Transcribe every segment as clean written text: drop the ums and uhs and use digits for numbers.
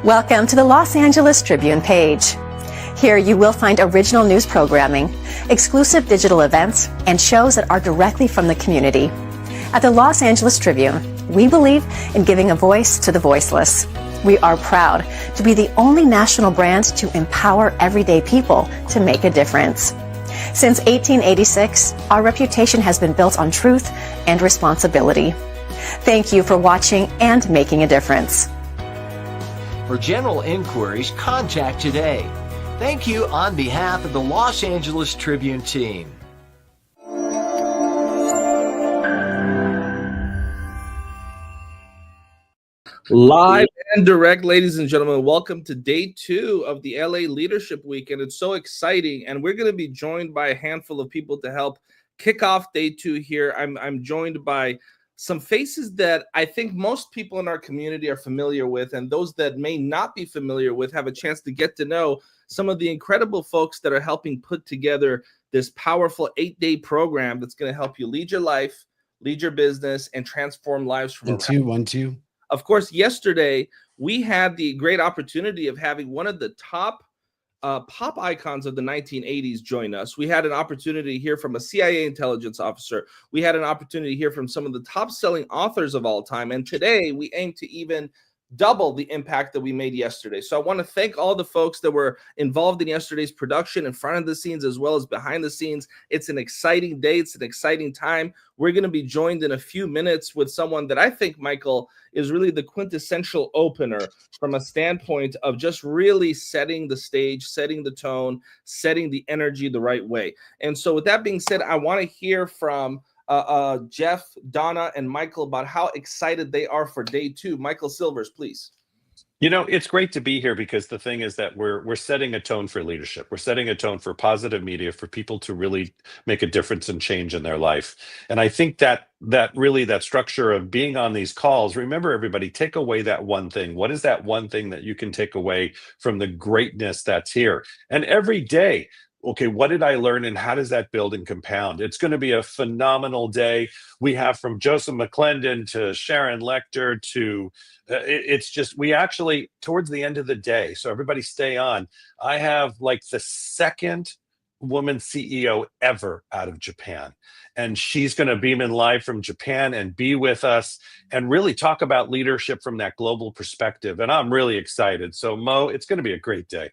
Welcome to the Los Angeles Tribune page. Here you will find original news programming, exclusive digital events, and shows that are directly from the community. At the Los Angeles Tribune, we believe in giving a voice to the voiceless. We are proud to be the only national brand to empower everyday people to make a difference. Since 1886, our reputation has been built on truth and responsibility. Thank you for watching and making a difference. For general inquiries, contact today. Thank you on behalf of the Los Angeles Tribune team. Live and direct, ladies and gentlemen, welcome to day 2 of the LA Leadership Week, and it's so exciting. And we're going to be joined by a handful of people to help kick off day 2 here. I'm joined by some faces that I think most people in our community are familiar with, and those that may not be familiar with have a chance to get to know some of the incredible folks that are helping put together this powerful 8-day program that's going to help you lead your life, lead your business, and transform lives from around. 1, 2. Of course, yesterday we had the great opportunity of having one of the top pop icons of the 1980s join us. We had an opportunity to hear from a CIA intelligence officer. We had an opportunity to hear from some of the top-selling authors of all time. And today we aim to even double the impact that we made yesterday. So I want to thank all the folks that were involved in yesterday's production in front of the scenes as well as behind the scenes. It's an exciting day. It's an exciting time. We're going to be joined in a few minutes with someone that I think, Michael, is really the quintessential opener from a standpoint of just really setting the stage, setting the tone, setting the energy the right way. And so with that being said, I want to hear from Jeff, Donna, and Michael about how excited they are for day 2. Michael Silvers, please. You know, it's great to be here because the thing is that we're setting a tone for leadership. We're setting a tone for positive media for people to really make a difference and change in their life. And I think that really that structure of being on these calls, remember everybody, take away that one thing. What is that one thing that you can take away from the greatness that's here? And every day, okay, what did I learn and how does that build and compound? It's going to be a phenomenal day. We have from Joesph McClendon to Sharon Lechter to, it's just, we actually, towards the end of the day, so everybody stay on, I have like the second woman CEO ever out of Japan. And she's going to beam in live from Japan and be with us and really talk about leadership from that global perspective. And I'm really excited. So Mo, it's going to be a great day.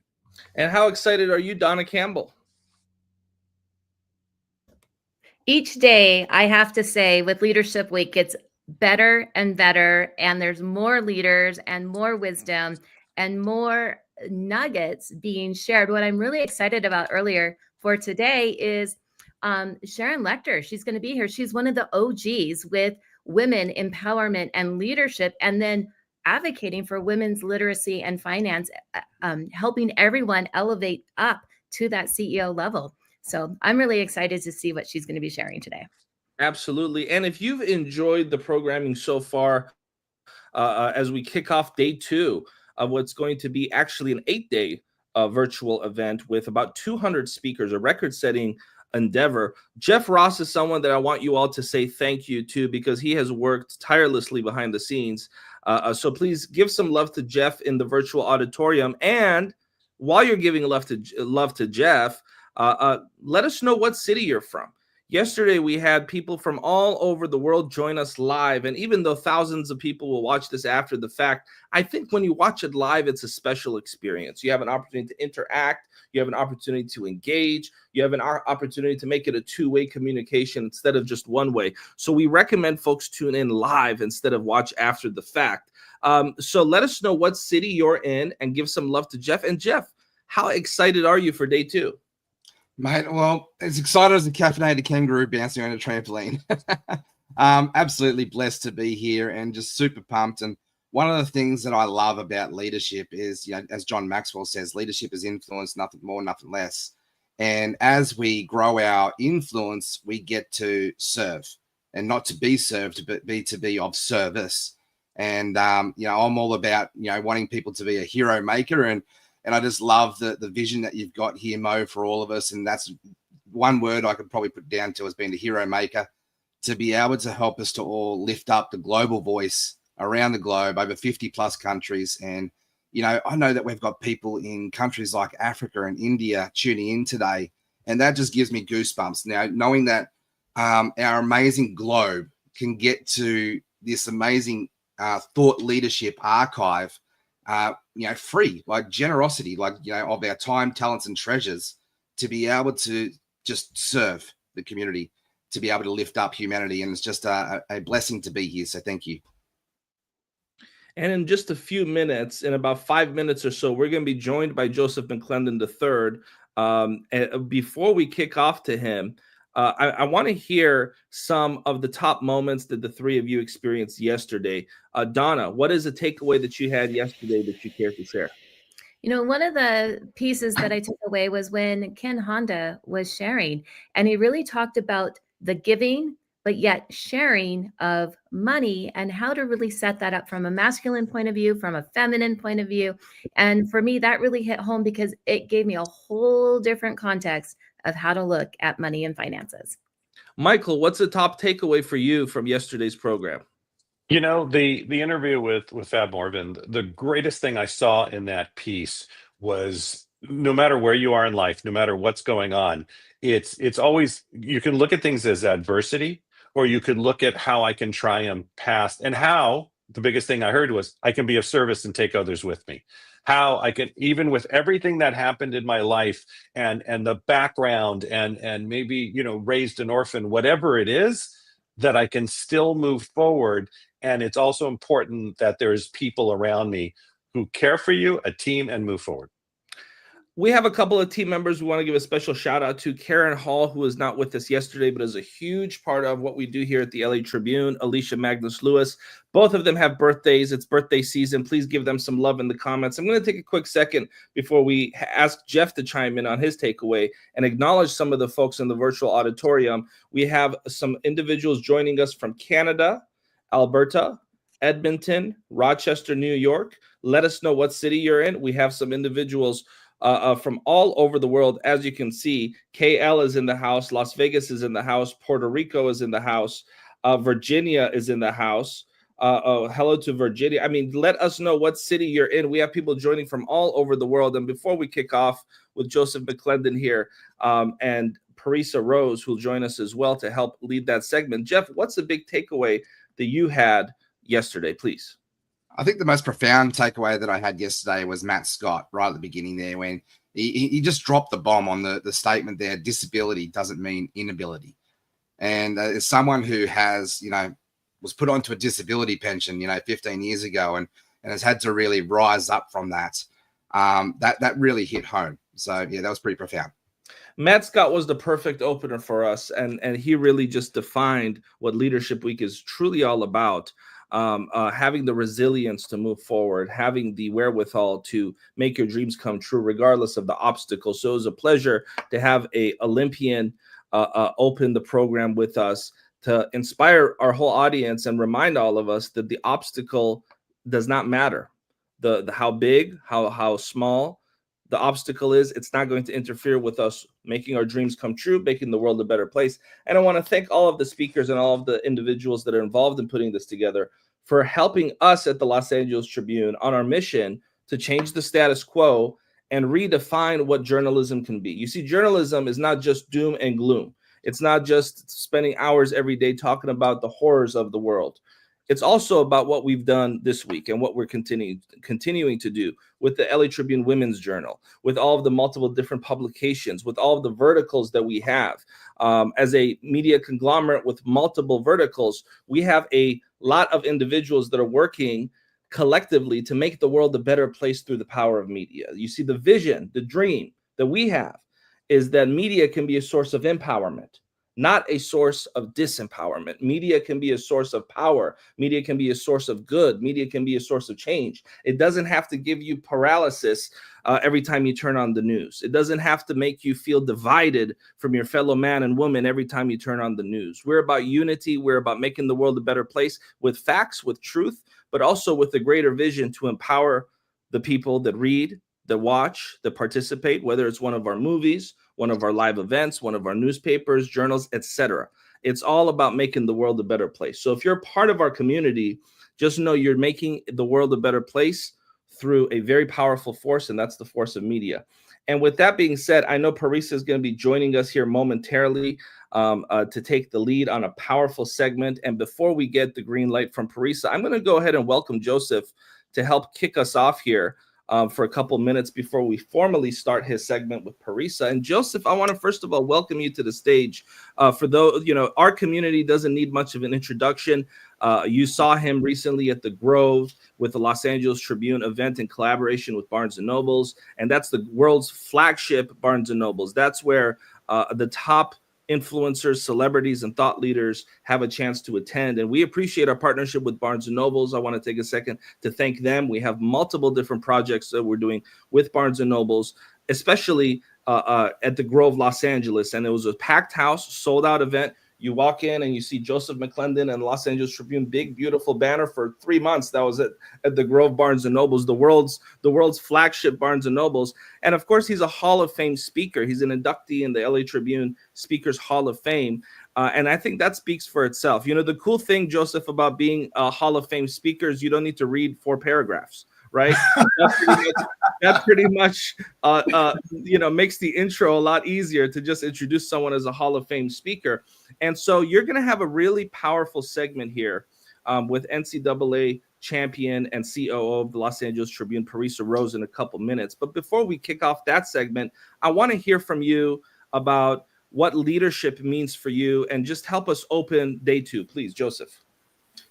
And how excited are you, Donna Campbell? Each day, I have to say, with Leadership Week, it's better and better, and there's more leaders and more wisdom and more nuggets being shared. What I'm really excited about earlier for today is Sharon Lechter. She's going to be here. She's one of the OGs with women empowerment and leadership, and then advocating for women's literacy and finance, helping everyone elevate up to that CEO level. So I'm really excited to see what she's going to be sharing today. Absolutely. And if you've enjoyed the programming so far, as we kick off day 2 of what's going to be actually an 8-day virtual event with about 200 speakers, a record-setting endeavor. Jeff Ross is someone that I want you all to say thank you to because he has worked tirelessly behind the scenes. So please give some love to Jeff in the virtual auditorium. And while you're giving love to Jeff, let us know what city you're from. Yesterday, we had people from all over the world join us live. And even though thousands of people will watch this after the fact, I think when you watch it live, it's a special experience. You have an opportunity to interact. You have an opportunity to engage. You have an opportunity to make it a two-way communication instead of just one way. So we recommend folks tune in live instead of watch after the fact. So let us know what city you're in and give some love to Jeff. And Jeff, how excited are you for day 2? Mate, well, as excited as a caffeinated kangaroo bouncing on a trampoline. Absolutely blessed to be here and just super pumped. And one of the things that I love about leadership is, as John Maxwell says, leadership is influence, nothing more, nothing less. And as we grow our influence, we get to serve, and not to be served, but to be of service. And I'm all about wanting people to be a hero maker, and I just love the vision that you've got here, Mo, for all of us. And that's one word I could probably put down to as being the hero maker, to be able to help us to all lift up the global voice around the globe, over 50 plus countries. And I know that we've got people in countries like Africa and India tuning in today, and that just gives me goosebumps now, knowing that our amazing globe can get to this amazing thought leadership archive, free, like generosity, of our time, talents, and treasures, to be able to just serve the community, to be able to lift up humanity. And it's just a blessing to be here. So thank you. And in just a few minutes, in about 5 minutes or so, we're going to be joined by Joesph McClendon III. And before we kick off to him, I want to hear some of the top moments that the three of you experienced yesterday. Donna, what is a takeaway that you had yesterday that you care to share? One of the pieces that I took away was when Ken Honda was sharing, and he really talked about the giving, but yet sharing of money, and how to really set that up from a masculine point of view, from a feminine point of view. And for me, that really hit home, because it gave me a whole different context of how to look at money and finances. Michael, what's the top takeaway for you from yesterday's program? The interview with Fab Morvan, the greatest thing I saw in that piece was, no matter where you are in life, no matter what's going on, it's always, you can look at things as adversity, or you could look at how I can triumph past, and how the biggest thing I heard was, I can be of service and take others with me. How I can, even with everything that happened in my life, and the background, and maybe raised an orphan, whatever it is, that I can still move forward. And it's also important that there's people around me who care for you, a team, and move forward. We have a couple of team members we want to give a special shout out to. Karen Hall, who was not with us yesterday, but is a huge part of what we do here at the LA Tribune. Alicia Magnus Lewis. Both of them have birthdays. It's birthday season. Please give them some love in the comments. I'm going to take a quick second before we ask Jeff to chime in on his takeaway and acknowledge some of the folks in the virtual auditorium. We have some individuals joining us from Canada, Alberta, Edmonton, Rochester, New York. Let us know what city you're in. We have some individuals from all over the world. As you can see, KL is in the house, Las Vegas is in the house, Puerto Rico is in the house, Virginia is in the house. Hello to Virginia. I mean, let us know what city you're in. We have people joining from all over the world. And before we kick off with Joesph McClendon here, and Parisa Rose, who'll join us as well to help lead that segment. Jeff, what's the big takeaway that you had yesterday, please? I think the most profound takeaway that I had yesterday was Matt Scott right at the beginning there, when he just dropped the bomb on the statement there, disability doesn't mean inability. And as someone who has, was put onto a disability pension, 15 years ago, and has had to really rise up from that, that really hit home. So, yeah, that was pretty profound. Matt Scott was the perfect opener for us, and he really just defined what Leadership Week is truly all about. Having the resilience to move forward, having the wherewithal to make your dreams come true, regardless of the obstacles. So it was a pleasure to have a Olympian open the program with us, to inspire our whole audience and remind all of us that the obstacle does not matter. The how big, how small the obstacle is, it's not going to interfere with us making our dreams come true, making the world a better place. And I want to thank all of the speakers and all of the individuals that are involved in putting this together for helping us at the Los Angeles Tribune on our mission to change the status quo and redefine what journalism can be. You see, journalism is not just doom and gloom. It's not just spending hours every day talking about the horrors of the world. It's also about what we've done this week and what we're continuing to do with the LA Tribune Women's Journal, with all of the multiple different publications, with all of the verticals that we have. As a media conglomerate with multiple verticals, we have a lot of individuals that are working collectively to make the world a better place through the power of media. You see, the vision, the dream that we have is that media can be a source of empowerment, not a source of disempowerment. Media can be a source of power. Media can be a source of good. Media can be a source of change. It doesn't have to give you paralysis every time you turn on the news. It doesn't have to make you feel divided from your fellow man and woman every time you turn on the news. We're about unity. We're about making the world a better place with facts, with truth, but also with a greater vision to empower the people that read, that watch, that participate, whether it's one of our movies, one of our live events, one of our newspapers, journals, etc. It's all about making the world a better place. So if you're part of our community, just know you're making the world a better place through a very powerful force, and that's the force of media. And with that being said, I know Parisa is going to be joining us here momentarily to take the lead on a powerful segment. And before we get the green light from Parisa, I'm going to go ahead and welcome Joesph to help kick us off here for a couple minutes before we formally start his segment with Parisa. And Joesph, I want to first of all welcome you to the stage. For those, our community doesn't need much of an introduction. You saw him recently at the Grove with the Los Angeles Tribune event in collaboration with Barnes & Nobles. And that's the world's flagship Barnes & Nobles. That's where the top influencers, celebrities, and thought leaders have a chance to attend. And we appreciate our partnership with Barnes & Nobles. I want to take a second to thank them. We have multiple different projects that we're doing with Barnes & Nobles, especially at the Grove, Los Angeles. And it was a packed house, sold out event. You walk in and you see Joesph McClendon and Los Angeles Tribune, big, beautiful banner for 3 months. That was at the Grove Barnes & Nobles, the world's flagship Barnes & Nobles. And of course, he's a Hall of Fame speaker. He's an inductee in the LA Tribune Speakers Hall of Fame. And I think that speaks for itself. The cool thing, Joesph, about being a Hall of Fame speaker is you don't need to read 4 paragraphs. Right? That pretty much makes the intro a lot easier to just introduce someone as a Hall of Fame speaker. And so you're going to have a really powerful segment here with NCAA champion and COO of the Los Angeles Tribune, Parisa Rose, in a couple minutes. But before we kick off that segment, I want to hear from you about what leadership means for you, and just help us open day 2, please, Joesph.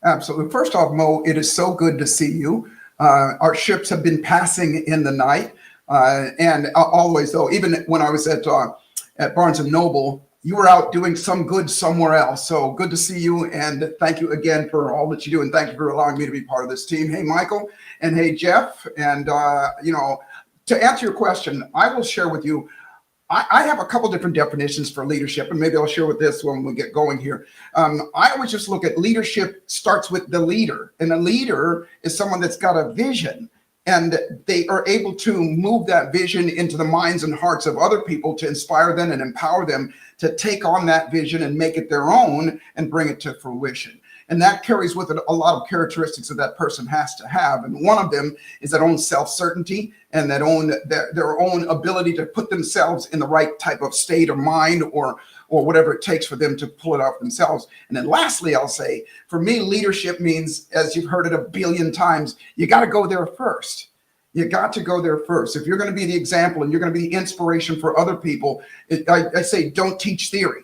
Absolutely. First off, Mo, it is so good to see you. Our ships have been passing in the night, and always, though, even when I was at Barnes & Noble, you were out doing some good somewhere else. So good to see you, and thank you again for all that you do, and thank you for allowing me to be part of this team. Hey, Michael, and hey, Jeff, and to answer your question, I will share with you. I have a couple different definitions for leadership, and maybe I'll share with this when we get going here. I always just look at leadership starts with the leader, and a leader is someone that's got a vision, and they are able to move that vision into the minds and hearts of other people to inspire them and empower them to take on that vision and make it their own and bring it to fruition. And that carries with it a lot of characteristics that person has to have. And one of them is that own self-certainty and that own their own ability to put themselves in the right type of state of mind or whatever it takes for them to pull it out themselves. And then lastly, I'll say, for me, leadership means, as you've heard it a billion times, you got to go there first. You got to go there first. If you're going to be the example and you're going to be the inspiration for other people, I say don't teach theory.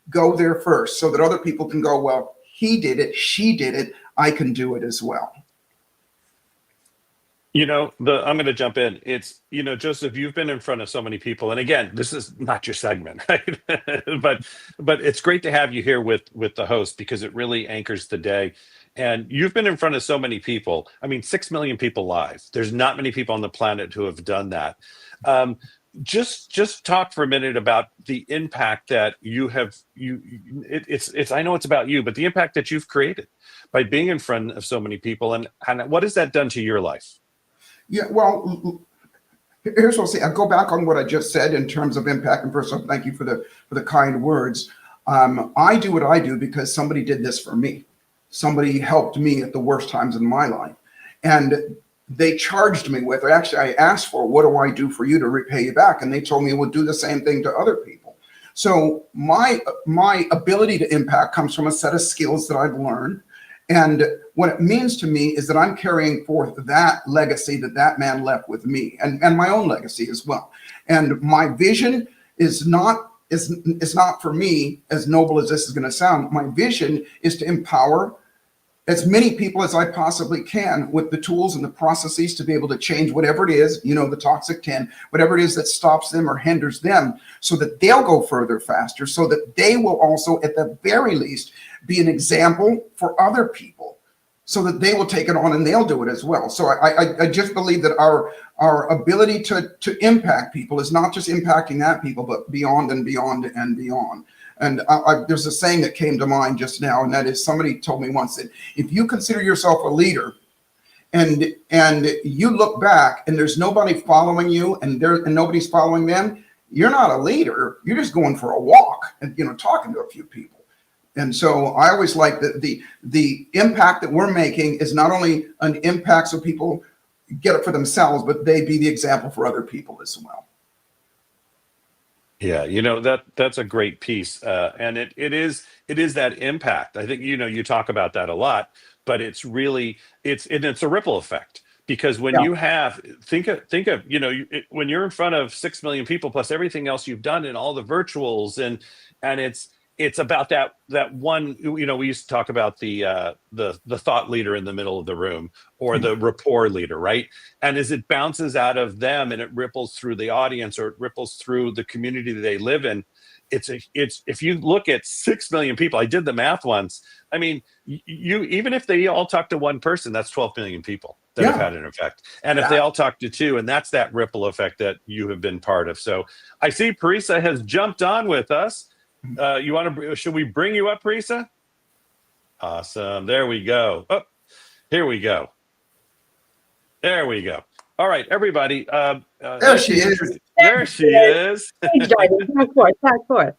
Go there first so that other people can go, well, he did it, she did it, I can do it as well. I'm going to jump in. It's, Joesph, you've been in front of so many people. And again, this is not your segment, right? but it's great to have you here with the host, because it really anchors the day. And you've been in front of so many people. I mean, 6 million people live. There's not many people on the planet who have done that. Just talk for a minute about the impact that you have. I know it's about you, but the impact that you've created by being in front of so many people, and what has that done to your life? Yeah, well, here's what I'll say. I'll go back on what I just said in terms of impact. And first off, thank you for the kind words. I do what I do because somebody did this for me. Somebody helped me at the worst times in my life, and they charged me with, or actually I asked for, what do I do for you to repay you back? And they told me we'll do the same thing to other people. So my ability to impact comes from a set of skills that I've learned. And what it means to me is that I'm carrying forth that legacy that man left with me, and my own legacy as well. And my vision is not for me, as noble as this is going to sound. My vision is to empower as many people as I possibly can with the tools and the processes to be able to change whatever it is, the toxic 10, whatever it is that stops them or hinders them, so that they'll go further faster, so that they will also, at the very least, be an example for other people, so that they will take it on and they'll do it as well. So I just believe that our ability to impact people is not just impacting that people, but beyond and beyond and beyond. And there's a saying that came to mind just now, and that is, somebody told me once that if you consider yourself a leader and you look back and there's nobody following you and nobody's following them, you're not a leader. You're just going for a walk and talking to a few people. And so I always like that the impact that we're making is not only an impact so people get it for themselves, but they be the example for other people as well. Yeah, that's a great piece, and it is that impact. I think you talk about that a lot, but it's really it's a ripple effect, because when Yeah. you have think of when you're in front of 6 million people plus everything else you've done and all the virtuals and it's about that one. We used to talk about the thought leader in the middle of the room, or the rapport leader, right? And as it bounces out of them and it ripples through the audience, or it ripples through the community that they live in, it's if you look at 6 million people, I did the math once. I mean, you even if they all talk to one person, that's 12 million people that have had an effect. And if they all talk to two, and that's that ripple effect that you have been part of. So I see Parisa has jumped on with us. Should we bring you up, Parisa? Awesome. There we go. Oh, here we go. There we go. All right, everybody. There she is. There she is. Back forth.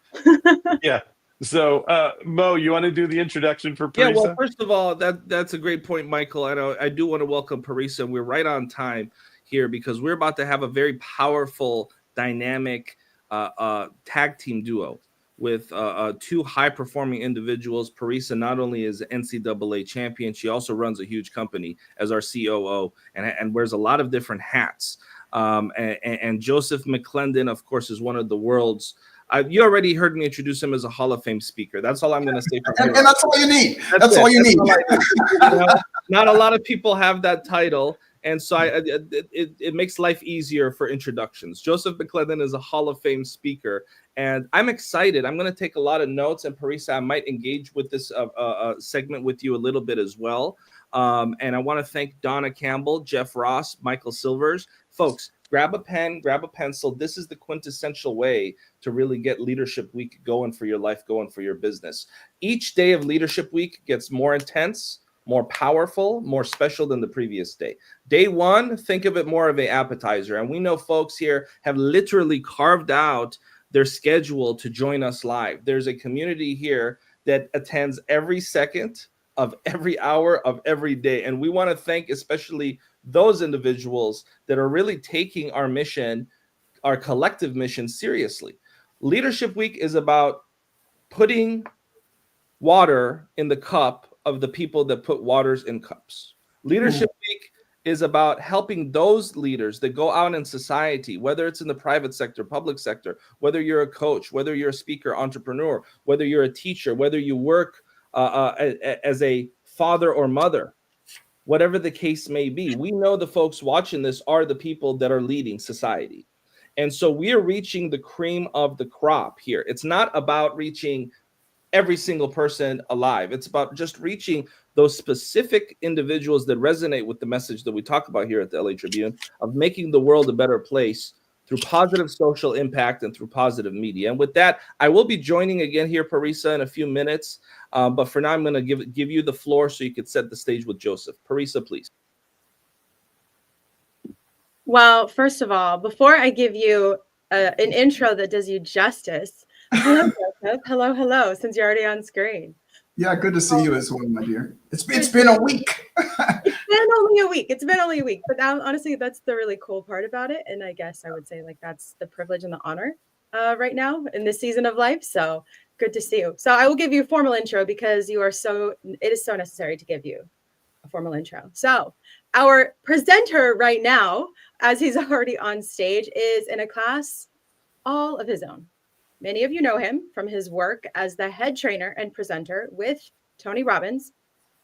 Yeah. So, Mo, you want to do the introduction for Parisa? Yeah, well, first of all, that's a great point, Michael. I do want to welcome Parisa. We're right on time here because we're about to have a very powerful, dynamic tag team duo with two high-performing individuals. Parisa not only is an NCAA champion, she also runs a huge company as our COO and wears a lot of different hats. And Joesph McClendon, of course, is one of the world's you already heard me introduce him as a Hall of Fame speaker. That's all I'm going to say. And that's all you need. That's all you need. Not a lot of people have that title. And so it makes life easier for introductions. Joesph McClendon is a Hall of Fame speaker, and I'm excited. I'm going to take a lot of notes, and Parisa, I might engage with this segment with you a little bit as well. And I want to thank Donna Campbell, Jeff Ross, Michael Silvers. Folks, grab a pen, grab a pencil. This is the quintessential way to really get Leadership Week going for your life, going for your business. Each day of Leadership Week gets more intense, more powerful, more special than the previous day. Day one, think of it more of an appetizer. And we know folks here have literally carved out their schedule to join us live. There's a community here that attends every second of every hour of every day. And we want to thank especially those individuals that are really taking our mission, our collective mission, seriously. Leadership Week is about putting water in the cup of the people that put waters in cups. Leadership Week is about helping those leaders that go out in society, whether it's in the private sector, public sector, whether you're a coach, whether you're a speaker, entrepreneur, whether you're a teacher, whether you work as a father or mother, whatever the case may be. We know the folks watching this are the people that are leading society. And so we are reaching the cream of the crop here. It's not about reaching every single person alive. It's about just reaching those specific individuals that resonate with the message that we talk about here at the LA Tribune of making the world a better place through positive social impact and through positive media. And with that, I will be joining again here, Parisa, in a few minutes. But for now, I'm going to give you the floor so you could set the stage with Joesph. Parisa, please. Well, first of all, before I give you an intro that does you justice, hello, Joesph. Hello, since you're already on screen. Yeah, good to see you as well, my dear. It's been a week. It's been only a week. But now, honestly, that's the really cool part about it. And I guess I would say that's the privilege and the honor right now in this season of life. So good to see you. So I will give you a formal intro because it is so necessary to give you a formal intro. So our presenter right now, as he's already on stage, is in a class all of his own. Many of you know him from his work as the head trainer and presenter with Tony Robbins,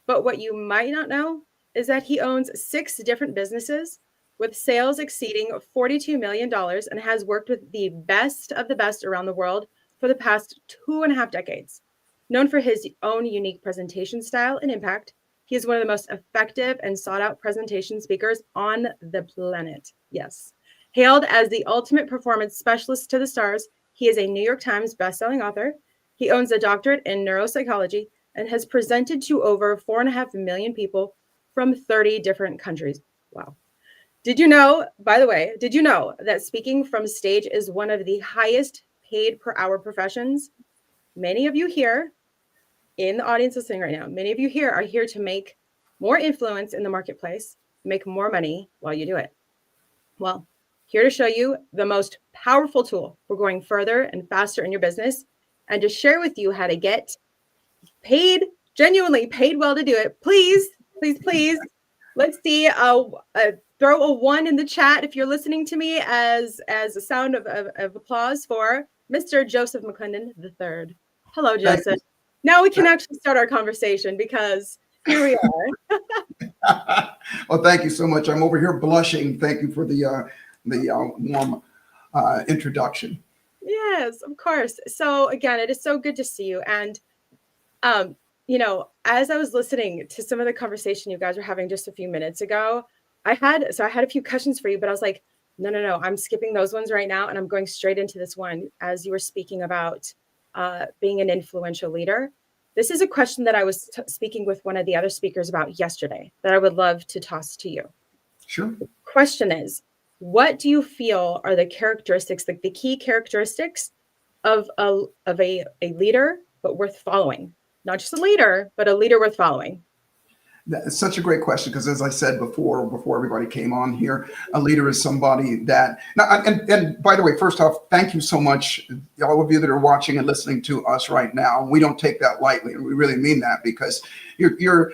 But what you might not know is that he owns 6 different businesses with sales exceeding $42 million and has worked with the best of the best around the world for the past 2.5 decades. Known for his own unique presentation style and impact, he is one of the most effective and sought-out presentation speakers on the planet. Yes. Hailed as the ultimate performance specialist to the stars, he is a New York Times bestselling author. He owns a doctorate in neuropsychology and has presented to over 4.5 million people from 30 different countries. Wow. Did you know, by the way, did you know that speaking from stage is one of the highest paid per hour professions? Many of you here in the audience listening right now, many of you here are here to make more influence in the marketplace, make more money while you do it. Well, here to show you the most powerful tool for going further and faster in your business and to share with you how to get paid, genuinely paid well to do it. Please, please, please, let's see, throw a 1 in the chat if you're listening to me as a sound of applause for Mr. Joesph McClendon III. Hello, Joseph. Now we can actually start our conversation because here we are. Well, thank you so much. I'm over here blushing. Thank you for the warm introduction. Yes, of course. So again, it is so good to see you. And, you know, as I was listening to some of the conversation you guys were having just a few minutes ago, I had a few questions for you, but I was like, no, I'm skipping those ones right now. And I'm going straight into this one as you were speaking about being an influential leader. This is a question that I was speaking with one of the other speakers about yesterday that I would love to toss to you. Sure. The question is, what do you feel are the characteristics, like the key characteristics of a leader, but worth following? Not just a leader, but a leader worth following. That's such a great question because, as I said before everybody came on here, a leader is somebody that. Now, and by the way, first off, thank you so much, all of you that are watching and listening to us right now. We don't take that lightly, and we really mean that because you're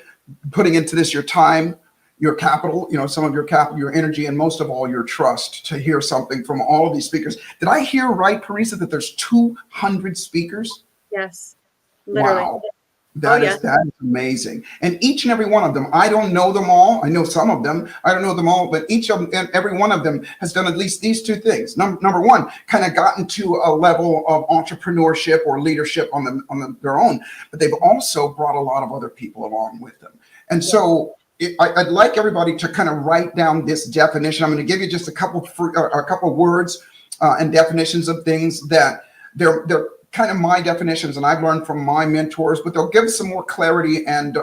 putting into this your time, your capital, some of your capital, your energy, and most of all, your trust to hear something from all of these speakers. Did I hear right, Carissa, that there's 200 speakers? Yes, literally. Wow. That is amazing. And each and every one of them, I don't know them all. I know some of them. I don't know them all, but each of them and every one of them has done at least these 2 things. Number one, kind of gotten to a level of entrepreneurship or leadership on their own, but they've also brought a lot of other people along with them. And so I'd like everybody to kind of write down this definition. I'm going to give you just a couple words and definitions of things that they're kind of my definitions, and I've learned from my mentors, but they'll give some more clarity and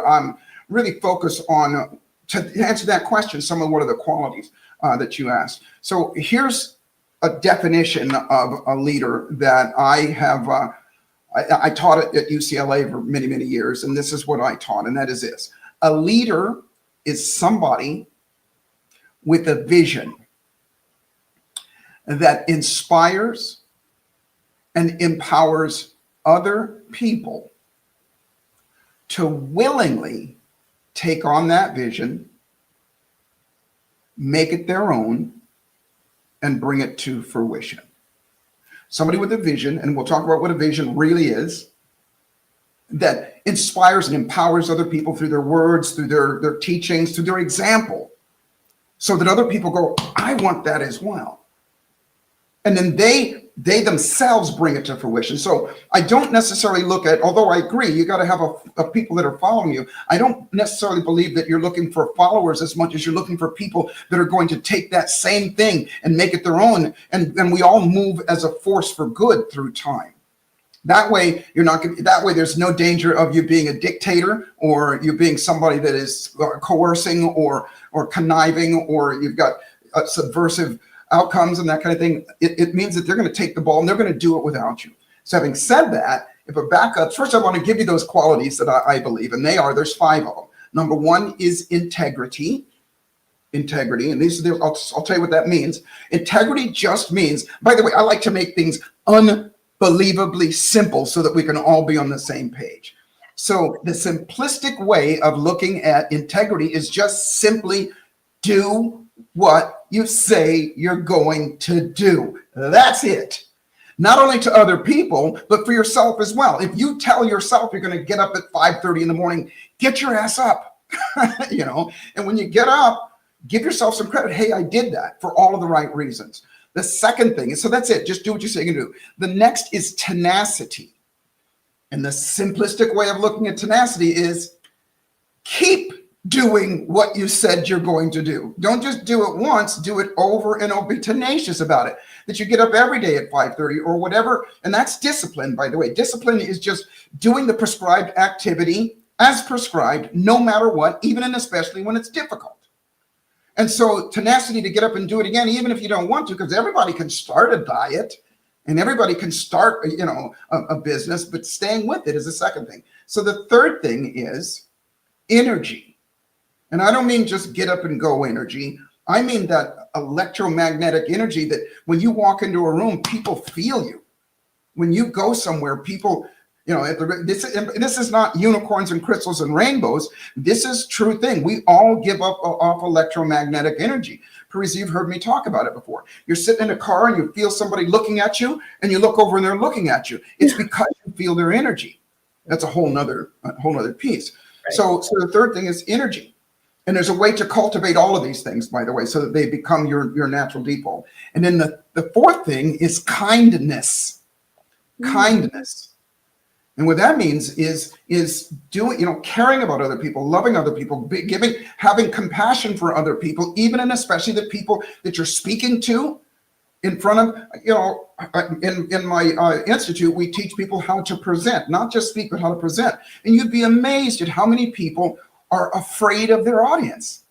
really focus on, to answer that question, some of what are the qualities that you asked. So here's a definition of a leader that I have, I taught it at UCLA for many, many years, and this is what I taught, and that is this. A leader is somebody with a vision that inspires and empowers other people to willingly take on that vision, make it their own, and bring it to fruition. Somebody with a vision, and we'll talk about what a vision really is, that inspires and empowers other people through their words, through their teachings, through their example, so that other people go, I want that as well. And then they themselves bring it to fruition. So I don't necessarily look at, although I agree, you got to have a people that are following you. I don't necessarily believe that you're looking for followers as much as you're looking for people that are going to take that same thing and make it their own. And we all move as a force for good through time. That way, there's no danger of you being a dictator or you being somebody that is coercing or conniving, or you've got subversive outcomes and that kind of thing. It means that they're going to take the ball and they're going to do it without you. So having said that, if a backup, first I want to give you those qualities that I believe, and there's 5 of them. Number 1 is integrity. Integrity, and these are I'll tell you what that means. Integrity just means, by the way, I like to make things unbelievably simple so that we can all be on the same page. So the simplistic way of looking at integrity is just simply do what you say you're going to do. That's it. not only to other people, but for yourself as well. If you tell yourself you're going to get up at 5:30 in the morning, get your ass up, you know, and when you get up, give yourself some credit. Hey, I did that for all of the right reasons. The second thing is, so that's it. Just do what you say you can do. The next is tenacity. And the simplistic way of looking at tenacity is keep doing what you said you're going to do. Don't just do it once, do it over and over. Be tenacious about it. That you get up every day at 5:30 or whatever. And that's discipline, by the way. Discipline is just doing the prescribed activity as prescribed, no matter what, even and especially when it's difficult. And so tenacity to get up and do it again, even if you don't want to, because everybody can start a diet and everybody can start, you know, a business, but staying with it is the second thing. So the third thing is energy. And I don't mean just get up and go energy. I mean that electromagnetic energy that when you walk into a room, people feel you. When you go somewhere, people, you know, this is not unicorns and crystals and rainbows. This is true thing. We all give up off electromagnetic energy. Parisa, you've heard me talk about it before. You're sitting in a car and you feel somebody looking at you, and you look over and they're looking at you. It's because you feel their energy. That's a whole nother piece. Right. So the third thing is energy. And there's a way to cultivate all of these things, by the way, so that they become your natural default. And then the fourth thing is kindness. Kindness. And what that means is doing, you know, caring about other people, loving other people, having compassion for other people, even and especially the people that you're speaking to in front of, you know, in my institute, we teach people how to present, not just speak, but how to present. And you'd be amazed at how many people are afraid of their audience.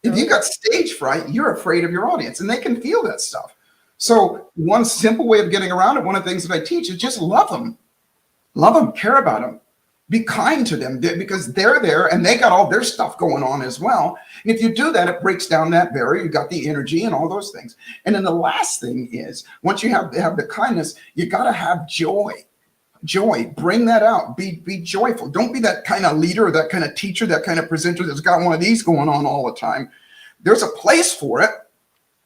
If you got stage fright, you're afraid of your audience, and they can feel that stuff. So one simple way of getting around it, one of the things that I teach is just love them. Love them, care about them, be kind to them because they're there and they got all their stuff going on as well. And if you do that, it breaks down that barrier. You got the energy and all those things. And then the last thing is, once you have the kindness, you got to have joy. Joy, bring that out. Be joyful. Don't be that kind of leader or that kind of teacher, that kind of presenter that's got one of these going on all the time. There's a place for it.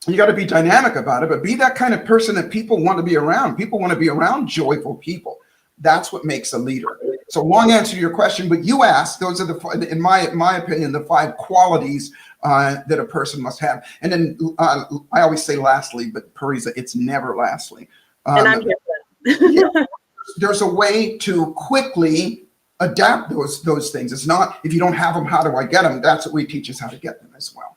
You got to be dynamic about it, but be that kind of person that people want to be around. People want to be around joyful people. That's what makes a leader. So long answer to your question, but you asked, those are in my opinion, the 5 qualities that a person must have. And then I always say lastly, but Parisa, it's never lastly. And I'm here for that. There's a way to quickly adapt those things. It's not, if you don't have them, how do I get them? That's what we teach us how to get them as well.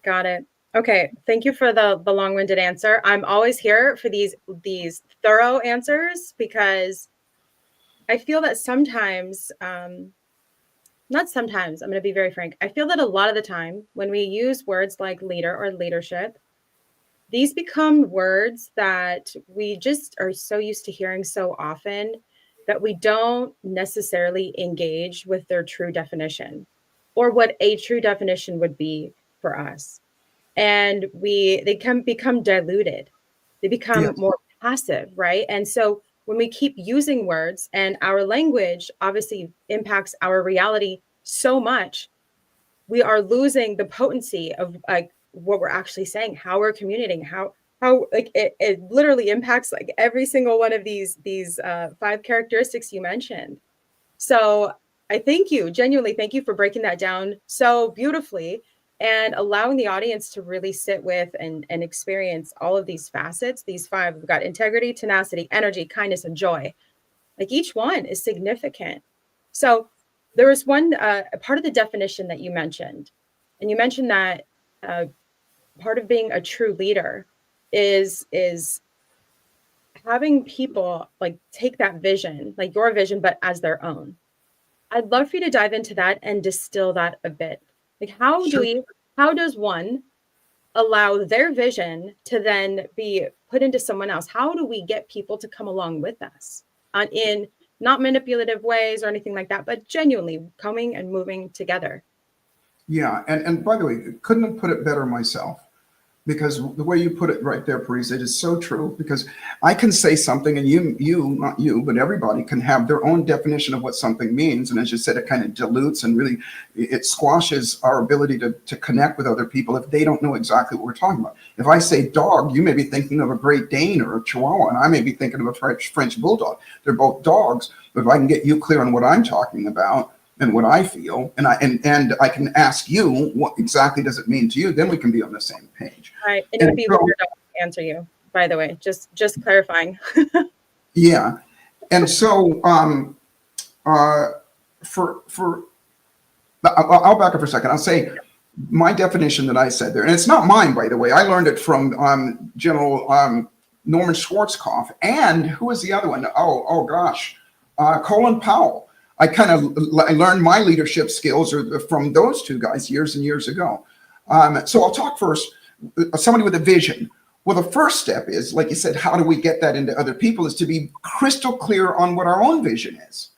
Got it. Okay. Thank you for the long-winded answer. I'm always here for these thorough answers because I feel that sometimes, not sometimes, I'm going to be very frank. I feel that a lot of the time when we use words like leader or leadership, these become words that we just are so used to hearing so often that we don't necessarily engage with their true definition or what a true definition would be for us. And they can become diluted. They become more passive, right? And so when we keep using words and our language obviously impacts our reality so much, we are losing the potency of like what we're actually saying, how we're communicating, how like it literally impacts like every single one of these 5 characteristics you mentioned. So I genuinely thank you for breaking that down so beautifully and allowing the audience to really sit with and experience all of these facets, these 5. We've got integrity, tenacity, energy, kindness, and joy. Like each one is significant. So there was one part of the definition that you mentioned, and you mentioned that part of being a true leader is having people like take that vision, like your vision, but as their own. I'd love for you to dive into that and distill that a bit. Like how does one allow their vision to then be put into someone else? How do we get people to come along with us in not manipulative ways or anything like that, but genuinely coming and moving together? Yeah. And by the way, couldn't have put it better myself. because the way you put it right there, Paris, it is so true, because I can say something and not you, but everybody can have their own definition of what something means. And as you said, it kind of dilutes and really, it squashes our ability to connect with other people if they don't know exactly what we're talking about. If I say dog, you may be thinking of a Great Dane or a Chihuahua, and I may be thinking of a French Bulldog. They're both dogs, but if I can get you clear on what I'm talking about, and what I feel, and I can ask you what exactly does it mean to you, then we can be on the same page. All right, and it would be weird to answer you, by the way, just clarifying. Yeah, and so I'll back up for a second. I'll say my definition that I said there, and it's not mine, by the way. I learned it from General Norman Schwarzkopf, and who was the other one? Oh gosh, Colin Powell. I learned my leadership skills from those two guys years and years ago. So I'll talk first, somebody with a vision. Well, the first step is, like you said, how do we get that into other people, is to be crystal clear on what our own vision is.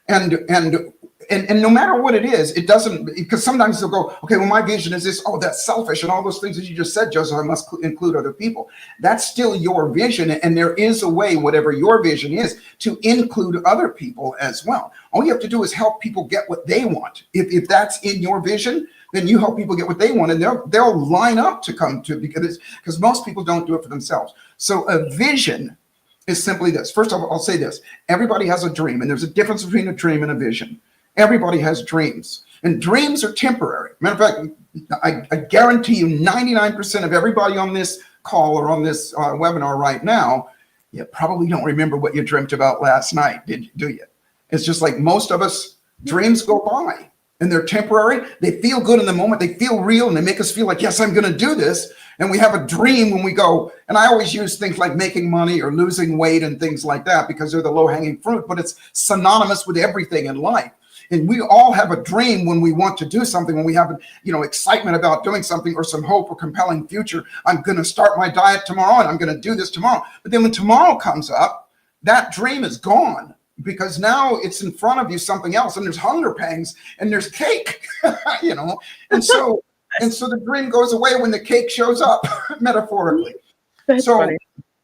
And no matter what it is, it doesn't, because sometimes they'll go, okay, well, my vision is this, oh, that's selfish, and all those things that you just said, Joesph, I must include other people. That's still your vision, and there is a way, whatever your vision is, to include other people as well. All you have to do is help people get what they want. If that's in your vision, then you help people get what they want, and they'll line up to come to, because most people don't do it for themselves. So a vision is simply this. First of all, I'll say this. Everybody has a dream, and there's a difference between a dream and a vision. Everybody has dreams, and dreams are temporary. Matter of fact, I guarantee you 99% of everybody on this call or on this webinar right now, you probably don't remember what you dreamt about last night, do you? It's just like most of us, dreams go by, and they're temporary. They feel good in the moment. They feel real, and they make us feel like, yes, I'm going to do this. And we have a dream when we go, and I always use things like making money or losing weight and things like that because they're the low-hanging fruit, but it's synonymous with everything in life. And we all have a dream when we want to do something, when we have, excitement about doing something or some hope or compelling future. I'm going to start my diet tomorrow, and I'm going to do this tomorrow. But then when tomorrow comes up, that dream is gone, because now it's in front of you something else, and there's hunger pangs and there's cake, and so the dream goes away when the cake shows up, metaphorically. That's so funny.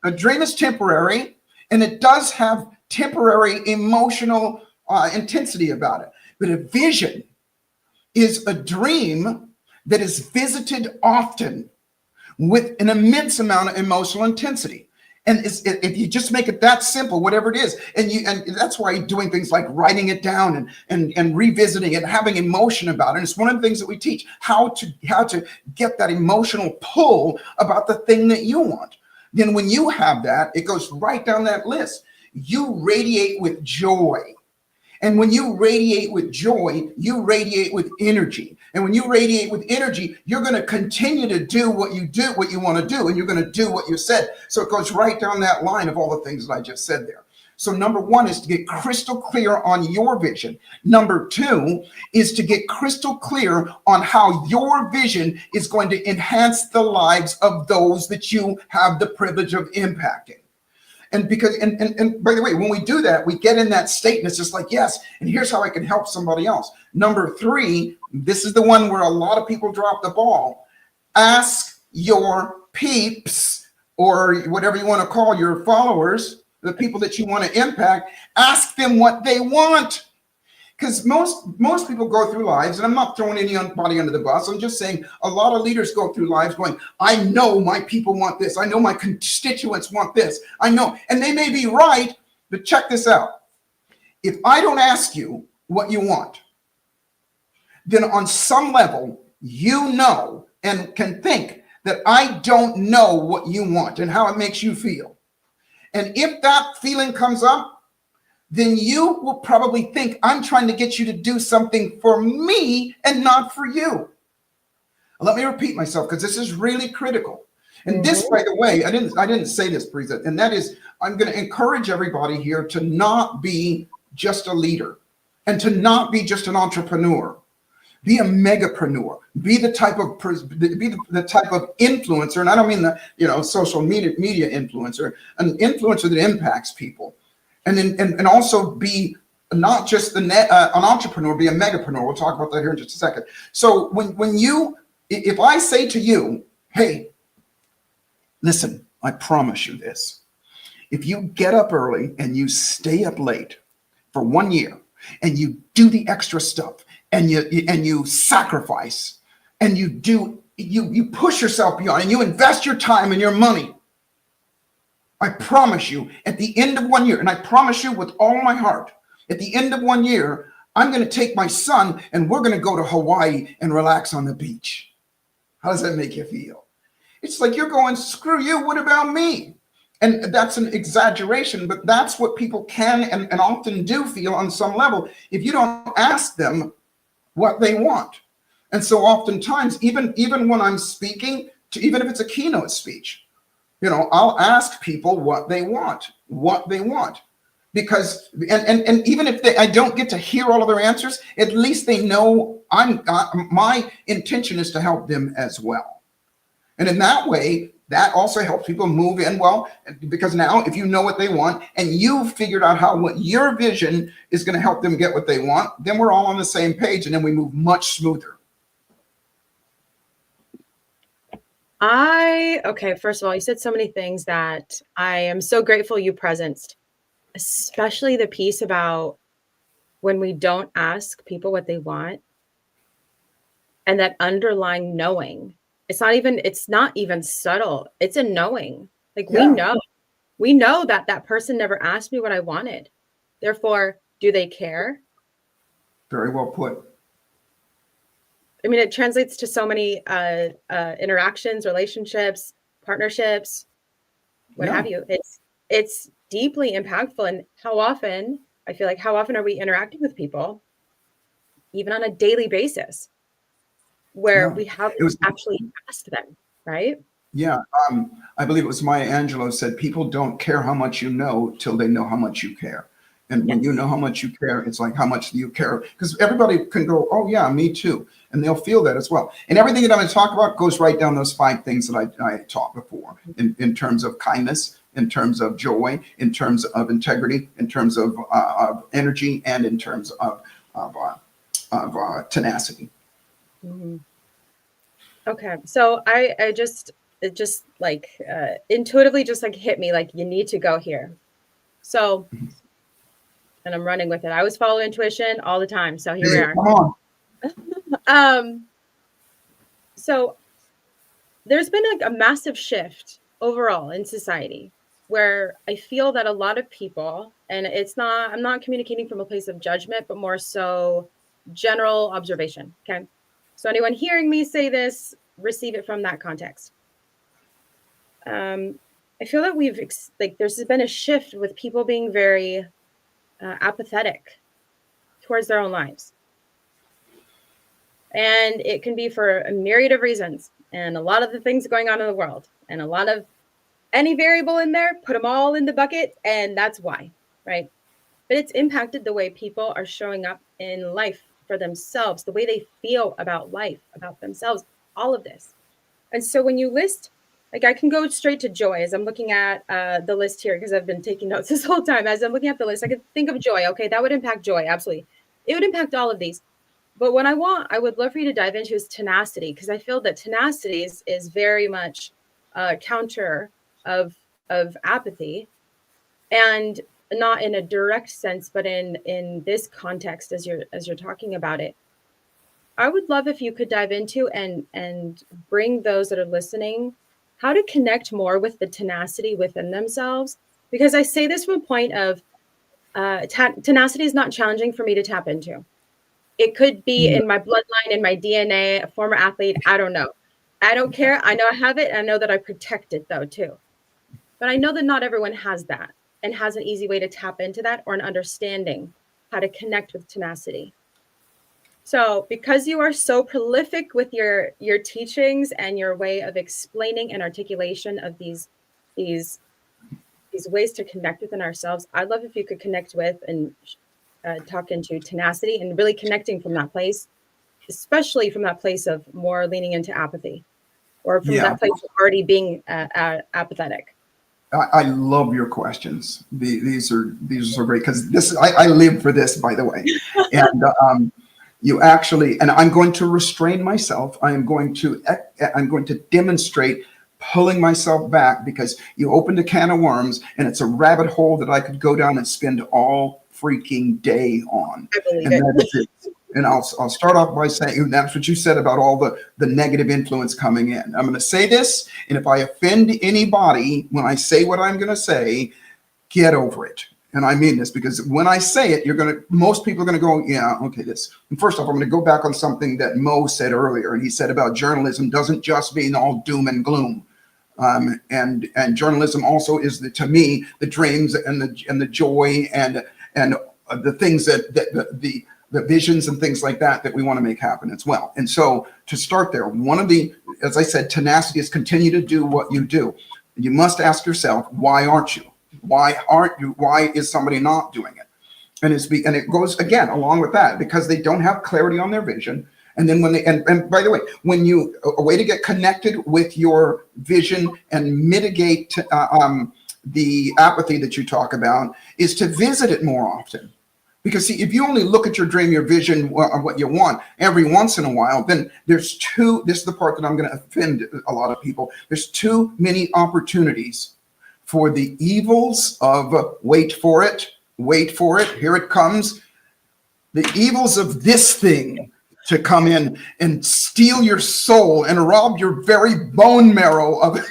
A dream is temporary, and it does have temporary emotional intensity about it. But a vision is a dream that is visited often with an immense amount of emotional intensity. And if you just make it that simple, whatever it is, and that's why doing things like writing it down and revisiting it, having emotion about it. And it's one of the things that we teach, how to get that emotional pull about the thing that you want. Then when you have that, it goes right down that list. You radiate with joy. And when you radiate with joy, you radiate with energy. And when you radiate with energy, you're going to continue to do what you want to do, and you're going to do what you said. So it goes right down that line of all the things that I just said there. So number one is to get crystal clear on your vision. Number two is to get crystal clear on how your vision is going to enhance the lives of those that you have the privilege of impacting. And because, and by the way, when we do that, we get in that state, and it's just like, yes, and here's how I can help somebody else. Number three, this is the one where a lot of people drop the ball. Ask your peeps, or whatever you want to call your followers, the people that you want to impact, ask them what they want. Because most people go through lives, and I'm not throwing anybody under the bus, I'm just saying a lot of leaders go through lives going, I know my people want this. I know my constituents want this. I know, and they may be right, but check this out. If I don't ask you what you want, then on some level, you know and can think that I don't know what you want and how it makes you feel. And if that feeling comes up, then you will probably think I'm trying to get you to do something for me and not for you. Let me repeat myself, because this is really critical. And this, by the way, I didn't say this, Preset, and that is, I'm going to encourage everybody here to not be just a leader and to not be just an entrepreneur. Be a megapreneur. Be the type of influencer, and I don't mean the social media influencer, an influencer that impacts people. And also be not just an entrepreneur, be a megapreneur. We'll talk about that here in just a second. So if I say to you, hey, Listen, I promise you this. If you get up early and you stay up late for 1 year and you do the extra stuff and you sacrifice and you push yourself beyond and you invest your time and your money, I promise you at the end of 1 year, and I promise you with all my heart, at the end of 1 year, I'm going to take my son and we're going to go to Hawaii and relax on the beach. How does that make you feel? It's like you're going, screw you, what about me? And that's an exaggeration, but that's what people can and often do feel on some level if you don't ask them what they want. And so oftentimes, even when I'm speaking, even if it's a keynote speech, I'll ask people what they want. Because, and even if I don't get to hear all of their answers, at least they know my intention is to help them as well. And in that way, that also helps people move in well, because now if you know what they want and you've figured out what your vision is going to help them get what they want, then we're all on the same page and then we move much smoother. Okay, first of all, you said so many things that I am so grateful you presenced, especially the piece about when we don't ask people what they want and that underlying knowing. It's not even subtle. It's a knowing. Like we know that person never asked me what I wanted. Therefore, do they care? Very well put. I mean, it translates to so many interactions, relationships, partnerships, what have you. It's deeply impactful. And how often are we interacting with people, even on a daily basis, where we haven't actually asked them, right? Yeah, I believe it was Maya Angelou said, people don't care how much you know till they know how much you care. And when you know how much you care, it's like, how much do you care? Because everybody can go, oh yeah, me too. And they'll feel that as well. And everything that I'm going to talk about goes right down those 5 things that I taught before in terms of kindness, in terms of joy, in terms of integrity, in terms of energy, and in terms of tenacity. Mm-hmm. Okay, so it just intuitively just like hit me like you need to go here. So, and I'm running with it. I always follow intuition all the time. So here we are. Come on. So there's been like a massive shift overall in society where I feel that a lot of people, and I'm not communicating from a place of judgment, but more so general observation. Okay. So anyone hearing me say this, receive it from that context. I feel that there's been a shift with people being very apathetic towards their own lives. And it can be for a myriad of reasons and a lot of the things going on in the world and a lot of any variable in there, put them all in the bucket. And that's why, right? But it's impacted the way people are showing up in life for themselves, the way they feel about life, about themselves, all of this. And so when you list, like I can go straight to joy as I'm looking at the list here because I've been taking notes this whole time. As I'm looking at the list, I could think of joy. Okay, that would impact joy. Absolutely. It would impact all of these. But what I would love for you to dive into is tenacity, because I feel that tenacity is very much counter of apathy, and not in a direct sense, but in this context as you're talking about it. I would love if you could dive into and bring those that are listening how to connect more with the tenacity within themselves. Because I say this from a point of tenacity is not challenging for me to tap into. It could be in my bloodline, in my DNA, a former athlete. I don't know. I don't care. I know I have it. And I know that I protect it though too. But I know that not everyone has that and has an easy way to tap into that or an understanding how to connect with tenacity. So because you are so prolific with your teachings and your way of explaining and articulation of these ways to connect within ourselves, I'd love if you could connect with and talk into tenacity and really connecting from that place, especially from that place of more leaning into apathy or from that place of already being apathetic. I love your questions. These are so great because I live for this, by the way. And you actually, and I'm going to restrain myself. I'm going to demonstrate pulling myself back because you opened a can of worms and it's a rabbit hole that I could go down and spend all freaking day on. I believe And it. that is it. And I'll start off by saying, that's what you said about all the negative influence coming in. I'm going to say this, and if I offend anybody when I say what I'm going to say, get over it. And I mean this, because when I say it, most people are going to go, yeah, okay, this. And first off, I'm going to go back on something that Mo said earlier, and he said about journalism doesn't just mean all doom and gloom. And journalism also is, to me, the dreams and the joy and the things the visions and things like that we want to make happen as well. And so to start there, one of the, as I said, tenacity is continue to do what you do. You must ask yourself, why aren't you? Why aren't you? Why is somebody not doing it? And it goes again along with that, because they don't have clarity on their vision. And then and by the way, a way to get connected with your vision and mitigate the apathy that you talk about is to visit it more often. Because see, if you only look at your dream, your vision, what you want every once in a while, then this is the part that I'm going to offend a lot of people. There's too many opportunities for the evils of, wait for it, here it comes, the evils of this thing to come in and steal your soul and rob your very bone marrow of it.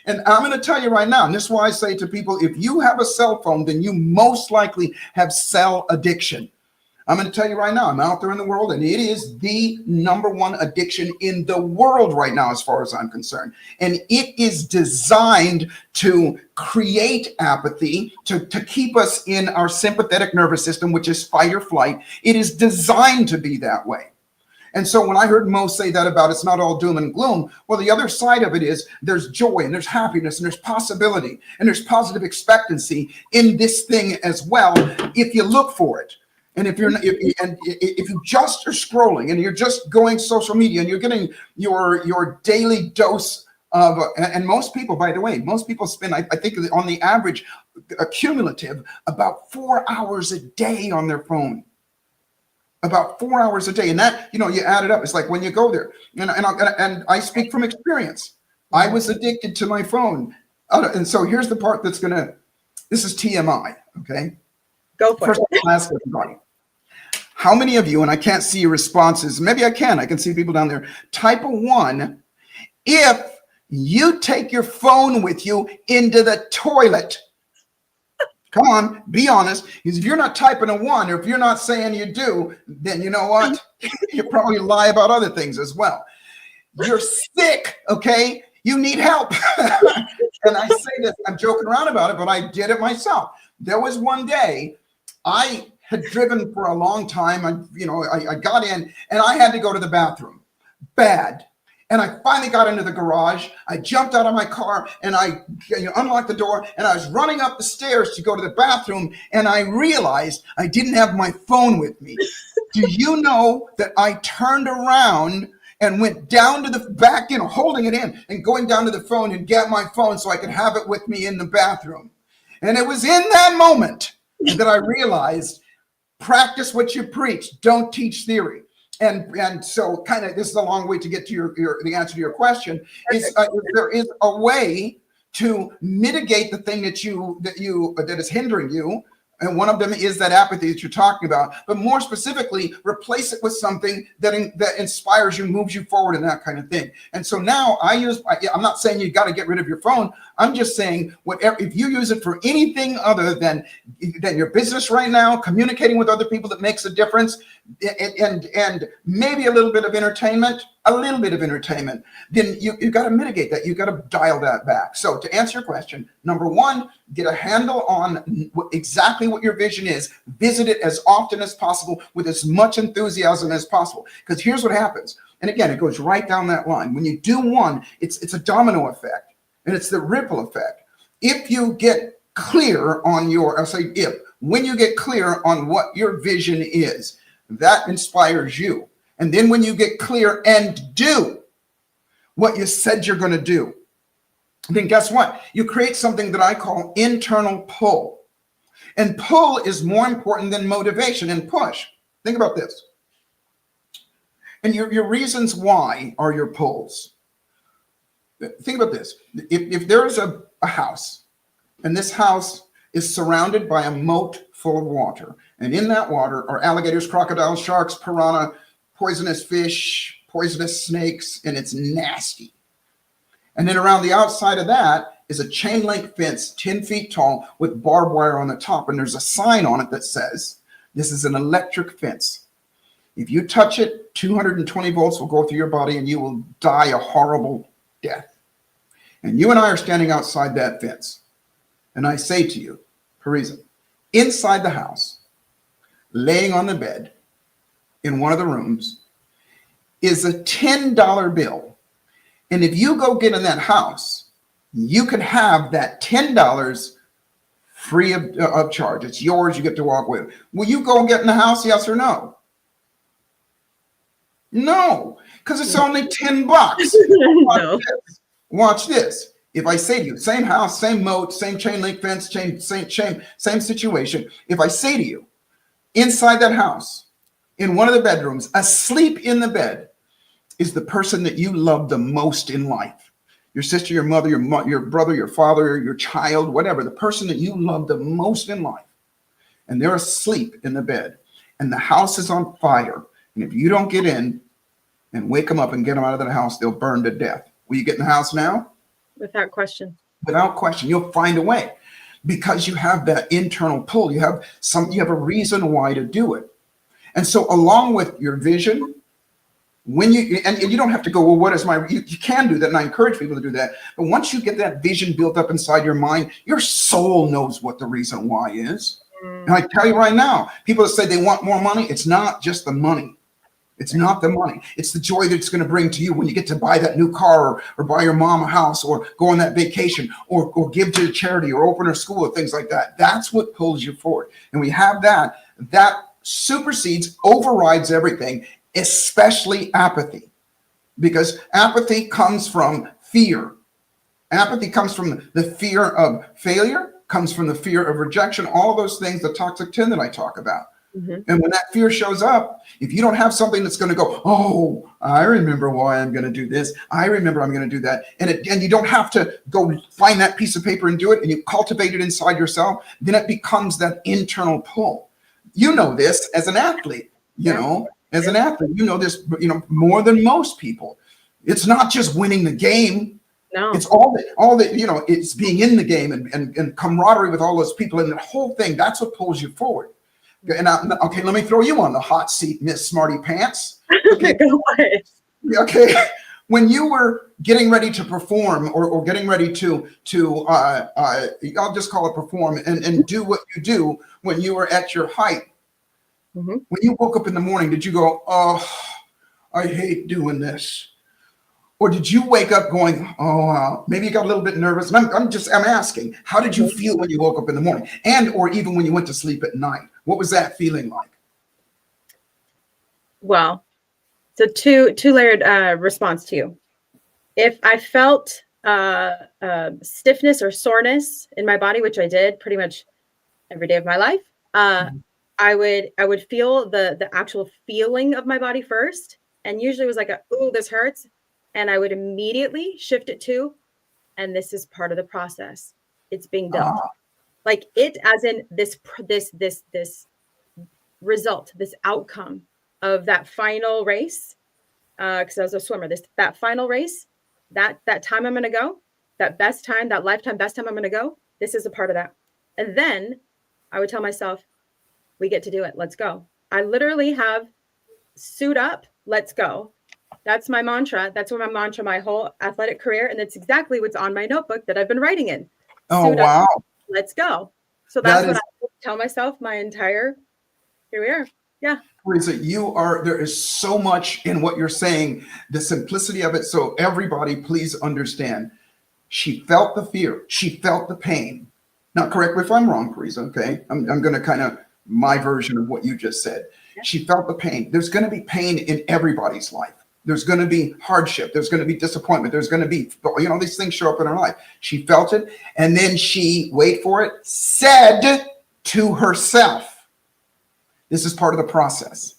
And I'm going to tell you right now, and this is why I say to people, if you have a cell phone, then you most likely have cell addiction. I'm going to tell you right now, I'm out there in the world, and it is the #1 addiction in the world right now, as far as I'm concerned. And it is designed to create apathy, to keep us in our sympathetic nervous system, which is fight or flight. It is designed to be that way. And so when I heard Mo say that about it's not all doom and gloom, well, the other side of it is there's joy and there's happiness and there's possibility and there's positive expectancy in this thing as well, if you look for it. And if you just are scrolling and you're just going social media and you're getting your daily dose of, and most people, by the way, spend, I think on the average, cumulative, about 4 hours a day on their phone. About 4 hours a day. And that, you add it up. It's like when you go there, and I speak from experience. I was addicted to my phone. And so here's the part this is TMI, okay? Go for First, it. I'll ask everybody. How many of you, and I can't see your responses, maybe I can see people down there, type a 1 if you take your phone with you into the toilet. Come on, be honest. Because if you're not typing a 1, or if you're not saying you do, then you know what? You probably lie about other things as well. You're sick, okay? You need help. And I say this, I'm joking around about it, but I did it myself. There was one day I had driven for a long time. I got in and I had to go to the bathroom. Bad. And I finally got into the garage. I jumped out of my car and I unlocked the door and I was running up the stairs to go to the bathroom, and I realized I didn't have my phone with me. Do you know that I turned around and went down to the back, holding it in and going down to the phone and get my phone so I could have it with me in the bathroom. And it was in that moment that I realized, practice what you preach, don't teach theory. And so kind of, this is a long way to get to the answer to your question, is there is a way to mitigate the thing that is hindering you. And one of them is that apathy that you're talking about, but more specifically, replace it with something that inspires you, moves you forward, and that kind of thing. And so now I'm not saying you got to get rid of your phone. I'm just saying, if you use it for anything other than your business right now, communicating with other people that makes a difference, and maybe a little bit of entertainment, then you got to mitigate that. You got to dial that back. So to answer your question, #1, get a handle on exactly what your vision is. Visit it as often as possible with as much enthusiasm as possible. Because here's what happens. And again, it goes right down that line. When you do one, it's a domino effect, and it's the ripple effect. If you get clear on when you get clear on what your vision is, that inspires you. And then when you get clear and do what you said you're going to do, then guess what? You create something that I call internal pull. And pull is more important than motivation and push. Think about this. And your reasons why are your pulls. think about this. If there is a house, and this house is surrounded by a moat full of water, and in that water are alligators, crocodiles, sharks, piranha, poisonous fish, poisonous snakes, and it's nasty. And then around the outside of that is a chain link fence 10 feet tall with barbed wire on the top, and there's a sign on it that says, this is an electric fence. If you touch it, 220 volts will go through your body and you will die a horrible death. And you and I are standing outside that fence. And I say to you, Parisa, inside the house, laying on the bed in one of the rooms, is a $10 bill. And if you go get in that house, you can have that $10 free of charge. It's yours. You get to walk with it. Will you go and get in the house? Yes or no? No, because it's only $10. No. Watch this. If I say to you, same house, same moat, same chain link fence, same situation. If I say to you, inside that house, in one of the bedrooms, asleep in the bed, is the person that you love the most in life. Your sister, your mother, your brother, your father, your child, whatever, the person that you love the most in life. And they're asleep in the bed, and the house is on fire. And if you don't get in and wake them up and get them out of the house, they'll burn to death. Will you get in the house now? Without question. Without question. You'll find a way, because you have that internal pull. You have a reason why to do it. And so along with your vision, when you don't have to go, well, what is my, you can do that. And I encourage people to do that. But once you get that vision built up inside your mind, your soul knows what the reason why is. And I tell you right now, people that say they want more money, it's not just the money. It's not the money. It's the joy that it's going to bring to you when you get to buy that new car, or buy your mom a house, or go on that vacation, or give to a charity, or open a school, or things like that. That's what pulls you forward. And we have that supersedes, overrides everything, especially apathy, because apathy comes from fear. Apathy comes from the fear of failure, comes from the fear of rejection, all of those things, the toxic 10 that I talk about. Mm-hmm. And when that fear shows up, if you don't have something that's going to go, oh, I remember why I'm going to do this. I remember I'm going to do that. And you don't have to go find that piece of paper and do it, and you cultivate it inside yourself, then it becomes that internal pull. You know this as an athlete, as an athlete, you know this, more than most people. It's not just winning the game. No, it's all that, it's being in the game and camaraderie with all those people, and the whole thing. That's what pulls you forward. And okay, let me throw you on the hot seat, Miss Smarty Pants. Okay, go ahead. Okay, when you were getting ready to perform, or getting ready to I'll just call it perform, and do what you do when you were at your height. Mm-hmm. When you woke up in the morning, did you go, oh, I hate doing this? Or did you wake up going, oh, maybe you got a little bit nervous? And I'm asking, how did you feel when you woke up in the morning, or even when you went to sleep at night? What was that feeling like? Well, so two-layered response to you. If I felt stiffness or soreness in my body, which I did pretty much every day of my life, I would feel the actual feeling of my body first, and usually it was like ooh, this hurts, and I would immediately shift it to, and this is part of the process. It's being done. Like it, as in this result, this outcome of that final race. Because I was a swimmer. That final race, that time I'm going to go, that best time, that lifetime best time I'm going to go. This is a part of that. And then I would tell myself, we get to do it. Let's go. I literally have suit up. Let's go. That's my mantra. That's my mantra my whole athletic career. And that's exactly what's on my notebook that I've been writing in. Oh, suit wow. Up, let's go. So that's what I tell myself my entire, here we are. Yeah. Parisa, there is so much in what you're saying, the simplicity of it. So everybody, please understand. She felt the fear. She felt the pain. Now, correct me if I'm wrong, Parisa, okay? I'm going to kind of my version of what you just said. Yeah. She felt the pain. There's going to be pain in everybody's life. There's going to be hardship. There's going to be disappointment. There's going to be, these things show up in her life. She felt it. And then she, wait for it, said to herself, this is part of the process.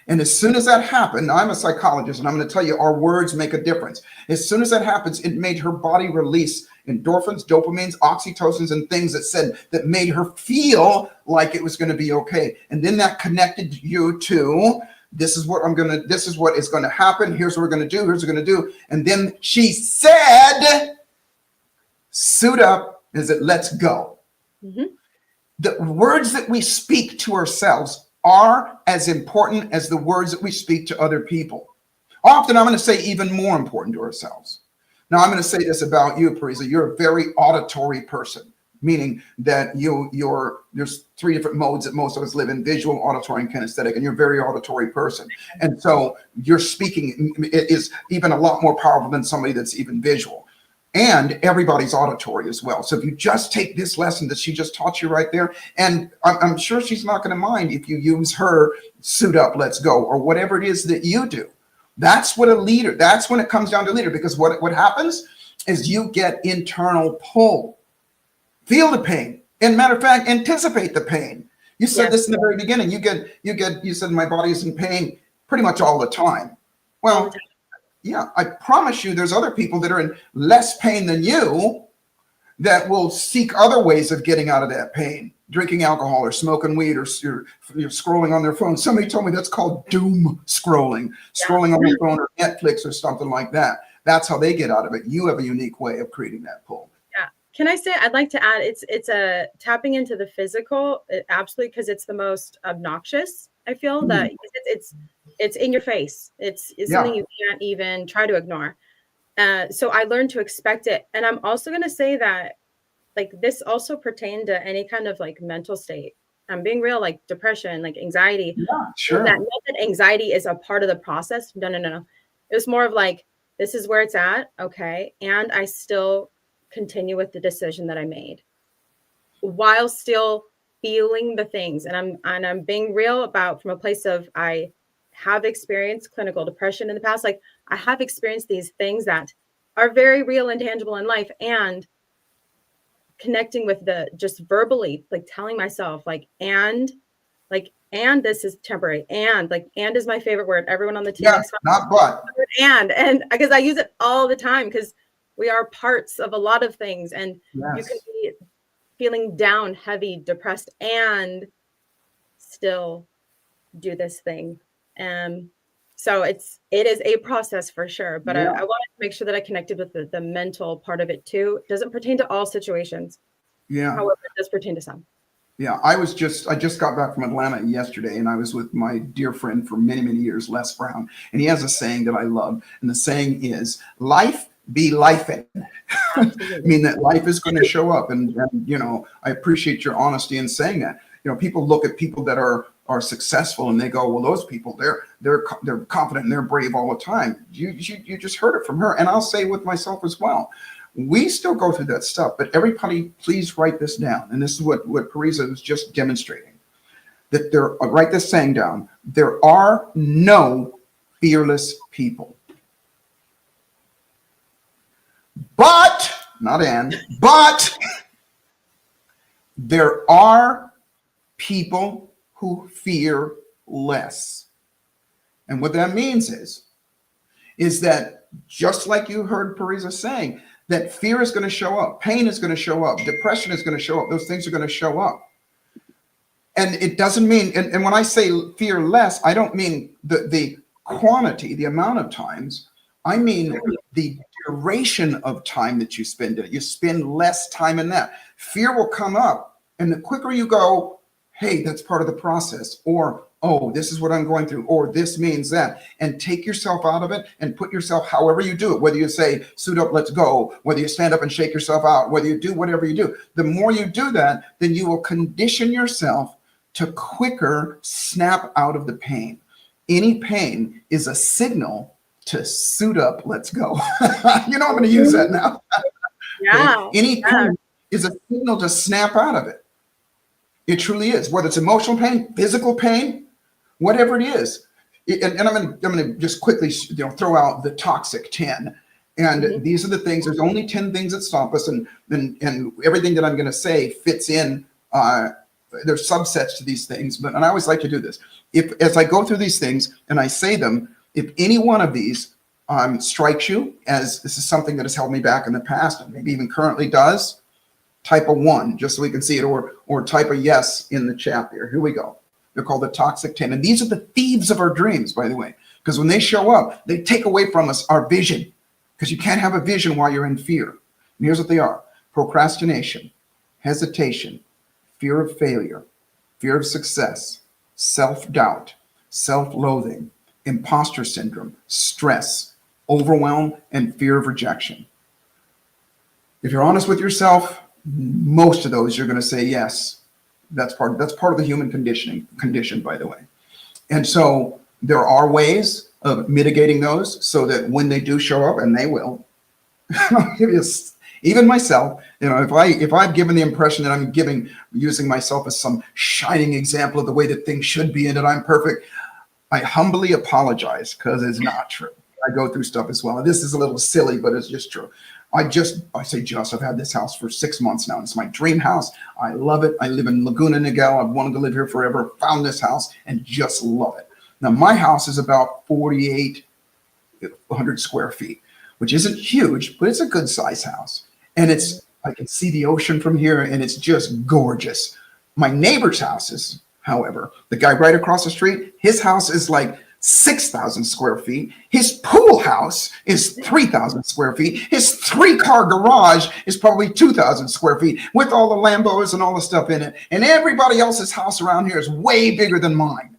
And as soon as that happened, I'm a psychologist, and I'm going to tell you, our words make a difference. As soon as that happens, it made her body release endorphins, dopamines, oxytocins, and things that made her feel like it was going to be okay. And then that connected you to, this is what is going to happen. Here's what we're going to do. Here's what we're going to do. And then she said, suit up. Let's go. Mm-hmm. The words that we speak to ourselves are as important as the words that we speak to other people. Often I'm going to say even more important to ourselves. Now I'm going to say this about you, Parisa. You're a very auditory person, meaning that there's 3 different modes that most of us live in: visual, auditory, and kinesthetic, and you're a very auditory person. And so your speaking is even a lot more powerful than somebody that's even visual. And everybody's auditory as well. So if you just take this lesson that she just taught you right there, and I'm sure she's not going to mind if you use her suit up, let's go, or whatever it is that you do. That's what that's when it comes down to leader, because what happens is you get internal pull. Feel the pain. And matter of fact, anticipate the pain. You said this in the very beginning. You said my body is in pain pretty much all the time. Well, yeah, I promise you there's other people that are in less pain than you that will seek other ways of getting out of that pain. Drinking alcohol or smoking weed or you're scrolling on their phone. Somebody told me that's called doom scrolling. Scrolling on their phone or Netflix or something like that. That's how they get out of it. You have a unique way of creating that pull. Yeah. Can I say, I'd like to add, it's a tapping into the physical, absolutely, because it's the most obnoxious. I feel that it's in your face. It's something you can't even try to ignore. So I learned to expect it. And I'm also going to say that, like, this also pertained to any kind of like mental state. I'm being real, like depression, like anxiety. Yeah, sure. That anxiety is a part of the process. No. It was more of like, this is where it's at. Okay. And I still continue with the decision that I made while still feeling the things. And I'm being real about from a place of, I have experienced clinical depression in the past. Like, I have experienced these things that are very real and tangible in life, and connecting with the just verbally, like telling myself and this is temporary, and is my favorite word. Everyone on the team, not but, and because I use it all the time, because we are parts of a lot of things, and you can be feeling down, heavy, depressed, and still do this thing. So it is a process for sure, but I wanted to make sure that I connected with the mental part of it too. It doesn't pertain to all situations. Yeah. However, it does pertain to some. Yeah. I just got back from Atlanta yesterday, and I was with my dear friend for many, many years, Les Brown. And he has a saying that I love. And the saying is, life be lifing. I mean, that life is going to show up. And, I appreciate your honesty in saying that. People look at people that are successful and they go, well, those people, they're confident and they're brave all the time. You just heard it from her. And I'll say with myself as well, we still go through that stuff, but everybody, please write this down. And this is what Parisa was just demonstrating, that write this saying down. There are no fearless people, but there are people who fear less. And what that means is that, just like you heard Parisa saying, that fear is going to show up, pain is going to show up, depression is going to show up, those things are going to show up. And it doesn't mean, and when I say fear less, I don't mean the quantity, the amount of times. I mean the duration of time that you spend in it. You spend less time in that. Fear will come up, and the quicker you go, hey, that's part of the process, or, oh, this is what I'm going through, or this means that, and take yourself out of it and put yourself however you do it, whether you say, suit up, let's go, whether you stand up and shake yourself out, whether you do whatever you do. The more you do that, then you will condition yourself to quicker snap out of the pain. Any pain is a signal to suit up, let's go. I'm going to use that now. Yeah. Any pain is a signal to snap out of it. It truly is, whether it's emotional pain, physical pain, whatever it is. And I'm going to just quickly throw out the toxic 10. And these are the things. There's only 10 things that stop us, and everything that I'm going to say fits in there's subsets to these things, but and I always like to do this. If as I go through these things and I say them, if any one of these strikes you as this is something that has held me back in the past and maybe even currently does, type a 1 just so we can see it, or type a yes in the chat there. Here we go. They're called the toxic 10. And these are the thieves of our dreams, by the way, because when they show up, they take away from us our vision, because you can't have a vision while you're in fear. And here's what they are: procrastination, hesitation, fear of failure, fear of success, self-doubt, self-loathing, imposter syndrome, stress, overwhelm, and fear of rejection. If you're honest with yourself, most of those you're going to say yes. That's part of the human condition, by the way. And so there are ways of mitigating those so that when they do show up, and they will, I'll give you even myself, if I've given the impression that I'm using myself as some shining example of the way that things should be and that I'm perfect, I humbly apologize, because it's not true. I go through stuff as well. And this is a little silly, but it's just true. I've had this house for 6 months now. It's my dream house. I love it. I live in Laguna Niguel. I've wanted to live here forever. Found this house and just love it. Now, my house is about 4,800 square feet, which isn't huge, but it's a good size house. And I can see the ocean from here, and it's just gorgeous. My neighbor's houses, however, the guy right across the street, his house is like 6,000 square feet. His pool house is 3,000 square feet. His 3-car garage is probably 2,000 square feet with all the Lambos and all the stuff in it. And everybody else's house around here is way bigger than mine.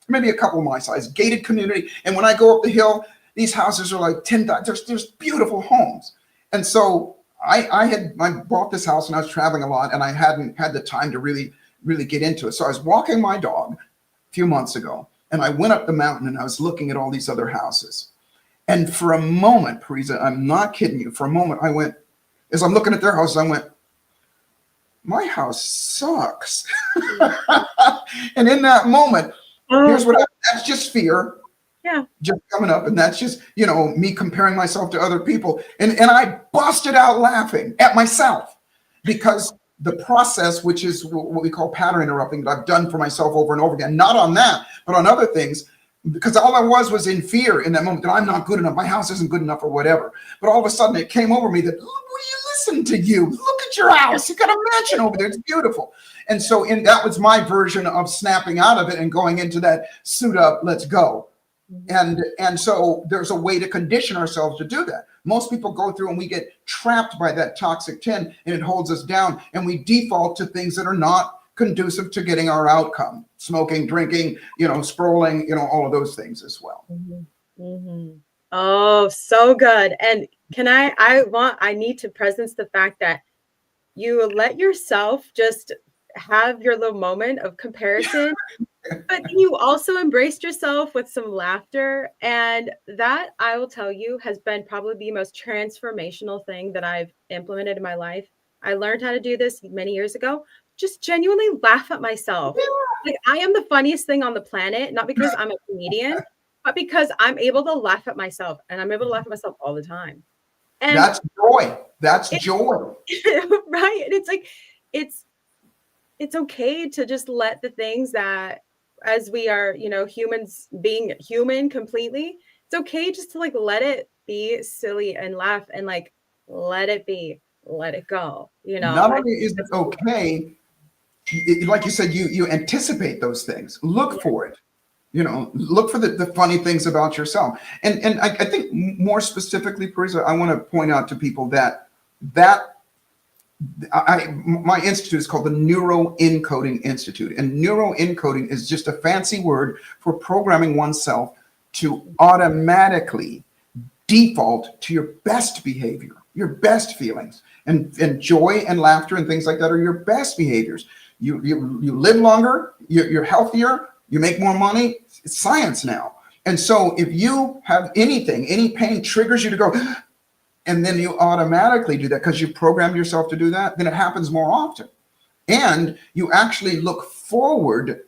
Maybe a couple of my size, gated community. And when I go up the hill, these houses are like 10,000. There's beautiful homes. And so I bought this house and I was traveling a lot, and I hadn't had the time to really get into it. So I was walking my dog a few months ago, and I went up the mountain and I was looking at all these other houses. And for a moment, Parisa, I'm not kidding you, for a moment I went, as I'm looking at their houses, I went, my house sucks. And in that moment, here's what happened. That's just fear. Yeah. Just coming up. And that's just, me comparing myself to other people. And I busted out laughing at myself, because the process, which is what we call pattern interrupting, that I've done for myself over and over again, not on that, but on other things, because all I was in fear in that moment that I'm not good enough, my house isn't good enough or whatever. But all of a sudden it came over me that, listen to you, look at your house, you got a mansion over there, it's beautiful. And so that was my version of snapping out of it and going into that suit up, let's go. And so there's a way to condition ourselves to do that. Most people go through and we get trapped by that toxic 10, and it holds us down, and we default to things that are not conducive to getting our outcome: smoking, drinking, scrolling, all of those things as well. Mm-hmm. Mm-hmm. Oh, so good. And I need to presence the fact that you let yourself just have your little moment of comparison, but you also embraced yourself with some laughter. And that, I will tell you, has been probably the most transformational thing that I've implemented in my life. I learned how to do this many years ago. Just genuinely laugh at myself. Like, I am the funniest thing on the planet, not because I'm a comedian, but because I'm able to laugh at myself, and I'm able to laugh at myself all the time. And that's joy. That's joy. Right. And it's like, it's okay to just let the things that, as we are, humans being human completely, it's okay just to let it be silly and laugh and let it be, let it go. Not only is it okay, like you said, you anticipate those things, look for it, look for the funny things about yourself. And I think more specifically, Parisa, I want to point out to people that my institute is called the Neuroencoding Institute, and neuroencoding is just a fancy word for programming oneself to automatically default to your best behavior, your best feelings, and joy and laughter and things like that are your best behaviors. You live longer, you're healthier, you make more money. It's science now. And so if you have any pain triggers you to go, and then you automatically do that because you programmed yourself to do that, then it happens more often. And you actually look forward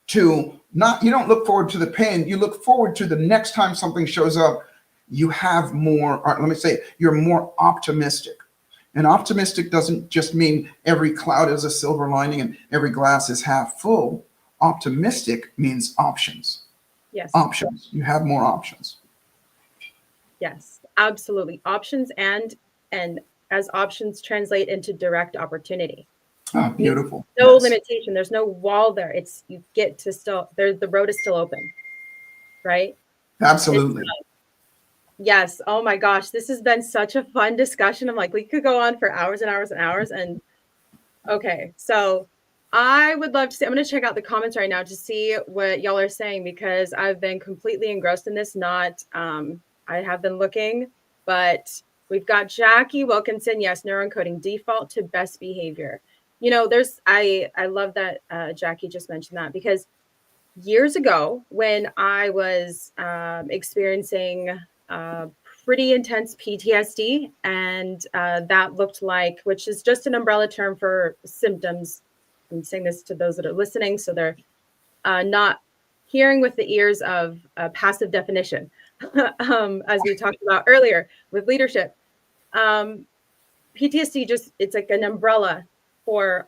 to you don't look forward to the pain, you look forward to the next time something shows up, you have more, or let me say, you're more optimistic. And optimistic doesn't just mean every cloud is a silver lining and every glass is half full. Optimistic means options. Yes. Options. You have more options. Yes, absolutely. Options and as options translate into direct opportunity. Oh, beautiful. No Yes. limitation. There's no wall there. It's you get to still there. The road is still open, right? Absolutely. Yes. Oh my gosh, this has been such a fun discussion. I'm like, we could go on for hours and hours and hours. And okay, so I would love to see. I'm going to check out the comments right now to see what y'all are saying because I've been completely engrossed in this. I have been looking, but we've got Jackie Wilkinson. Yes, neuroencoding default to best behavior. You know, I love that Jackie just mentioned that because years ago when I was experiencing pretty intense PTSD, and that looked like, which is just an umbrella term for symptoms. I'm saying this to those that are listening, so they're not hearing with the ears of passive definition, as we talked about earlier with leadership. PTSD it's like an umbrella for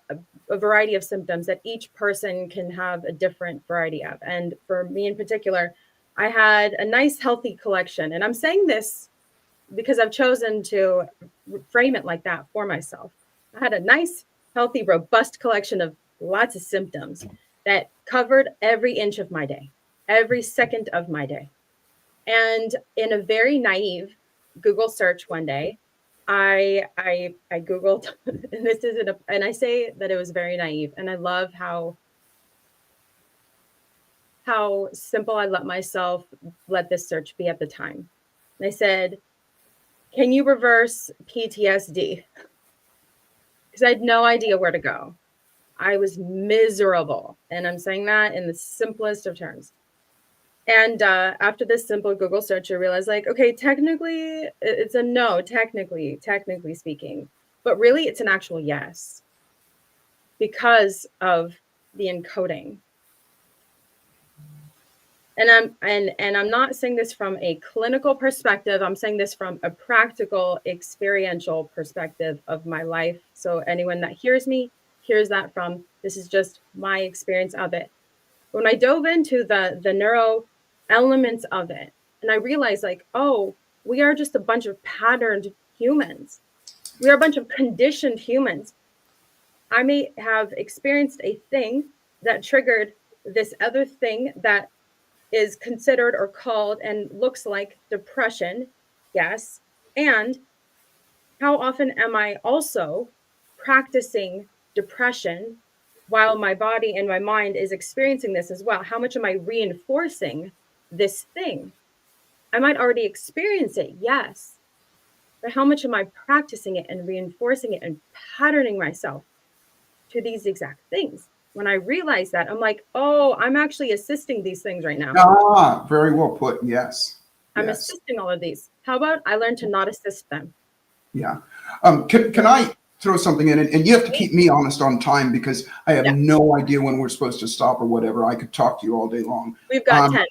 a variety of symptoms that each person can have a different variety of. And for me in particular, I had a nice healthy collection. And I'm saying this because I've chosen to frame it like that for myself. I had a nice, healthy, robust collection of lots of symptoms that covered every inch of my day, every second of my day. And in a very naive Google search one day, I Googled, and this isn't and I say that it was very naive, and I love how simple I let this search be at the time. And I said, can you reverse PTSD? Because I had no idea where to go. I was miserable. And I'm saying that in the simplest of terms. And after this simple Google search, I realized like, okay, technically it's a no, technically speaking, but really it's an actual yes because of the encoding. And I'm not saying this from a clinical perspective. I'm saying this from a practical, experiential perspective of my life. So anyone that hears me hears that from, this is just my experience of it. When I dove into the neuro elements of it, and I realized like, oh, we are just a bunch of patterned humans. We are a bunch of conditioned humans. I may have experienced a thing that triggered this other thing that is considered or called and looks like depression. Yes. And how often am I also practicing depression while my body and my mind is experiencing this as well? How much am I reinforcing this thing? I might already experience it, yes. But how much am I practicing it and reinforcing it and patterning myself to these exact things? When I realize that, I'm like, oh, I'm actually assisting these things right now. Ah, very well put. Yes. I'm assisting all of these. How about I learn to not assist them? Yeah. Can I throw something in? And you have to keep me honest on time because I have no idea when we're supposed to stop or whatever. I could talk to you all day long. We've got 10.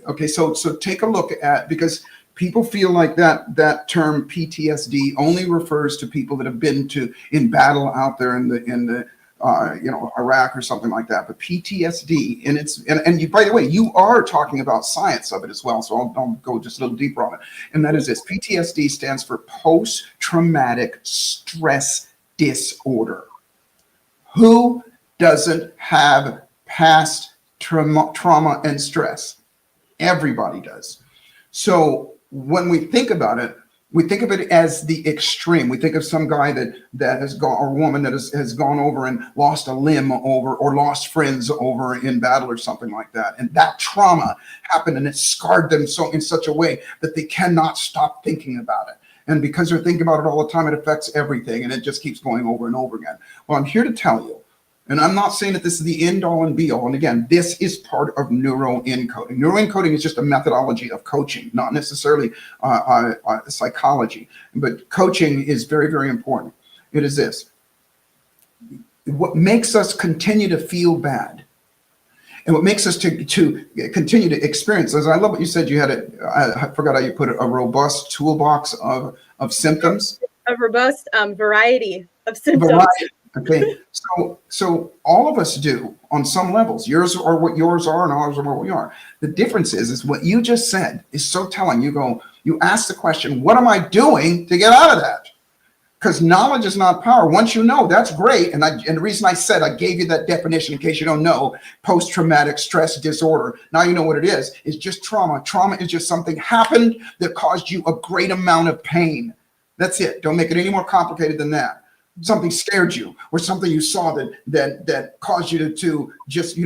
Okay, so take a look at, because people feel like that term PTSD only refers to people that have been in battle out there in the Iraq or something like that. But PTSD, and you, by the way, you are talking about science of it as well. So I'll go just a little deeper on it. And that is this: PTSD stands for post-traumatic stress disorder. Who doesn't have past trauma and stress? Everybody does. So when we think about it, we think of it as the extreme. We think of some guy that has gone, or woman that has gone over and lost a limb over, or lost friends over in battle or something like that. And that trauma happened and it scarred them in such a way that they cannot stop thinking about it. And because they're thinking about it all the time, it affects everything, and it just keeps going over and over again. Well, I'm here to tell you, and I'm not saying that this is the end all and be all. And again, this is part of neuroencoding. Neuroencoding is just a methodology of coaching, not necessarily psychology. But coaching is very, very important. It is this: what makes us continue to feel bad, and what makes us to continue to experience. As I love what you said, you had I forgot how you put it, a robust toolbox of symptoms. a robust variety of symptoms. Variety. Okay, so all of us do on some levels. Yours are what yours are, and ours are what we are. The difference is what you just said is so telling. You ask the question, what am I doing to get out of that? Because knowledge is not power. Once you know, that's great. And the reason I said I gave you that definition in case you don't know, post-traumatic stress disorder. Now you know what it is. It's just trauma. Trauma is just something happened that caused you a great amount of pain. That's it. Don't make it any more complicated than that. Something scared you, or something you saw that caused you to just,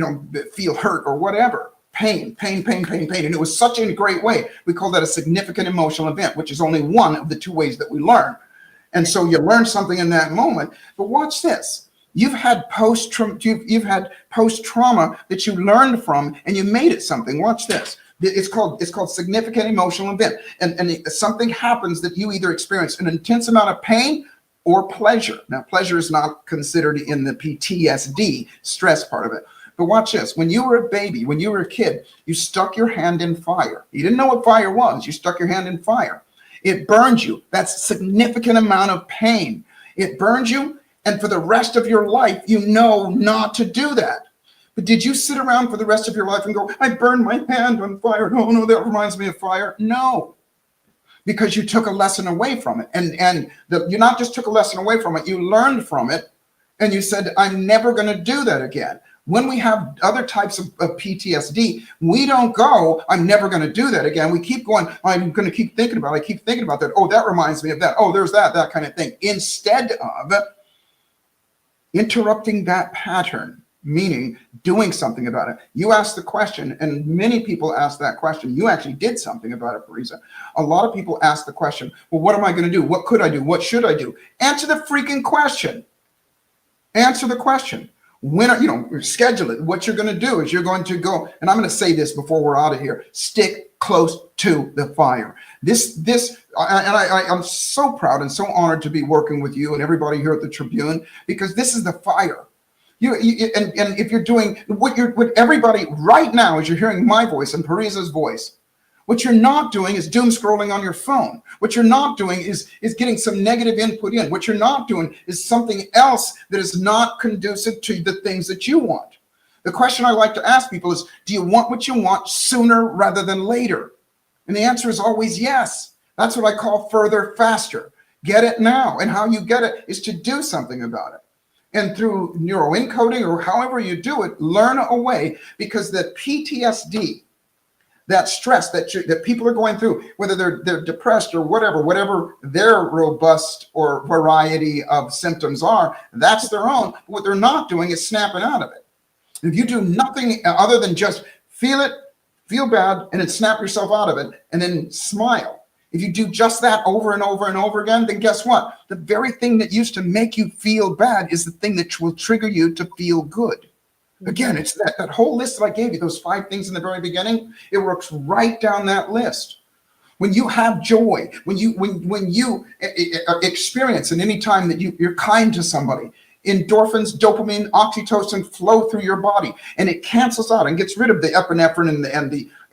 feel hurt or whatever. Pain. And it was such a great way. We call that a significant emotional event, which is only one of the two ways that we learn. And so you learn something in that moment. But watch this. You've had post-trauma that you learned from, and you made it something. Watch this. It's called significant emotional event. And something happens that you either experience an intense amount of pain or pleasure. Now, pleasure is not considered in the PTSD stress part of it. But watch this. When you were a baby, when you were a kid, you stuck your hand in fire. You didn't know what fire was. You stuck your hand in fire. It burned you. That's a significant amount of pain. It burned you, and for the rest of your life, you know not to do that. But did you sit around for the rest of your life and go, I burned my hand on fire. Oh, no, that reminds me of fire. No. Because you took a lesson away from it. And you not just took a lesson away from it, you learned from it, and you said, I'm never going to do that again. When we have other types of PTSD, we don't go, I'm never going to do that again. We keep going, I'm going to keep thinking about it. I keep thinking about that. Oh, that reminds me of that. Oh, there's that kind of thing. Instead of interrupting that pattern, meaning doing something about it. You asked the question, and many people ask that question. You actually did something about it, Parisa. A lot of people ask the question, well, what am I going to do? What could I do? What should I do? Answer the freaking question. Answer the question. When schedule it. What you're going to do is you're going to go, and I'm going to say this before we're out of here, stick close to the fire. I'm so proud and so honored to be working with you and everybody here at the Tribune, because this is the fire. And if you're doing what everybody right now, as you're hearing my voice and Parisa's voice, what you're not doing is doom scrolling on your phone. What you're not doing is getting some negative input in. What you're not doing is something else that is not conducive to the things that you want. The question I like to ask people is, do you want what you want sooner rather than later? And the answer is always yes. That's what I call further, faster. Get it now. And how you get it is to do something about it. And through neuroencoding or however you do it, learn a way, because the PTSD, that stress that people are going through, whether they're depressed or whatever their robust or variety of symptoms are, that's their own. What they're not doing is snapping out of it. If you do nothing other than just feel it, feel bad, and then snap yourself out of it, and then smile. If you do just that over and over and over again, then guess what? The very thing that used to make you feel bad is the thing that will trigger you to feel good. Again, it's that whole list that I gave you, those 5 things in the very beginning, it works right down that list. When you have joy, when you experience, and any time that you're kind to somebody, endorphins, dopamine, oxytocin flow through your body, and it cancels out and gets rid of the epinephrine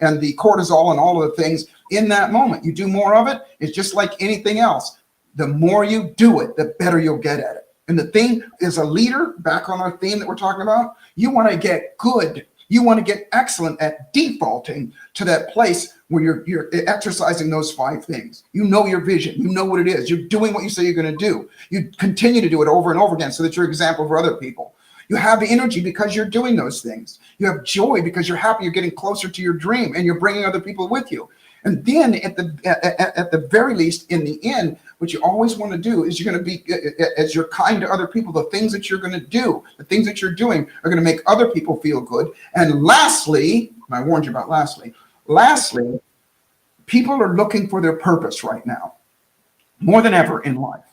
and the cortisol and all of the things in that moment. You do more of it, it's just like anything else. The more you do it, the better you'll get at it. And the thing is, a leader, back on our theme that we're talking about, you want to get good. You want to get excellent at defaulting to that place where you're exercising those 5 things. You know your vision. You know what it is. You're doing what you say you're going to do. You continue to do it over and over again so that you're an example for other people. You have the energy because you're doing those things. You have joy because you're happy you're getting closer to your dream and you're bringing other people with you. And then at the very least, in the end, what you always want to do is you're going to be, as you're kind to other people, the things that you're going to do, the things that you're doing are going to make other people feel good. And lastly, and I warned you about lastly, people are looking for their purpose right now, more than ever in life.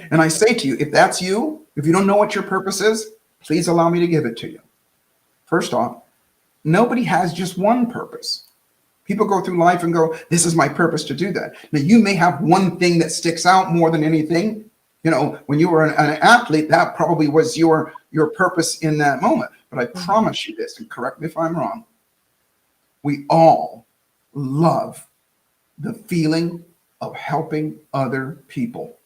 And I say to you, if that's you, if you don't know what your purpose is, please allow me to give it to you. First off, nobody has just one purpose. People go through life and go, this is my purpose to do that. Now, you may have one thing that sticks out more than anything. When you were an athlete, that probably was your purpose in that moment. But I promise you this, and correct me if I'm wrong, we all love the feeling of helping other people.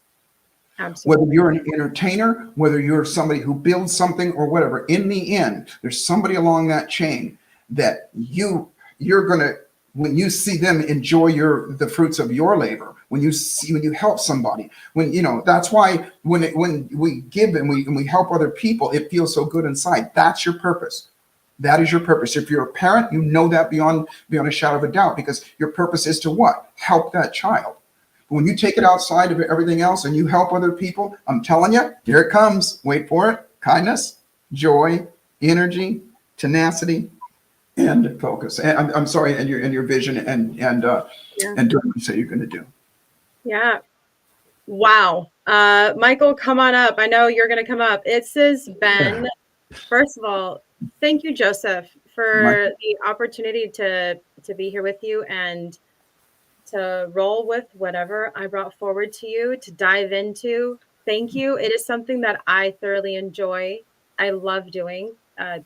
Absolutely. Whether you're an entertainer, whether you're somebody who builds something or whatever, in the end, there's somebody along that chain that you're going to, when you see them enjoy the fruits of your labor, when you help somebody, that's why when we give and we help other people, it feels so good inside. That's your purpose. That is your purpose. If you're a parent, you know that beyond a shadow of a doubt, because your purpose is to what? Help that child. But when you take it outside of everything else and you help other people, I'm telling you, here it comes. Wait for it. Kindness, joy, energy, tenacity, and focus. And I'm sorry, and your vision and doing what you say you're going to do. Yeah. Wow. Michael, come on up. I know you're going to come up. It says, Ben, first of all, thank you, Joesph, for the opportunity to be here with you and to roll with whatever I brought forward to you, to dive into. Thank you. It is something that I thoroughly enjoy. I love doing,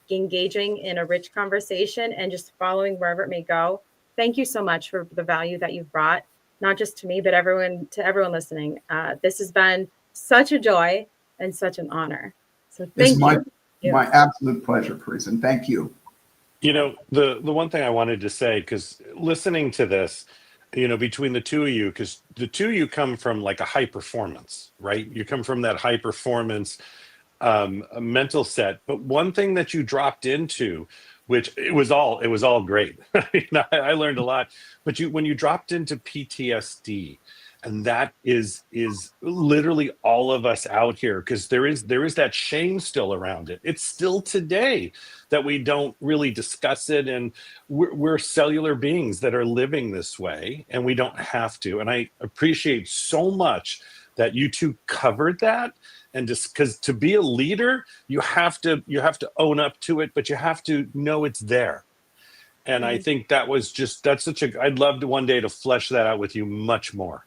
engaging in a rich conversation and just following wherever it may go. Thank you so much for the value that you've brought, not just to me, but everyone listening. This has been such a joy and such an honor. So thank you. My absolute pleasure, Chris, and thank you. The one thing I wanted to say, because listening to this, between the two of you, because the two of you come from like a high performance, right? You come from that high performance mental set. But one thing that you dropped into, which it was all great. I learned a lot. But when you dropped into PTSD, and that is literally all of us out here, because there is that shame still around it. It's still today that we don't really discuss it, and we're cellular beings that are living this way, and we don't have to. And I appreciate so much that you two covered that, and just because to be a leader, you have to own up to it, but you have to know it's there. And I think I'd love to one day to flesh that out with you much more.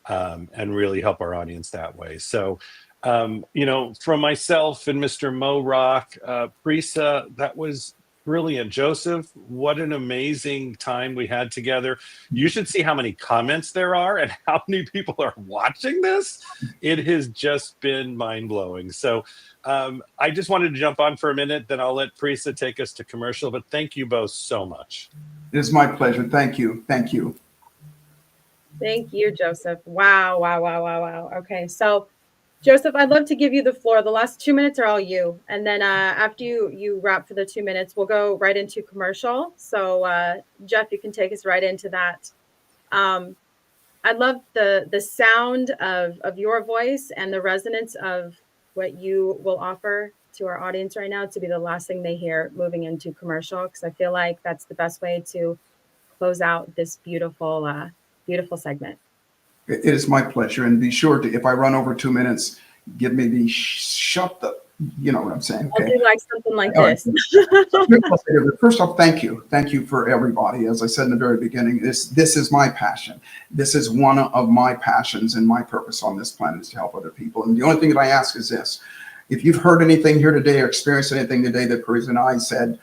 And really help our audience that way. So, from myself and Mr. Mo Rock, Prisa, that was brilliant. Joesph, what an amazing time we had together. You should see how many comments there are and how many people are watching this. It has just been mind-blowing. So I just wanted to jump on for a minute, then I'll let Prisa take us to commercial. But thank you both so much. It is my pleasure. Thank you. Thank you. Thank you, Joesph. Wow. Okay, so Joesph, I'd love to give you the floor. The last 2 minutes are all you. And then after you wrap for the 2 minutes, we'll go right into commercial. So Jeff, you can take us right into that. I love the sound of your voice and the resonance of what you will offer to our audience right now to be the last thing they hear moving into commercial, because I feel like that's the best way to close out this beautiful segment. It is my pleasure, and be sure to, if I run over 2 minutes, give me the shut the, you know what I'm saying. Okay? I'll do like something like All this. Right. First off, thank you for everybody. As I said in the very beginning, this is my passion. This is one of my passions, and my purpose on this planet is to help other people. And the only thing that I ask is this: if you've heard anything here today or experienced anything today that Paris and I said,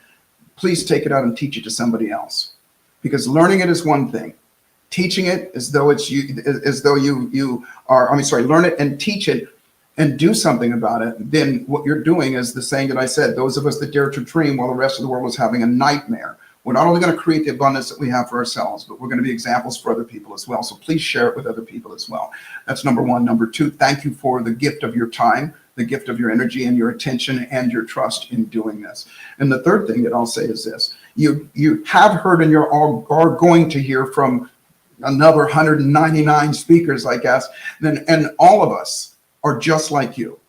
please take it out and teach it to somebody else, because learning it is one thing. Teaching it as though you are, learn it and teach it and do something about it. Then what you're doing is the saying that I said, those of us that dare to dream while the rest of the world is having a nightmare. We're not only going to create the abundance that we have for ourselves, but we're going to be examples for other people as well. So please share it with other people as well. That's number one. Number two, thank you for the gift of your time, the gift of your energy and your attention and your trust in doing this. And the third thing that I'll say is this: you have heard and you're all are going to hear from another 199 speakers, I guess, and all of us are just like you.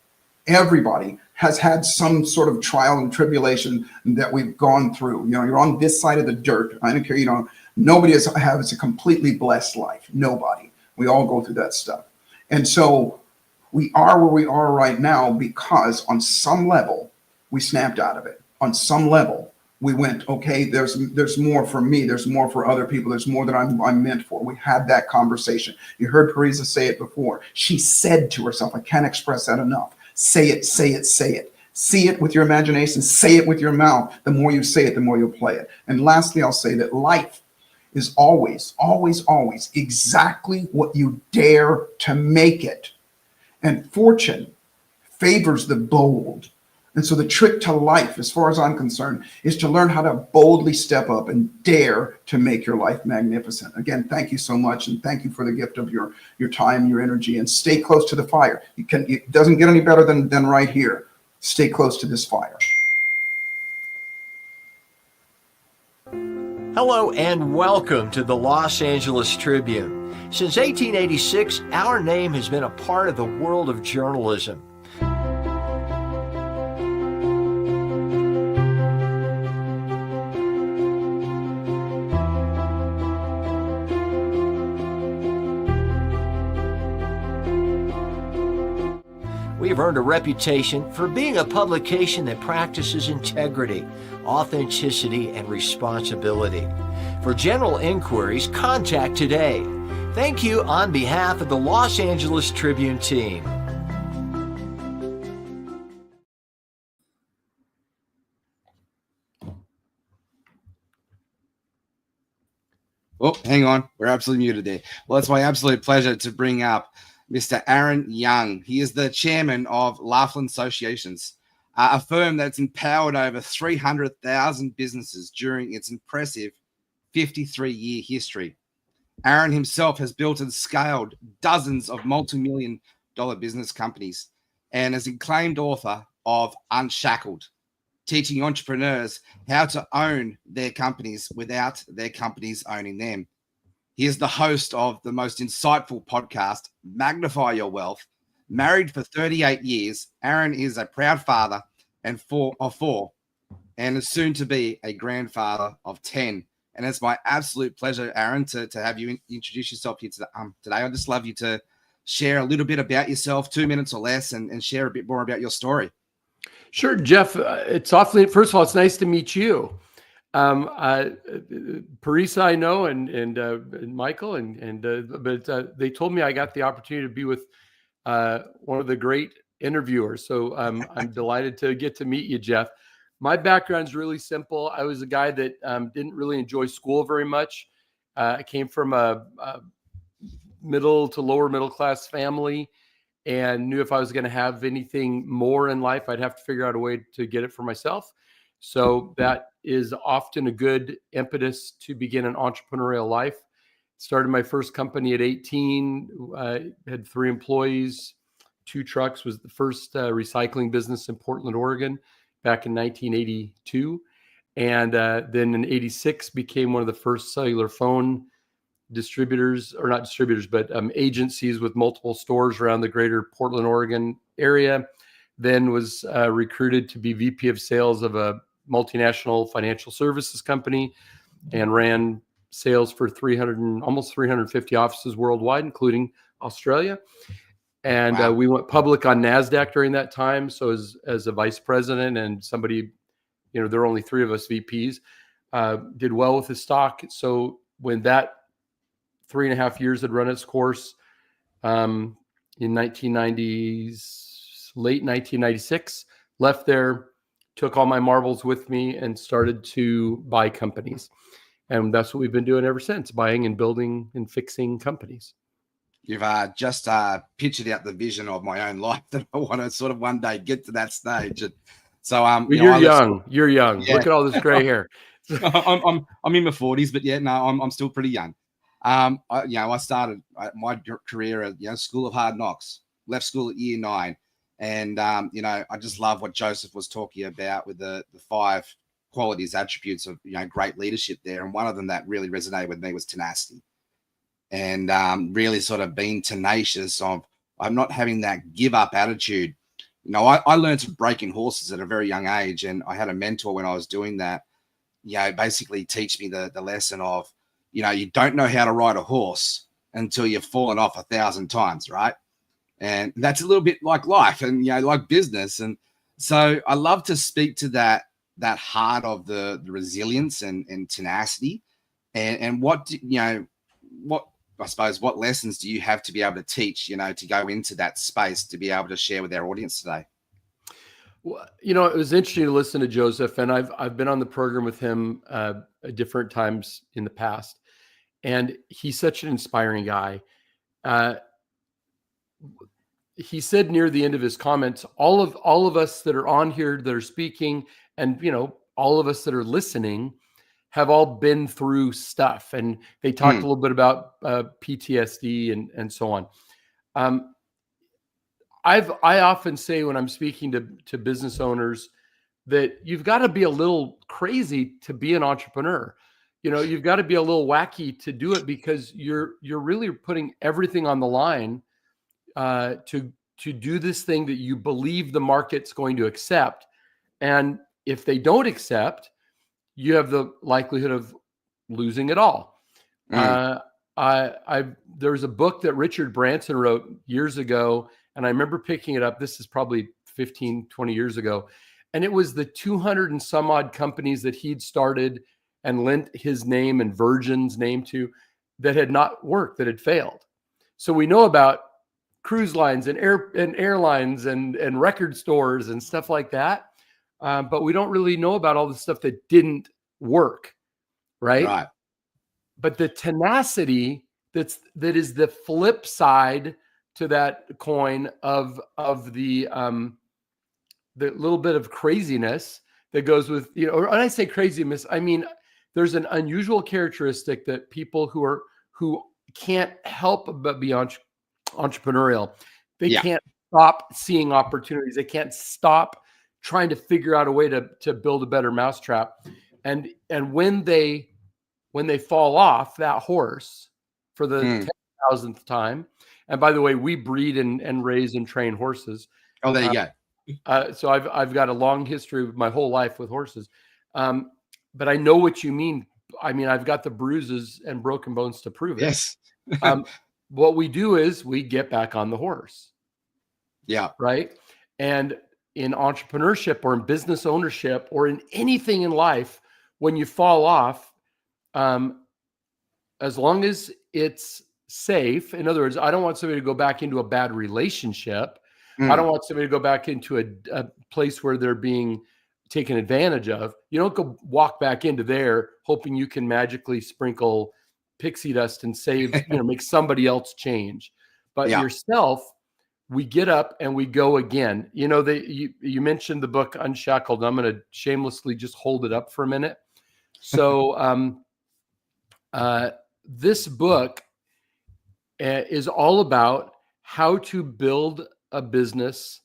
Everybody has had some sort of trial and tribulation that we've gone through. You're on this side of the dirt. I don't care, nobody has a completely blessed life. Nobody. We all go through that stuff. And so we are where we are right now because on some level, we snapped out of it. On some level, we went, okay, there's more for me. There's more for other people. There's more that I'm meant for. We had that conversation. You heard Parisa say it before. She said to herself, I can't express that enough. Say it, say it, say it. See it with your imagination. Say it with your mouth. The more you say it, the more you'll play it. And lastly, I'll say that life is always, always, always exactly what you dare to make it. And fortune favors the bold. And so the trick to life, as far as I'm concerned, is to learn how to boldly step up and dare to make your life magnificent. Again, thank you so much. And thank you for the gift of your time, your energy, and stay close to the fire. It doesn't get any better than right here. Stay close to this fire. Hello and welcome to the Los Angeles Tribune. Since 1886, our name has been a part of the world of journalism. We've earned a reputation for being a publication that practices integrity, authenticity, and responsibility. For general inquiries, contact today. Thank you on behalf of the Los Angeles Tribune team. Oh, hang on. We're absolutely muted there. Well, it's my absolute pleasure to bring up Mr. Aaron Young. He is the chairman of Laughlin Associations, a firm that's empowered over 300,000 businesses during its impressive 53-year history. Aaron himself has built and scaled dozens of multi-million-dollar business companies and is acclaimed author of Unshackled, teaching entrepreneurs how to own their companies without their companies owning them. He is the host of the most insightful podcast, Magnify Your Wealth. Married for 38 years, Aaron is a proud father of four and is soon to be a grandfather of 10. And it's my absolute pleasure, Aaron, to have you introduce yourself here today. I'd just love you to share a little bit about yourself, 2 minutes or less, and share a bit more about your story. Sure, Jeff. It's awfully, first of all, it's nice to meet you. Parisa, I know, and Michael, but they told me I got the opportunity to be with one of the great interviewers. So I'm delighted to get to meet you, Jeff. My background's really simple. I was a guy that didn't really enjoy school very much. I came from a middle to lower middle class family and knew if I was going to have anything more in life, I'd have to figure out a way to get it for myself. So that is often a good impetus to begin an entrepreneurial life. Started my first company at 18, had 3 employees, 2 trucks, was the first recycling business in Portland, Oregon, back in 1982. And then in 86 became one of the first cellular phone distributors, or not distributors, but agencies with multiple stores around the greater Portland, Oregon area. Then was recruited to be VP of sales of a multinational financial services company and ran sales for almost 350 offices worldwide, including Australia. And Wow. We went public on NASDAQ during that time. So as a vice president and somebody, there were only 3 of us VPs, did well with the stock. So when that 3.5 years had run its course in late 1996, left there, took all my marbles with me and started to buy companies. And that's what we've been doing ever since, buying and building and fixing companies. You've just pictured out the vision of my own life that I want to sort of one day get to that stage. And so, well, you're young. You're young. Yeah. Look at all this gray hair. I'm in my 40s, but yeah, no, I'm still pretty young. I started my career at School of Hard Knocks. Left school at year 9, and I just love what Joesph was talking about with the 5 qualities, attributes of great leadership there. And one of them that really resonated with me was tenacity, and really sort of being tenacious of I'm not having that give up attitude. I learned to break in horses at a very young age, and I had a mentor when I was doing that. Basically teach me the lesson of you don't know how to ride a horse until you've fallen off 1,000 times, right? And that's a little bit like life and, like business. And so I love to speak to that heart of the resilience and tenacity and what lessons do you have to be able to teach, to go into that space, to be able to share with our audience today? Well, it was interesting to listen to Joesph, and I've been on the program with him at different times in the past. And he's such an inspiring guy. he said near the end of his comments, all of us that are on here that are speaking, and all of us that are listening, have all been through stuff. And they talked a little bit about PTSD and so on. I often say when I'm speaking to business owners that you've got to be a little crazy to be an entrepreneur. You've got to be a little wacky to do it, because you're really putting everything on the line to do this thing that you believe the market's going to accept. And if they don't accept, you have the likelihood of losing it all. There's a book that Richard Branson wrote years ago, and I remember picking it up. This is probably 15, 20 years ago. And it was the 200 and some odd companies that he'd started and lent his name and Virgin's name to that had not worked, that had failed. So we know about cruise lines and airlines and record stores and stuff like that. But we don't really know about all the stuff that didn't work, right? But the tenacity that is the flip side to that coin of the little bit of craziness that goes with, when I say craziness, I mean there's an unusual characteristic that people who can't help but be entrepreneurial. They can't stop seeing opportunities. They can't stop trying to figure out a way to build a better mousetrap. And when they fall off that horse for the 10,000th time, and by the way, we breed and raise and train horses. Oh, there you go. So I've got a long history of my whole life with horses. But I know what you mean. I mean, I've got the bruises and broken bones to prove it. Yes. What we do is we get back on the horse. Yeah. Right. And in entrepreneurship or in business ownership or in anything in life, when you fall off, as long as it's safe, in other words, I don't want somebody to go back into a bad relationship. I don't want somebody to go back into a place where they're being taken advantage of. You don't go walk back into there hoping you can magically sprinkle pixie dust and save, make somebody else change. But yourself, we get up and we go again. You mentioned the book Unshackled. I'm going to shamelessly just hold it up for a minute. So this book is all about how to build a business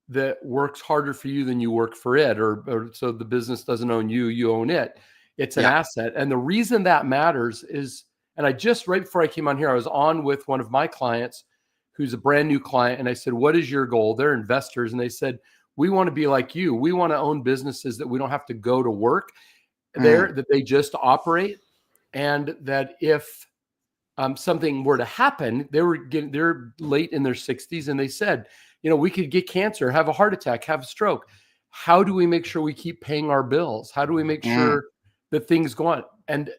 that works harder for you than you work for it, or so the business doesn't own you, you own it. It's an asset. And the reason that matters is, and right before I came on here, I was on with one of my clients who's a brand new client. And I said, what is your goal? They're investors. And they said, we want to be like you. We want to own businesses that we don't have to go to work there, that they just operate. And that if something were to happen, they're late in their 60s. And they said, we could get cancer, have a heart attack, have a stroke. How do we make sure we keep paying our bills? How do we make sure that things go on? And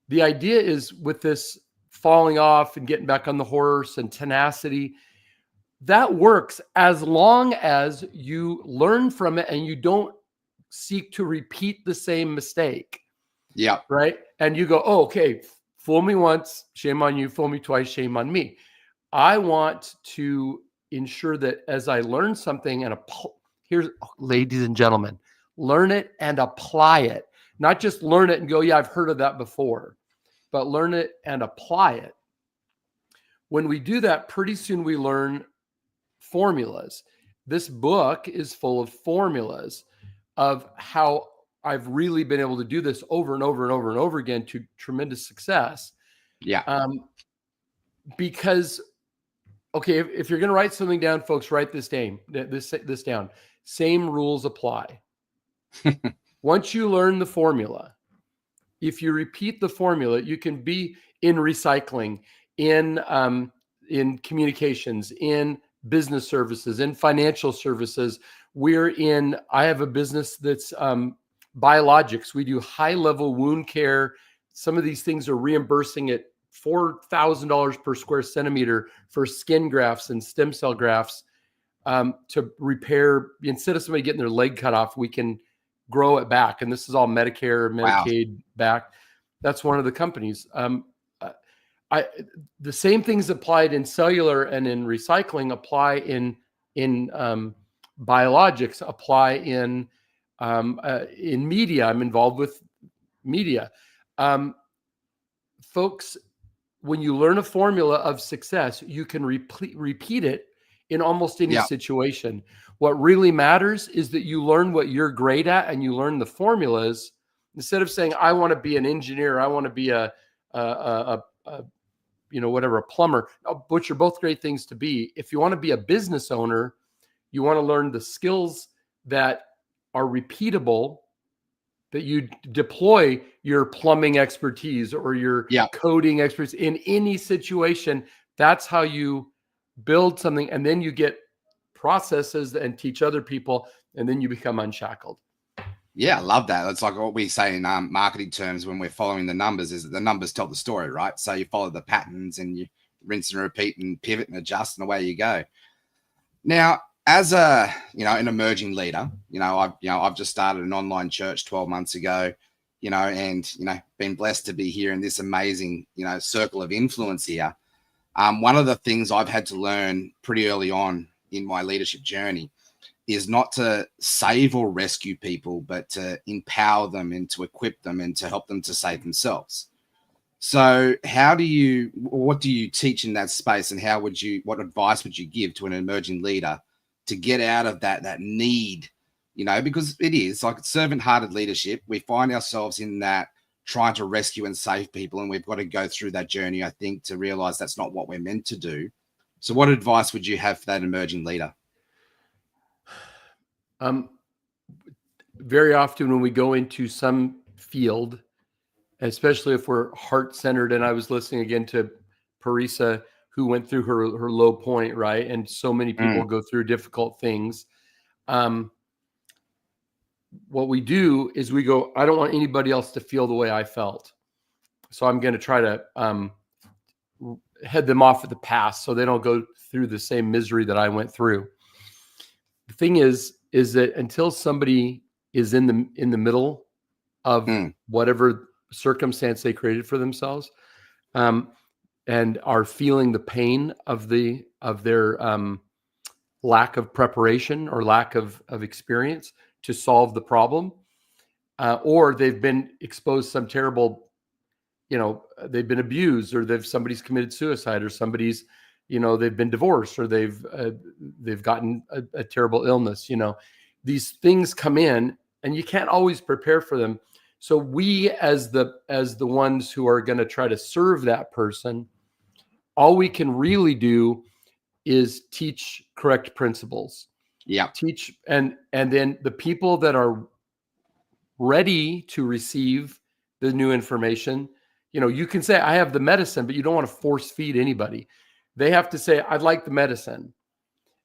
the idea is, with this falling off and getting back on the horse and tenacity, that works as long as you learn from it and you don't seek to repeat the same mistake. Yeah. Right. And you go, oh, okay, fool me once, shame on you. Fool me twice, shame on me. I want to ensure that as I learn something, and here's, ladies and gentlemen, learn it and apply it. Not just learn it and go, yeah, I've heard of that before, but learn it and apply it. When we do that, pretty soon we learn formulas. This book is full of formulas of how I've really been able to do this over and over and over and over again to tremendous success. Yeah. Because, okay, if you're going to write something down, folks, write this down. This down. Same rules apply. Once you learn the formula, if you repeat the formula, you can be in recycling, in communications, in business services, in financial services. I have a business that's biologics. We do high-level wound care. Some of these things are reimbursing at $4,000 per square centimeter for skin grafts and stem cell grafts to repair. Instead of somebody getting their leg cut off, we can grow it back. And this is all Medicare, Medicaid back. That's one of the companies. the same things applied in cellular and in recycling apply in biologics, apply in media. I'm involved with media. Folks, when you learn a formula of success, you can repeat it in almost any situation. What really matters is that you learn what you're great at and you learn the formulas instead of saying, I want to be an engineer, I want to be a plumber, which are both great things to be. If you want to be a business owner, you want to learn the skills that are repeatable, that you deploy your plumbing expertise or your coding expertise in any situation. That's how you build something. And then you get processes and teach other people, and then you become unshackled. Yeah, I love that. That's like what we say in marketing terms when we're following the numbers, is that the numbers tell the story, right? So you follow the patterns and you rinse and repeat and pivot and adjust, and away you go. Now, as an emerging leader, I've just started an online church 12 months ago, and been blessed to be here in this amazing, circle of influence here. One of the things I've had to learn pretty early on in my leadership journey is not to save or rescue people, but to empower them and to equip them and to help them to save themselves. So what do you teach in that space, and what advice would you give to an emerging leader to get out of that need, because it is like servant-hearted leadership. We find ourselves in that trying to rescue and save people, and we've got to go through that journey, I think, to realize that's not what we're meant to do. So what advice would you have for that emerging leader? Very often when we go into some field, especially if we're heart-centered, and I was listening again to Parisa, who went through her low point, right? And so many people go through difficult things. What we do is we go, I don't want anybody else to feel the way I felt. So I'm going to try to head them off at the past so they don't go through the same misery that I went through. The thing is that until somebody is in the middle of whatever circumstance they created for themselves, and are feeling the pain of their lack of preparation or lack of experience to solve the problem, or they've been exposed to some terrible, they've been abused, or somebody's committed suicide, or somebody's, they've been divorced, or they've gotten a terrible illness. These things come in, and you can't always prepare for them. So we, as the ones who are going to try to serve that person, all we can really do is teach correct principles. Yeah. Teach, and then the people that are ready to receive the new information, you can say, I have the medicine, but you don't want to force feed anybody. They have to say, I'd like the medicine.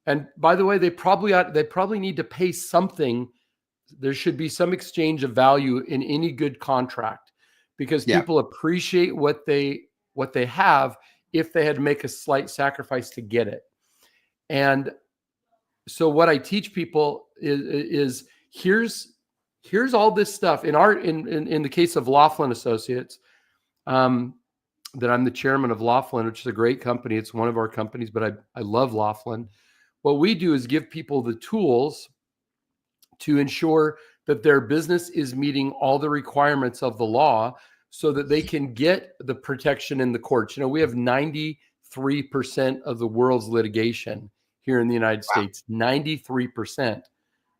And by the way, they probably need to pay something. There should be some exchange of value in any good contract, because people appreciate what they have if they had to make a slight sacrifice to get it. And so what I teach people is here's all this stuff in the case of Laughlin Associates, that I'm the chairman of Laughlin, which is a great company. It's one of our companies, but I love Laughlin. What we do is give people the tools to ensure that their business is meeting all the requirements of the law so that they can get the protection in the courts. We have 93% of the world's litigation here in the United States. 93%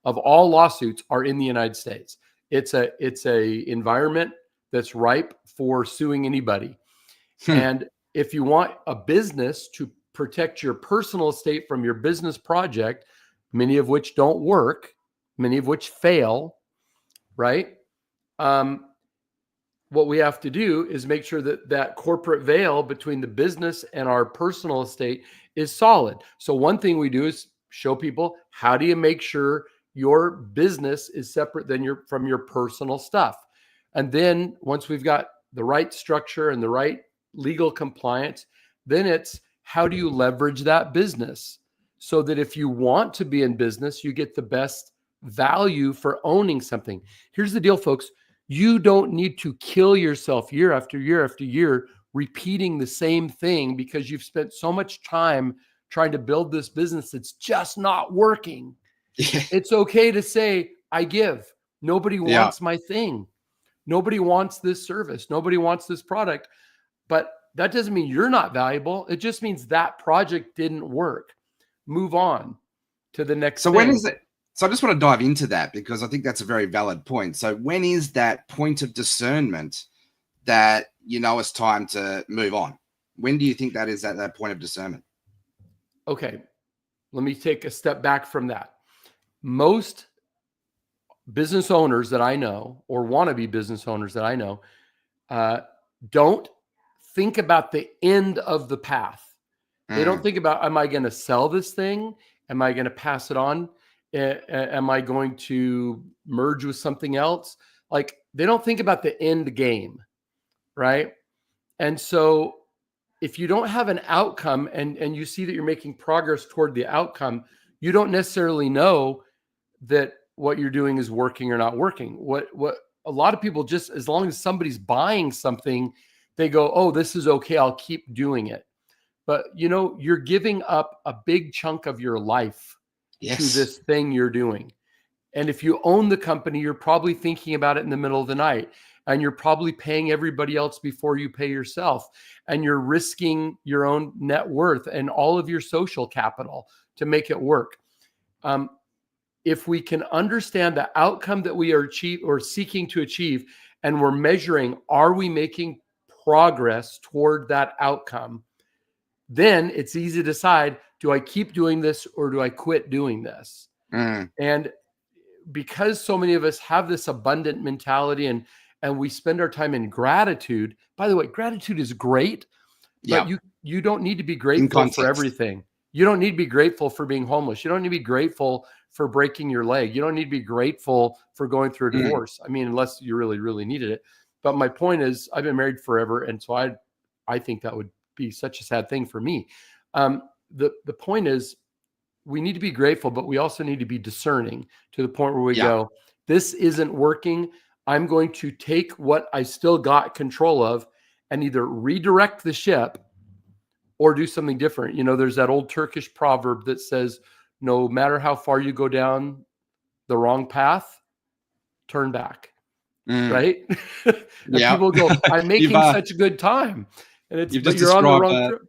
of all lawsuits are in the United States. It's a environment that's ripe for suing anybody. And if you want a business to protect your personal estate from your business project, many of which don't work, many of which fail, right? What we have to do is make sure that corporate veil between the business and our personal estate is solid. So one thing we do is show people, how do you make sure your business is separate from your personal stuff? And then once we've got the right structure and the right legal compliance, then it's how do you leverage that business so that if you want to be in business, you get the best value for owning something. Here's the deal, folks. You don't need to kill yourself year after year after year repeating the same thing because you've spent so much time trying to build this business that's just not working. Yeah. It's okay to say, I give. Nobody wants my thing. Nobody wants this service. Nobody wants this product. But that doesn't mean you're not valuable. It just means that project didn't work. Move on to the next So thing. when is it? So I just want to dive into that because I think that's a very valid point. So when is that point of discernment that you know it's time to move on? When do you think that is at that point of discernment? Okay, let me take a step back from that. Most business owners that I know, or wannabe business owners that I know, don't think about the end of the path. They don't think about, am I going to sell this thing? Am I going to pass it on? Am I going to merge with something else? Like, they don't think about the end game, right? And so if you don't have an outcome and you see that you're making progress toward the outcome, you don't necessarily know that what you're doing is working or not working. What a lot of people, just as long as somebody's buying something, they go, oh, this is okay, I'll keep doing it. But you know, you're giving up a big chunk of your life to this thing you're doing. And if you own the company, you're probably thinking about it in the middle of the night, and you're probably paying everybody else before you pay yourself. And you're risking your own net worth and all of your social capital to make it work. If we can understand the outcome that we are seeking to achieve, and we're measuring, are we making progress toward that outcome? Then it's easy to decide, do I keep doing this or do I quit doing this? And because so many of us have this abundant mentality and we spend our time in gratitude. By the way, gratitude is great, but you don't need to be grateful for everything. You don't need to be grateful for being homeless. You don't need to be grateful for breaking your leg. You don't need to be grateful for going through a divorce. I mean, unless you really, really needed it. But my point is, I've been married forever. And so I think that would be such a sad thing for me. The point is, we need to be grateful, but we also need to be discerning to the point where we go, this isn't working. I'm going to take what I still got control of and either redirect the ship or do something different. You know, there's that old Turkish proverb that says, no matter how far you go down the wrong path, turn back. Right? People go, I'm making such a good time. And it's, you're on the wrong trip.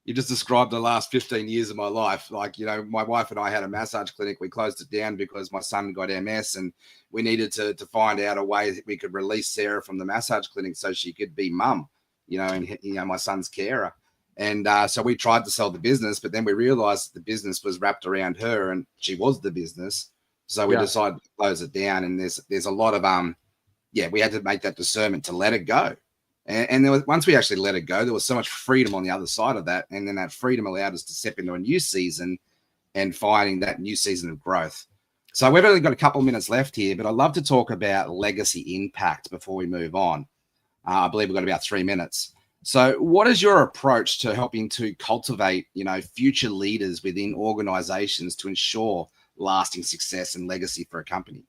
You just described the last 15 years of my life. Like, you know, my wife and I had a massage clinic. We closed it down because my son got MS, and we needed to find out a way that we could release Sarah from the massage clinic so she could be mum, you know, and, you know, my son's carer. And so we tried to sell the business, but then we realized the business was wrapped around her and she was the business. So we decided to close it down. And there's a lot of, we had to make that discernment to let it go. And there was, once we actually let it go, there was so much freedom on the other side of that. And then that freedom allowed us to step into a new season and finding that new season of growth. So we've only got a couple of minutes left here, but I'd love to talk about legacy impact before we move on. I believe we've got about 3 minutes. So what is your approach to helping to cultivate, you know, future leaders within organizations to ensure lasting success and legacy for a company?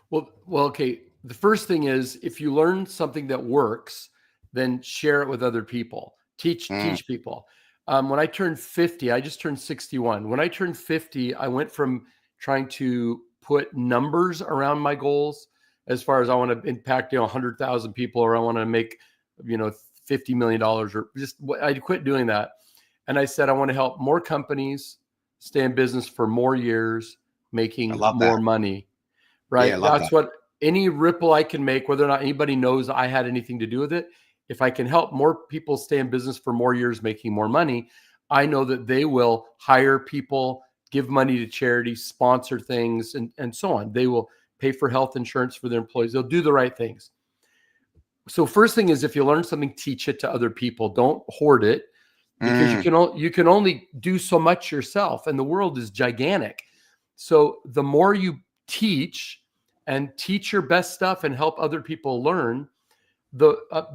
Well, okay. The first thing is, if you learn something that works, then share it with other people. Teach people. When I turned 50, I just turned 61. When I turned 50, I went from trying to put numbers around my goals, as far as I want to impact, 100,000 people, or I want to make, $50 million, or just, I quit doing that. And I said, I want to help more companies stay in business for more years, making more money. Right. Yeah, that's what any ripple I can make, whether or not anybody knows I had anything to do with it. If I can help more people stay in business for more years, making more money, I know that they will hire people, give money to charities, sponsor things, and so on. They will pay for health insurance for their employees. They'll do the right things. So first thing is, if you learn something, teach it to other people. Don't hoard it, because you can only do so much yourself, and the world is gigantic. So the more you teach your best stuff and help other people learn,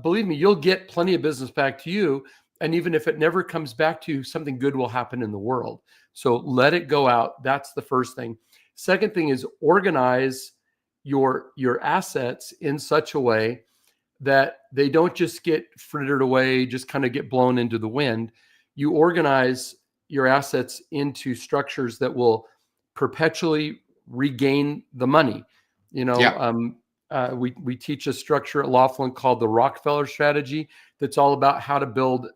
believe me, you'll get plenty of business back to you. And even if it never comes back to you, something good will happen in the world. So let it go out. That's the first thing. Second thing is, organize your assets in such a way that they don't just get frittered away, just kind of get blown into the wind. You organize your assets into structures that will perpetually regain the money. You know, Yeah. we teach a structure at Laughlin called the Rockefeller strategy that's all about how to build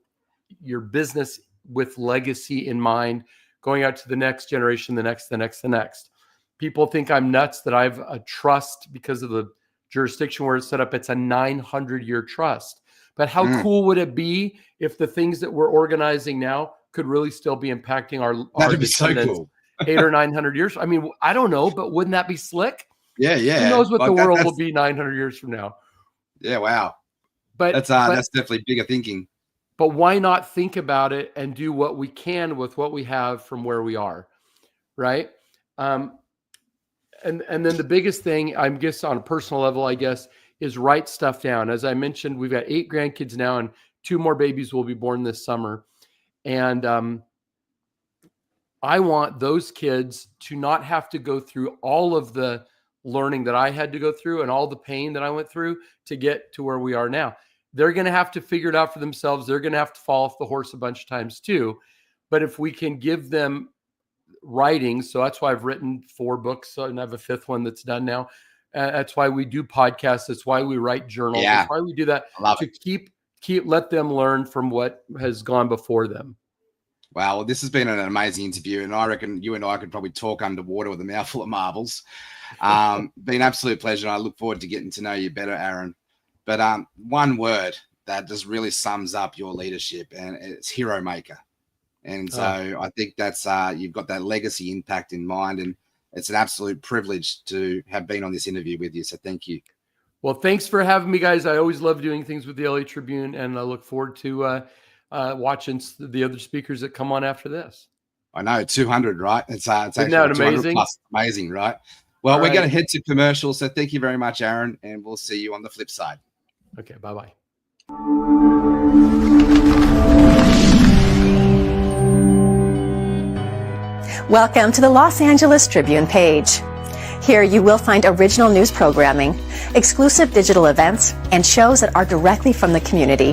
your business with legacy in mind, going out to the next generation, the next. People think I'm nuts that I have a trust because of the jurisdiction where it's set up. It's a 900-year trust. But how cool would it be if the things that we're organizing now could really still be impacting our That'd be so descendants cool. 800 or 900 years? I mean, I don't know, but wouldn't that be slick? Yeah. Who knows what the world will be 900 years from now? Yeah. Wow. But that's definitely bigger thinking. But why not think about it and do what we can with what we have from where we are, right? And then the biggest thing, I guess, on a personal level, I guess, is write stuff down. As I mentioned, we've got 8 grandkids now, and 2 more babies will be born this summer. And I want those kids to not have to go through all of the learning that I had to go through and all the pain that I went through to get to where we are now. They're going to have to figure it out for themselves. They're going to have to fall off the horse a bunch of times too. But if we can give them writing, so that's why I've written 4 books, and I have a 5th one that's done now. That's why we do podcasts. That's why we write journals. Yeah. That's why we do that, to let them learn from what has gone before them. Wow, well, this has been an amazing interview, and I reckon you and I could probably talk underwater with a mouthful of marbles. Been an absolute pleasure, and I look forward to getting to know you better, Aaron. But one word that just really sums up your leadership, and it's hero maker. And so I think that's you've got that legacy impact in mind, and it's an absolute privilege to have been on this interview with you. So thank you. Well, thanks for having me, guys. I always love doing things with the LA Tribune, and I look forward to watching the other speakers that come on after this. I know, 200, right? It's actually that amazing? Plus. Amazing, right? Well, we're going to head to commercial. So thank you very much, Aaron, and we'll see you on the flip side. Okay, bye-bye. Welcome to the Los Angeles Tribune page. Here you will find original news programming, exclusive digital events, and shows that are directly from the community.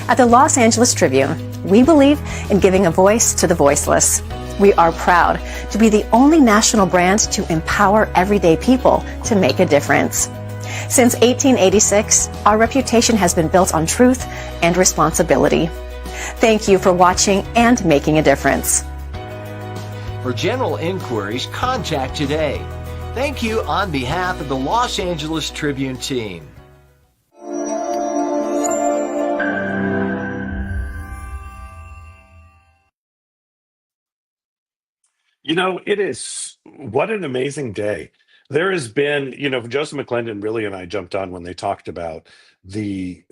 At the Los Angeles Tribune, we believe in giving a voice to the voiceless. We are proud to be the only national brand to empower everyday people to make a difference. Since 1886, our reputation has been built on truth and responsibility. Thank you for watching and making a difference. For general inquiries, contact today. Thank you on behalf of the Los Angeles Tribune team. You know, what an amazing day. There has been, Joesph McClendon really and I jumped on when they talked about the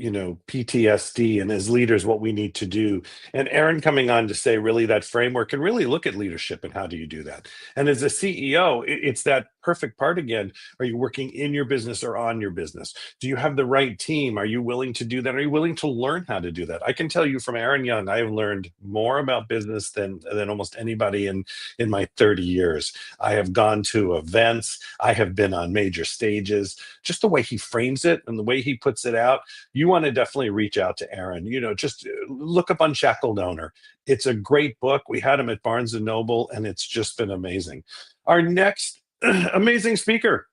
PTSD and as leaders, what we need to do. And Aaron coming on to say really that framework and really look at leadership and how do you do that? And as a CEO, it's that perfect part again. Are you working in your business or on your business? Do you have the right team? Are you willing to do that? Are you willing to learn how to do that? I can tell you from Aaron Young, I have learned more about business than almost anybody in my 30 years. I have gone to events. I have been on major stages. Just the way he frames it and the way he puts it out, you want to definitely reach out to Aaron. Just look up Unshackled Owner. It's a great book. We had him at Barnes & Noble, and it's just been amazing. Our next amazing speaker,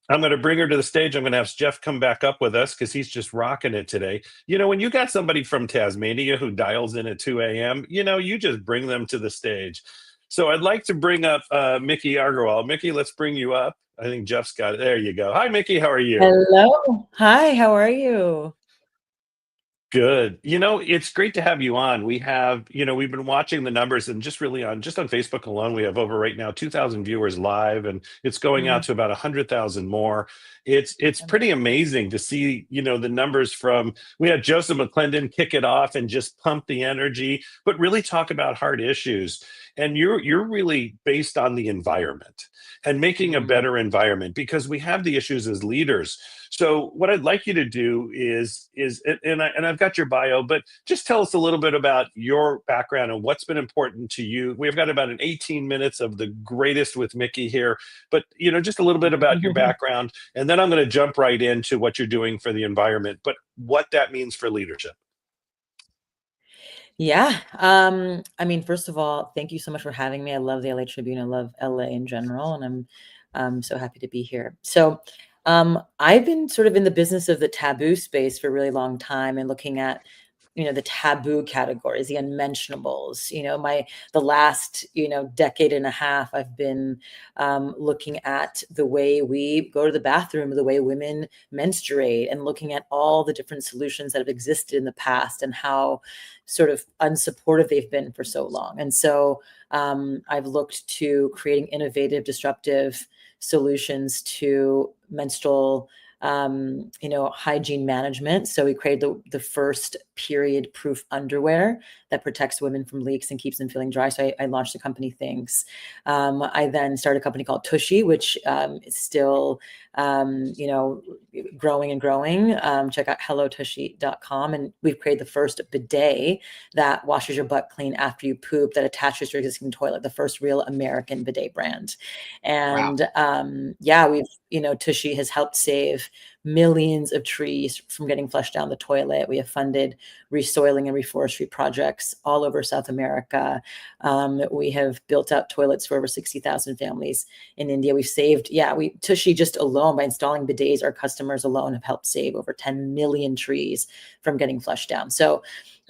I'm going to bring her to the stage. I'm going to have Jeff come back up with us because he's just rocking it today. When you got somebody from Tasmania who dials in at 2 a.m., you just bring them to the stage. So I'd like to bring up Mickey Argaral. Mickey, let's bring you up. I think Jeff's got it. There you go. Hi, Mickey. How are you? Hello. Hi. How are you? Good. It's great to have you on. We have, we've been watching the numbers and just on Facebook alone, we have over right now 2,000 viewers live, and it's going out to about 100,000 more. It's pretty amazing to see, the numbers from, we had Joesph McClendon kick it off and just pump the energy, but really talk about hard issues. And you're really based on the environment and making a better environment because we have the issues as leaders. So what I'd like you to do is, and I've got got your bio, but just tell us a little bit about your background and what's been important to you. We've got about an 18 minutes of the greatest with Mickey here, but just a little bit about your background, and then I'm going to jump right into what you're doing for the environment, but what that means for leadership. Yeah. I mean, first of all, thank you so much for having me. I love the LA Tribune. I love LA in general, and I'm so happy to be here. So, I've been sort of in the business of the taboo space for a really long time and looking at, the taboo categories, the unmentionables. The last, decade and a half, I've been looking at the way we go to the bathroom, the way women menstruate, and looking at all the different solutions that have existed in the past and how sort of unsupportive they've been for so long. And so I've looked to creating innovative, disruptive solutions to menstrual hygiene management. So we created the first period proof underwear that protects women from leaks and keeps them feeling dry. So I launched the company Things. I then started a company called Tushy, which is still, growing and growing. Check out hellotushy.com. And we've created the first bidet that washes your butt clean after you poop, that attaches to your existing toilet, the first real American bidet brand. And Tushy has helped save millions of trees from getting flushed down the toilet. We have funded resoiling and reforestry projects all over South America. We have built out toilets for over 60,000 families in India. We've saved, Tushy just alone, by installing bidets, our customers alone have helped save over 10 million trees from getting flushed down. So,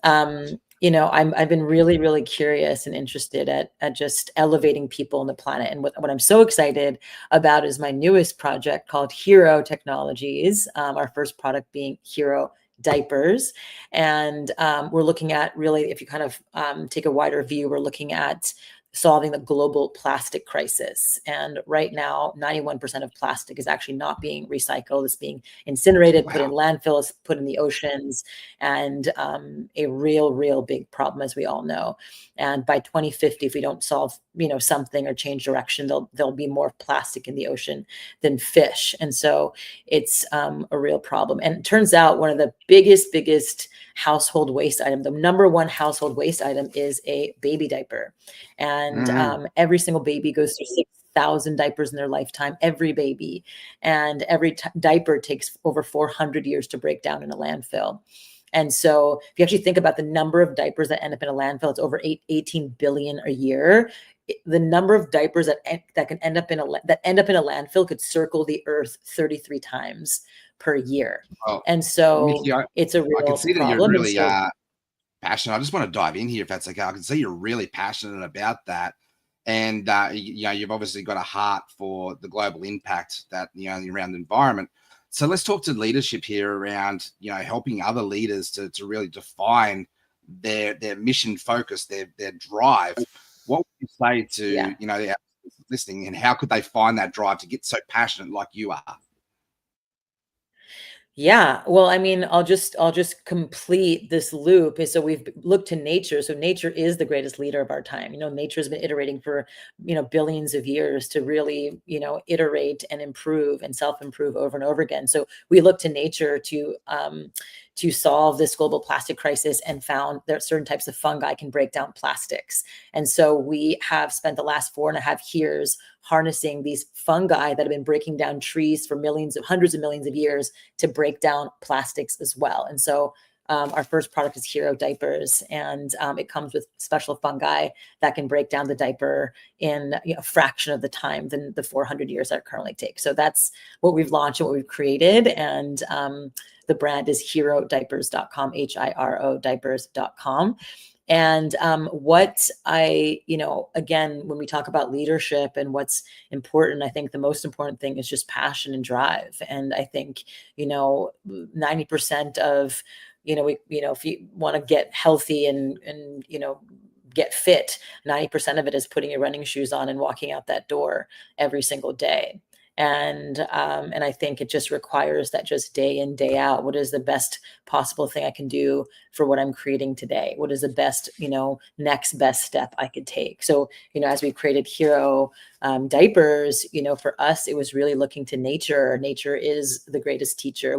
I've been really, really curious and interested at just elevating people on the planet. And what I'm so excited about is my newest project called Hero Technologies, our first product being Hero Diapers. And we're looking at, really, if you kind of take a wider view, we're looking at solving the global plastic crisis. And right now, 91% of plastic is actually not being recycled. It's being incinerated, put in landfills, put in the oceans, and a real big problem, as we all know. And by 2050, if we don't solve, something or change direction, there'll be more plastic in the ocean than fish. And so it's a real problem. And it turns out one of the biggest household waste item, the number one household waste item, is a baby diaper. And every single baby goes through 6,000 diapers in their lifetime, every baby. And every diaper takes over 400 years to break down in a landfill. And so if you actually think about the number of diapers that end up in a landfill, it's over 18 billion a year. The number of diapers that can end up in a landfill could circle the earth 33 times per year. Well, and so Mickey, it's a real I can see that problem. you're really passionate. I just want to dive in here, if that's okay. I can see you're really passionate about that. And, you've obviously got a heart for the global impact that, around the environment. So let's talk to leadership here around, helping other leaders to really define their mission focus, their drive. What would you say to, the listening, and how could they find that drive to get so passionate like you are? Yeah, well, I mean, I'll just complete this loop. So we've looked to nature. So nature is the greatest leader of our time. Nature's been iterating for, billions of years to really, iterate and improve and self-improve over and over again. So we look to nature to solve this global plastic crisis, and found that certain types of fungi can break down plastics. And so we have spent the last 4.5 years harnessing these fungi that have been breaking down trees for hundreds of millions of years to break down plastics as well. And so our first product is Hero Diapers, and it comes with special fungi that can break down the diaper in a fraction of the time than the 400 years that it currently takes. So that's what we've launched and what we've created. And the brand is HeroDiapers.com, HIRO diapers.com. And what again, when we talk about leadership and what's important, I think the most important thing is just passion and drive. And I think, 90% of, if you want to get healthy and get fit, 90% of it is putting your running shoes on and walking out that door every single day. And I think it just requires that just day in, day out. What is the best possible thing I can do for what I'm creating today? What is the best, next best step I could take? So, as we created Hero diapers, for us, it was really looking to nature. Nature is the greatest teacher.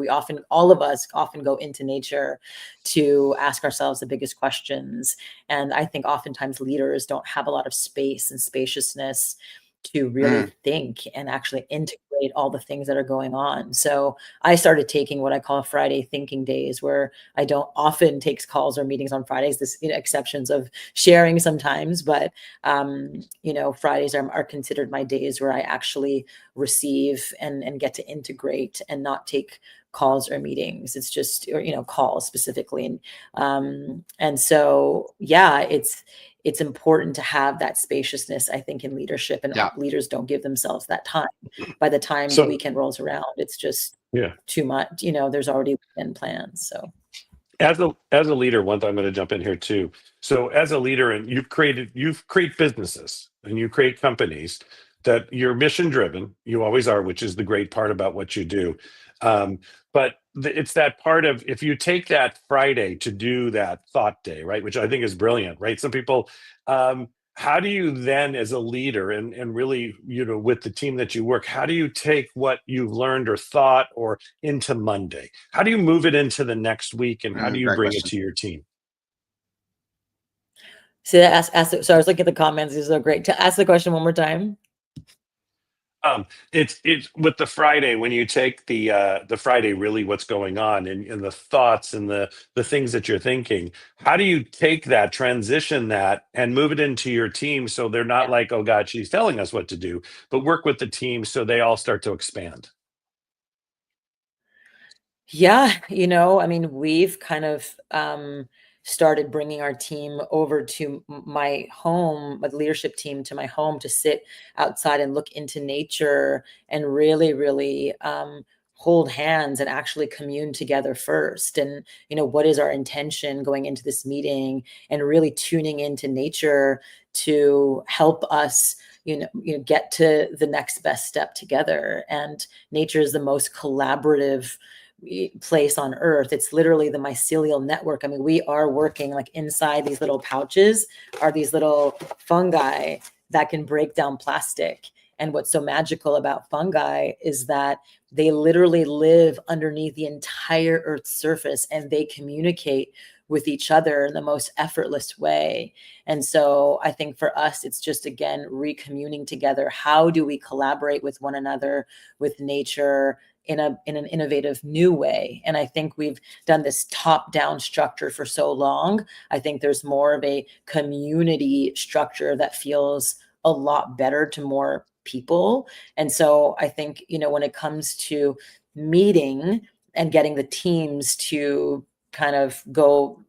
All of us often go into nature to ask ourselves the biggest questions. And I think oftentimes leaders don't have a lot of space and spaciousness to really think and actually integrate all the things that are going on. So I started taking what I call Friday thinking days, where I don't often take calls or meetings on Fridays. This, exceptions of sharing sometimes, but Fridays are considered my days where I actually receive and get to integrate and not take calls or meetings. It's just, calls specifically. And so, yeah, it's important to have that spaciousness, I think, in leadership, and leaders don't give themselves that time. By the time the weekend rolls around, it's just too much. There's already weekend plans. So as a leader, one thing I'm going to jump in here too. So as a leader, and you've created businesses and you create companies that you're mission driven. You always are, which is the great part about what you do. But it's that part of, if you take that Friday to do that thought day, right, which I think is brilliant, right? Some people, how do you then, as a leader and really, with the team that you work, how do you take what you've learned or thought or into Monday? How do you move it into the next week, and how do you bring it to your team? So so I was looking at the comments. These are great. To ask the question one more time. It's with the Friday, when you take the Friday, really what's going on and the thoughts and the things that you're thinking, how do you take that, transition that, and move it into your team so they're not like, oh God, she's telling us what to do, but work with the team so they all start to expand? Yeah, we've kind of started bringing our team over to my home, my leadership team to my home, to sit outside and look into nature and really, really hold hands and actually commune together first. And, what is our intention going into this meeting, and really tuning into nature to help us get to the next best step together. And nature is the most collaborative place on earth. It's literally the mycelial network. I mean, we are working like inside these little pouches are these little fungi that can break down plastic. And what's so magical about fungi is that they literally live underneath the entire Earth's surface, and they communicate with each other in the most effortless way. And so I think for us, it's just, again, recommuning together. How do we collaborate with one another, with nature, in an innovative new way? And I think we've done this top-down structure for so long. I think there's more of a community structure that feels a lot better to more people. And so I think, when it comes to meeting and getting the teams to kind of go,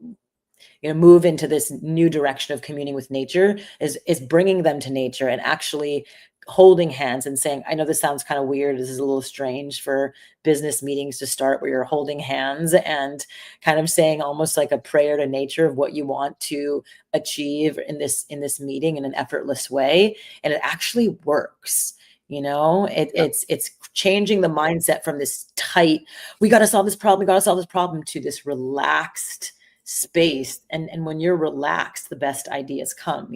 move into this new direction of communing with nature, is bringing them to nature and actually holding hands and saying, I know this sounds kind of weird. This is a little strange for business meetings to start where you're holding hands and kind of saying almost like a prayer to nature of what you want to achieve in this meeting in an effortless way. And it actually works. It's changing the mindset from this tight, we got to solve this problem, to this relaxed space. And when you're relaxed, the best ideas come.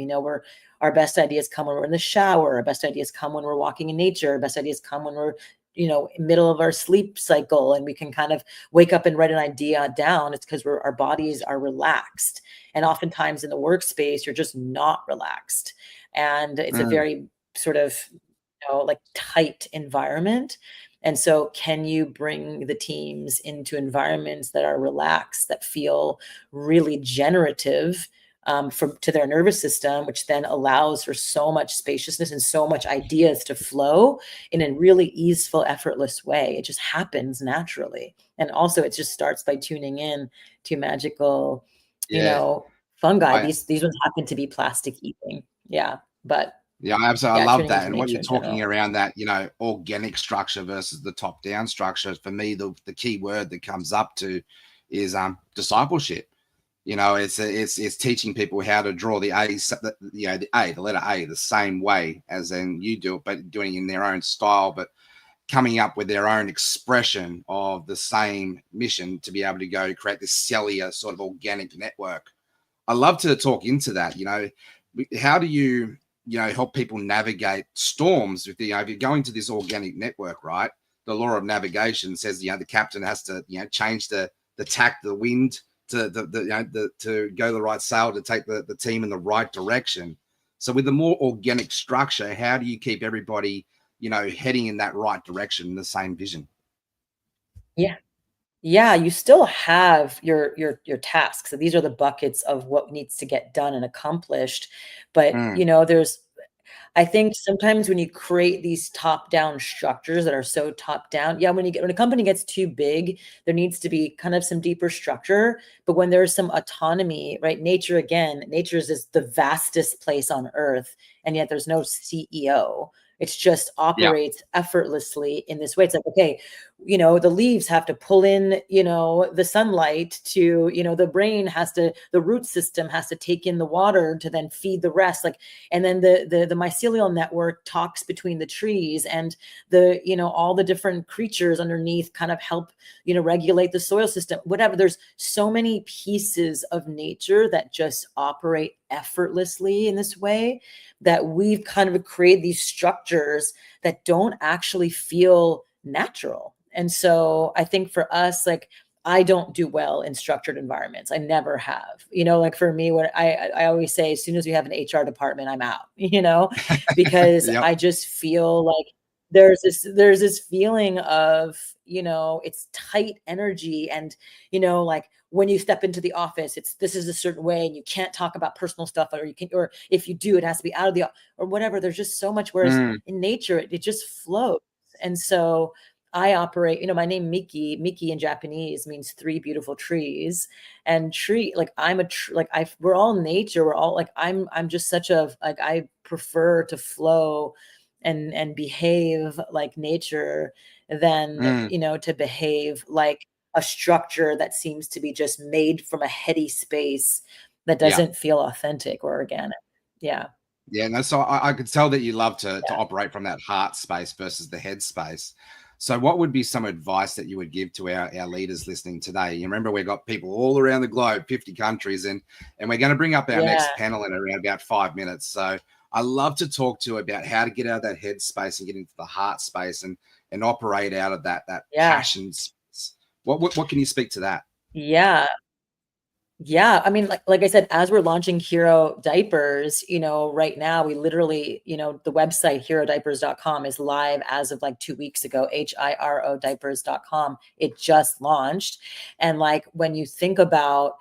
Our best ideas come when we're in the shower. Our best ideas come when we're walking in nature. Our best ideas come when we're, middle of our sleep cycle, and we can kind of wake up and write an idea down. It's because our bodies are relaxed. And oftentimes in the workspace, you're just not relaxed. And it's a very sort of, like tight environment. And so can you bring the teams into environments that are relaxed, that feel really generative to their nervous system, which then allows for so much spaciousness and so much ideas to flow in a really easeful, effortless way. It just happens naturally. And also it just starts by tuning in to magical, fungi. These ones happen to be plastic eating. Yeah. But yeah, absolutely. I love that. And what you're talking around that, organic structure versus the top-down structure, for me, the key word that comes up to is discipleship. It's teaching people how to draw the letter A, the same way as in you do it, but doing it in their own style. But coming up with their own expression of the same mission to be able to go create this cellular sort of organic network. I love to talk into that. How do you help people navigate storms with if you're going to this organic network, right? The law of navigation says the captain has to change the tack, the wind to to go the right sail to take the team in the right direction. So with the more organic structure, how do you keep everybody heading in that right direction, the same vision? Yeah, you still have your tasks. So these are the buckets of what needs to get done and accomplished. But I think sometimes when you create these top-down structures that are so top-down, when a company gets too big, there needs to be kind of some deeper structure. But when there's some autonomy, right? Nature is the vastest place on earth, and yet there's no CEO. It just operates effortlessly in this way. It's like, okay, the leaves have to pull in, the sunlight to, the root system has to take in the water to then feed the rest. And then the mycelial network talks between the trees, and all the different creatures underneath kind of help, regulate the soil system, whatever. There's so many pieces of nature that just operate effortlessly in this way, that we've kind of created these structures that don't actually feel natural. And so I think for us, I don't do well in structured environments. I never have. For me, what I always say, as soon as we have an HR department, I'm out, because I just feel like there's this feeling of, it's tight energy, and, when you step into the office, this is a certain way, and you can't talk about personal stuff, or if you do, it has to be out of the, or whatever. There's just so much, whereas in nature, it just flows. And so I operate, my name Miki in Japanese means 3 beautiful trees, and we're all nature. We're all I'm just such a, I prefer to flow and behave like nature than, to behave like a structure that seems to be just made from a heady space that doesn't feel authentic or organic. Yeah. Yeah, no, so I could tell that you love to operate from that heart space versus the head space. So what would be some advice that you would give to our leaders listening today? You remember, we've got people all around the globe, 50 countries, and we're going to bring up our next panel in around about 5 minutes. So I love to talk to you about how to get out of that head space and get into the heart space and operate out of that passion space. What can you speak to that? Yeah. I mean, like I said, as we're launching Hero Diapers, right now we literally, the website herodiapers.com is live as of 2 weeks ago, HIRO diapers.com. It just launched. And when you think about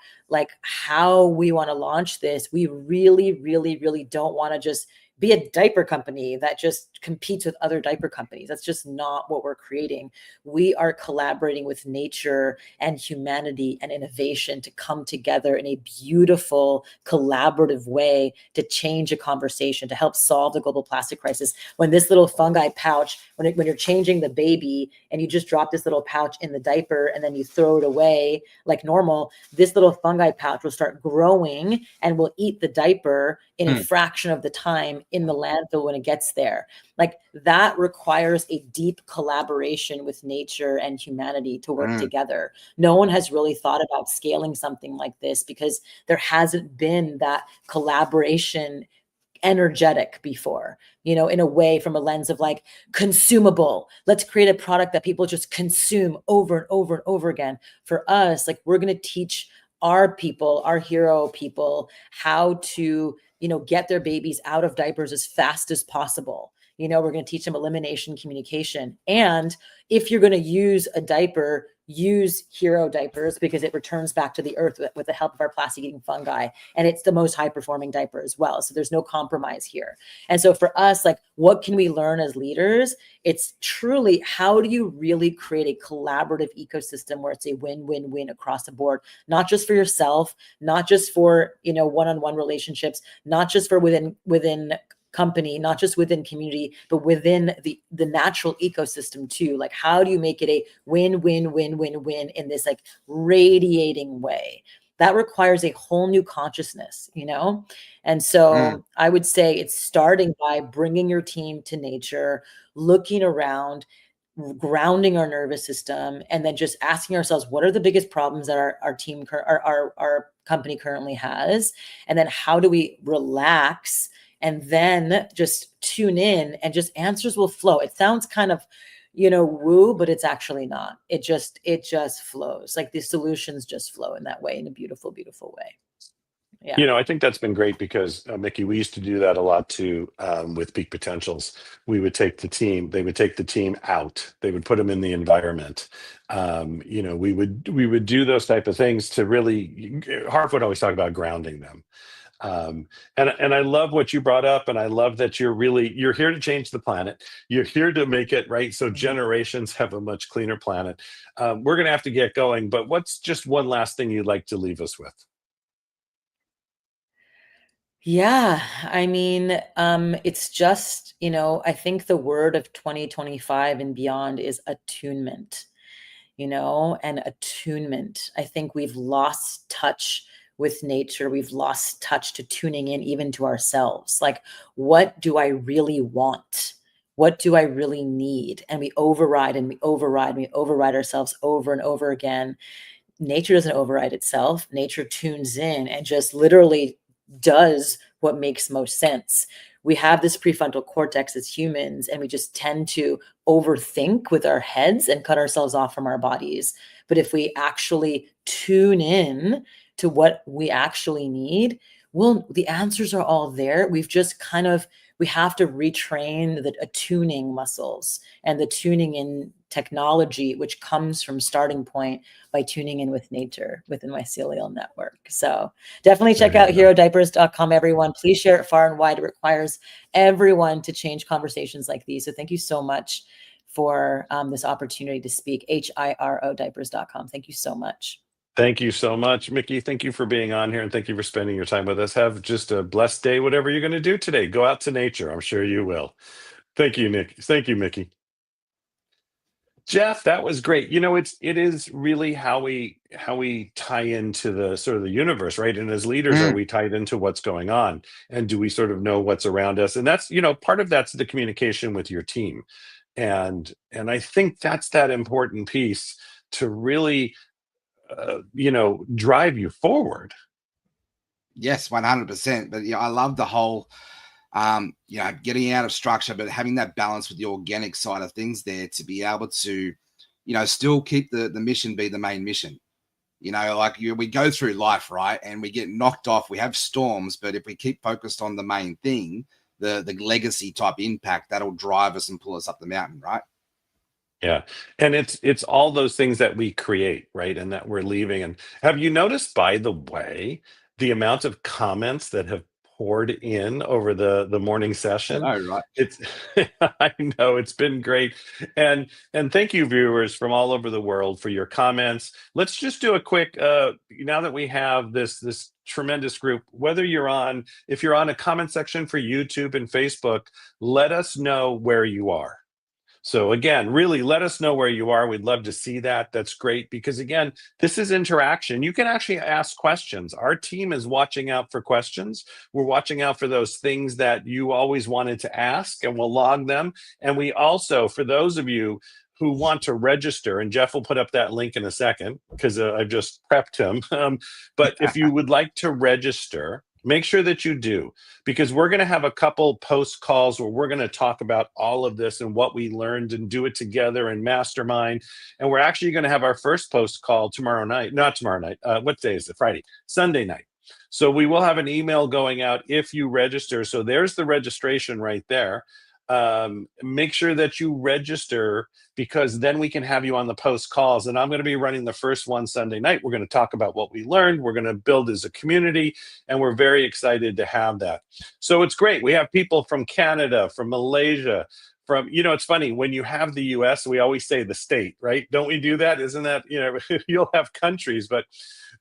how we want to launch this, we really, really, really don't want to just be a diaper company that just competes with other diaper companies. That's just not what we're creating. We are collaborating with nature and humanity and innovation to come together in a beautiful, collaborative way to change a conversation, to help solve the global plastic crisis. When this little fungi pouch, when you're changing the baby and you just drop this little pouch in the diaper and then you throw it away like normal, this little fungi pouch will start growing and will eat the diaper in a fraction of the time in the landfill when it gets there. That requires a deep collaboration with nature and humanity to work together. No one has really thought about scaling something like this because there hasn't been that collaboration energetic before, in a way, from a lens of consumable. Let's create a product that people just consume over and over and over again. For us, we're going to teach our people, our hero people, how to get their babies out of diapers as fast as possible. We're going to teach them elimination communication. And if you're going to use a diaper, use Hero Diapers, because it returns back to the earth with the help of our plastic eating fungi. And it's the most high performing diaper as well. So there's no compromise here. And so for us, what can we learn as leaders? It's truly, how do you really create a collaborative ecosystem where it's a win-win-win across the board, not just for yourself, not just for, one-on-one relationships, not just for within company, not just within community, but within the natural ecosystem too. How do you make it a win-win-win-win-win in this radiating way? That requires a whole new consciousness, And so I would say it's starting by bringing your team to nature, looking around, grounding our nervous system, and then just asking ourselves, what are the biggest problems that our company currently has? And then how do we relax and then just tune in, and just answers will flow. It sounds kind of, woo, but it's actually not. It just flows. Like the solutions just flow in that way, in a beautiful, beautiful way. Yeah. I think that's been great because, Mickey, we used to do that a lot too with Peak Potentials. We would take the team, they would take the team out, they would put them in the environment. We would do those type of things to really, Harf would always talk about grounding them. And I love what you brought up, and I love that you're here to change the planet. You're here to make it right so generations have a much cleaner planet. We're going to have to get going, but what's just one last thing you'd like to leave us with? Yeah, I mean, it's just, I think the word of 2025 and beyond is attunement, and attunement. I think we've lost touch with nature. We've lost touch to tuning in even to ourselves. Like, what do I really want? What do I really need? And we override and we override and we override ourselves over and over again. Nature doesn't override itself. Nature tunes in and just literally does what makes most sense. We have this prefrontal cortex as humans, and we just tend to overthink with our heads and cut ourselves off from our bodies. But if we actually tune in to what we actually need, the answers are all there. We've just we have to retrain the attuning muscles and the tuning in technology, which comes from starting point by tuning in with nature within my mycelial network. So definitely check out herodiapers.com, everyone. Please share it far and wide. It requires everyone to change conversations like these. So thank you so much for this opportunity to speak. HIROdiapers.com. Thank you so much. Thank you so much, Mickey. Thank you for being on here, and thank you for spending your time with us. Have just a blessed day, whatever you're going to do today. Go out to nature. I'm sure you will. Thank you, Nick. Thank you, Mickey. Jeff, that was great. It is really how we tie into the sort of the universe, right? And as leaders, are we tied into what's going on? And do we sort of know what's around us? And that's, part of that's the communication with your team. And I think that's that important piece to really drive you forward. Yes, 100%. But I love the whole getting out of structure, but having that balance with the organic side of things there to be able to still keep the mission be the main mission. We go through life, right, and we get knocked off, we have storms, but if we keep focused on the main thing, the legacy type impact, that'll drive us and pull us up the mountain, right? Yeah. And it's all those things that we create, right? And that we're leaving. And have you noticed, by the way, the amount of comments that have poured in over the morning session? I know, right? It's I know, it's been great. And thank you, viewers from all over the world, for your comments. Let's just do a quick now that we have this tremendous group, if you're on a comment section for YouTube and Facebook, let us know where you are. So again, really let us know where you are. We'd love to see that. That's great, because again, this is interaction. You can actually ask questions. Our team is watching out for questions. We're watching out for those things that you always wanted to ask, and we'll log them. And we also, for those of you who want to register, and Jeff will put up that link in a second because I've just prepped him. But if you would like to register, make sure that you do, because we're going to have a couple post calls where we're going to talk about all of this and what we learned and do it together and mastermind. And we're actually going to have our first post call not tomorrow night. What day is it? Friday, Sunday night. So we will have an email going out if you register. So there's the registration right there. Make sure that you register, because then we can have you on the post calls. And I'm going to be running the first one Sunday night. We're going to talk about what we learned. We're going to build as a community, and we're very excited to have that. So it's great. We have people from Canada, from Malaysia, it's funny, when you have the US, we always say the state, right? Don't we do that? Isn't that, you'll have countries, but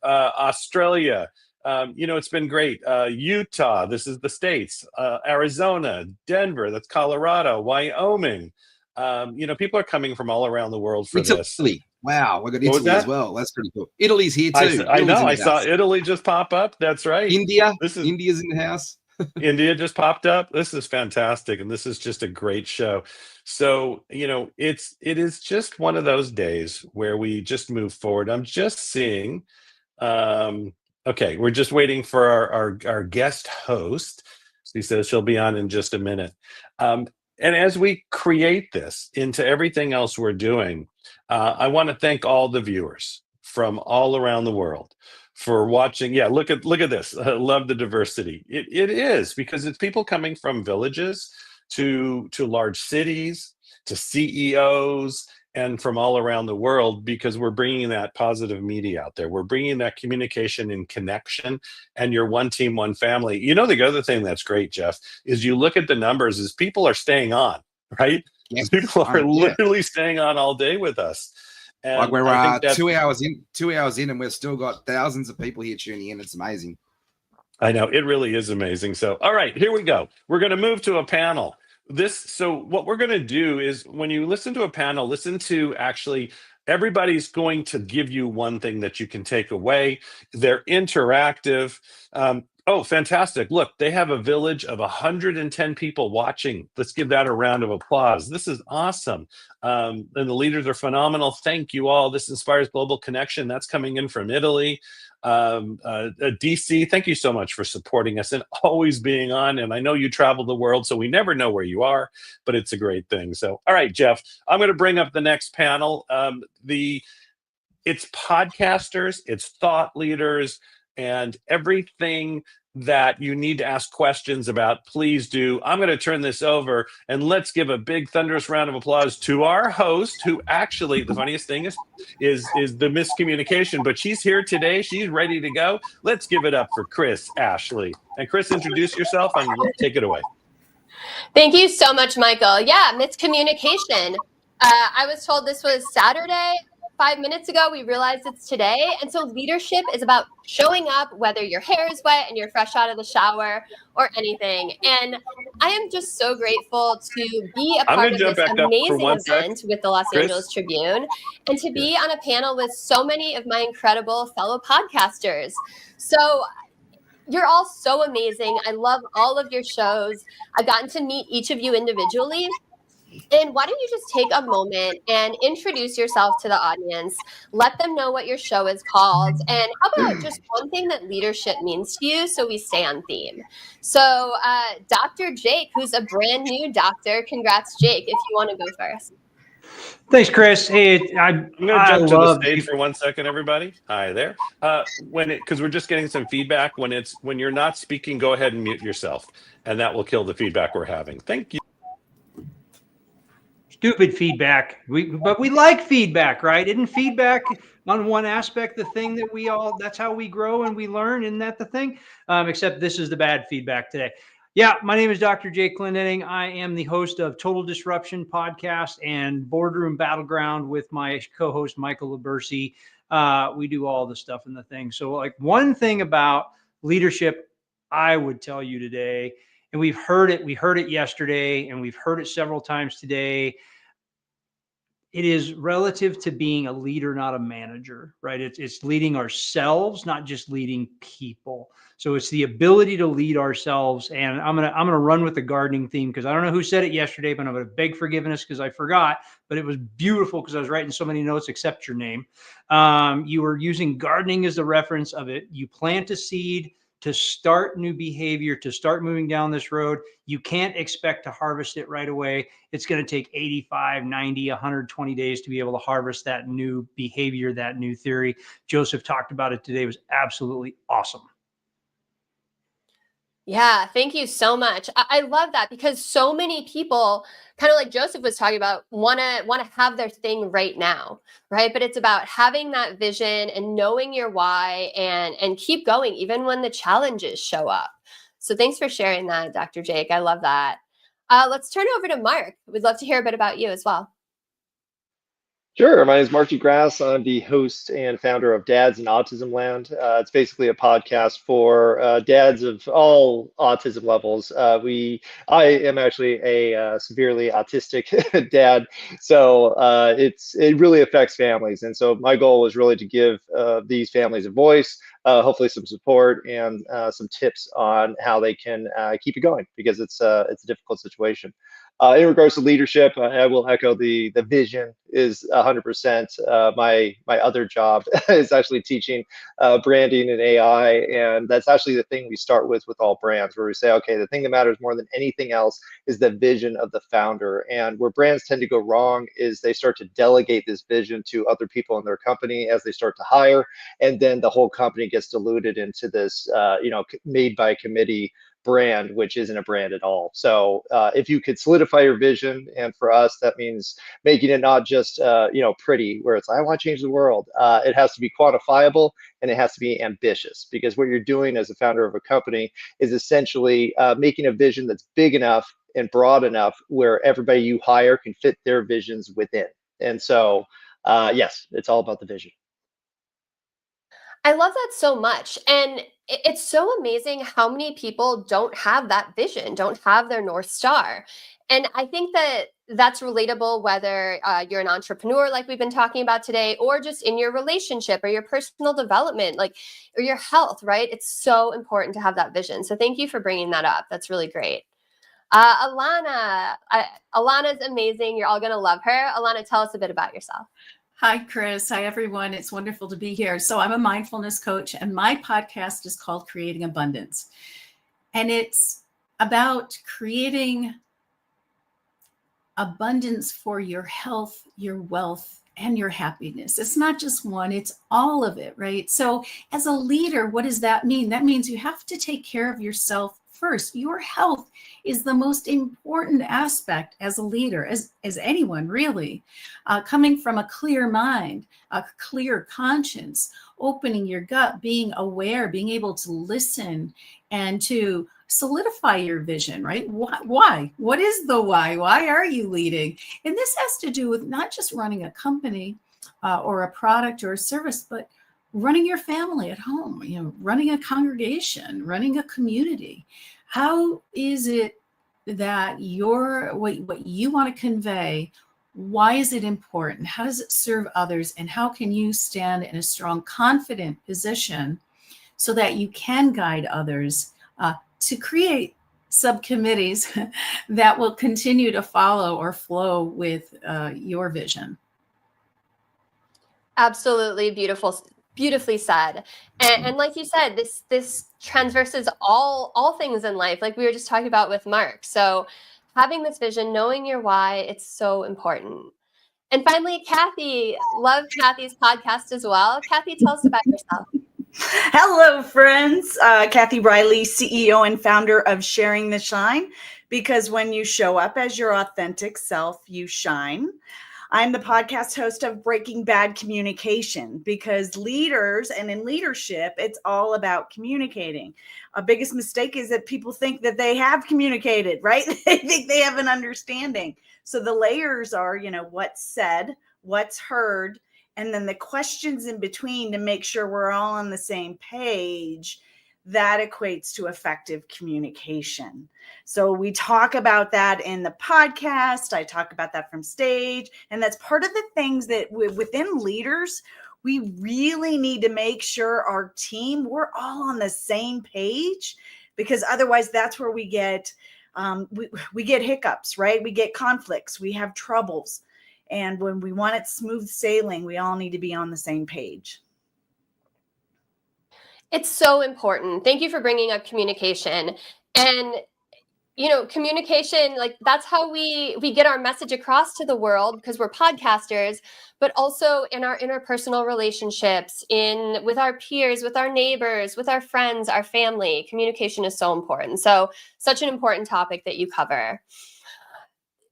Australia, it's been great. Utah, this is the States, Arizona, Denver, that's Colorado, Wyoming. People are coming from all around the world for this. Italy. Wow, we got Italy as well. That's pretty cool. Italy's here too. I know. I saw Italy just pop up. That's right. India's in the house. India just popped up. This is fantastic, and this is just a great show. So, it is just one of those days where we just move forward. I'm just seeing. Okay, we're just waiting for our guest host. She says she'll be on in just a minute. And as we create this into everything else we're doing, I want to thank all the viewers from all around the world for watching. Yeah, look at this. I love the diversity. It is, because it's people coming from villages to large cities, to CEOs, and from all around the world, because we're bringing that positive media out there. We're bringing that communication and connection, and you're one team, one family. The other thing that's great, Jeff, is you look at the numbers, is people are staying on, right? Yes. People are Yeah. literally staying on all day with us. And Like we're I think 2 hours in, and we've still got thousands of people here tuning in. It's amazing. I know, it really is amazing. So, all right, here we go. We're going to move to a panel. So what we're going to do is, when you listen to a panel, listen to actually everybody's going to give you one thing that you can take away. They're interactive. Oh, fantastic. Look, they have a village of 110 people watching. Let's give that a round of applause. This is awesome. And the leaders are phenomenal. Thank you all. This inspires global connection. That's coming in from Italy. DC, thank you so much for supporting us and always being on. And I know you travel the world, so we never know where you are, but it's a great thing. So, all right, Jeff, I'm going to bring up the next panel. It's podcasters, it's thought leaders, and everything that you need to ask questions about, please do. I'm going to turn this over, and let's give a big thunderous round of applause to our host, who actually, the funniest thing is the miscommunication, but she's here today. She's ready to go. Let's give it up for Chris Ashley. And Chris, introduce yourself and take it away. Thank you so much, Michael. Yeah, miscommunication. I was told this was Saturday. 5 minutes ago, we realized it's today. And so leadership is about showing up, whether your hair is wet and you're fresh out of the shower or anything. And I am just so grateful to be a part of this amazing event with the Los Angeles Tribune, and to be on a panel with so many of my incredible fellow podcasters. So you're all so amazing. I love all of your shows. I've gotten to meet each of you individually. And why don't you just take a moment and introduce yourself to the audience, let them know what your show is called, and how about just one thing that leadership means to you, so we stay on theme. So Dr. Jake, who's a brand new doctor, congrats, Jake, if you want to go first. Thanks, Chris. Hey, I'm going to jump to the stage for 1 second, everybody. Hi there. Because we're just getting some feedback. When you're not speaking, go ahead and mute yourself, and that will kill the feedback we're having. Thank you. Stupid feedback. But we like feedback, right? Isn't feedback on one aspect the thing that that's how we grow and we learn? Isn't that the thing? Except this is the bad feedback today. Yeah, my name is Dr. Jake McClendon. I am the host of Total Disruption podcast and Boardroom Battleground with my co-host, Michael Labersi. We do all the stuff in the thing. So like one thing about leadership, I would tell you today, and we heard it yesterday, and we've heard it several times today. It is relative to being a leader, not a manager, right? It's leading ourselves, not just leading people. So it's the ability to lead ourselves. And I'm gonna run with the gardening theme, because I don't know who said it yesterday, but I'm gonna beg forgiveness because I forgot. But it was beautiful because I was writing so many notes except your name. You were using gardening as the reference of it. You plant a seed to start new behavior, to start moving down this road. You can't expect to harvest it right away. It's going to take 85, 90, 120 days to be able to harvest that new behavior, that new theory. Joesph talked about it today. It was absolutely awesome. Yeah, thank you so much. I love that, because so many people, kind of like Joesph was talking about, want to have their thing right now, right? But it's about having that vision and knowing your why, and keep going even when the challenges show up. So thanks for sharing that, Dr. Jake. I love that. Let's turn over to Mark. We'd love to hear a bit about you as well. Sure. My name is Mark DeGrasse. I'm the host and founder of Dads in Autism Land. It's basically a podcast for dads of all autism levels. I am actually a severely autistic dad, so it really affects families. And so my goal is really to give these families a voice, hopefully some support and some tips on how they can keep it going, because it's a difficult situation. In regards to leadership, I will echo the vision is 100%. My other job is actually teaching branding and AI, and that's actually the thing we start with all brands, where we say, okay, the thing that matters more than anything else is the vision of the founder. And where brands tend to go wrong is they start to delegate this vision to other people in their company as they start to hire, and then the whole company gets diluted into this, made by committee brand, which isn't a brand at all. So if you could solidify your vision, and for us that means making it not just pretty, where it's I want to change the world. It has to be quantifiable, and it has to be ambitious, because what you're doing as a founder of a company is essentially making a vision that's big enough and broad enough where everybody you hire can fit their visions within. And so yes, it's all about the vision. I love that so much. And it's so amazing how many people don't have that vision, don't have their North Star. And I think that that's relatable, whether you're an entrepreneur like we've been talking about today, or just in your relationship or your personal development, or your health, right? It's so important to have that vision. So thank you for bringing that up. That's really great. Alana, Alana's amazing. You're all going to love her. Alana, tell us a bit about yourself. Hi, Chris. Hi, everyone. It's wonderful to be here. So I'm a mindfulness coach, and my podcast is called Creating Abundance. And it's about creating abundance for your health, your wealth, and your happiness. It's not just one, it's all of it, right? So as a leader, what does that mean? That means you have to take care of yourself first. Your health is the most important aspect as a leader, as anyone really. Coming from a clear mind, a clear conscience, opening your gut, being aware, being able to listen, and to solidify your vision, right? Why? What is the why? Why are you leading? And this has to do with not just running a company or a product or a service, but running your family at home, running a congregation, running a community. How is it that what you want to convey, why is it important? How does it serve others? And how can you stand in a strong, confident position so that you can guide others to create subcommittees that will continue to follow or flow with your vision? Absolutely beautifully said. And like you said, this transverses all things in life, like we were just talking about with Mark. So having this vision, knowing your why, it's so important. And finally, Kathy, love Kathy's podcast as well. Kathy, tell us about yourself. Hello, friends. Kathy Riley, CEO and founder of Sharing the Shine, because when you show up as your authentic self, you shine. I'm the podcast host of Breaking Bad Communication, because leaders and in leadership, it's all about communicating. Our biggest mistake is that people think that they have communicated, right? They think they have an understanding. So the layers are, what's said, what's heard, and then the questions in between to make sure we're all on the same page. That equates to effective communication. So we talk about that in the podcast. I talk about that from stage. And that's part of the things that within leaders, we really need to make sure our team, we're all on the same page, because otherwise that's where we get hiccups, right? We get conflicts, we have troubles. And when we want it smooth sailing, we all need to be on the same page. It's so important. Thank you for bringing up communication. And, communication, that's how we get our message across to the world, because we're podcasters, but also in our interpersonal relationships, with our peers, with our neighbors, with our friends, our family. Communication is so important. So such an important topic that you cover.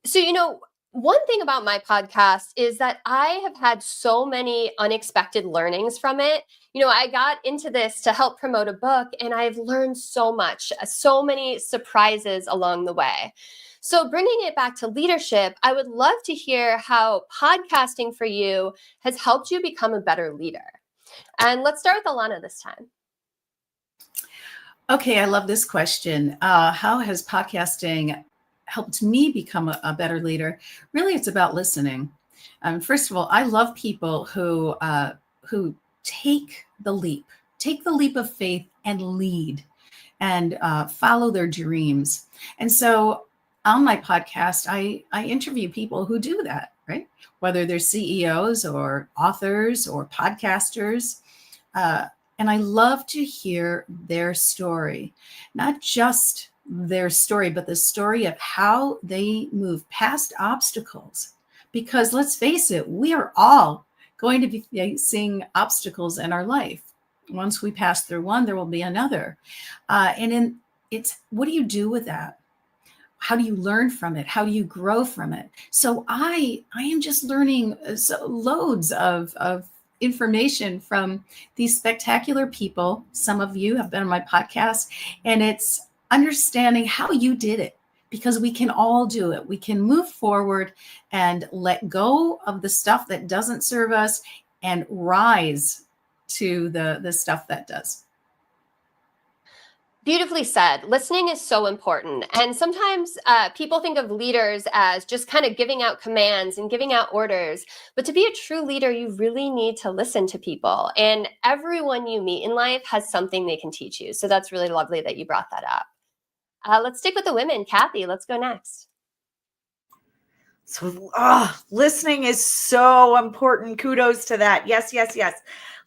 So, one thing about my podcast is that I have had so many unexpected learnings from it. I got into this to help promote a book, and I've learned so much, so many surprises along the way. So bringing it back to leadership, I would love to hear how podcasting for you has helped you become a better leader. And let's start with Alana this time. Okay, I love this question. How has podcasting helped me become a better leader? Really, it's about listening. First of all, I love people who take the leap of faith and lead and follow their dreams. And so on my podcast, I interview people who do that, right? Whether they're CEOs or authors or podcasters. And I love to hear their story, not just their story, but the story of how they move past obstacles. Because let's face it, we are all going to be facing obstacles in our life. Once we pass through one, there will be another. It's what do you do with that? How do you learn from it? How do you grow from it? So I am just learning loads of information from these spectacular people. Some of you have been on my podcast, and it's understanding how you did it, because we can all do it. We can move forward and let go of the stuff that doesn't serve us and rise to the stuff that does. Beautifully said. Listening is so important. And sometimes people think of leaders as just kind of giving out commands and giving out orders. But to be a true leader, you really need to listen to people. And everyone you meet in life has something they can teach you. So that's really lovely that you brought that up. Let's stick with the women. Kathy, let's go next. So listening is so important. Kudos to that. Yes, yes, yes.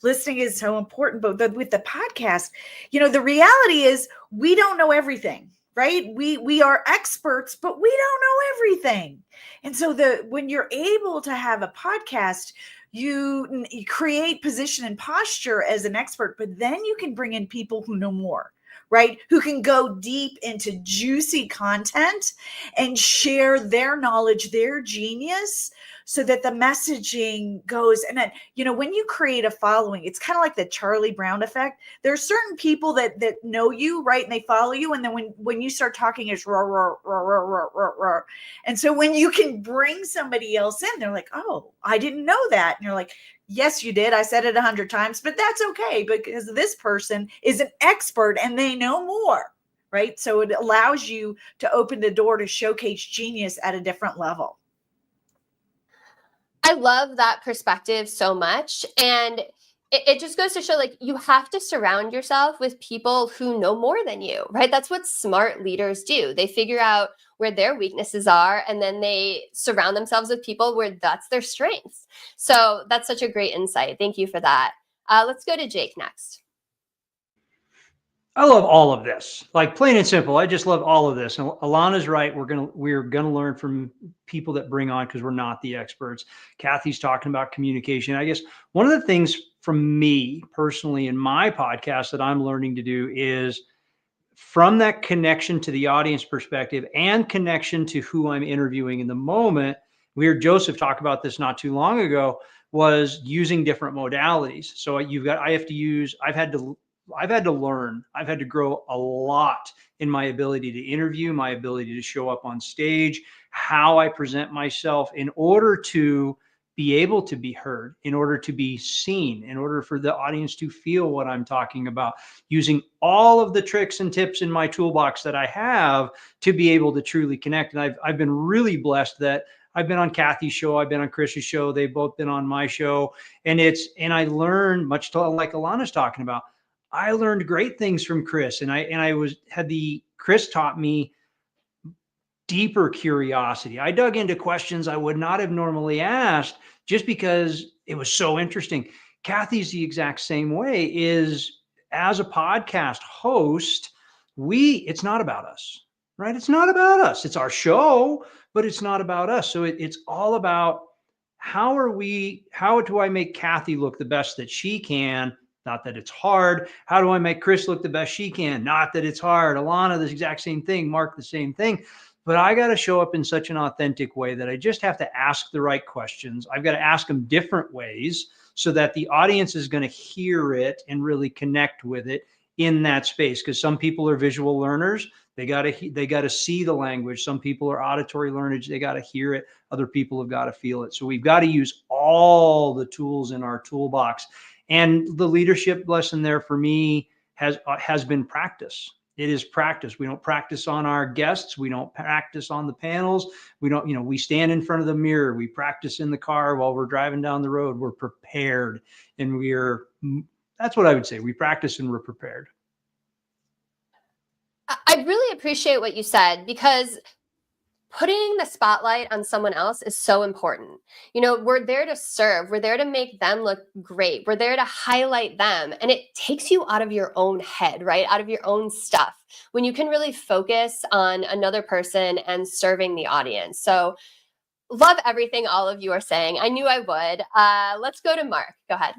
Listening is so important. But with the podcast, the reality is we don't know everything, right? We are experts, but we don't know everything. And so when you're able to have a podcast, you create position and posture as an expert, but then you can bring in people who know more, right? Who can go deep into juicy content and share their knowledge, their genius, so that the messaging goes. And then, when you create a following, it's kind of like the Charlie Brown effect. There are certain people that know you, right? And they follow you. And then when you start talking, it's roar, roar, roar, roar, roar, roar, roar. And so when you can bring somebody else in, they're like, oh, I didn't know that. And you're like, yes, you did. I said it 100 times, but that's okay, because this person is an expert and they know more, right? So it allows you to open the door to showcase genius at a different level. I love that perspective so much. And it just goes to show, you have to surround yourself with people who know more than you, right? That's what smart leaders do. They figure out where their weaknesses are, and then they surround themselves with people where that's their strengths. So that's such a great insight. Thank you for that. Let's go to Jake next. I love all of this, plain and simple. I just love all of this. And Alana's right. We're gonna learn from people that bring on, because we're not the experts. Kathy's talking about communication. I guess one of the things from me personally in my podcast that I'm learning to do is, from that connection to the audience perspective and connection to who I'm interviewing in the moment. We heard Joesph talk about this not too long ago, was using different modalities. So I've had to learn. I've had to grow a lot in my ability to interview, my ability to show up on stage, how I present myself in order to be able to be heard, in order to be seen, in order for the audience to feel what I'm talking about, using all of the tricks and tips in my toolbox that I have to be able to truly connect. And I've been really blessed that I've been on Kathy's show, I've been on Chris's show, they've both been on my show. And I learned, much like Alana's talking about, I learned great things from Chris, and Chris taught me deeper curiosity. I dug into questions I would not have normally asked just because it was so interesting. Kathy's the exact same way. Is as a podcast host, it's not about us, right? It's not about us. It's our show, but it's not about us. So it's all about how do I make Kathy look the best that she can? Not that it's hard. How do I make Chris look the best she can? Not that it's hard. Alana, the exact same thing. Mark, the same thing. But I got to show up in such an authentic way that I just have to ask the right questions. I've got to ask them different ways so that the audience is going to hear it and really connect with it in that space, because some people are visual learners. They got to see the language. Some people are auditory learners. They got to hear it. Other people have got to feel it. So we've got to use all the tools in our toolbox. And the leadership lesson there for me has been practice. It is practice. We don't practice on our guests. We don't practice on the panels. We don't, we stand in front of the mirror. We practice in the car while we're driving down the road. We're prepared, and that's what I would say. We practice and we're prepared. I really appreciate what you said, because putting the spotlight on someone else is so important. We're there to serve. We're there to make them look great. We're there to highlight them. And it takes you out of your own head, right? Out of your own stuff, when you can really focus on another person and serving the audience. So love everything all of you are saying. I knew I would. Let's go to Mark. Go ahead.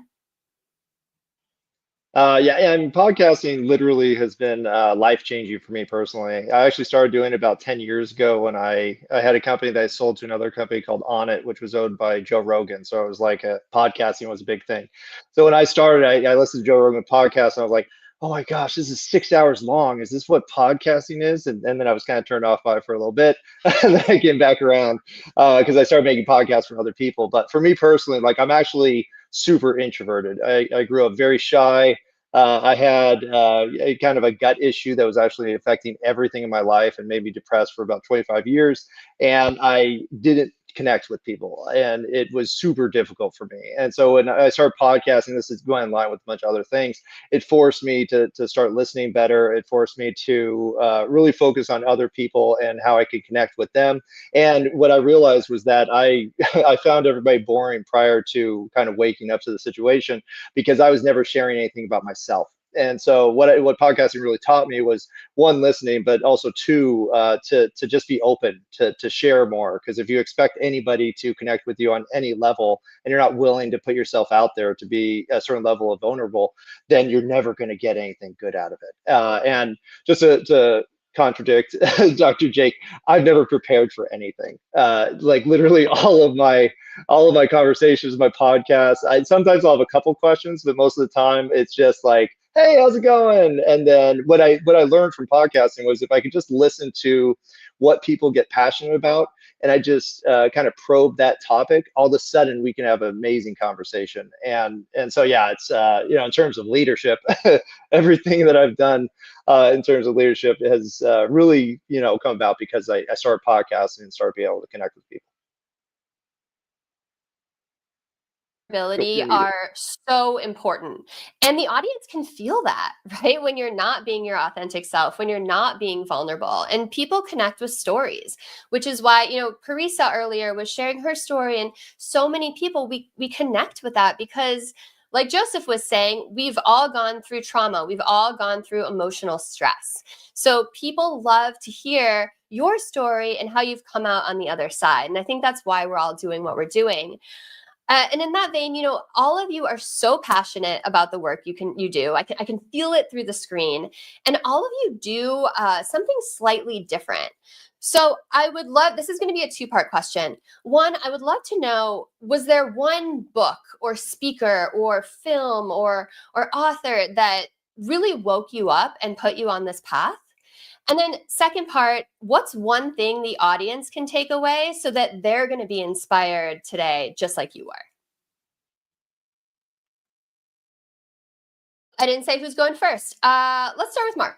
Yeah, and podcasting literally has been life-changing for me personally. I actually started doing it about 10 years ago when I had a company that I sold to another company called On It, which was owned by Joe Rogan. So it was like podcasting was a big thing. So when I started, I listened to Joe Rogan podcast, and I was like, oh my gosh, this is 6 hours long. Is this what podcasting is? And then I was kind of turned off by it for a little bit. And then I came back around because I started making podcasts for other people. But for me personally, like, I'm actually super introverted. I grew up very shy. I had a kind of a gut issue that was actually affecting everything in my life and made me depressed for about 25 years. And I didn't connect with people, and it was super difficult for me. And so when I started podcasting, this is going in line with a bunch of other things, it forced me to start listening better. It forced me to really focus on other people and how I could connect with them. And what I realized was that I found everybody boring prior to kind of waking up to the situation, because I was never sharing anything about myself. And so what podcasting really taught me was, one, listening, but also two, to just be open to share more. Because if you expect anybody to connect with you on any level, and you're not willing to put yourself out there to be a certain level of vulnerable, then you're never going to get anything good out of it. And just to contradict Dr. Jake, I've never prepared for anything. Like literally all of my conversations, my podcasts, sometimes I'll have a couple questions, but most of the time it's just like, hey, how's it going? And then what I learned from podcasting was, if I could just listen to what people get passionate about, and I just kind of probe that topic, all of a sudden we can have an amazing conversation. And so, yeah, it's, in terms of leadership, everything that I've done in terms of leadership has really, come about because I started podcasting and started being able to connect with people. Ability are so important, and the audience can feel that, right? When you're not being your authentic self, when you're not being vulnerable, and people connect with stories, which is why, Parisa earlier was sharing her story, and so many people, we connect with that because, like Joesph was saying, we've all gone through trauma. We've all gone through emotional stress. So people love to hear your story and how you've come out on the other side. And I think that's why we're all doing what we're doing. And in that vein, all of you are so passionate about the work you do. I can feel it through the screen, and all of you do something slightly different. So I would love, this is going to be a two-part question. One, I would love to know, was there one book or speaker or film or author that really woke you up and put you on this path? And then second part, what's one thing the audience can take away so that they're going to be inspired today, just like you were? I didn't say who's going first. Let's start with Mark.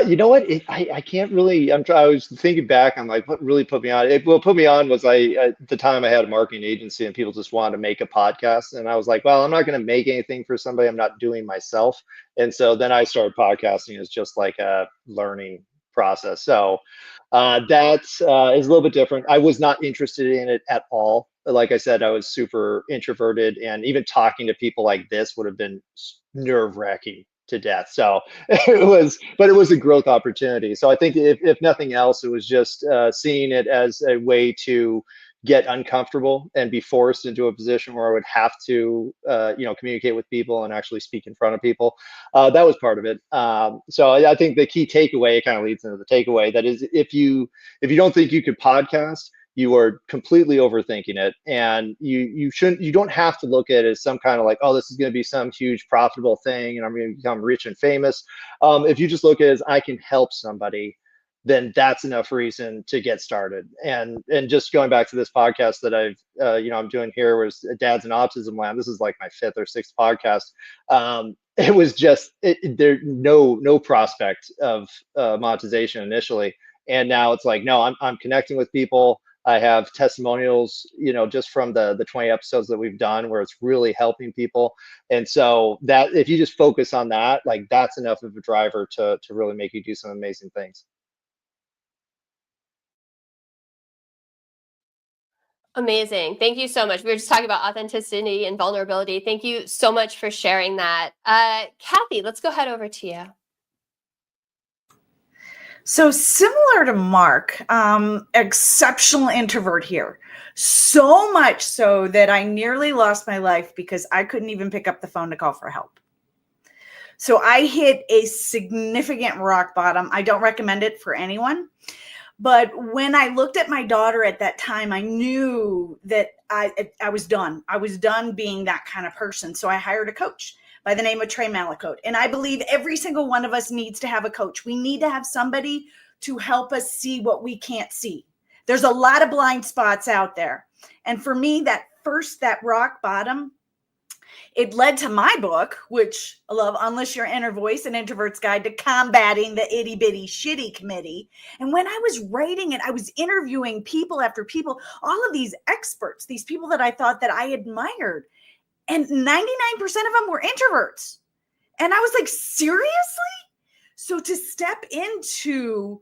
You know what? I can't really. I was thinking back. I'm like, what really put me on? What put me on was at the time I had a marketing agency, and people just wanted to make a podcast, and I was like, well, I'm not going to make anything for somebody I'm not doing myself. And so then I started podcasting as just like a learning process. So that is a little bit different. I was not interested in it at all. Like I said, I was super introverted, and even talking to people like this would have been nerve-wracking to death. So it was a growth opportunity. So I think if nothing else, it was just seeing it as a way to get uncomfortable and be forced into a position where I would have to, communicate with people and actually speak in front of people. That was part of it. So I think the key takeaway, it kind of leads into the takeaway, that is, if you don't think you could podcast, you are completely overthinking it. And you don't have to look at it as some kind of like, oh, this is going to be some huge profitable thing and I'm going to become rich and famous. If you just look at it as I can help somebody, then that's enough reason to get started. And just going back to this podcast that I'm doing here was Dads in Autism Land. This is like my 5th or 6th podcast. It was just there no prospect of monetization initially, and now it's like, no, I'm connecting with people. I have testimonials, just from the 20 episodes that we've done where it's really helping people. And so that if you just focus on that, like that's enough of a driver to really make you do some amazing things. Amazing. Thank you so much. We were just talking about authenticity and vulnerability. Thank you so much for sharing that. Kathy, let's go ahead over to you. So similar to Mark, exceptional introvert here. So much so that I nearly lost my life because I couldn't even pick up the phone to call for help. So I hit a significant rock bottom. I don't recommend it for anyone. But when I looked at my daughter at that time, I knew that I was done. I was done being that kind of person. So I hired a coach by the name of Trey Malacote. And I believe every single one of us needs to have a coach. We need to have somebody to help us see what we can't see. There's a lot of blind spots out there. And for me, that rock bottom, it led to my book, which I love, Unleash Your Inner Voice, An Introvert's Guide to Combating the Itty Bitty Shitty Committee. And when I was writing it, I was interviewing people after people, all of these experts, these people that I thought that I admired. And 99% of them were introverts. And I was like, seriously? So to step into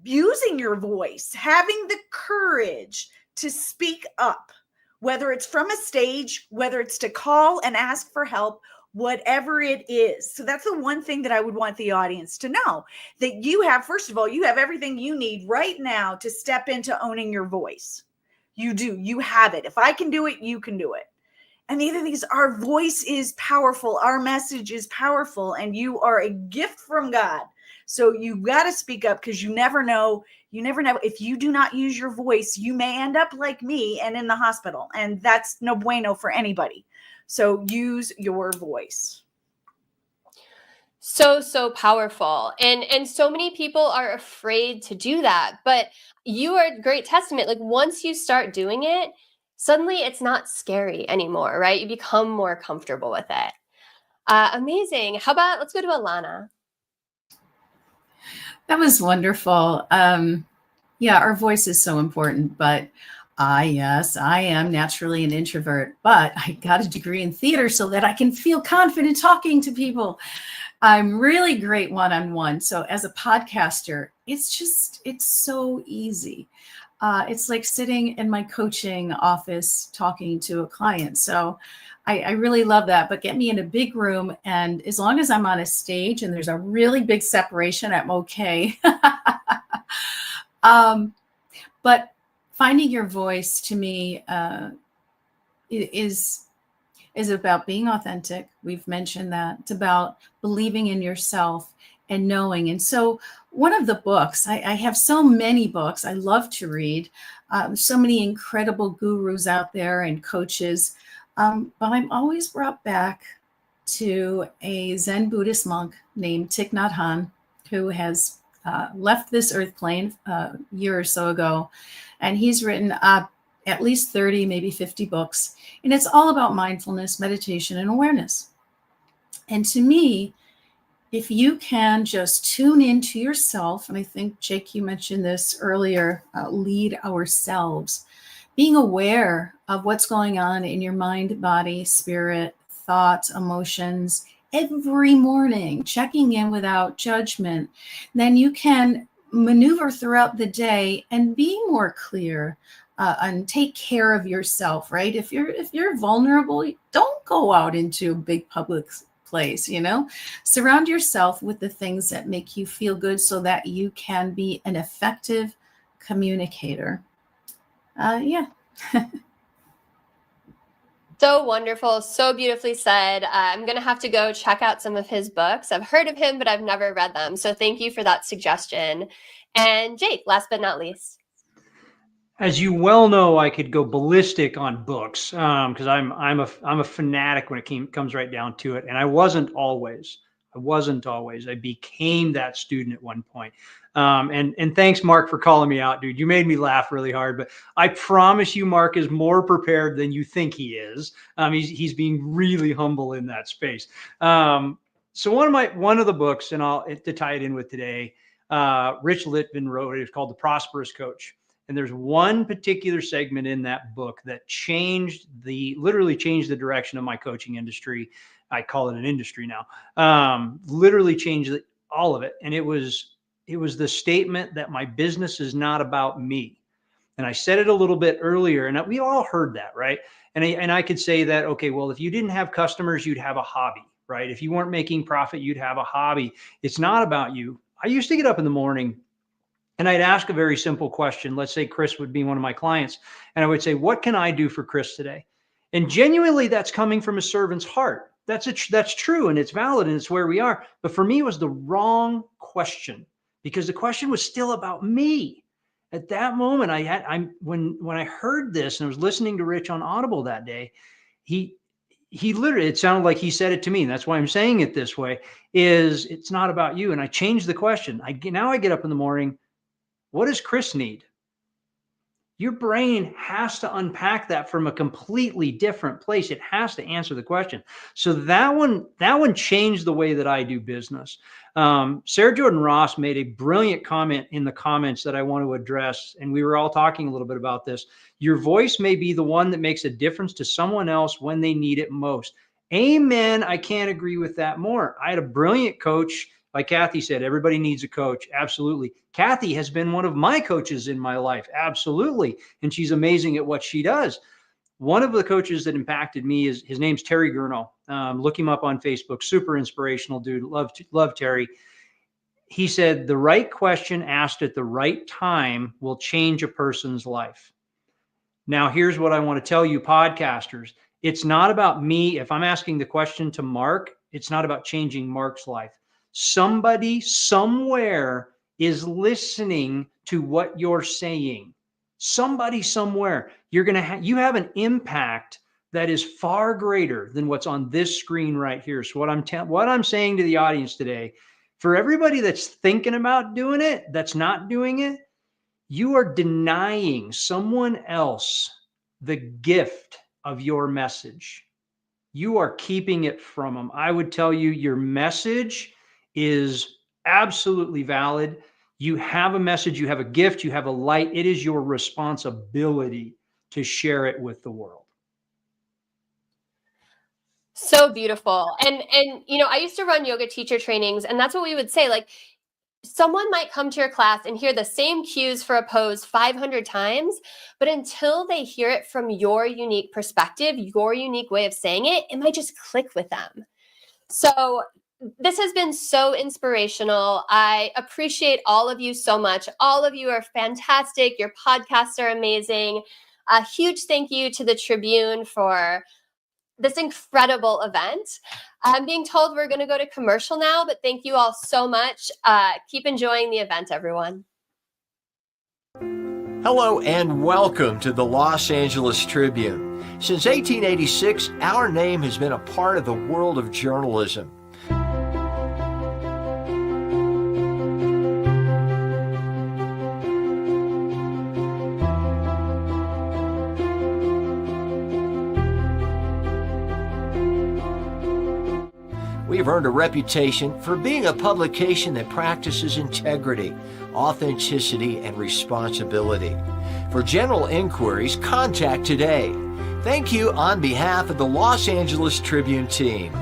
using your voice, having the courage to speak up, whether it's from a stage, whether it's to call and ask for help, whatever it is. So that's the one thing that I would want the audience to know, that you have, first of all, you have everything you need right now to step into owning your voice. You do. You have it. If I can do it, you can do it. And the other thing is, our voice is powerful. Our message is powerful, and you are a gift from God. So you got to speak up, because you never know. You never know. If you do not use your voice, you may end up like me and in the hospital. And that's no bueno for anybody. So use your voice. So powerful. And so many people are afraid to do that. But you are a great testament. Like, once you start doing it, suddenly it's not scary anymore, right? You become more comfortable with it. Amazing. How about, let's go to Alana. That was wonderful. Yeah, our voice is so important, but yes, I am naturally an introvert, but I got a degree in theater so that I can feel confident talking to people. I'm really great one-on-one. So as a podcaster, it's so easy. It's like sitting in my coaching office talking to a client. So I really love that. But get me in a big room, and as long as I'm on a stage and there's a really big separation, I'm okay. But finding your voice, to me, is about being authentic. We've mentioned that. It's about believing in yourself and knowing. And so one of the books, I have so many books I love to read, so many incredible gurus out there and coaches, but I'm always brought back to a Zen Buddhist monk named Thich Nhat Hanh, who has left this earth plane a year or so ago. And he's written at least 30, maybe 50 books. And it's all about mindfulness, meditation, and awareness. And to me, if you can just tune into yourself, and I think, Jake, you mentioned this earlier, lead ourselves, being aware of what's going on in your mind, body, spirit, thoughts, emotions, every morning, checking in without judgment, then you can maneuver throughout the day and be more clear and take care of yourself, right? If you're vulnerable, don't go out into a big public place, surround yourself with the things that make you feel good so that you can be an effective communicator. Yeah. So wonderful. So beautifully said. I'm going to have to go check out some of his books. I've heard of him, but I've never read them. So thank you for that suggestion. And Jake, last but not least. As you well know, I could go ballistic on books because I'm a fanatic when it comes right down to it, and I wasn't always. I became that student at one point. And thanks, Mark, for calling me out, dude. You made me laugh really hard, but I promise you, Mark is more prepared than you think he is. He's being really humble in that space. So one of the books, and to tie it in with today, Rich Litvin wrote it. It's called The Prosperous Coach. And there's one particular segment in that book that literally changed the direction of my coaching industry. I call it an industry now. Literally changed all of it. And it was the statement that my business is not about me. And I said it a little bit earlier, and we all heard that, right? And I could say that, okay, well, if you didn't have customers, you'd have a hobby, right? If you weren't making profit, you'd have a hobby. It's not about you. I used to get up in the morning and I'd ask a very simple question. Let's say Chris would be one of my clients. And I would say, what can I do for Chris today? And genuinely, that's coming from a servant's heart. That's true, and it's valid, and it's where we are. But for me, it was the wrong question because the question was still about me. At that moment, when I heard this and I was listening to Rich on Audible that day, he literally, it sounded like he said it to me. And that's why I'm saying it this way, it's not about you. And I changed the question. Now I get up in the morning. What does Chris need? Your brain has to unpack that from a completely different place. It has to answer the question. So that one changed the way that I do business. Sarah Jordan Ross made a brilliant comment in the comments that I want to address. And we were all talking a little bit about this. Your voice may be the one that makes a difference to someone else when they need it most. Amen. I can't agree with that more. I had a brilliant coach. Like Kathy said, everybody needs a coach. Absolutely. Kathy has been one of my coaches in my life. Absolutely. And she's amazing at what she does. One of the coaches that impacted me his name's Terry Gurno. Look him up on Facebook. Super inspirational dude. Love Terry. He said, the right question asked at the right time will change a person's life. Now, here's what I want to tell you, podcasters. It's not about me. If I'm asking the question to Mark, it's not about changing Mark's life. Somebody somewhere is listening to what you're saying. Somebody somewhere. You have an impact that is far greater than what's on this screen right here. So what I'm saying to the audience today, for everybody that's thinking about doing it, that's not doing it, you are denying someone else the gift of your message. You are keeping it from them. I would tell you your message is absolutely valid. You have a message, you have a gift, you have a light. It is your responsibility to share it with the world. So beautiful. And I used to run yoga teacher trainings, and that's what we would say. Like, someone might come to your class and hear the same cues for a pose 500 times, but until they hear it from your unique perspective, your unique way of saying it, it might just click with them. So this has been so inspirational. I appreciate all of you so much. All of you are fantastic. Your podcasts are amazing. A huge thank you to the Tribune for this incredible event. I'm being told we're going to go to commercial now, but thank you all so much. Keep enjoying the event, everyone. Hello and welcome to the Los Angeles Tribune. Since 1886, our name has been a part of the world of journalism. We've earned a reputation for being a publication that practices integrity, authenticity, and responsibility. For general inquiries, contact today. Thank you on behalf of the Los Angeles Tribune team.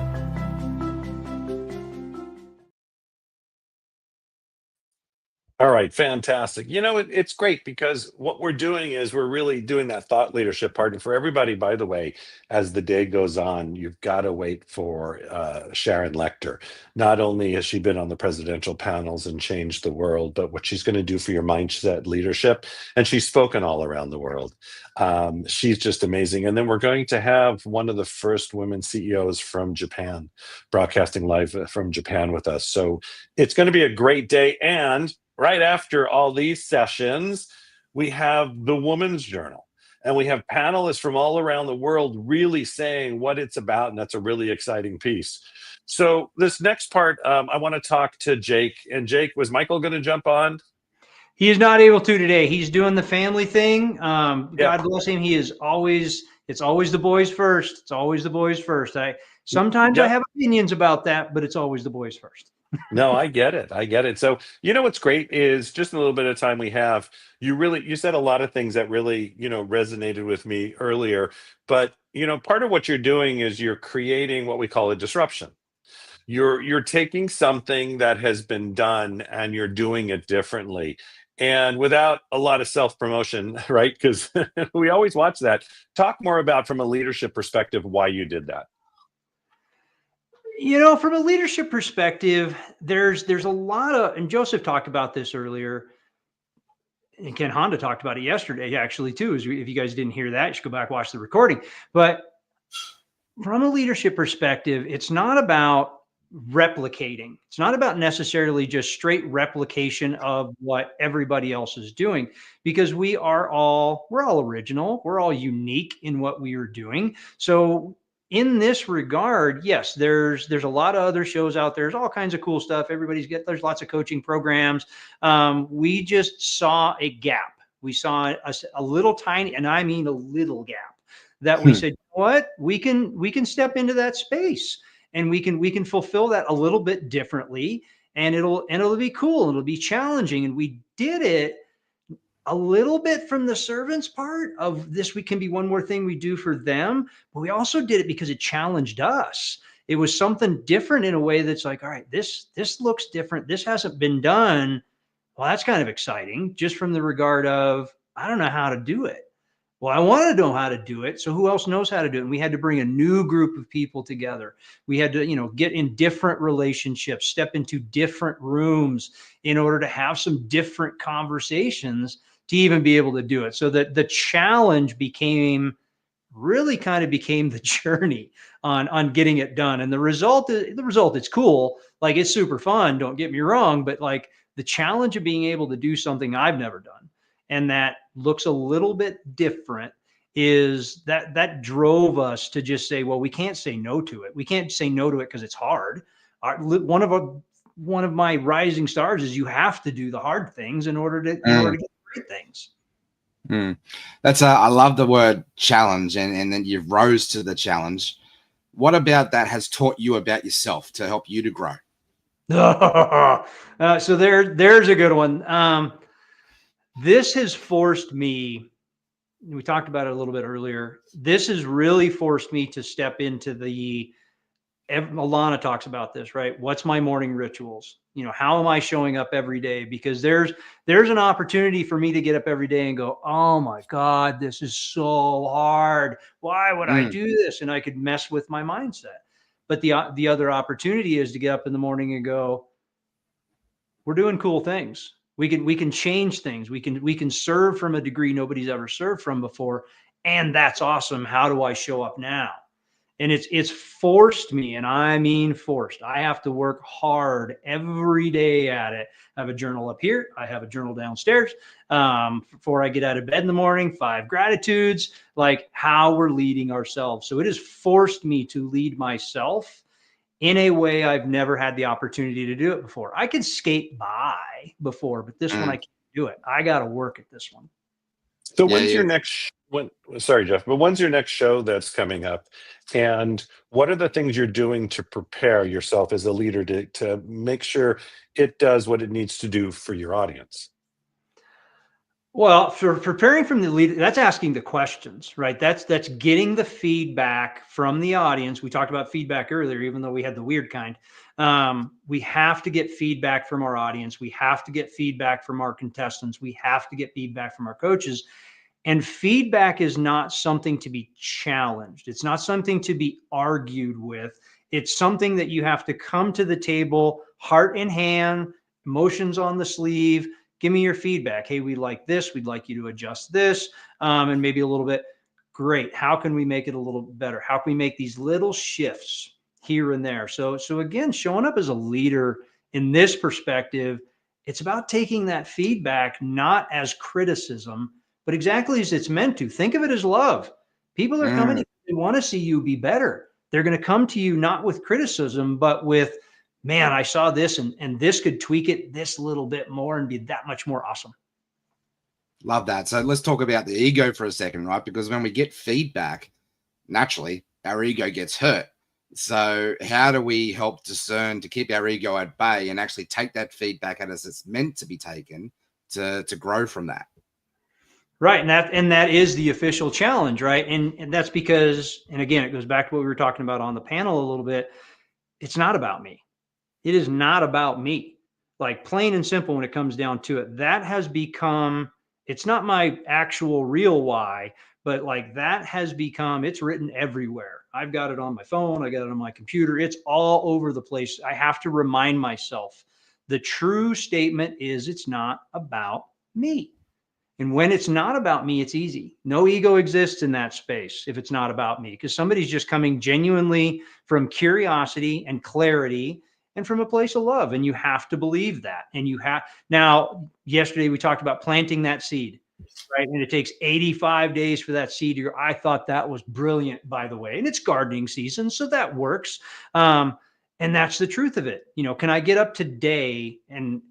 All right, fantastic. It's great because what we're doing is we're really doing that thought leadership part. And for everybody, by the way, as the day goes on, you've got to wait for Sharon Lechter. Not only has she been on the presidential panels and changed the world, but what she's going to do for your mindset leadership. And she's spoken all around the world. She's just amazing. And then we're going to have one of the first women CEOs from Japan, broadcasting live from Japan with us. So it's going to be a great day. And right after all these sessions, we have the Woman's Journal, and we have panelists from all around the world really saying what it's about, and that's a really exciting piece. So this next part, I want to talk to Jake. And Jake, was Michael going to jump on? He is not able to today. He's doing the family thing. God bless him. It's always the boys first. It's always the boys first. Sometimes I have opinions about that, but it's always the boys first. No, I get it. I get it. So, what's great is just a little bit of time we have. You said a lot of things that really, resonated with me earlier. But, part of what you're doing is you're creating what we call a disruption. You're taking something that has been done and you're doing it differently. And without a lot of self-promotion, right? Because we always watch that. Talk more about, from a leadership perspective, why you did that. From a leadership perspective, there's a lot of, and Joesph talked about this earlier, and Ken Honda talked about it yesterday, actually, too. If you guys didn't hear that, you should go back and watch the recording. But from a leadership perspective, it's not about replicating. It's not about necessarily just straight replication of what everybody else is doing, because we're all original. We're all unique in what we are doing. So in this regard, yes, there's a lot of other shows out there. There's all kinds of cool stuff. There's lots of coaching programs. We just saw a gap. We saw a little tiny, and I mean a little gap, that we said, what? We can step into that space, and we can fulfill that a little bit differently, and it'll be cool. It'll be challenging. And we did it a little bit from the servant's part of this. We can be one more thing we do for them, but we also did it because it challenged us. It was something different in a way that's like, all right, this looks different. This hasn't been done. Well, that's kind of exciting, just from the regard of, I don't know how to do it. Well, I want to know how to do it. So who else knows how to do it? And we had to bring a new group of people together. We had to, get in different relationships, step into different rooms in order to have some different conversations to even be able to do it. So that the challenge became the journey on getting it done. And the result, it's cool. Like, it's super fun. Don't get me wrong. But like, the challenge of being able to do something I've never done, and that looks a little bit different, is that drove us to just say, well, we can't say no to it. We can't say no to it because it's hard. One of my rising stars is you have to do the hard things in order to get great things. I love the word challenge, and then you rose to the challenge. What about that has taught you about yourself to help you to grow? So there's a good one. This has forced me, we talked about it a little bit earlier. This has really forced me to step into Alana talks about this, right? What's my morning rituals? How am I showing up every day? Because there's an opportunity for me to get up every day and go, oh my God, this is so hard. Why would I do this? And I could mess with my mindset. But the other opportunity is to get up in the morning and go, we're doing cool things. We can change things. We can serve from a degree nobody's ever served from before. And that's awesome. How do I show up now? And it's forced me, and I mean forced. I have to work hard every day at it. I have a journal up here. I have a journal downstairs. Before I get out of bed in the morning, 5 gratitudes, like how we're leading ourselves. So it has forced me to lead myself in a way I've never had the opportunity to do it before. I could skate by before, but this one I can't do it. I got to work at this one. So when's your next? Sorry, Jeff, but when's your next show that's coming up? And what are the things you're doing to prepare yourself as a leader to make sure it does what it needs to do for your audience? Well, for preparing from the leader, that's asking the questions, right? That's getting the feedback from the audience. We talked about feedback earlier, even though we had the weird kind. We have to get feedback from our audience. We have to get feedback from our contestants. We have to get feedback from our coaches. And feedback is not something to be challenged. It's not something to be argued with. It's something that you have to come to the table, heart in hand, emotions on the sleeve. Give me your feedback. Hey, we like this. We'd like you to adjust this, and maybe a little bit. Great. How can we make it a little better? How can we make these little shifts here and there? So again, showing up as a leader in this perspective It's about taking that feedback not as criticism, but exactly as it's meant to. Think of it as love. People are coming, they want to see you be better. They're going to come to you not with criticism, but with, man, I saw this and this could tweak it this little bit more and be that much more awesome. Love that. So let's talk about the ego for a second, right? Because when we get feedback, naturally, our ego gets hurt. So how do we help discern to keep our ego at bay and actually take that feedback as it's meant to be taken to grow from that? Right. And that is the official challenge, right? And that's because, and again, it goes back to what we were talking about on the panel a little bit. It's not about me. It is not about me. Like plain and simple when it comes down to it. That has become, it's not my actual real why, but like that has become, it's written everywhere. I've got it on my phone. I got it on my computer. It's all over the place. I have to remind myself the true statement is it's not about me. And when it's not about me, it's easy. No ego exists in that space if it's not about me, because somebody's just coming genuinely from curiosity and clarity and from a place of love. And you have to believe that. And you have, now, yesterday we talked about planting that seed, right? And it takes 85 days for that seed to grow. I thought that was brilliant, by the way. And it's gardening season, so that works. And that's the truth of it. You know, can I get up today and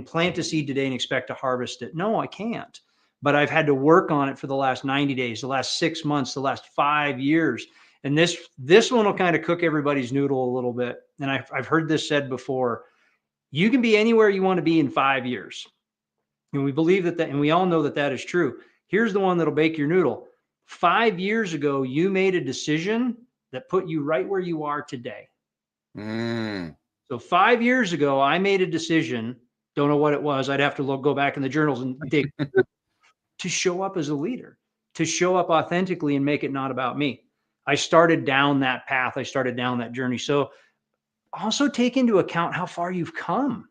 plant a seed today and expect to harvest it? No, I can't. But I've had to work on it for the last 90 days, the last 6 months, the last 5 years. And this one will kind of cook everybody's noodle a little bit. And I've heard this said before. You can be anywhere you want to be in 5 years. And we believe that, and we all know that that is true. Here's the one that'll bake your noodle. 5 years ago, you made a decision that put you right where you are today. So 5 years ago, I made a decision. Don't know what it was. I'd have to go back in the journals and dig to show up as a leader, to show up authentically and make it not about me. I started down that path. I started down that journey. So also take into account how far you've come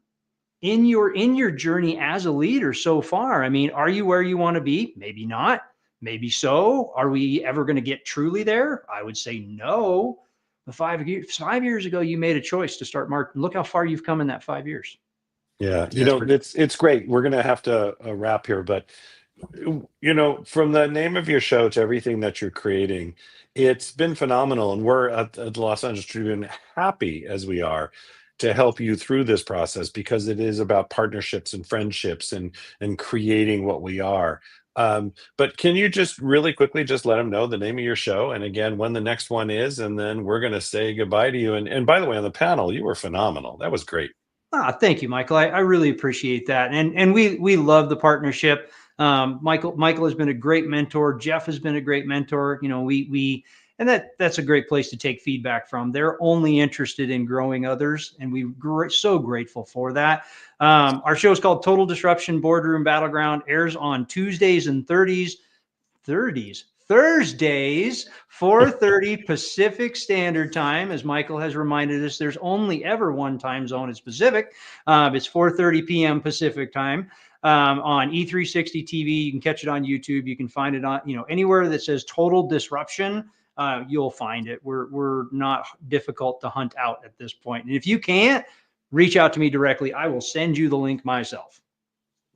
in your journey as a leader so far. I mean, are you where you want to be? Maybe not. Maybe so. Are we ever going to get truly there? I would say no. But 5 years ago, you made a choice to start marketing. Look how far you've come in that 5 years. Yeah, you know, it's great. We're going to have to wrap here, but you know, from the name of your show to everything that you're creating, it's been phenomenal. And we're at the Los Angeles Tribune happy as we are to help you through this process, because it is about partnerships and friendships and creating what we are. But can you just really quickly just let them know the name of your show and again when the next one is, and then we're going to say goodbye to you. And by the way, on the panel, you were phenomenal. That was great. Thank you, Michael. I really appreciate that. And we love the partnership. Michael has been a great mentor. Jeff has been a great mentor. You know, and that's a great place to take feedback from. They're only interested in growing others, and we're so grateful for that. Our show is called Total Disruption Boardroom Battleground, airs on Tuesdays and Thursdays, 4:30 Pacific Standard Time. As Michael has reminded us, there's only ever one time zone, it's Pacific. It's 4:30 p.m. Pacific time. On E360 TV. You can catch it on YouTube. You can find it on, you know, anywhere that says Total Disruption, you'll find it. We're not difficult to hunt out at this point. And if you can't, reach out to me directly. I will send you the link myself.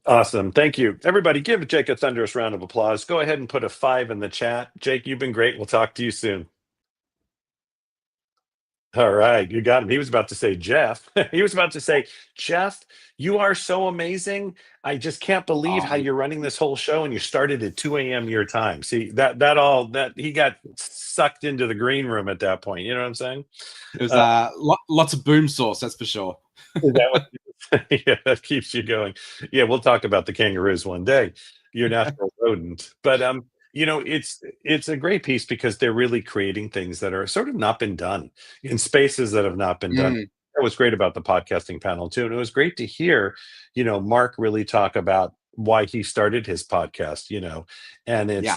Awesome. Thank you. Everybody give Jake a thunderous round of applause. Go ahead and put a 5 in the chat. Jake, you've been great. We'll talk to you soon. All right, you got him. He was about to say Jeff. He was about to say, Jeff, you are so amazing. I just can't believe how you're running this whole show, and you started at 2 a.m. your time. See, that he got sucked into the green room at that point. You know what I'm saying? It was lots of boom sauce, that's for sure. Is that what yeah, that keeps you going. Yeah, we'll talk about the kangaroos one day. Your natural rodent. But you know, it's a great piece because they're really creating things that are sort of not been done in spaces that have not been done. That was great about the podcasting panel too. And it was great to hear, you know, Mark really talk about why he started his podcast, you know, and it's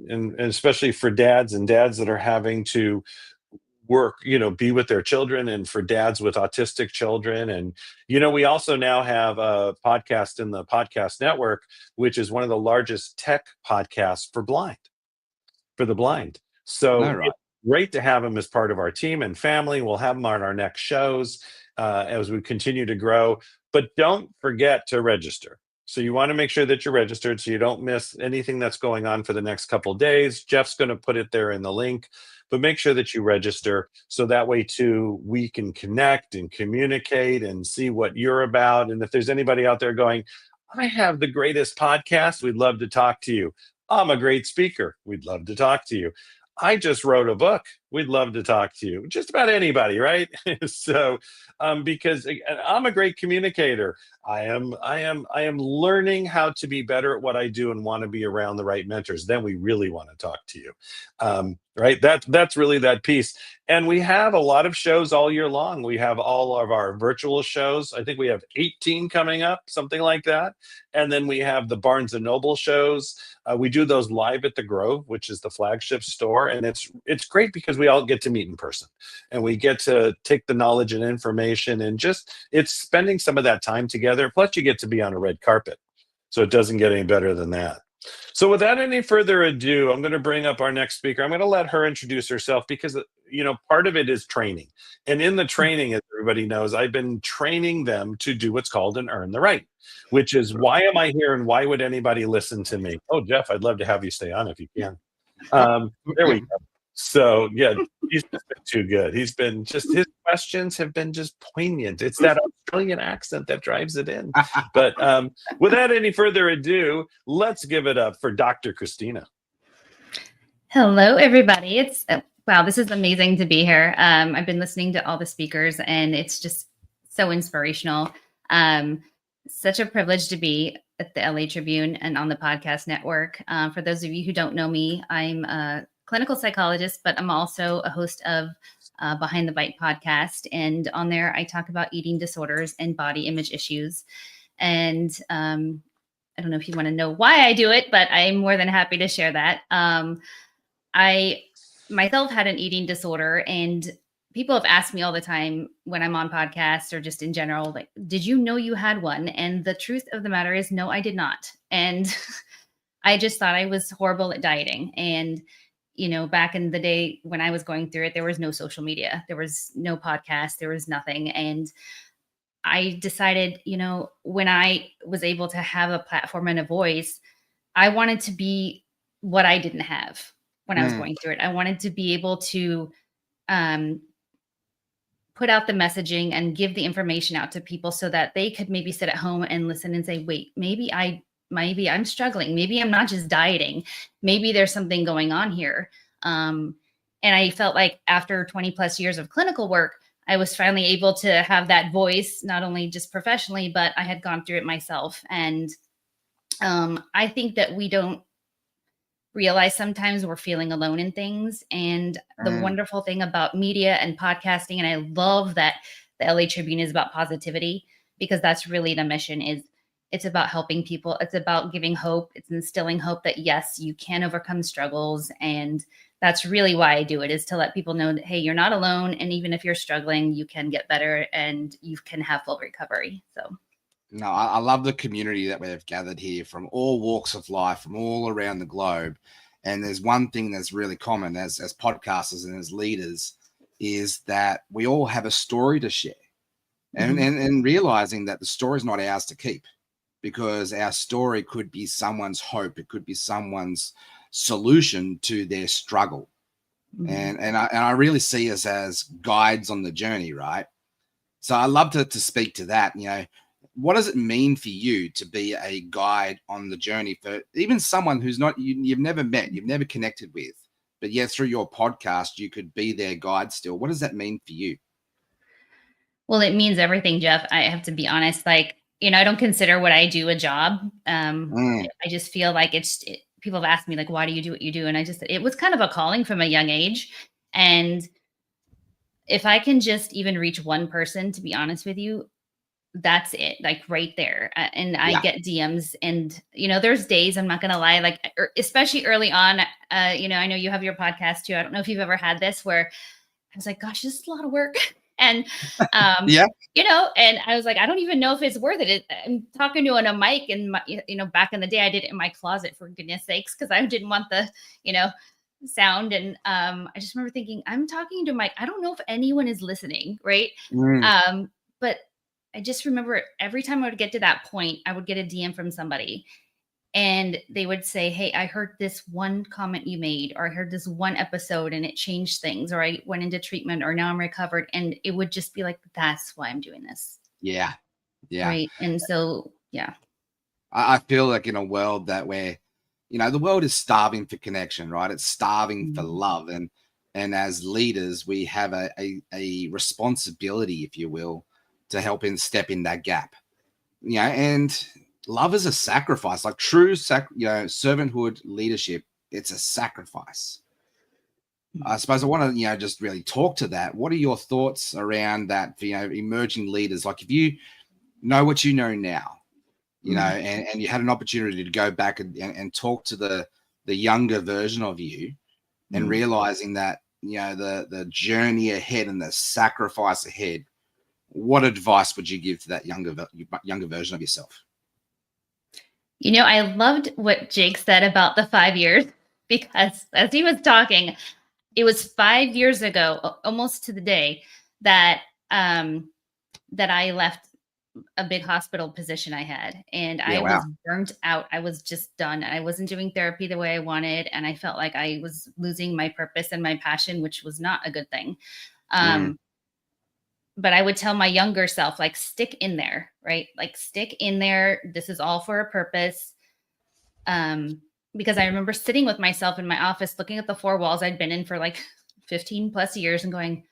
and especially for dads that are having to work, you know, be with their children, and for dads with autistic children. And, you know, we also now have a podcast in the podcast network, which is one of the largest tech podcasts for the blind. So it's great to have him as part of our team and family. We'll have him on our next shows as we continue to grow. but don't forget to register. So you want to make sure that you're registered so you don't miss anything that's going on for the next couple of days. Jeff's going to put it there in the link, but make sure that you register so that way too we can connect and communicate and see what you're about. And if there's anybody out there going, I have the greatest podcast, we'd love to talk to you. I'm a great speaker, we'd love to talk to you. I just wrote a book, we'd love to talk to you. Just about anybody, right? So because I'm a great communicator. I am learning how to be better at what I do and want to be around the right mentors. Then we really want to talk to you. Right? That's really that piece. And we have a lot of shows all year long. We have all of our virtual shows. I think we have 18 coming up, something like that. And then we have the Barnes and Noble shows. We do those live at the Grove, which is the flagship store. And it's great because we all get to meet in person and we get to take the knowledge and information and just, it's spending some of that time together. Plus you get to be on a red carpet. So it doesn't get any better than that. So without any further ado, I'm going to bring up our next speaker. I'm going to let her introduce herself because, part of it is training. And in the training, as everybody knows, I've been training them to do what's called an earn the right, which is why am I here and why would anybody listen to me? Oh, Jeff, I'd love to have you stay on if you can. There we go. So yeah, he's just been too good. He's been just, his questions have been just poignant. It's that Australian accent that drives it in. But without any further ado, let's give it up for Dr. Christina. Hello, everybody. It's wow, this is amazing to be here. I've been listening to all the speakers and it's just so inspirational. Such a privilege to be at the LA Tribune and on the podcast network. For those of you who don't know me, I'm a clinical psychologist, but I'm also a host of Behind the Bite podcast. And on there, I talk about eating disorders and body image issues. And I don't know if you want to know why I do it, but I'm more than happy to share that. I myself had an eating disorder, and people have asked me all the time when I'm on podcasts or just in general, like, did you know you had one? And the truth of the matter is, no, I did not. And I just thought I was horrible at dieting. And back in the day when I was going through it, there was no social media, there was no podcast, there was nothing. And I decided, when I was able to have a platform and a voice, I wanted to be what I didn't have when I was going through it. I wanted to be able to put out the messaging and give the information out to people so that they could maybe sit at home and listen and say, wait, maybe I'm struggling. Maybe I'm not just dieting. Maybe there's something going on here. And I felt like after 20 plus years of clinical work, I was finally able to have that voice, not only just professionally, but I had gone through it myself. And I think that we don't realize sometimes we're feeling alone in things. And the wonderful thing about media and podcasting, and I love that the LA Tribune is about positivity, because that's really the mission. It's about helping people. It's about giving hope. It's instilling hope that, yes, you can overcome struggles. And that's really why I do it, is to let people know that, hey, you're not alone. And even if you're struggling, you can get better and you can have full recovery. So. No, I love the community that we have gathered here from all walks of life, from all around the globe. And there's one thing that's really common as podcasters and as leaders, is that we all have a story to share. And realizing that the story is not ours to keep, because our story could be someone's hope. It could be someone's solution to their struggle. And I really see us as guides on the journey, right? So I love to speak to that. What does it mean for you to be a guide on the journey for even someone who's not, you've never met, you've never connected with, but yet through your podcast, you could be their guide still? What does that mean for you? Well, it means everything, Jeff. I have to be honest. Like, I don't consider what I do a job. I just feel like people have asked me, like, why do you do what you do? And I just said, it was kind of a calling from a young age. And if I can just even reach one person, to be honest with you, that's it, like right there. And I get DMs, and, there's days, I'm not going to lie, like, especially early on, I know you have your podcast too. I don't know if you've ever had this where I was like, gosh, this is a lot of work. And, and I was like, I don't even know if it's worth it. I'm talking to a mic, and, back in the day, I did it in my closet, for goodness sakes, because I didn't want the, sound. And I just remember thinking, I'm talking to Mike. I don't know if anyone is listening. Right. But I just remember every time I would get to that point, I would get a DM from somebody and they would say, hey, I heard this one comment you made, or I heard this one episode and it changed things, or I went into treatment, or now I'm recovered. And it would just be like, that's why I'm doing this. Yeah. Yeah. Right. And so, yeah. I feel like in a world that where, the world is starving for connection, right? It's starving for love. And as leaders, we have a responsibility, if you will, to help step in that gap. And love is a sacrifice, like true servanthood leadership. It's a sacrifice. I suppose I want to, just really talk to that. What are your thoughts around that, emerging leaders? Like if you know what you know now, and you had an opportunity to go back and talk to the younger version of you and realizing that, the journey ahead and the sacrifice ahead, what advice would you give to that younger version of yourself? I loved what Jake said about the 5 years, because as he was talking, it was 5 years ago, almost to the day, that that I left a big hospital position I had, and I was burnt out. I was just done. I wasn't doing therapy the way I wanted, and I felt like I was losing my purpose and my passion, which was not a good thing. But I would tell my younger self, like, stick in there, right? Like, stick in there. This is all for a purpose. Because I remember sitting with myself in my office, looking at the four walls I'd been in for like 15 plus years and going,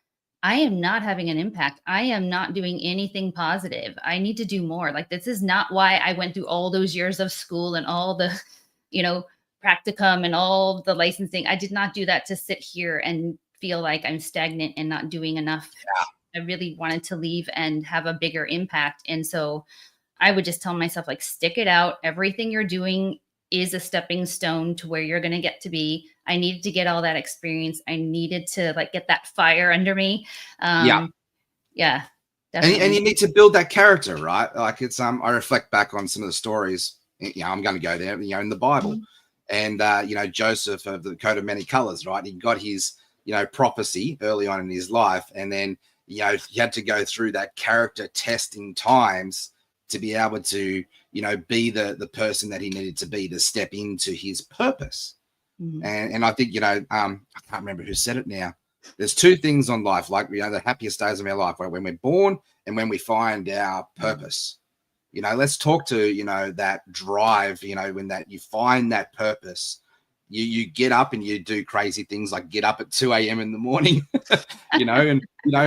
I am not having an impact. I am not doing anything positive. I need to do more. Like, this is not why I went through all those years of school and all the, practicum and all the licensing. I did not do that to sit here and feel like I'm stagnant and not doing enough. Yeah. I really wanted to leave and have a bigger impact. And so I would just tell myself, like, stick it out. Everything you're doing is a stepping stone to where you're going to get to be. I needed to get all that experience. I needed to get that fire under me. Yeah. Definitely. And you need to build that character, right? Like it's, I reflect back on some of the stories, I'm going to go there, in the Bible and, Joesph of the coat of many colors, right? He got his, prophecy early on in his life. And then, he had to go through that character testing times to be able to, be the person that he needed to be to step into his purpose. And I think, I can't remember who said it now. There's two things on life, like, the happiest days of our life, when we're born and when we find our purpose. Let's talk to, that drive, when that you find that purpose, you get up and you do crazy things like get up at 2 a.m. in the morning, and,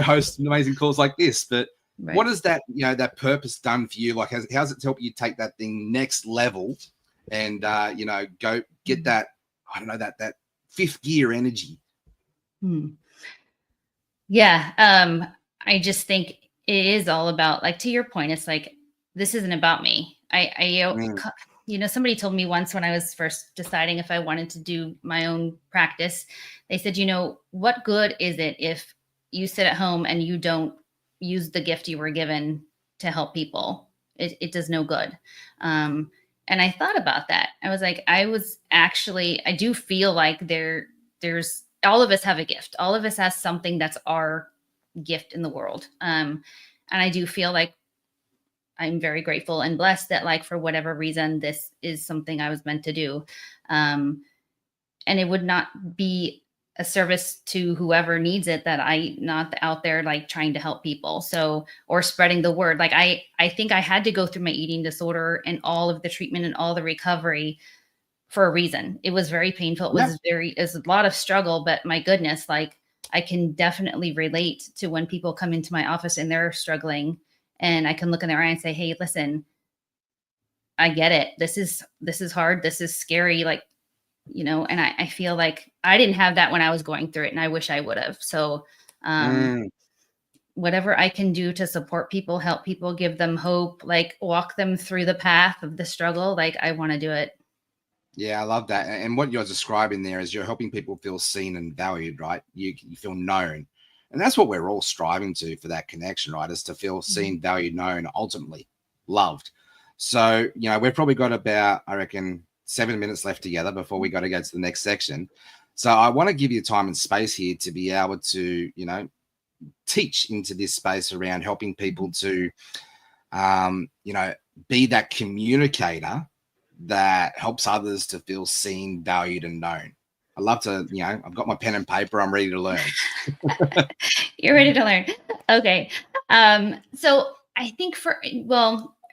host amazing calls like this. But what has that, that purpose done for you? Like, how's it help you take that thing next level and, go get that, I don't know, that fifth gear energy? Yeah. I just think it is all about, like, to your point, it's like, this isn't about me. Somebody told me once when I was first deciding if I wanted to do my own practice, they said, what good is it if you sit at home and you don't use the gift you were given to help people? It does no good. And I thought about that. I was like, I do feel like there's all of us have a gift. All of us has something that's our gift in the world. And I do feel like I'm very grateful and blessed that, like, for whatever reason, this is something I was meant to do. And it would not be a service to whoever needs it that I not out there, like, trying to help people. So, or spreading the word. Like, I think I had to go through my eating disorder and all of the treatment and all the recovery for a reason. It was very painful. It was a lot of struggle, but my goodness, like, I can definitely relate to when people come into my office and they're struggling, and I can look in their eye and say, hey, listen, I get it. This is hard. This is scary. Like, and I feel like I didn't have that when I was going through it, and I wish I would have. So whatever I can do to support people, help people, give them hope, like, walk them through the path of the struggle, like, I want to do it. Yeah, I love that. And what you're describing there is you're helping people feel seen and valued, right? You feel known. And that's what we're all striving to, for that connection, right? Is to feel seen, valued, known, ultimately loved. So, we've probably got about, I reckon, 7 minutes left together before we got to go to the next section. So I want to give you time and space here to be able to, teach into this space around helping people to be that communicator that helps others to feel seen, valued, and known. I love to, I've got my pen and paper. I'm ready to learn. You're ready to learn. Okay. So I think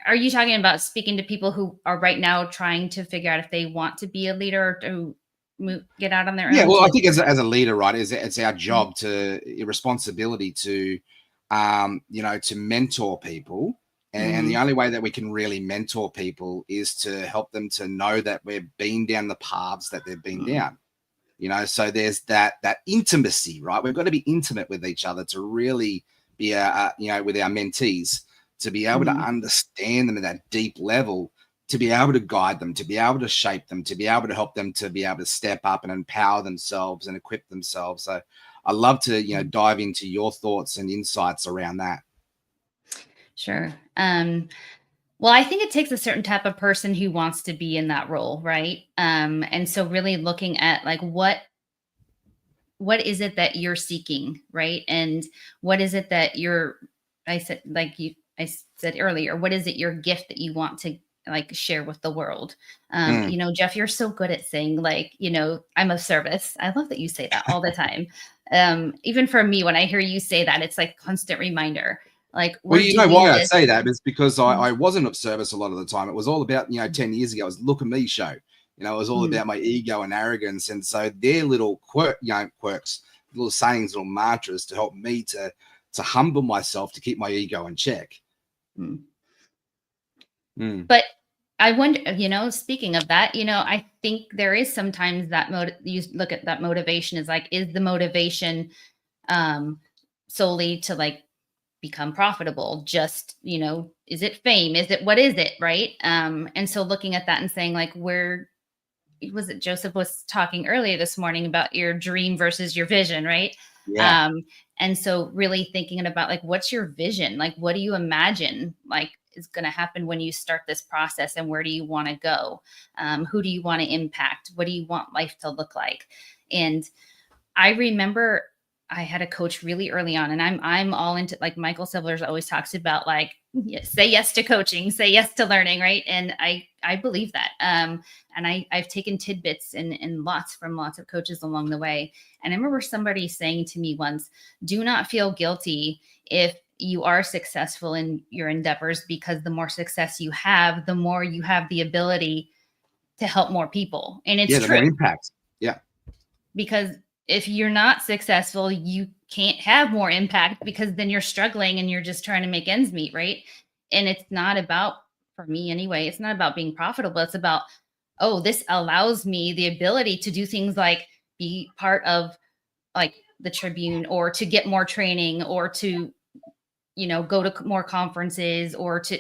are you talking about speaking to people who are right now trying to figure out if they want to be a leader or to get out on their own? Yeah, well, I think as a leader, right, it's our job responsibility to, to mentor people. And the only way that we can really mentor people is to help them to know that we've been down the paths that they've been down. So there's that intimacy, right? We've got to be intimate with each other to really be, with our mentees, to be able to understand them at that deep level, to be able to guide them, to be able to shape them, to be able to help them to be able to step up and empower themselves and equip themselves. So I love to, dive into your thoughts and insights around that. Sure. Well, I think it takes a certain type of person who wants to be in that role, right? And so really looking at like what is it that you're seeking, right? And what is it that I said earlier, what is it your gift that you want to like share with the world? Jeff, you're so good at saying like, I'm of service. I love that you say that all the time. Even for me, when I hear you say that, it's like constant reminder. Like, well, you know why I say that is because I wasn't of service a lot of the time. It was all about, 10 years ago, it was look at me show. It was all about my ego and arrogance. And so their little quirks, little sayings, little mantras to help me to humble myself, to keep my ego in check. But I wonder, speaking of that, I think there is sometimes that you look at that motivation is like, is the motivation solely to like become profitable? Just, is it fame? What is it? Right. And so looking at that and saying like, where was it? Joesph was talking earlier this morning about your dream versus your vision. Right. Yeah. And so really thinking about like, what's your vision? Like, what do you imagine like is going to happen when you start this process, and where do you want to go? Who do you want to impact? What do you want life to look like? And I remember I had a coach really early on, and I'm all into, like Michael Silvers always talks about, like, say yes to coaching, say yes to learning, right? And I believe that. And I've taken tidbits and lots of coaches along the way. And I remember somebody saying to me once, do not feel guilty if you are successful in your endeavors, because the more success you have, the more you have the ability to help more people. And it's the more impact. Yeah. Because if you're not successful, you can't have more impact, because then you're struggling and you're just trying to make ends meet, right? And it's not about, for me anyway, it's not about being profitable. It's about, this allows me the ability to do things like be part of like the Tribune, or to get more training, or to, go to more conferences, or to,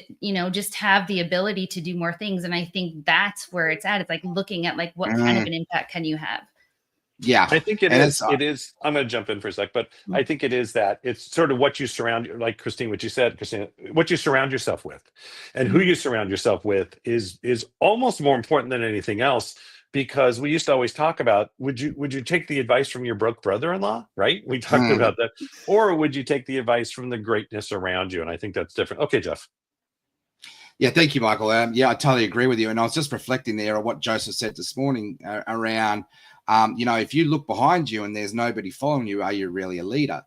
just have the ability to do more things. And I think that's where it's at. It's like looking at like, what kind of an impact can you have? Yeah, I think it is. I'm going to jump in for a sec, but I think it is that it's sort of what you surround, like Christine, what you said, Christine, what you surround yourself with, and who you surround yourself with is almost more important than anything else. Because we used to always talk about, would you take the advice from your broke brother-in-law, right? We talked about that, or would you take the advice from the greatness around you? And I think that's different. Okay, Jeff. Yeah, thank you, Michael. I totally agree with you. And I was just reflecting there on what Joesph said this morning around. If you look behind you and there's nobody following you, are you really a leader?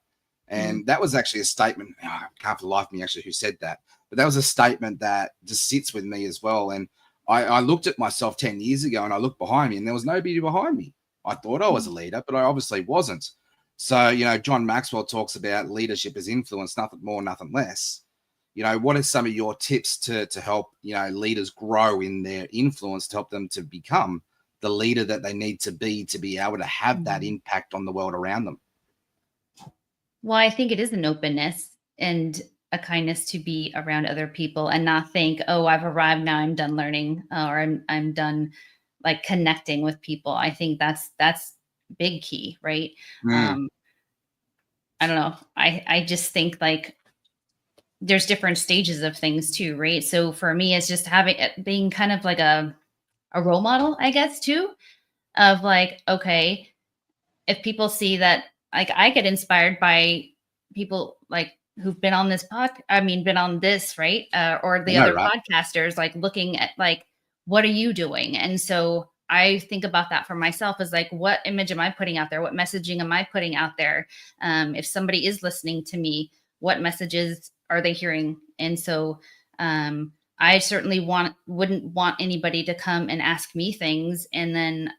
And that was actually a statement. I can't for the life of me actually who said that, but that was a statement that just sits with me as well. And I looked at myself 10 years ago and I looked behind me and there was nobody behind me. I thought I was a leader, but I obviously wasn't. So, John Maxwell talks about leadership as influence, nothing more, nothing less. What are some of your tips to help, leaders grow in their influence, to help them to become the leader that they need to be able to have that impact on the world around them? Well, I think it is an openness and a kindness to be around other people and not think, I've arrived, now I'm done learning, or I'm done like connecting with people. I think that's big key, right? I don't know. I just think like there's different stages of things too, right? So for me, it's just being kind of like a role model, I guess, too, of like, okay, if people see that, like, I get inspired by people like who've been on this been on this, right? Or the I know, other right? podcasters, like looking at like, what are you doing? And so I think about that for myself as like, what image am I putting out there? What messaging am I putting out there? If somebody is listening to me, what messages are they hearing? And so I certainly wouldn't want anybody to come and ask me things, and then,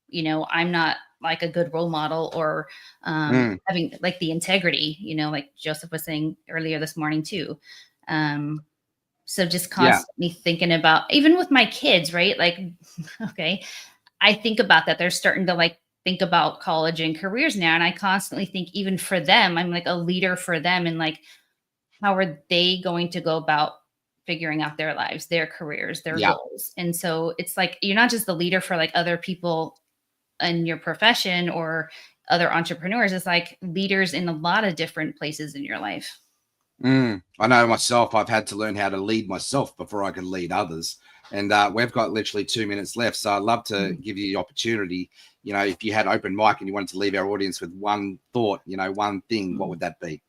you know, I'm not like a good role model or having like the integrity, you know, like Joesph was saying earlier this morning too. So just constantly thinking about, even with my kids, right? Like, okay, I think about that. They're starting to like think about college and careers now. And I constantly think, even for them, I'm like a leader for them. And like, how are they going to go about figuring out their lives, their careers, their goals? And so it's like, you're not just the leader for like other people in your profession or other entrepreneurs. It's like leaders in a lot of different places in your life. I know myself, I've had to learn how to lead myself before I can lead others. And we've got literally 2 minutes left. So I'd love to give you the opportunity, you know, if you had open mic and you wanted to leave our audience with one thought, you know, one thing, what would that be?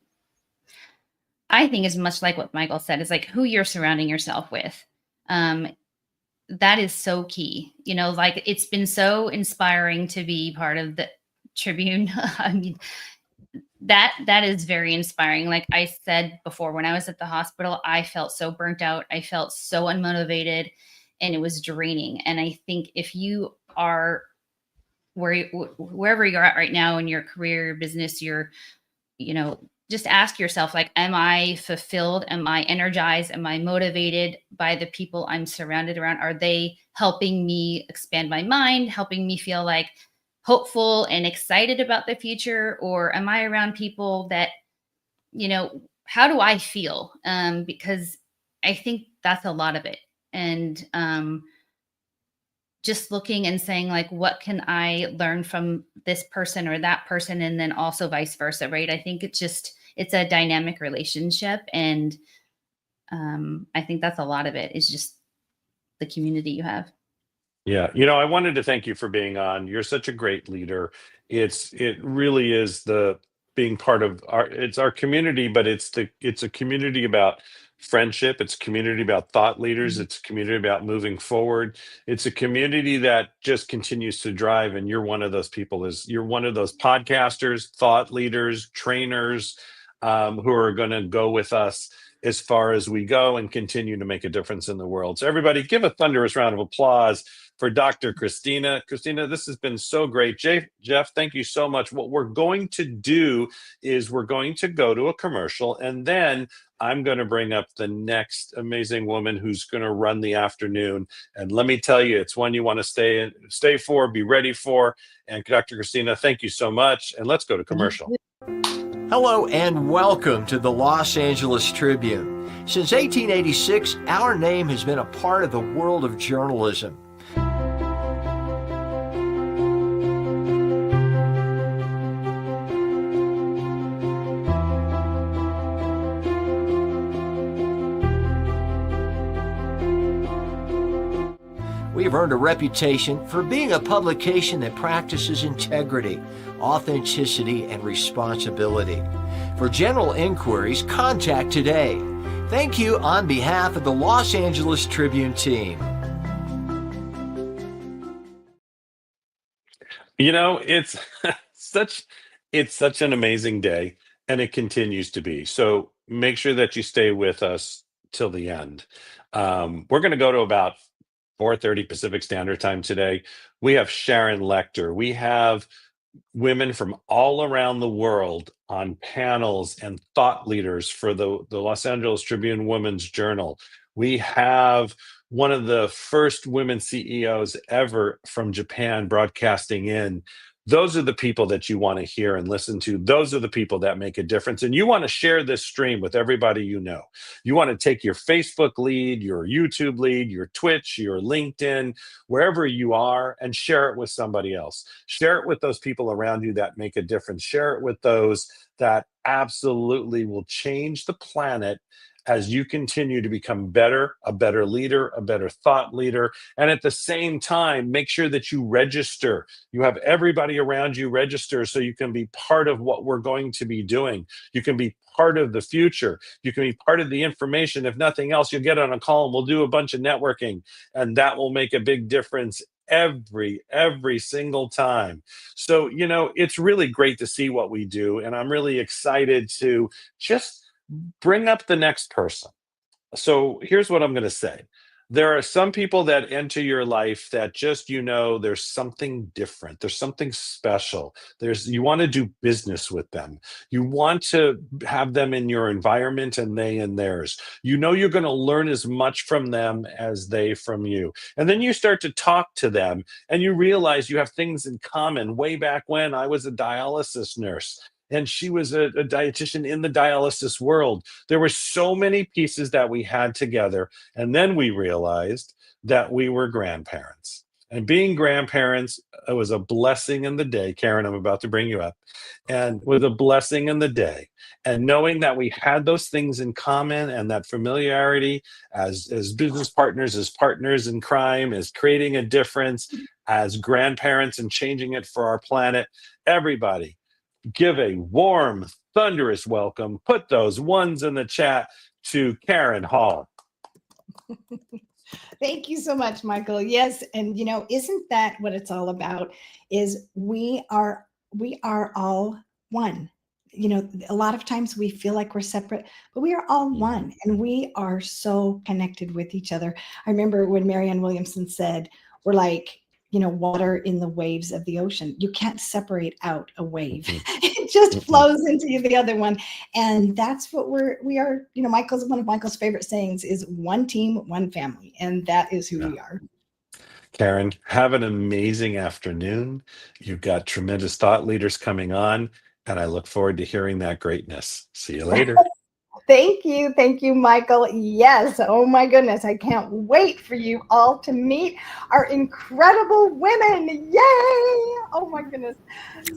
I think it's much like what Michael said. It's like who you're surrounding yourself with. That is so key. You know, like it's been so inspiring to be part of the Tribune. I mean, that is very inspiring. Like I said before, when I was at the hospital, I felt so burnt out. I felt so unmotivated, and it was draining. And I think if you are wherever you're at right now in your career, your business, you know, just ask yourself, like, am I fulfilled? Am I energized? Am I motivated by the people I'm surrounded around? Are they helping me expand my mind, helping me feel like hopeful and excited about the future? Or am I around people that, you know, how do I feel? Because I think that's a lot of it. And just looking and saying, like, what can I learn from this person or that person? And then also vice versa, right? I think it's a dynamic relationship. And I think that's a lot of it, is just the community you have. Yeah, you know, I wanted to thank you for being on. You're such a great leader. It really is the being part of our community, but it's a community about friendship. It's a community about thought leaders. It's a community about moving forward. It's a community that just continues to drive. And you're one of those people. You're one of those podcasters, thought leaders, trainers who are going to go with us as far as we go and continue to make a difference in the world. So everybody, give a thunderous round of applause for Dr. Christina. Christina, this has been so great. Jeff, thank you so much. What we're going to do is we're going to go to a commercial, and then I'm going to bring up the next amazing woman who's going to run the afternoon. And let me tell you, it's one you want to stay for, be ready for. And Dr. Christina, thank you so much. And let's go to commercial. Hello and welcome to the Los Angeles Tribune. Since 1886, our name has been a part of the world of journalism. We've earned a reputation for being a publication that practices integrity, authenticity, and responsibility. For general inquiries, contact today. Thank you on behalf of the Los Angeles Tribune team. You know, it's such an amazing day, and it continues to be. So make sure that you stay with us till the end. We're going to go to about 4:30 Pacific Standard Time today. We have Sharon Lecter. We have women from all around the world on panels and thought leaders for the Los Angeles Tribune Women's Journal. We have one of the first women CEOs ever from Japan broadcasting in. Those are the people that you want to hear and listen to. Those are the people that make a difference. And you want to share this stream with everybody you know. You want to take your Facebook lead, your YouTube lead, your Twitch, your LinkedIn, wherever you are, and share it with somebody else. Share it with those people around you that make a difference. Share it with those that absolutely will change the planet as you continue to become better, a better leader, a better thought leader. And at the same time, make sure that you register. You have everybody around you register so you can be part of what we're going to be doing. You can be part of the future. You can be part of the information. If nothing else, you'll get on a call and we'll do a bunch of networking, and that will make a big difference every single time. So, you know, it's really great to see what we do, and I'm really excited to just bring up the next person. So here's what I'm going to say. There are some people that enter your life that just, you know, there's something different. There's something special. You want to do business with them. You want to have them in your environment and they in theirs. You know, you're going to learn as much from them as they from you. And then you start to talk to them and you realize you have things in common. Way back when I was a dialysis nurse, and she was a dietitian in the dialysis world. There were so many pieces that we had together. And then we realized that we were grandparents. And being grandparents, it was a blessing in the day. Karen, I'm about to bring you up. And was a blessing in the day. And knowing that we had those things in common and that familiarity as business partners, as partners in crime, as creating a difference, as grandparents and changing it for our planet, everybody, give a warm, thunderous welcome. Put those ones in the chat to Karen Hall. Thank you so much, Michael. Yes, and you know, isn't that what it's all about? Is we are all one. You know, a lot of times we feel like we're separate, but we are all one, and we are so connected with each other. I remember when Marianne Williamson said, "We're like, you know, water in the waves of the ocean. You can't separate out a wave. It just flows into the other one." And that's what we are, you know, one of Michael's favorite sayings is one team, one family. And that is who we are. Karen, have an amazing afternoon. You've got tremendous thought leaders coming on, and I look forward to hearing that greatness. See you later. Thank you. Thank you, Michael. Yes. Oh my goodness. I can't wait for you all to meet our incredible women. Yay. Oh my goodness.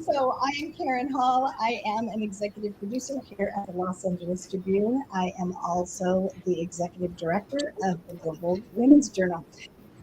So I am Karen Hall. I am an executive producer here at the Los Angeles Tribune. I am also the executive director of the Global Women's Journal.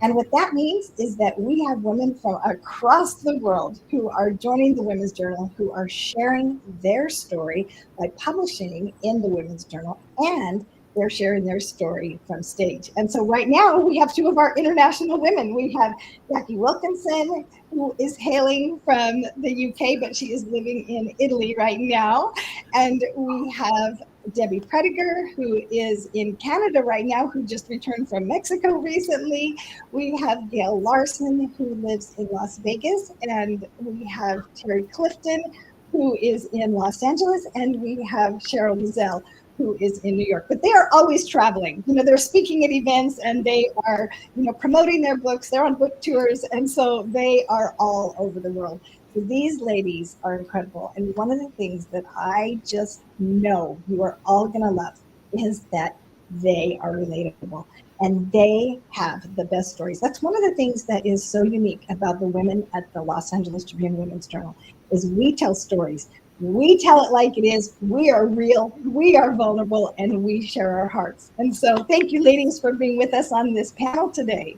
And what that means is that we have women from across the world who are joining the Women's Journal, who are sharing their story by publishing in the Women's Journal, and they're sharing their story from stage. And so right now we have two of our international women. We have Jackie Wilkinson, who is hailing from the UK, but she is living in Italy right now. And we have Debbie Prediger, who is in Canada right now, who just returned from Mexico recently. We have Gail Larson, who lives in Las Vegas, and we have Terry Clifton, who is in Los Angeles, and we have Cheryl Lizelle, who is in New York. But they are always traveling. You know, they're speaking at events and they are, you know, promoting their books. They're on book tours, and so they are all over the world. So these ladies are incredible. And one of the things that I just know you are all going to love is that they are relatable and they have the best stories. That's one of the things that is so unique about the women at the Los Angeles Tribune Women's Journal is we tell stories. We tell it like it is. We are real, we are vulnerable, and we share our hearts. And so thank you, ladies, for being with us on this panel today.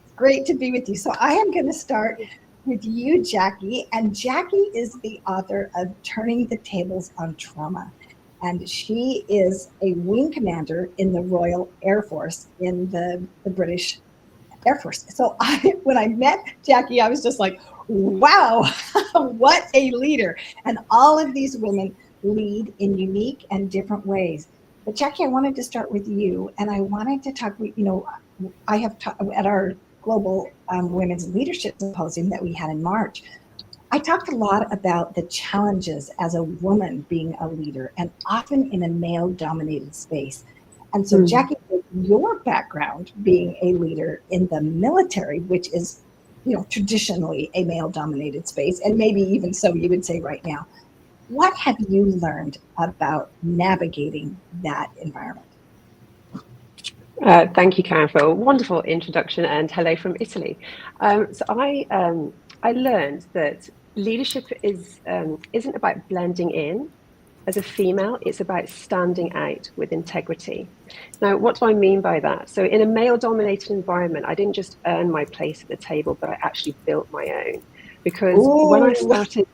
It's great to be with you. So I am going to start with you, Jackie. And Jackie is the author of Turning the Tables on Trauma. And she is a wing commander in the Royal Air Force in the British Air Force. So when I met Jackie, I was just like, wow, what a leader. And all of these women lead in unique and different ways. But Jackie, I wanted to start with you. And I wanted to talk, you know, I have at our Global Women's Leadership Symposium that we had in March, I talked a lot about the challenges as a woman being a leader and often in a male-dominated space. And so, Jackie, with your background being a leader in the military, which is, you know, traditionally a male-dominated space, and maybe even so you would say right now, what have you learned about navigating that environment? Thank you, Karen, for a wonderful introduction, and hello from Italy. So I learned that leadership isn't about blending in, As a female, it's about standing out with integrity. Now, what do I mean by that? So in a male-dominated environment, I didn't just earn my place at the table, but I actually built my own. Because when I Ooh. started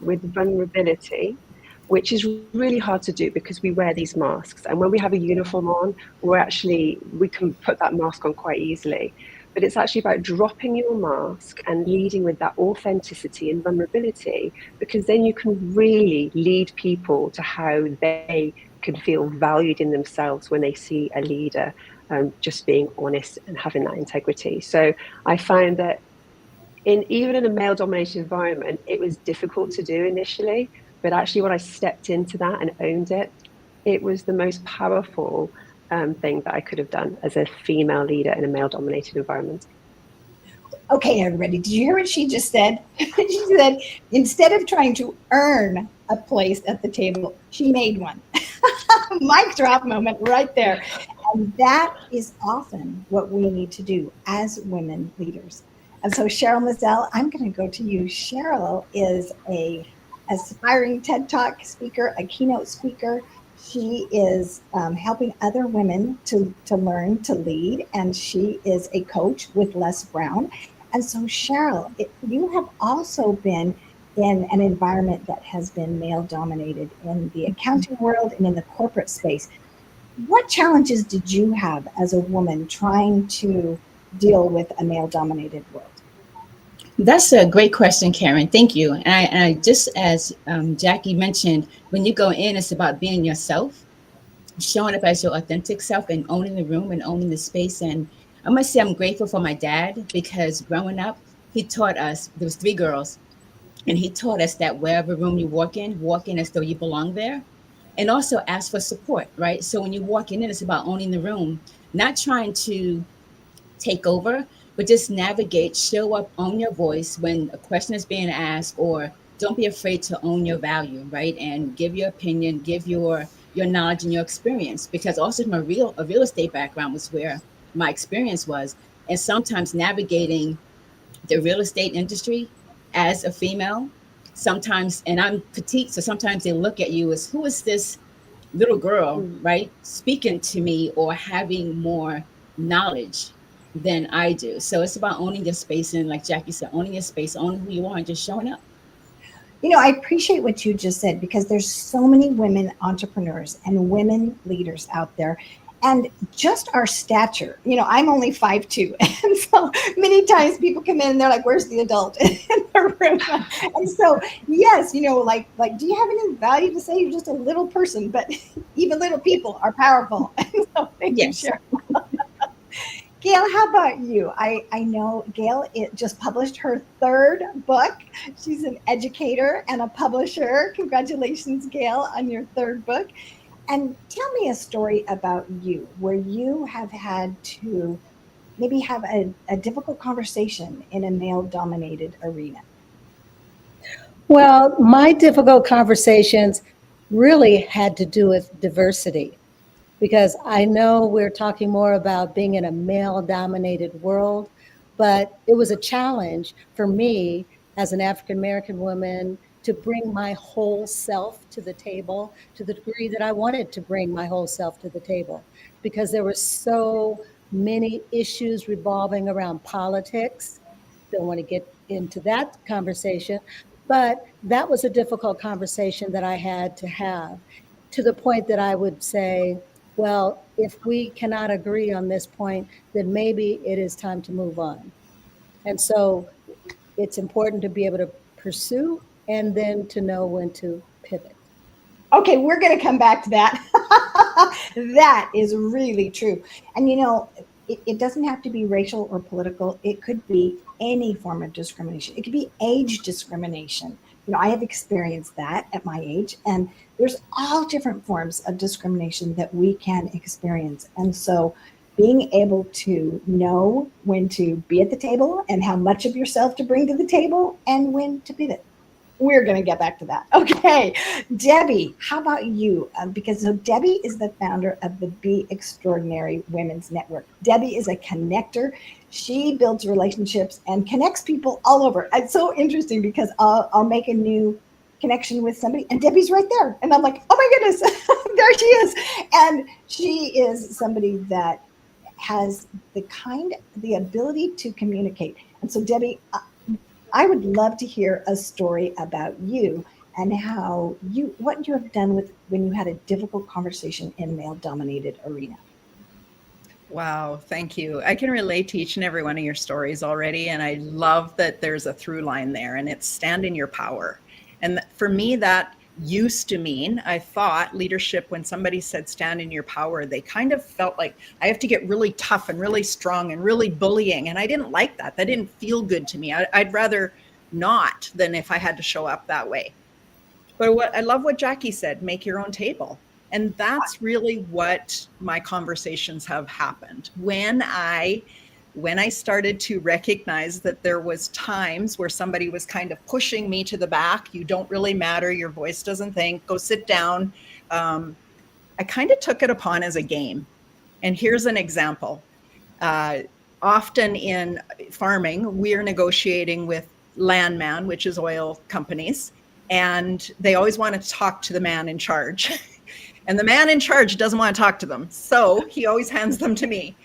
with vulnerability, which is really hard to do because we wear these masks, and when we have a uniform on, we can put that mask on quite easily. But it's actually about dropping your mask and leading with that authenticity and vulnerability, because then you can really lead people to how they can feel valued in themselves when they see a leader just being honest and having that integrity. So I found that even in a male dominated environment, it was difficult to do initially, but actually when I stepped into that and owned it, it was the most powerful thing that I could have done as a female leader in a male dominated environment. Okay, everybody, did you hear what she just said? She said, instead of trying to earn a place at the table, she made one. Mic drop moment right there. And that is often what we need to do as women leaders. And so Cheryl Mazzell, I'm going to go to you. Cheryl is a aspiring TED Talk speaker, a keynote speaker. She is helping other women to learn to lead, and she is a coach with Les Brown. And so Cheryl, you have also been in an environment that has been male dominated in the accounting world and in the corporate space. What challenges did you have as a woman trying to deal with a male dominated world? That's a great question, Karen. Thank you. And I just as Jackie mentioned, when you go in, it's about being yourself, showing up as your authentic self and owning the room and owning the space. And I must say I'm grateful for my dad, because growing up, he taught us, there was 3 girls, and he taught us that wherever room you walk in as though you belong there. And also ask for support, right? So when you walk in, it's about owning the room, not trying to take over, but just navigate, show up, own your voice when a question is being asked, or don't be afraid to own your value, right? And give your opinion, give your knowledge and your experience, because also from a real estate background was where my experience was. And sometimes navigating the real estate industry as a female, sometimes, and I'm petite, so sometimes they look at you as, who is this little girl, right, speaking to me or having more knowledge than I do. So it's about owning your space, and like Jackie said, owning your space, owning who you are, and just showing up. You know, I appreciate what you just said, because there's so many women entrepreneurs and women leaders out there. And just our stature, you know, I'm only 5'2", and so many times people come in and they're like, "Where's the adult in the room?" And so, yes, you know, like, do you have any value to say? You're just a little person, but even little people are powerful. So thank you, Cheryl. Gail, how about you? I know Gail just published her 3rd book. She's an educator and a publisher. Congratulations, Gail, on your 3rd book. And tell me a story about you where you have had to maybe have a difficult conversation in a male-dominated arena. Well, my difficult conversations really had to do with diversity, because I know we're talking more about being in a male-dominated world, but it was a challenge for me as an African-American woman to bring my whole self to the table, to the degree that I wanted to bring my whole self to the table, because there were so many issues revolving around politics. Don't want to get into that conversation, but that was a difficult conversation that I had to have, to the point that I would say, well, if we cannot agree on this point, then maybe it is time to move on. And so it's important to be able to pursue and then to know when to pivot. Okay, we're going to come back to that. That is really true. And you know, it doesn't have to be racial or political. It could be any form of discrimination. It could be age discrimination. You know, I have experienced that at my age, and there's all different forms of discrimination that we can experience. And so being able to know when to be at the table and how much of yourself to bring to the table and when to pivot. We're going to get back to that. Okay, Debbie, how about you? Because so Debbie is the founder of the Be Extraordinary Women's Network. Debbie is a connector. She builds relationships and connects people all over. It's so interesting because I'll make a new connection with somebody, and Debbie's right there. And I'm like, oh my goodness, there she is. And she is somebody that has the ability to communicate. And so Debbie, I would love to hear a story about you and what you have done when you had a difficult conversation in a male-dominated arena. Wow, thank you. I can relate to each and every one of your stories already, and I love that there's a through line there, and it's stand in your power. And for me, that used to mean, I thought leadership, when somebody said stand in your power, they kind of felt like I have to get really tough and really strong and really bullying. And I didn't like that. That didn't feel good to me. I'd rather not than if I had to show up that way. But I love what Jackie said, make your own table. And that's really what my conversations have happened. When I started to recognize that there was times where somebody was kind of pushing me to the back, you don't really matter, your voice doesn't think, go sit down. I kind of took it upon as a game. And here's an example. Often in farming, we're negotiating with landman, which is oil companies, and they always want to talk to the man in charge. And the man in charge doesn't want to talk to them. So he always hands them to me.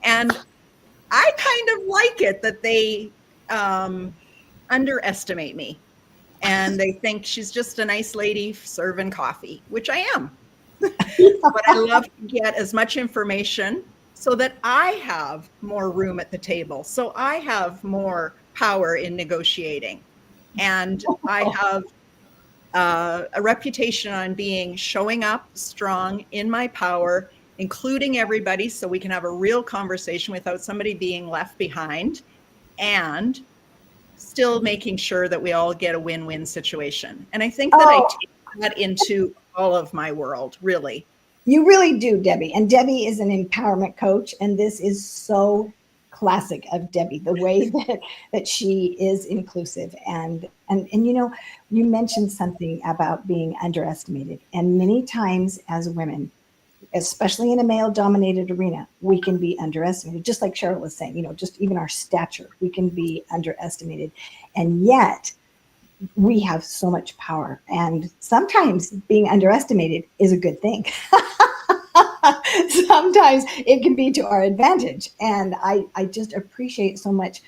And I kind of like it that they underestimate me. And they think she's just a nice lady serving coffee, which I am. But I love to get as much information so that I have more room at the table. So I have more power in negotiating. And I have a reputation on showing up strong in my power, including everybody so we can have a real conversation without somebody being left behind, and still making sure that we all get a win-win situation. And I think that I take that into all of my world, really. You really do, Debbie. And Debbie is an empowerment coach, and this is so classic of Debbie, the way that she is inclusive. And you know, you mentioned something about being underestimated. And many times as women, especially in a male-dominated arena, we can be underestimated. Just like Cheryl was saying, you know, just even our stature, we can be underestimated. And yet we have so much power. And sometimes being underestimated is a good thing. Sometimes it can be to our advantage. And I just appreciate so much,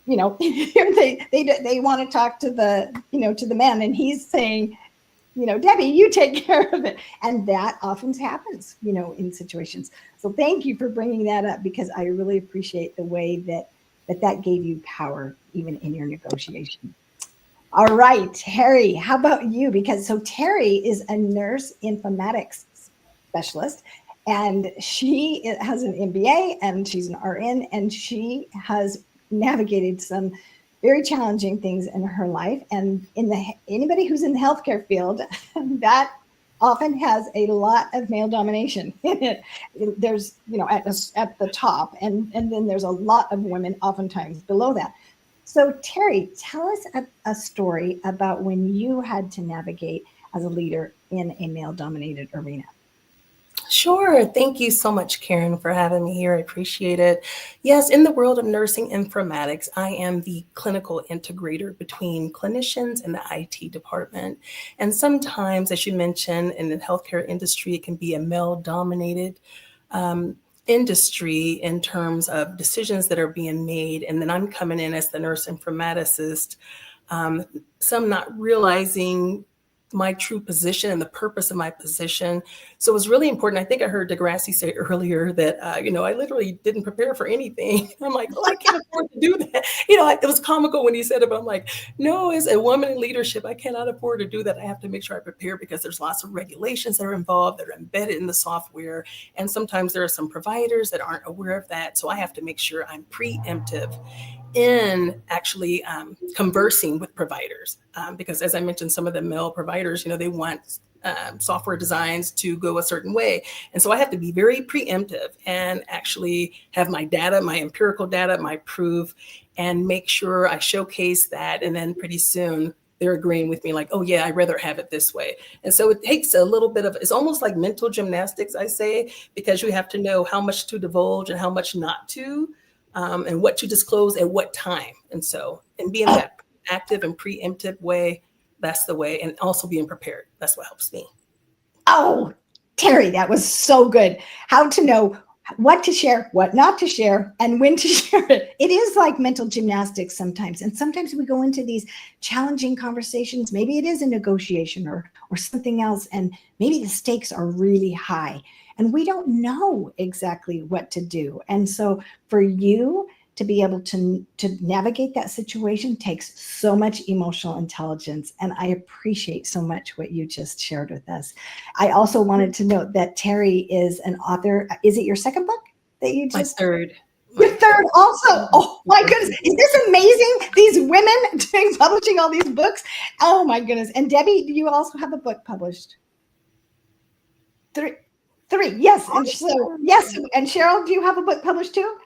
you know, they want to talk to the man, and he's saying, you know, Debbie, you take care of it. And that often happens, you know, in situations. So thank you for bringing that up, because I really appreciate the way that gave you power even in your negotiation. All right, Terry, how about you? Because Terry is a nurse informatics specialist, and she has an MBA, and she's an RN, and she has navigated some very challenging things in her life. And anybody who's in the healthcare field, that often has a lot of male domination in it. There's, you know, at the top, and then there's a lot of women oftentimes below that. So Terry, tell us a story about when you had to navigate as a leader in a male-dominated arena. Sure. Thank you so much, Karen, for having me here. I appreciate it. Yes, in the world of nursing informatics, I am the clinical integrator between clinicians and the IT department. And sometimes, as you mentioned, in the healthcare industry, it can be a male-dominated industry in terms of decisions that are being made. And then I'm coming in as the nurse informaticist, some not realizing my true position and the purpose of my position. So it was really important. I think I heard Degrassi say earlier that, you know, I literally didn't prepare for anything. I'm like, oh, I can't afford to do that. You know, it was comical when he said it, but I'm like, no, as a woman in leadership, I cannot afford to do that. I have to make sure I prepare, because there's lots of regulations that are involved, that are embedded in the software. And sometimes there are some providers that aren't aware of that. So I have to make sure I'm preemptive in actually conversing with providers, because as I mentioned, some of the male providers, you know, they want software designs to go a certain way. And so I have to be very preemptive and actually have my data, my empirical data, my proof, and make sure I showcase that. And then pretty soon they're agreeing with me like, oh yeah, I'd rather have it this way. And so it takes a little bit of, it's almost like mental gymnastics, I say, because you have to know how much to divulge and how much not to. And what to disclose at what time. And so, and being that active and preemptive way, that's the way. And also being prepared. That's what helps me. Oh, Terry, that was so good. How to know what to share, what not to share, and when to share it. It is like mental gymnastics sometimes. And sometimes we go into these challenging conversations. Maybe it is a negotiation or something else. And maybe the stakes are really high and we don't know exactly what to do. And so for you to be able to navigate that situation takes so much emotional intelligence. And I appreciate so much what you just shared with us. I also wanted to note that Terry is an author. Is it your second book that you just? My third. Your third also. Oh my goodness. Is this amazing? These women publishing all these books. Oh my goodness. And Debbie, do you also have a book published? Three. Yes. And so, yes. And Cheryl, do you have a book published too?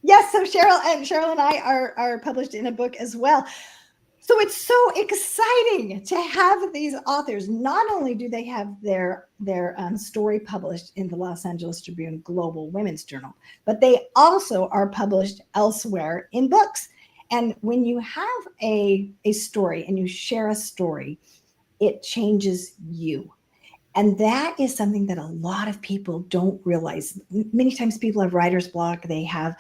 Yes, so Cheryl and I are published in a book as well. So it's so exciting to have these authors. Not only do they have their story published in the Los Angeles Tribune Global Women's Journal, but they also are published elsewhere in books. And when you have a story and you share a story, it changes you. And that is something that a lot of people don't realize. Many times people have writer's block. They have,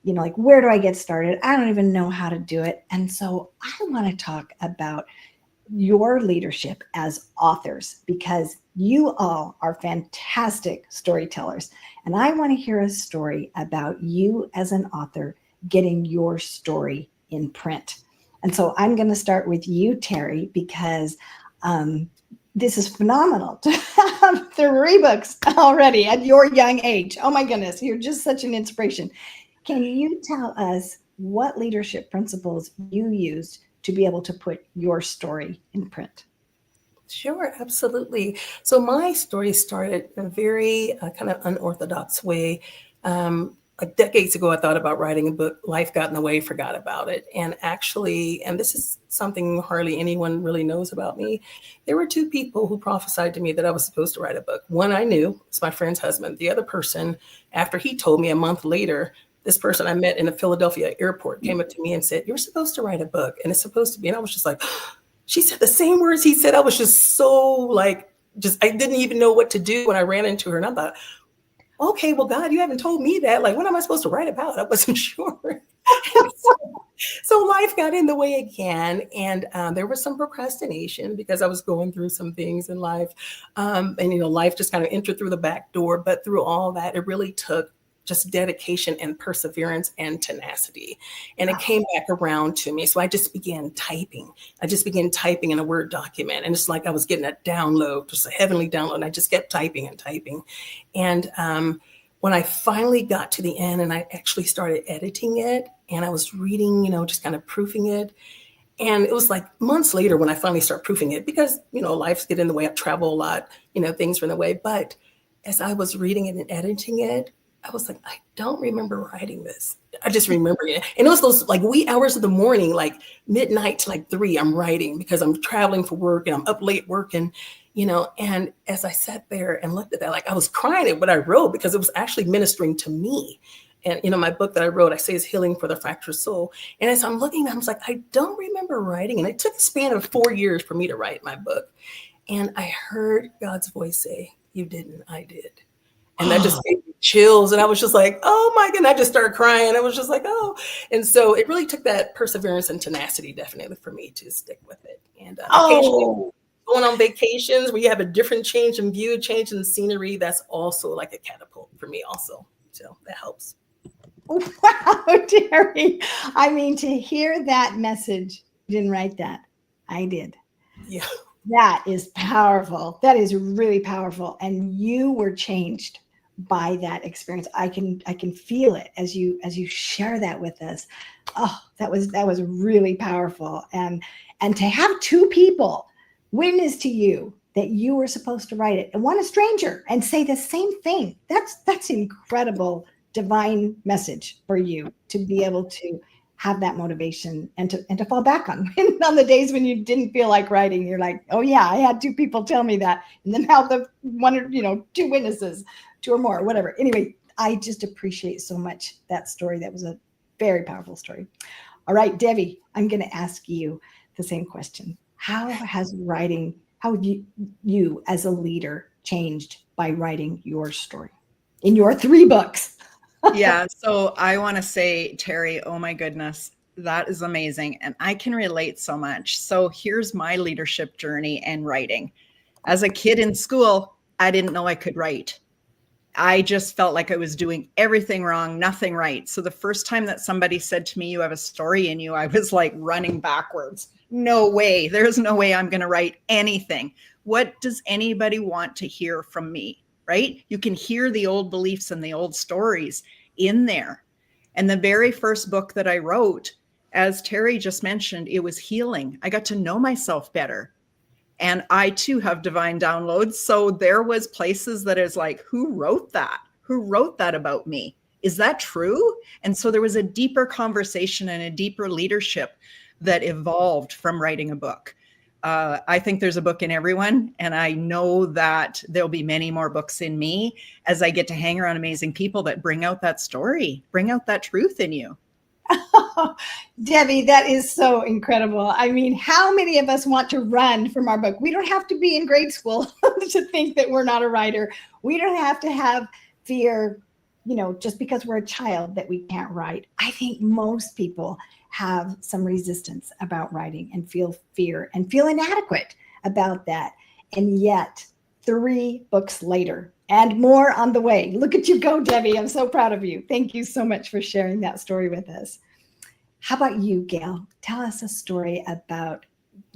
like, where do I get started? I don't even know how to do it. And so I want to talk about your leadership as authors, because you all are fantastic storytellers. And I want to hear a story about you as an author getting your story in print. And so I'm going to start with you, Terry, because this is phenomenal to have 3 books already at your young age. Oh my goodness, you're just such an inspiration. Can you tell us what leadership principles you used to be able to put your story in print? Sure, absolutely. So my story started in a very kind of unorthodox way. Decades ago, I thought about writing a book. Life got in the way, forgot about it. And actually, and this is something hardly anyone really knows about me, there were 2 people who prophesied to me that I was supposed to write a book. One I knew, it's my friend's husband. The other person, after he told me a month later, this person I met in the Philadelphia airport came up to me and said, "You're supposed to write a book." And it's supposed to be. And I was just like, she said the same words he said. I was just so I didn't even know what to do when I ran into her. And I thought, okay, well, God, you haven't told me that. Like, what am I supposed to write about? I wasn't sure. So life got in the way again. And there was some procrastination because I was going through some things in life. And life just kind of entered through the back door. But through all that, it really took just dedication and perseverance and tenacity. And it came back around to me. So I just began typing. In a Word document. And it's like I was getting a download, just a heavenly download. And I just kept typing and typing. And when I finally got to the end and I actually started editing it and I was reading, just kind of proofing it. And it was like months later when I finally started proofing it because, life's get in the way. I travel a lot, things were in the way. But as I was reading it and editing it, I was like, I don't remember writing this. I just remember it. And it was those wee hours of the morning, like midnight to 3, I'm writing because I'm traveling for work and I'm up late working, and as I sat there and looked at that, I was crying at what I wrote because it was actually ministering to me. And, my book that I wrote, I say is Healing for the Fractured Soul. And as I'm looking at it, I was like, I don't remember writing. And it took a span of 4 years for me to write my book. And I heard God's voice say, "You didn't, I did." And that just gave me chills. And I was just like, oh my goodness, I just started crying. I was just like, oh. And so it really took that perseverance and tenacity definitely for me to stick with it. And occasionally going on vacations where you have a different change in view, change in scenery, that's also like a catapult for me also. So that helps. Wow, Terry. I mean, to hear that message, you didn't write that. I did. Yeah. That is powerful. That is really powerful. And you were changed by that experience. I can feel it as you share that with us. Oh, that was really powerful. And to have 2 people witness to you that you were supposed to write it and one a stranger and say the same thing. That's incredible divine message for you to be able to have that motivation and to fall back on the days when you didn't feel like writing. You're like, oh yeah, I had 2 people tell me that, and then now the 1 or 2 witnesses, 2 or more, whatever. Anyway, I just appreciate so much that story. That was a very powerful story. All right, Debbie, I'm going to ask you the same question. how have you as a leader changed by writing your story in your 3 books? Yeah, so I want to say, Terry, oh my goodness, that is amazing. And I can relate so much. So here's my leadership journey and writing. As a kid in school, I didn't know I could write. I just felt like I was doing everything wrong, nothing right. So the first time that somebody said to me, you have a story in you, I was like running backwards. No way. There's no way I'm going to write anything. What does anybody want to hear from me? Right? You can hear the old beliefs and the old stories in there. And the very first book that I wrote, as Terry just mentioned, it was healing. I got to know myself better. And I too have divine downloads. So there was places that is like, who wrote that? Who wrote that about me? Is that true? And so there was a deeper conversation and a deeper leadership that evolved from writing a book. I think there's a book in everyone. And I know that there'll be many more books in me as I get to hang around amazing people that bring out that story, bring out that truth in you. Debbie, that is so incredible. I mean, how many of us want to run from our book? We don't have to be in grade school to think that we're not a writer. We don't have to have fear, just because we're a child that we can't write. I think most people have some resistance about writing and feel fear and feel inadequate about that. And yet 3 books later and more on the way. Look at you go, Debbie. I'm so proud of you. Thank you so much for sharing that story with us. How about you, Gail? Tell us a story about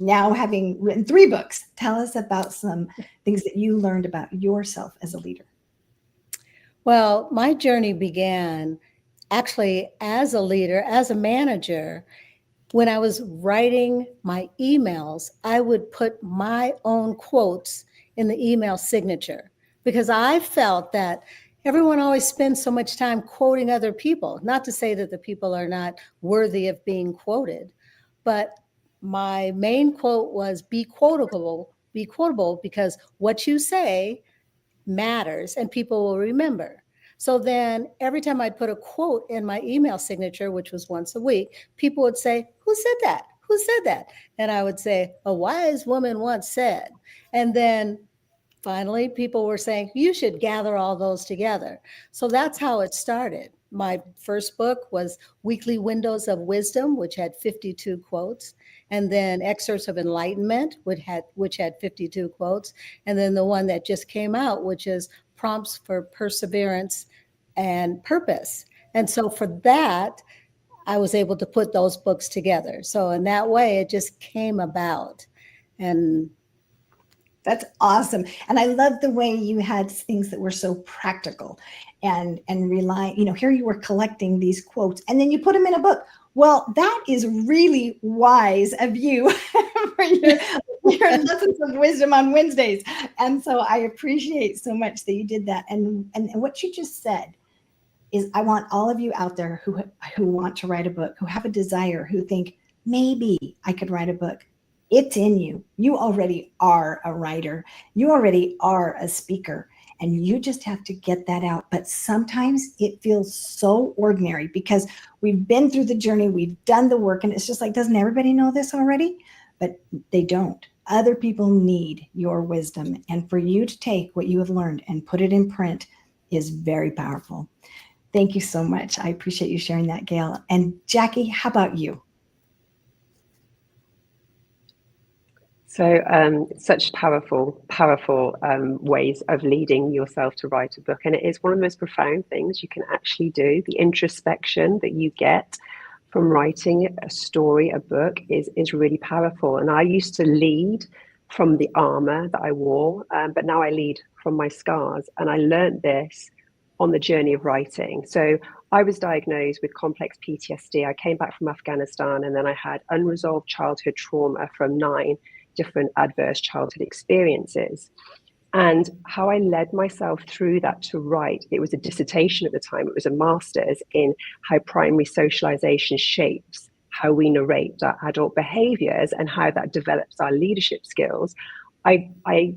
now having written 3 books. Tell us about some things that you learned about yourself as a leader. Well, my journey began actually as a leader, as a manager. When I was writing my emails, I would put my own quotes in the email signature because I felt that everyone always spends so much time quoting other people. Not to say that the people are not worthy of being quoted, but my main quote was be quotable because what you say matters and people will remember. So then every time I'd put a quote in my email signature, which was once a week, people would say, who said that? Who said that? And I would say, a wise woman once said. And then finally, people were saying, you should gather all those together. So that's how it started. My first book was Weekly Windows of Wisdom, which had 52 quotes. And then Excerpts of Enlightenment, which had 52 quotes. And then the one that just came out, which is Prompts for Perseverance and Purpose. And so for that, I was able to put those books together. So in that way, it just came about. And that's awesome. And I love the way you had things that were so practical and rely, here you were collecting these quotes and then you put them in a book. Well, that is really wise of you for your lessons of wisdom on Wednesdays. And so I appreciate so much that you did that. And what you just said is I want all of you out there who want to write a book, who have a desire, who think maybe I could write a book. It's in you. You already are a writer. You already are a speaker. And you just have to get that out. But sometimes it feels so ordinary because we've been through the journey, we've done the work, and it's just like, doesn't everybody know this already? But they don't. Other people need your wisdom. And for you to take what you have learned and put it in print is very powerful. Thank you so much. I appreciate you sharing that, Gail. And Jackie, how about you? So such powerful ways of leading yourself to write a book. And it is one of the most profound things you can actually do. The introspection that you get from writing a story, a book is really powerful. And I used to lead from the armor that I wore, but now I lead from my scars. And I learned this on the journey of writing. So I was diagnosed with complex PTSD. I came back from Afghanistan and then I had unresolved childhood trauma from 9 different adverse childhood experiences. And how I led myself through that to write, it was a dissertation at the time, it was a master's in how primary socialization shapes how we narrate our adult behaviors and how that develops our leadership skills. I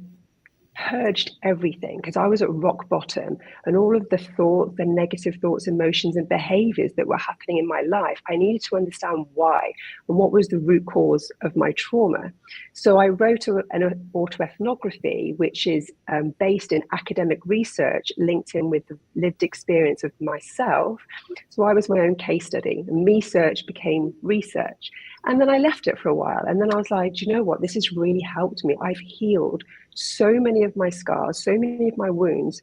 purged everything, because I was at rock bottom, and all of the thoughts, the negative thoughts, emotions, and behaviors that were happening in my life, I needed to understand why and what was the root cause of my trauma. So I wrote an autoethnography, which is based in academic research linked in with the lived experience of myself. So I was my own case study, and me search became research. And then I left it for a while. And then I was like, do you know what? This has really helped me. I've healed so many of my scars, so many of my wounds.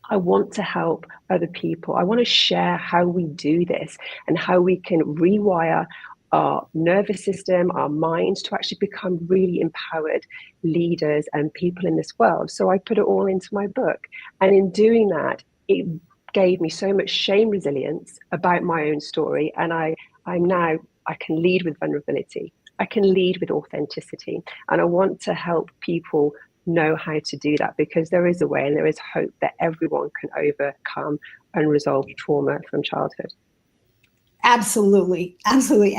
I want to help other people. I want to share how we do this and how we can rewire our nervous system, our minds, to actually become really empowered leaders and people in this world. So I put it all into my book. And in doing that, it gave me so much shame resilience about my own story. And I can lead with vulnerability. I can lead with authenticity. And I want to help people know how to do that, because there is a way and there is hope that everyone can overcome unresolved trauma from childhood. Absolutely. Absolutely.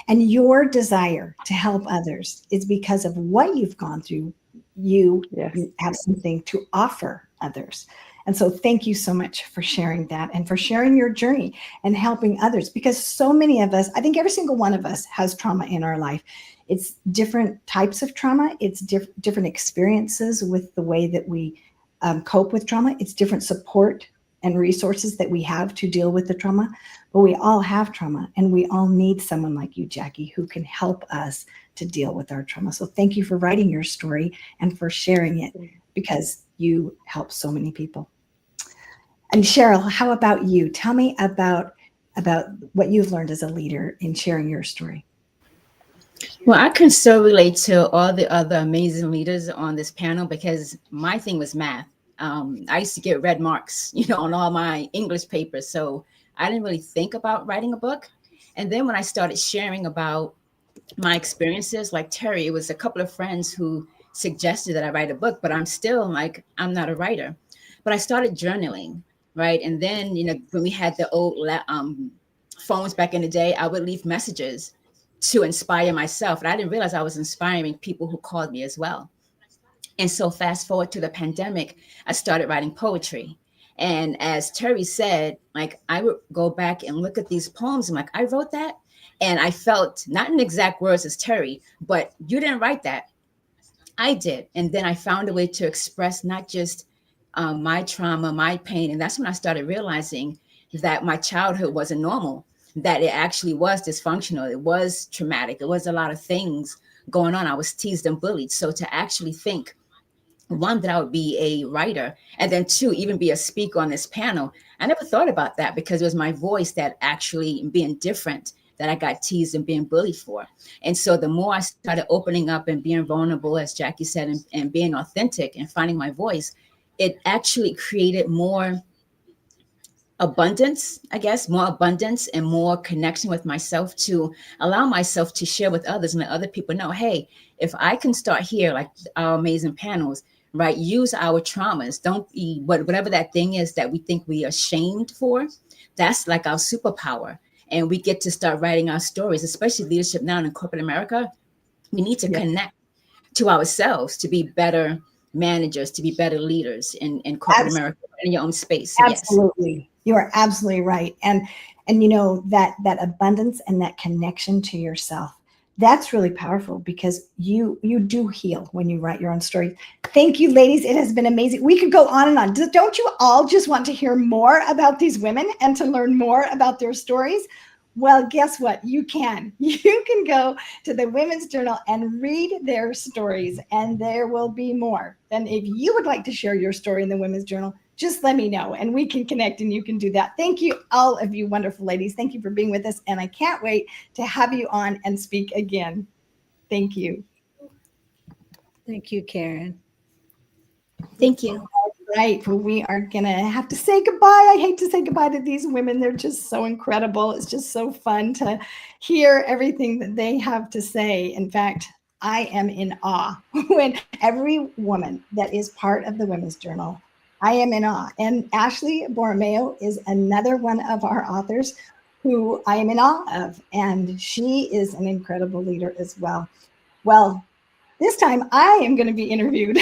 And your desire to help others is because of what you've gone through. You have something to offer others. And so thank you so much for sharing that and for sharing your journey and helping others, because so many of us, I think every single one of us has trauma in our life. It's different types of trauma. It's different experiences with the way that we cope with trauma. It's different support and resources that we have to deal with the trauma, but we all have trauma, and we all need someone like you, Jackie, who can help us to deal with our trauma. So thank you for writing your story and for sharing it, because you help so many people. And Cheryl, how about you? Tell me about what you've learned as a leader in sharing your story. Well, I can so relate to all the other amazing leaders on this panel, because my thing was math. I used to get red marks, on all my English papers. So I didn't really think about writing a book. And then when I started sharing about my experiences, like Terry, it was a couple of friends who suggested that I write a book, but I'm still like, I'm not a writer. But I started journaling, right? And then, when we had the old phones back in the day, I would leave messages to inspire myself. And I didn't realize I was inspiring people who called me as well. And so fast forward to the pandemic, I started writing poetry. And as Terry said, like, I would go back and look at these poems. I'm like, I wrote that. And I felt, not in exact words as Terry, but you didn't write that. I did. And then I found a way to express not just my trauma, my pain. And that's when I started realizing that my childhood wasn't normal, that it actually was dysfunctional. It was traumatic. There was a lot of things going on. I was teased and bullied. So to actually think, one, that I would be a writer, and then two, even be a speaker on this panel, I never thought about that, because it was my voice that actually being different that I got teased and being bullied for. And so the more I started opening up and being vulnerable, as Jackie said, and being authentic and finding my voice, it actually created more abundance, I guess, more abundance and more connection with myself, to allow myself to share with others and let other people know, hey, if I can start here, like our amazing panels, right? Use our traumas. Don't be whatever that thing is that we think we are ashamed for. That's like our superpower. And we get to start writing our stories, especially leadership now in corporate America. We need to connect to ourselves to be better managers, to be better leaders in corporate America, in your own space. Absolutely. Yes. You are absolutely right. And that abundance and that connection to yourself, that's really powerful, because you do heal when you write your own story. Thank you, ladies. It has been amazing. We could go on and on. Don't you all just want to hear more about these women and to learn more about their stories? Well, guess what? You can. You can go to the Women's Journal and read their stories, and there will be more. And if you would like to share your story in the Women's Journal, just let me know and we can connect and you can do that. Thank you, all of you wonderful ladies. Thank you for being with us. And I can't wait to have you on and speak again. Thank you. Thank you, Karen. Thank you. All right. Well, we are going to have to say goodbye. I hate to say goodbye to these women. They're just so incredible. It's just so fun to hear everything that they have to say. In fact, I am in awe when every woman that is part of the Women's Journal, I am in awe. And Ashley Borromeo is another one of our authors who I am in awe of. And she is an incredible leader as well. Well, this time I am going to be interviewed.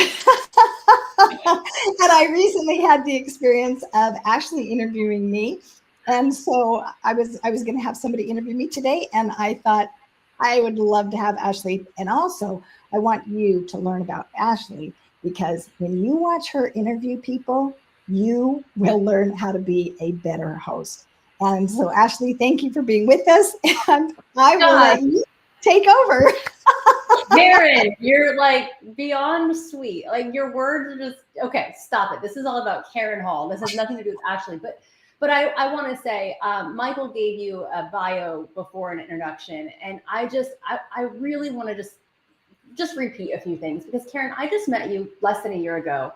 And I recently had the experience of Ashley interviewing me. And so I was going to have somebody interview me today, and I thought I would love to have Ashley. And also, I want you to learn about Ashley, because when you watch her interview people, you will learn how to be a better host. And so, Ashley, thank you for being with us, and I will let you take over. Karen, you're like beyond sweet. Like your words are just okay. Stop it. This is all about Karen Hall. This has nothing to do with Ashley. But I want to say, Michael gave you a bio before an introduction, and I really want to just repeat a few things, because Karen, I just met you less than a year ago,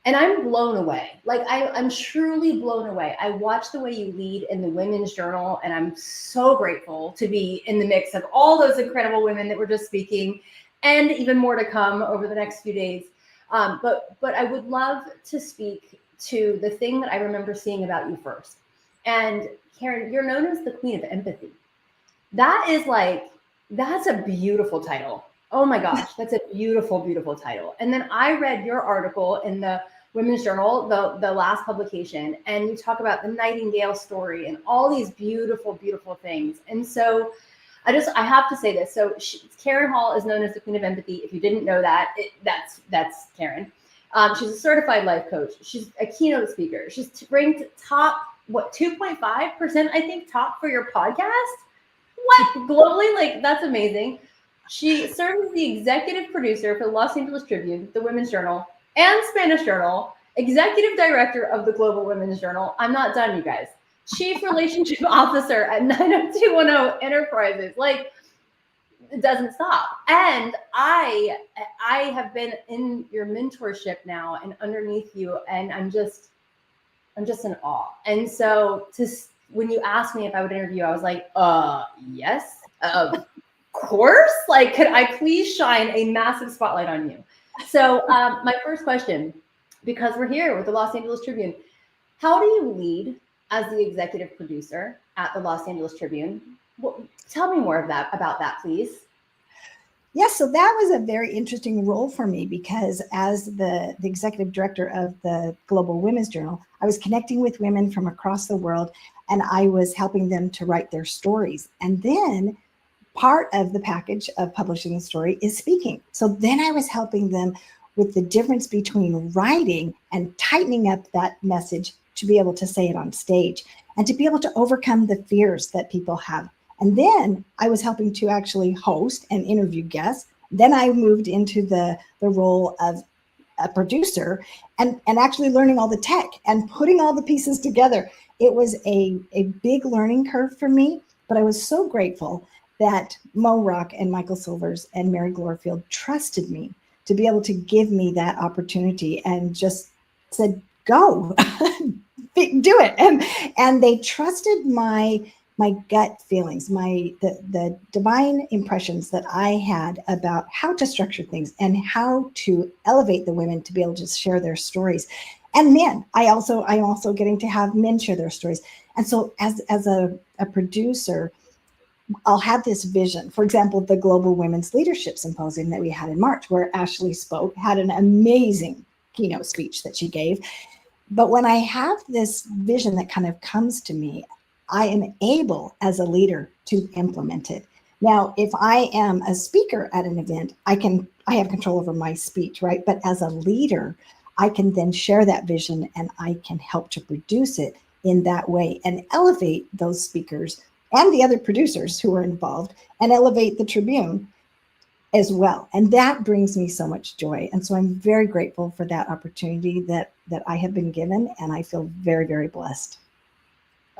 and I'm blown away. Like I'm truly blown away. I watched the way you lead in the Women's Journal, and I'm so grateful to be in the mix of all those incredible women that were just speaking, and even more to come over the next few days. But I would love to speak to the thing that I remember seeing about you first. And Karen, you're known as the Queen of Empathy. That's a beautiful title. Oh my gosh, that's a beautiful, beautiful title. And then I read your article in the Women's Journal, the last publication, and you talk about the Nightingale story and all these beautiful, beautiful things. And so I have to say this. So Karen Hall is known as the Queen of Empathy. If you didn't know that, that's Karen. She's a certified life coach. She's a keynote speaker. She's ranked top, 2.5%, I think, top for your podcast. What? Globally? Like, that's amazing. She serves as the executive producer for the Los Angeles Tribune, the Women's Journal, and Spanish Journal, executive director of the Global Women's Journal. I'm not done, you guys. Chief relationship officer at 90210 Enterprises. Like, it doesn't stop. And I have been in your mentorship now and underneath you, and I'm just in awe. And so when you asked me if I would interview, I was like, yes, of course. Like, could I please shine a massive spotlight on you? So my first question, because we're here with the Los Angeles Tribune, how do you lead as the executive producer at the Los Angeles Tribune? Well, tell me more about that, please. Yes, so that was a very interesting role for me, because as the executive director of the Global Women's Journal, I was connecting with women from across the world, and I was helping them to write their stories. And then part of the package of publishing the story is speaking. So then I was helping them with the difference between writing and tightening up that message to be able to say it on stage and to be able to overcome the fears that people have. And then I was helping to actually host and interview guests. Then I moved into the role of a producer and actually learning all the tech and putting all the pieces together. It was a big learning curve for me, but I was so grateful that Mo Rock and Michael Silvers and Mary Glorfield trusted me to be able to give me that opportunity and just said, go, do it. And they trusted my gut feelings, the divine impressions that I had about how to structure things and how to elevate the women to be able to share their stories. And men, I'm also getting to have men share their stories. And so as a producer, I'll have this vision. For example, the Global Women's Leadership Symposium that we had in March, where Ashley spoke, had an amazing keynote speech that she gave. But when I have this vision that kind of comes to me, I am able as a leader to implement it. Now, if I am a speaker at an event, I have control over my speech, right? But as a leader, I can then share that vision and I can help to produce it in that way and elevate those speakers and the other producers who are involved and elevate the Tribune as well. And that brings me so much joy. And so I'm very grateful for that opportunity that I have been given. And I feel very, very blessed.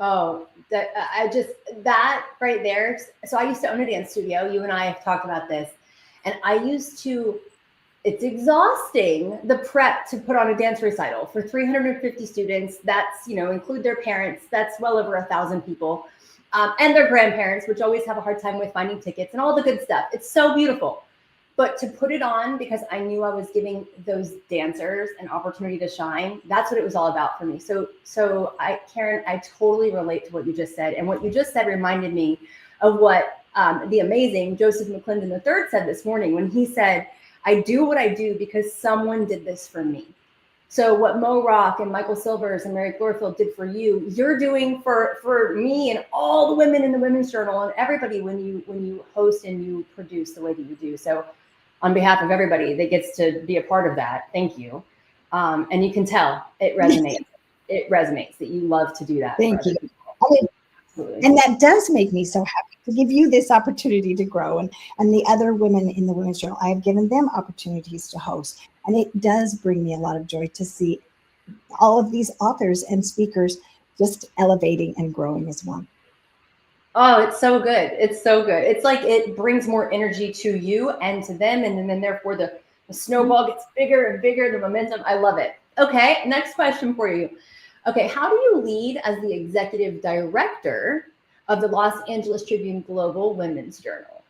Oh, that right there. So I used to own a dance studio. You and I have talked about this. And it's exhausting, the prep to put on a dance recital for 350 students. That's, include their parents. That's well over 1,000 people. And their grandparents, which always have a hard time with finding tickets and all the good stuff. It's so beautiful. But to put it on because I knew I was giving those dancers an opportunity to shine, that's what it was all about for me. So Karen, I totally relate to what you just said. And what you just said reminded me of what the amazing Joesph McClendon III said this morning when he said, I do what I do because someone did this for me. So what Mo Rock and Michael Silvers and Mary Glorfield did for you, you're doing for me and all the women in the Women's Journal and everybody when you host and you produce the way that you do. So on behalf of everybody that gets to be a part of that, thank you. And you can tell it resonates. It resonates that you love to do that. Thank you. And that does make me so happy to give you this opportunity to grow. And the other women in the Women's Journal, I have given them opportunities to host. And it does bring me a lot of joy to see all of these authors and speakers just elevating and growing as well. Oh, it's so good. It's so good. It's like it brings more energy to you and to them. And then therefore the snowball gets bigger and bigger, the momentum. I love it. Okay, next question for you. Okay, how do you lead as the executive director of the Los Angeles Tribune Global Women's Journal?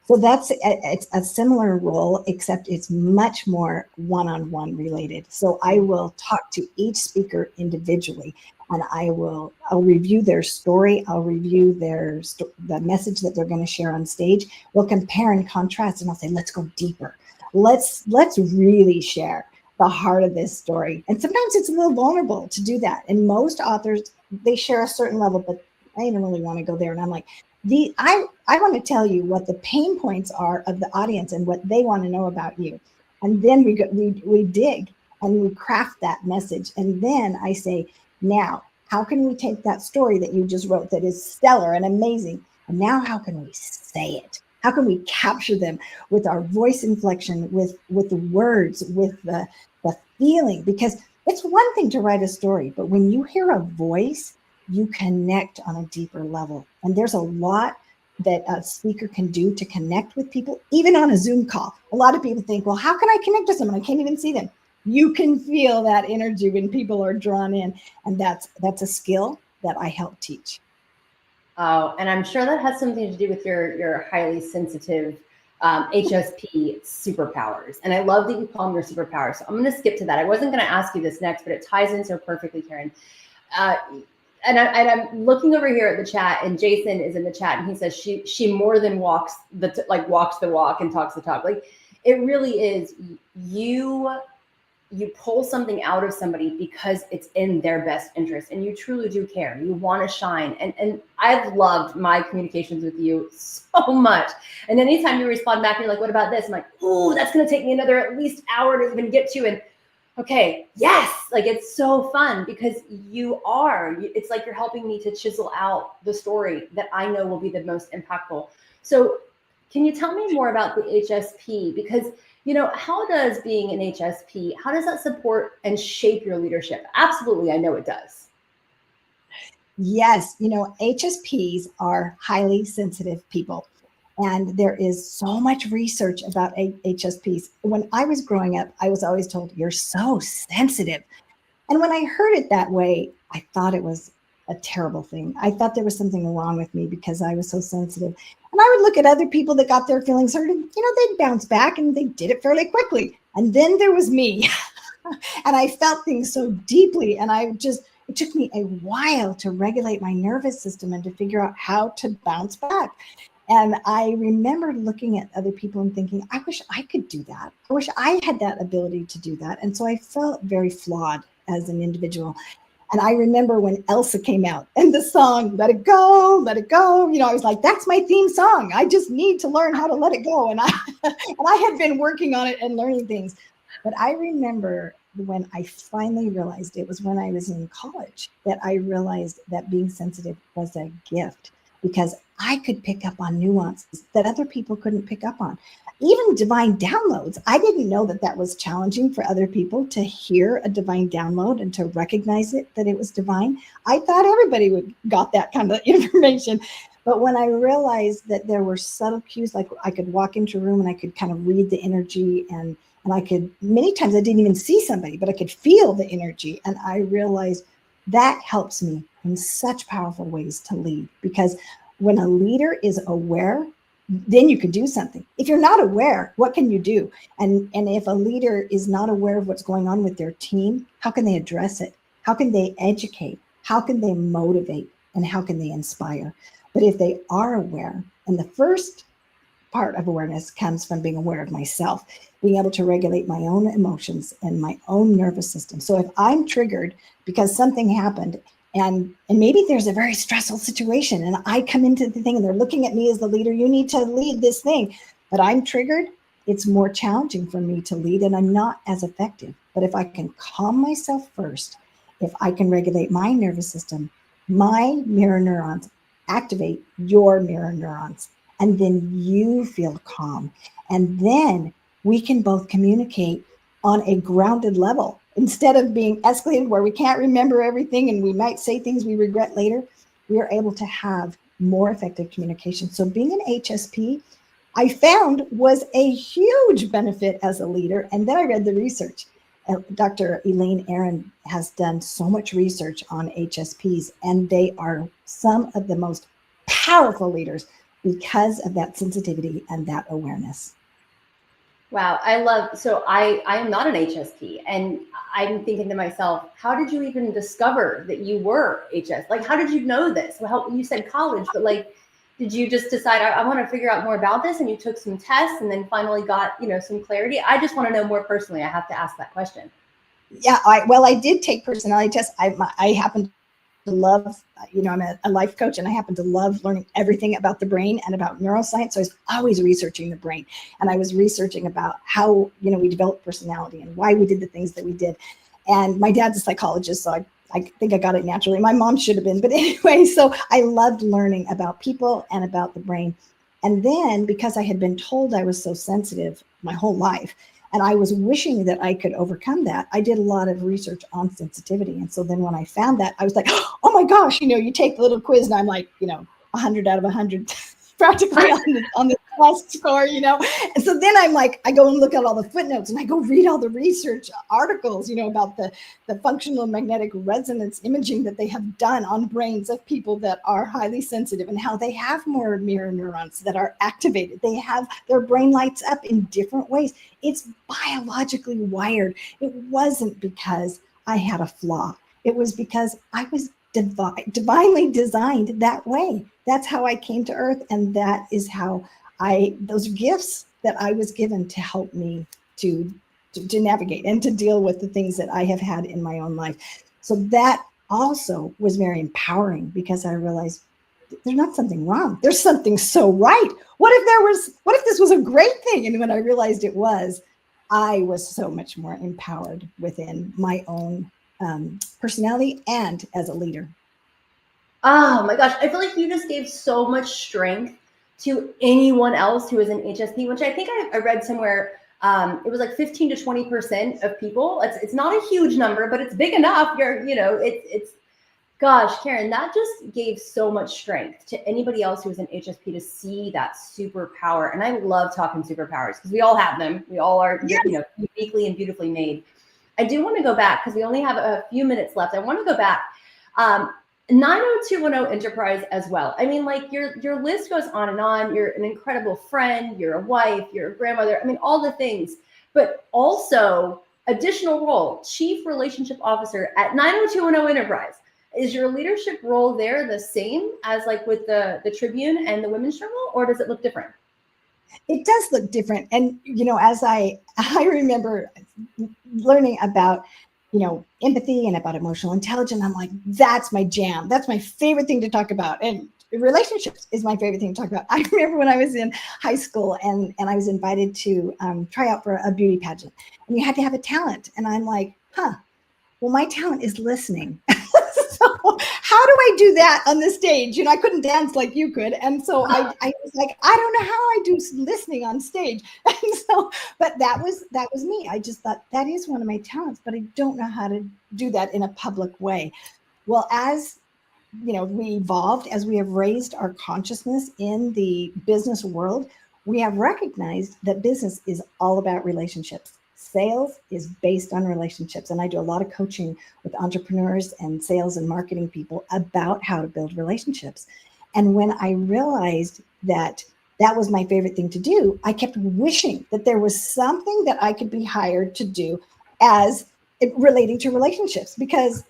So it's a similar role, except it's much more one-on-one related. So I will talk to each speaker individually, and I'll review their story. I'll review the message that they're going to share on stage. We'll compare and contrast, and I'll say, let's go deeper. Let's really share the heart of this story. And sometimes it's a little vulnerable to do that. And most authors, they share a certain level, but I don't really want to go there. And I'm like, I want to tell you what the pain points are of the audience and what they want to know about you. And then we dig and we craft that message. And then I say, now, how can we take that story that you just wrote that is stellar and amazing? And now how can we say it? How can we capture them with our voice inflection, with the words, with the feeling? Because it's one thing to write a story, but when you hear a voice, you connect on a deeper level. And there's a lot that a speaker can do to connect with people, even on a Zoom call. A lot of people think, well, how can I connect to someone? I can't even see them. You can feel that energy when people are drawn in. And that's a skill that I help teach. Oh, and I'm sure that has something to do with your highly sensitive HSP superpowers. And I love that you call them your superpowers. So I'm going to skip to that. I wasn't going to ask you this next, but it ties in so perfectly, Karen. And I'm looking over here at the chat, and Jason is in the chat, and he says she more than walks the walk and talks the talk. Like, it really is, you pull something out of somebody because it's in their best interest, and you truly do care. You want to shine, and I've loved my communications with you so much. And anytime you respond back, you're like, "What about this?" I'm like, "Ooh, that's going to take me another at least hour to even get to." And okay, yes, like, it's so fun because it's like you're helping me to chisel out the story that I know will be the most impactful. So can you tell me more about the HSP? Because, how does being an HSP, how does that support and shape your leadership? Absolutely, I know it does. Yes, HSPs are highly sensitive people. And there is so much research about HSPs. When I was growing up, I was always told, you're so sensitive. And when I heard it that way, I thought it was a terrible thing. I thought there was something wrong with me because I was so sensitive. And I would look at other people that got their feelings hurt, and they'd bounce back and they did it fairly quickly. And then there was me. And I felt things so deeply. And it took me a while to regulate my nervous system and to figure out how to bounce back. And I remember looking at other people and thinking, I wish I could do that. I wish I had that ability to do that. And so I felt very flawed as an individual. And I remember when Elsa came out and the song, Let It Go, Let It Go, I was like, that's my theme song. I just need to learn how to let it go. And I had been working on it and learning things. But I remember when I finally realized, it was when I was in college, that I realized that being sensitive was a gift, because I could pick up on nuances that other people couldn't pick up on. Even divine downloads. I didn't know that was challenging for other people to hear a divine download and to recognize it, that it was divine. I thought everybody got that kind of information. But when I realized that there were subtle cues, like I could walk into a room and I could kind of read the energy, and I could, many times I didn't even see somebody, but I could feel the energy. And I realized that helps me in such powerful ways to lead, because when a leader is aware, then you can do something. If you're not aware, what can you do? And if a leader is not aware of what's going on with their team, how can they address it? How can they educate? How can they motivate? And how can they inspire? But if they are aware, and the first part of awareness comes from being aware of myself, being able to regulate my own emotions and my own nervous system. So if I'm triggered because something happened, and maybe there's a very stressful situation, and I come into the thing and they're looking at me as the leader, you need to lead this thing, but I'm triggered, it's more challenging for me to lead and I'm not as effective. But if I can calm myself first, if I can regulate my nervous system, my mirror neurons activate your mirror neurons, and then you feel calm. And then we can both communicate on a grounded level. Instead of being escalated where we can't remember everything and we might say things we regret later, we are able to have more effective communication. So being an HSP, I found, was a huge benefit as a leader. And then I read the research. Dr. Elaine Aron has done so much research on HSPs, and they are some of the most powerful leaders because of that sensitivity and that awareness. Wow, so I am not an HSP, and I'm thinking to myself, how did you even discover that you were HS? Like, how did you know this? Well, you said college, but like, did you just decide, I want to figure out more about this, and you took some tests and then finally got, some clarity? I just want to know more personally. I have to ask that question. Yeah, I did take personality tests. I happen to love, I'm a life coach, and I happen to love learning everything about the brain and about neuroscience. So I was always researching the brain, and I was researching about how, we develop personality and why we did the things that we did. And my dad's a psychologist, so I think I got it naturally. My mom should have been, but anyway, so I loved learning about people and about the brain. And then because I had been told I was so sensitive my whole life, and I was wishing that I could overcome that, I did a lot of research on sensitivity. And so then when I found that, I was like, oh my gosh, you take the little quiz and I'm like, 100 out of 100, practically on the test score, And so then I'm like, I go and look at all the footnotes and I go read all the research articles, about the functional magnetic resonance imaging that they have done on brains of people that are highly sensitive and how they have more mirror neurons that are activated. They have their brain lights up in different ways. It's biologically wired. It wasn't because I had a flaw. It was because I was divinely designed that way. That's how I came to Earth, and that is how those gifts that I was given to help me to navigate and to deal with the things that I have had in my own life. So that also was very empowering, because I realized there's not something wrong. There's something so right. What if this was a great thing? And when I realized it was, I was so much more empowered within my own personality and as a leader. Oh my gosh, I feel like you just gave so much strength to anyone else who is an HSP, which I think I read somewhere. It was like 15 to 20% of people. It's not a huge number, but it's big enough. Gosh, Karen, that just gave so much strength to anybody else who is an HSP to see that superpower. And I love talking superpowers because we all have them. We all are, uniquely and beautifully made. I do want to go back because we only have a few minutes left. I want to go back. 90210 Enterprise as well. I mean, like your list goes on and on. You're an incredible friend. You're a wife. You're a grandmother. I mean, all the things, but also additional role, Chief Relationship Officer at 90210 Enterprise. Is your leadership role there the same as like with the Tribune and the Women's Journal, or does it look different? It does look different. And, as I remember learning about, empathy and about emotional intelligence, I'm like, that's my jam. That's my favorite thing to talk about. And relationships is my favorite thing to talk about. I remember when I was in high school and I was invited to try out for a beauty pageant, and you had to have a talent. And I'm like, well, my talent is listening. So how do I do that on the stage? I couldn't dance like you could. And so I was like, I don't know how I do listening on stage. And so, but that was me. I just thought that is one of my talents, but I don't know how to do that in a public way. Well, as we evolved, as we have raised our consciousness in the business world, we have recognized that business is all about relationships. Sales is based on relationships. And I do a lot of coaching with entrepreneurs and sales and marketing people about how to build relationships. And when I realized that that was my favorite thing to do, I kept wishing that there was something that I could be hired to do as relating to relationships, because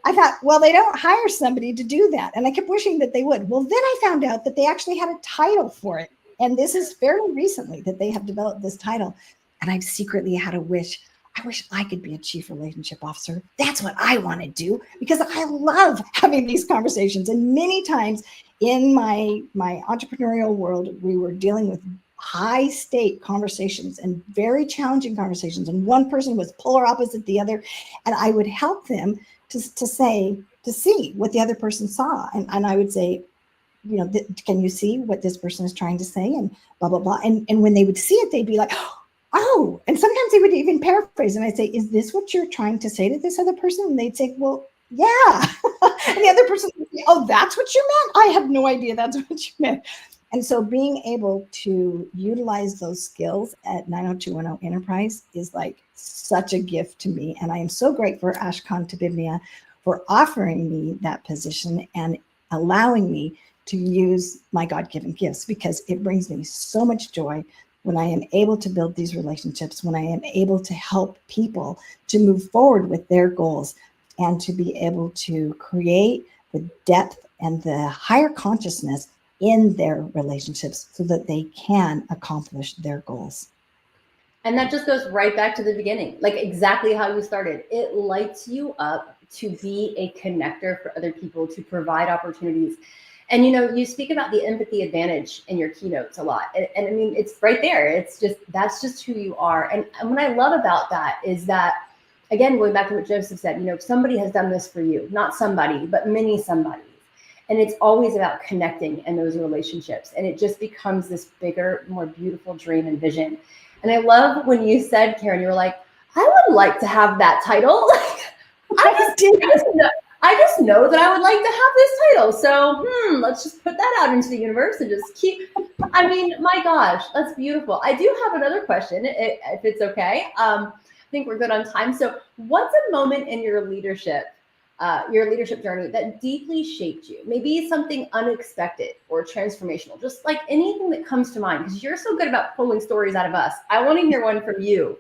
I thought, well, they don't hire somebody to do that. And I kept wishing that they would. Well, then I found out that they actually had a title for it. And this is fairly recently that they have developed this title. And I've secretly had a wish. I wish I could be a chief relationship officer. That's what I want to do, because I love having these conversations. And many times in my entrepreneurial world, we were dealing with high stake conversations and very challenging conversations. And one person was polar opposite the other. And I would help them to see what the other person saw. And I would say, you know, can you see what this person is trying to say? And blah, blah, blah. And when they would see it, they'd be like, oh, and sometimes they would even paraphrase. And I'd say, is this what you're trying to say to this other person? And they'd say, well, yeah. And the other person would say, oh, that's what you meant? I have no idea that's what you meant. And so being able to utilize those skills at 90210 Enterprise is like such a gift to me. And I am so grateful for Ashkan Tabibnia for offering me that position and allowing me to use my God-given gifts, because it brings me so much joy when I am able to build these relationships, when I am able to help people to move forward with their goals and to be able to create the depth and the higher consciousness in their relationships so that they can accomplish their goals. And that just goes right back to the beginning, like exactly how you started. It lights you up to be a connector for other people, to provide opportunities. And, you know, you speak about the empathy advantage in your keynotes a lot. And I mean, it's right there. It's just, that's just who you are. And what I love about that is that, again, going back to what Joesph said, you know, somebody has done this for you, not somebody, but many somebodies. And it's always about connecting in those relationships. And it just becomes this bigger, more beautiful dream and vision. And I love when you said, Karen, you were like, I would like to have that title. I just know that I would like to have this title. So let's just put that out into the universe and just keep, I mean, my gosh, that's beautiful. I do have another question, if it's okay. I think we're good on time. So what's a moment in your leadership journey that deeply shaped you? Maybe something unexpected or transformational, just like anything that comes to mind, because you're so good about pulling stories out of us. I want to hear one from you.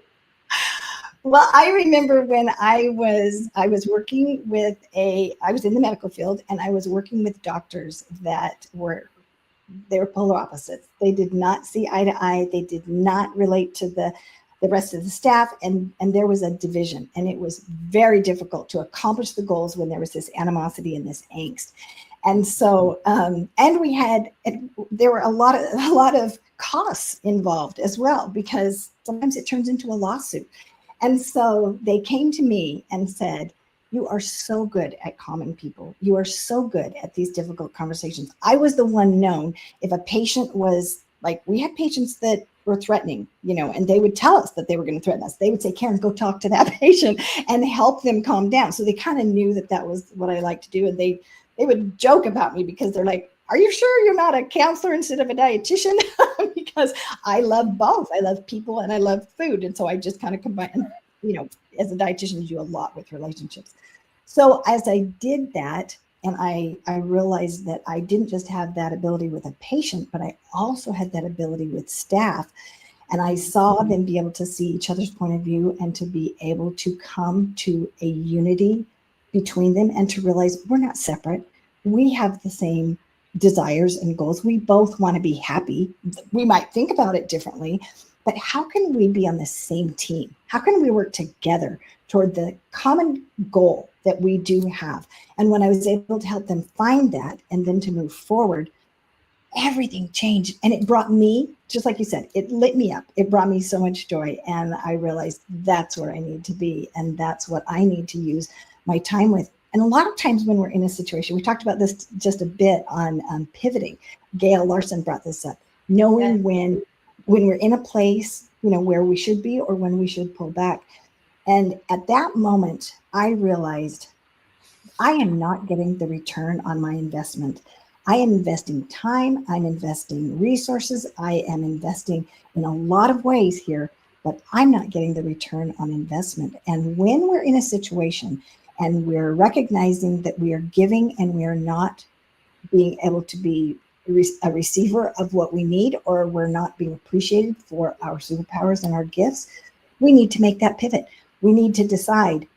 Well, I remember when I was working with I was in the medical field, and I was working with doctors that were polar opposites. They did not see eye to eye. They did not relate to the rest of the staff. And there was a division, and it was very difficult to accomplish the goals when there was this animosity and this angst. And so, there were a lot of costs involved as well, because sometimes it turns into a lawsuit. And so they came to me and said, you are so good at calming people. You are so good at these difficult conversations. I was the one known if a patient was like, we had patients that were threatening, you know, and they would tell us that they were going to threaten us. They would say, Karen, go talk to that patient and help them calm down. So they kind of knew that was what I like to do. And they would joke about me because they're like, are you sure you're not a counselor instead of a dietitian? Because I love both. I love people and I love food. And so I just kind of combine, you know, as a dietitian, you do a lot with relationships. So as I did that, and I realized that I didn't just have that ability with a patient, but I also had that ability with staff. And I saw them be able to see each other's point of view and to be able to come to a unity between them and to realize we're not separate. We have the same desires and goals. We both want to be happy. We might think about it differently, but how can we be on the same team? How can we work together toward the common goal that we do have? And when I was able to help them find that and then to move forward, everything changed. And it brought me, just like you said, it lit me up. It brought me so much joy. And I realized that's where I need to be. And that's what I need to use my time with. And a lot of times when we're in a situation, we talked about this just a bit on pivoting. Gail Larson brought this up, knowing when we're in a place, you know, where we should be or when we should pull back. And at that moment, I realized I am not getting the return on my investment. I am investing time, I'm investing resources, I am investing in a lot of ways here, but I'm not getting the return on investment. And when we're in a situation and we're recognizing that we are giving and we are not being able to be a receiver of what we need, or we're not being appreciated for our superpowers and our gifts, we need to make that pivot. We need to decide,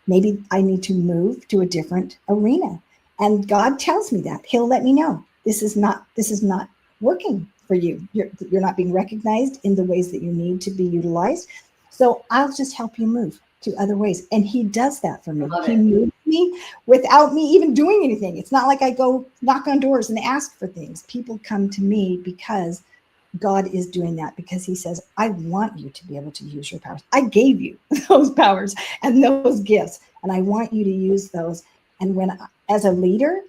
maybe I need to move to a different arena. And God tells me that. He'll let me know this is not working for you. You're not being recognized in the ways that you need to be utilized. So I'll just help you move to other ways. And he does that for me. He moves me without me even doing anything. It's not like I go knock on doors and ask for things. People come to me because God is doing that, because he says, I want you to be able to use your powers. I gave you those powers and those gifts, and I want you to use those. And when, as a leader,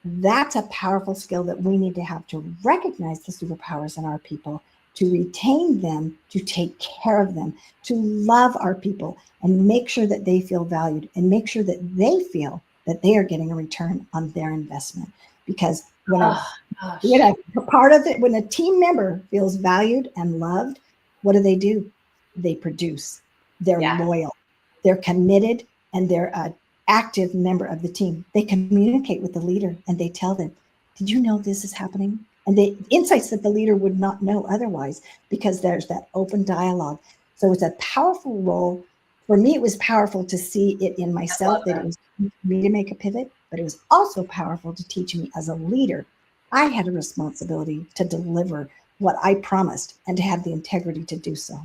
that's a powerful skill that we need to have, to recognize the superpowers in our people, to retain them, to take care of them, to love our people and make sure that they feel valued and make sure that they feel that they are getting a return on their investment. Because when a part of it, when a team member feels valued and loved, what do? They produce. They're loyal, they're committed, and they're an active member of the team. They communicate with the leader and they tell them, did you know this is happening? And the insights that the leader would not know otherwise, because there's that open dialogue. So it's a powerful role. For me, it was powerful to see it in myself, that it was me to make a pivot, but it was also powerful to teach me as a leader. I had a responsibility to deliver what I promised and to have the integrity to do so.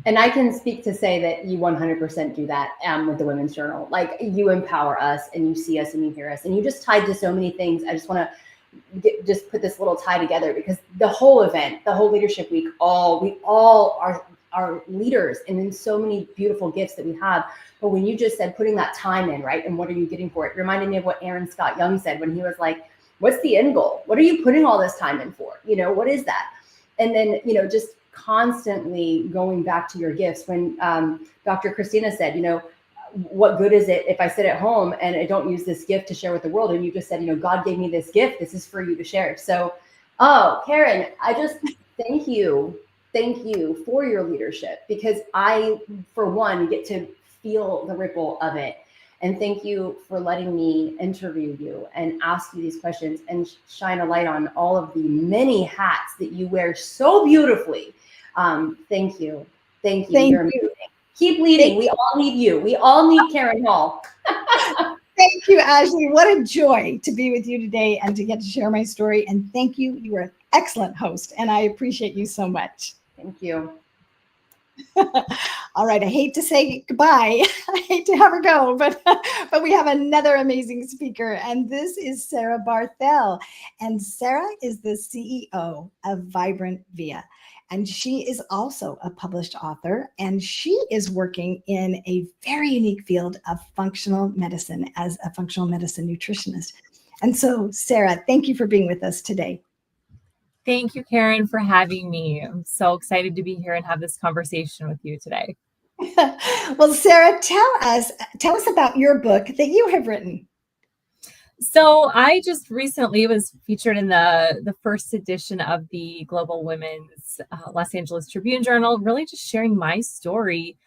And I can speak to say that you 100% do that with the Women's Journal. Like, you empower us and you see us and you hear us, and you just tied to so many things. I just want to just put this little tie together, because the whole event, the whole leadership week, we all are leaders, and in so many beautiful gifts that we have. But when you just said putting that time in, right, and what are you getting for it, reminded me of what Aaron Scott Young said when he was like, what's the end goal? What are you putting all this time in for? You know, what is that? And then, you know, just constantly going back to your gifts. When Dr. Christina said, you know, what good is it if I sit at home and I don't use this gift to share with the world? And you just said, you know, God gave me this gift. This is for you to share. So, Karen, I just thank you for your leadership, because I, for one, get to feel the ripple of it. And thank you for letting me interview you and ask you these questions and shine a light on all of the many hats that you wear so beautifully. Thank you. Thank you. You're amazing. Keep leading. We all need you. We all need Karen Hall. Thank you, Ashley. What a joy to be with you today and to get to share my story. And thank you. You were an excellent host, and I appreciate you so much. Thank you. All right. I hate to say goodbye. I hate to have her go, but we have another amazing speaker, and this is Sarah Barthell. And Sarah is the CEO of Vibrant Via. And she is also a published author, and she is working in a very unique field of functional medicine as a functional medicine nutritionist. And so, Sarah, thank you for being with us today. Thank you, Karen, for having me. I'm so excited to be here and have this conversation with you today. Well, Sarah, tell us about your book that you have written. So I just recently was featured in the first edition of the Global Women's Los Angeles Tribune Journal, really just sharing my story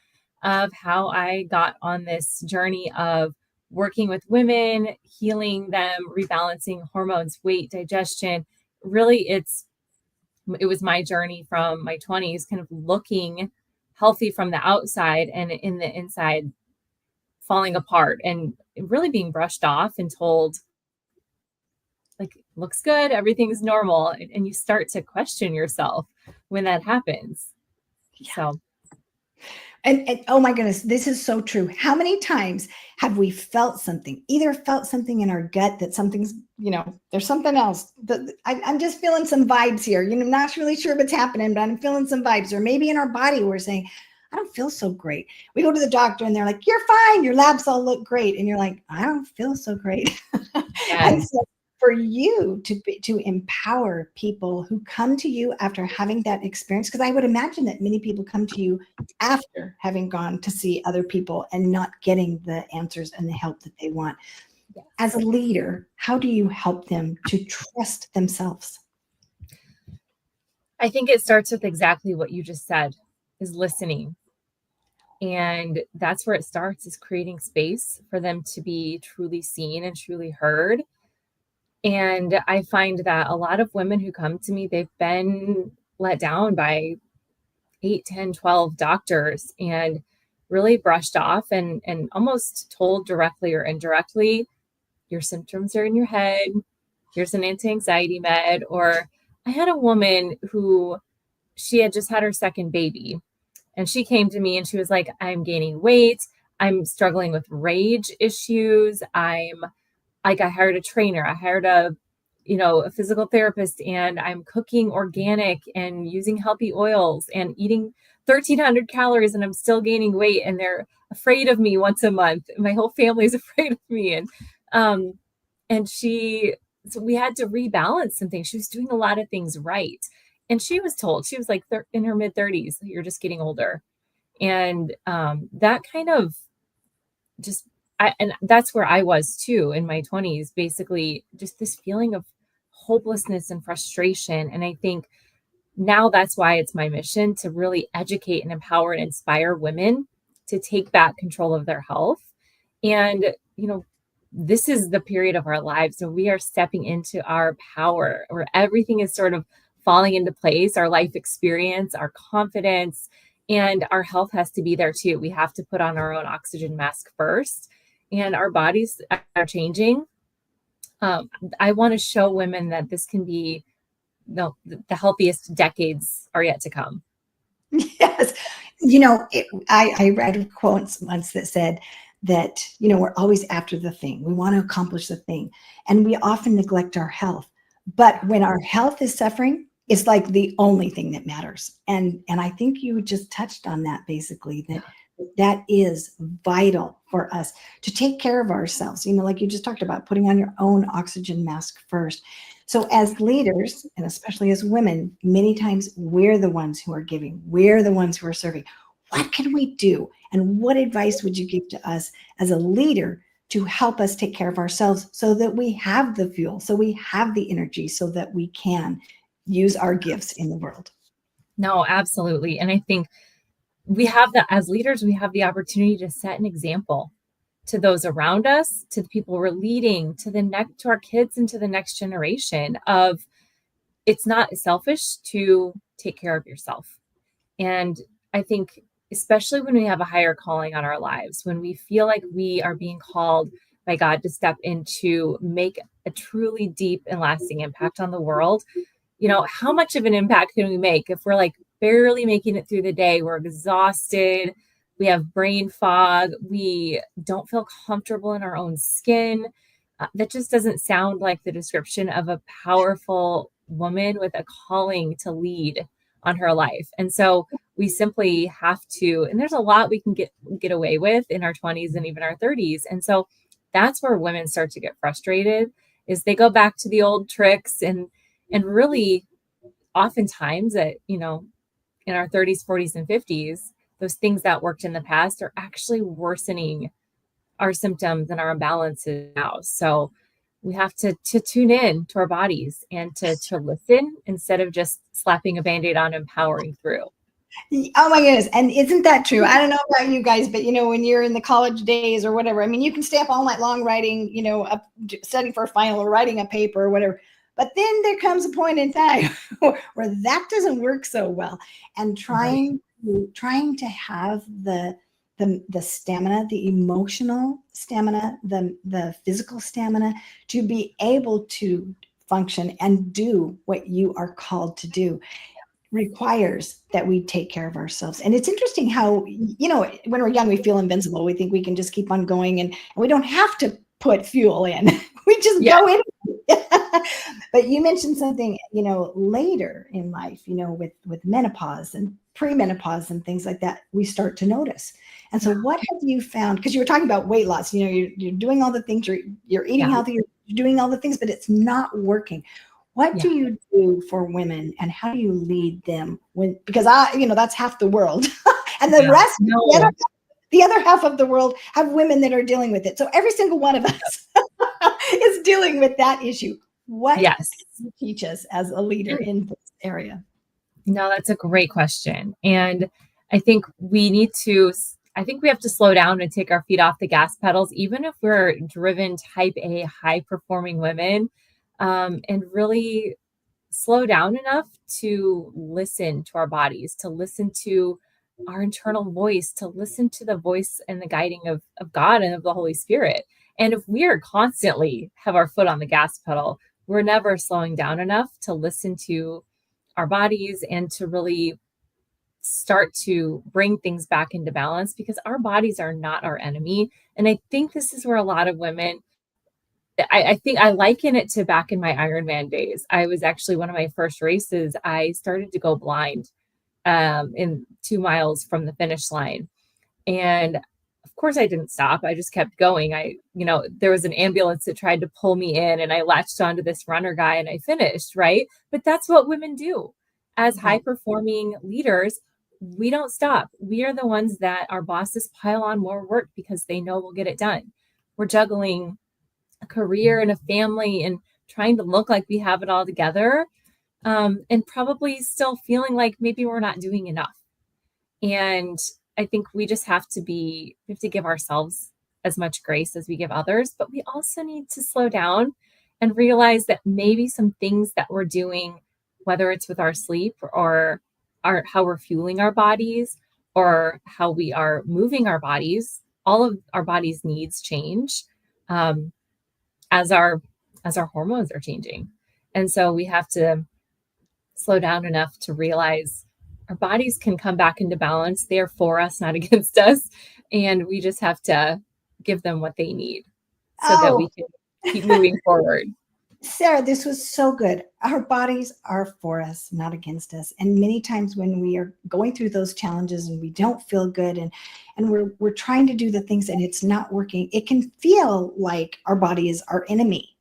of how I got on this journey of working with women, healing them, rebalancing hormones, weight, digestion. Really, it was my journey from my 20s, kind of looking healthy from the outside and in the inside falling apart and really being brushed off and told, like, looks good, everything's normal. And you start to question yourself when that happens. Yeah. So. And oh my goodness, this is so true. How many times have we felt something, either felt something in our gut that something's, you know, there's something else. I'm just feeling some vibes here. You know, I'm not really sure what's happening, but I'm feeling some vibes. Or maybe in our body, we're saying, I don't feel so great. We go to the doctor and they're like, you're fine. Your labs all look great. And you're like, I don't feel so great. Yes. And so for you to empower people who come to you after having that experience, because I would imagine that many people come to you after having gone to see other people and not getting the answers and the help that they want. Yes. As a leader, how do you help them to trust themselves? I think it starts with exactly what you just said, is listening. And that's where it starts, is creating space for them to be truly seen and truly heard. And I find that a lot of women who come to me, they've been let down by 8, 10, 12 doctors and really brushed off and almost told directly or indirectly, your symptoms are in your head. Here's an anti-anxiety med, or I had a woman who, she had just had her second baby, and she came to me and she was like, I'm gaining weight. I'm struggling with rage issues. I hired a trainer. I hired a physical therapist, and I'm cooking organic and using healthy oils and eating 1,300 calories, and I'm still gaining weight, and they're afraid of me once a month. My whole family's afraid of me. So we had to rebalance some things. She was doing a lot of things right. And she was told, she was like in her mid 30s, you're just getting older. And that kind of and that's where I was too in my 20s, basically just this feeling of hopelessness and frustration. And I think now that's why it's my mission to really educate and empower and inspire women to take back control of their health. And, this is the period of our lives when we are stepping into our power, where everything is sort of falling into place, our life experience, our confidence, and our health has to be there too. We have to put on our own oxygen mask first, and our bodies are changing. I want to show women that this can be the healthiest decades are yet to come. Yes. I read a quote once that said that, we're always after the thing. We want to accomplish the thing. And we often neglect our health. But when our health is suffering, it's like the only thing that matters. And I think you just touched on that, basically, that is vital for us to take care of ourselves. Like you just talked about, putting on your own oxygen mask first. So as leaders, and especially as women, many times we're the ones who are giving. We're the ones who are serving. What can we do? And what advice would you give to us as a leader to help us take care of ourselves so that we have the fuel, so we have the energy, so that we can use our gifts in the world? No, absolutely. And I think as leaders, we have the opportunity to set an example to those around us, to the people we're leading, to our kids and to the next generation of, it's not selfish to take care of yourself. And I think, especially when we have a higher calling on our lives, when we feel like we are being called by God to step into make a truly deep and lasting impact on the world, how much of an impact can we make if we're like barely making it through the day? We're exhausted. We have brain fog. We don't feel comfortable in our own skin. That just doesn't sound like the description of a powerful woman with a calling to lead on her life. And so we simply have to, and there's a lot we can get away with in our 20s and even our 30s. And so that's where women start to get frustrated, is they go back to the old tricks, and really oftentimes in our 30s, 40s, and 50s, those things that worked in the past are actually worsening our symptoms and our imbalances now. So we have to tune in to our bodies and to listen instead of just slapping a Band-Aid on and powering through. Oh my goodness. And isn't that true? I don't know about you guys, but when you're in the college days or whatever, you can stay up all night long writing, studying for a final or writing a paper or whatever. But then there comes a point in time where that doesn't work so well. And trying to have the stamina, the emotional stamina, the physical stamina to be able to function and do what you are called to do requires that we take care of ourselves. And it's interesting how, when we're young, we feel invincible. We think we can just keep on going and we don't have to put fuel in. We just go in. But you mentioned something, later in life, with menopause and premenopause and things like that, we start to notice. And so what have you found? Because you were talking about weight loss, you're doing all the things, you're eating healthy, you're doing all the things, but it's not working. What do you do for women, and how do you lead them because that's half the world and the rest, the other half of the world have women that are dealing with it. So every single one of us is dealing with that issue. What can you teach us as a leader in this area? No, that's a great question. And I think we have to slow down and take our feet off the gas pedals, even if we're driven type A, high performing women, and really slow down enough to listen to our bodies, to listen to our internal voice, to listen to the voice and the guiding of God and of the Holy Spirit. And if we are constantly have our foot on the gas pedal, we're never slowing down enough to listen to our bodies and to really start to bring things back into balance, because our bodies are not our enemy. And I think this is where a lot of women, I think I liken it to back in my Ironman days. I was actually, one of my first races, I started to go blind in 2 miles from the finish line. And of course I didn't stop. I just kept going. There was an ambulance that tried to pull me in, and I latched onto this runner guy and I finished, right? But that's what women do. As high performing leaders, we don't stop. We are the ones that our bosses pile on more work because they know we'll get it done. We're juggling a career and a family and trying to look like we have it all together, and probably still feeling like maybe we're not doing enough. And I think we just have to give ourselves as much grace as we give others, but we also need to slow down and realize that maybe some things that we're doing, whether it's with our sleep or how we're fueling our bodies or how we are moving our bodies, all of our body's needs change as our hormones are changing. And so we have to slow down enough to realize our bodies can come back into balance. They are for us, not against us. And we just have to give them what they need so that we can keep moving forward. Sarah, this was so good. Our bodies are for us, not against us. And many times when we are going through those challenges and we don't feel good and we're trying to do the things and it's not working, it can feel like our body is our enemy.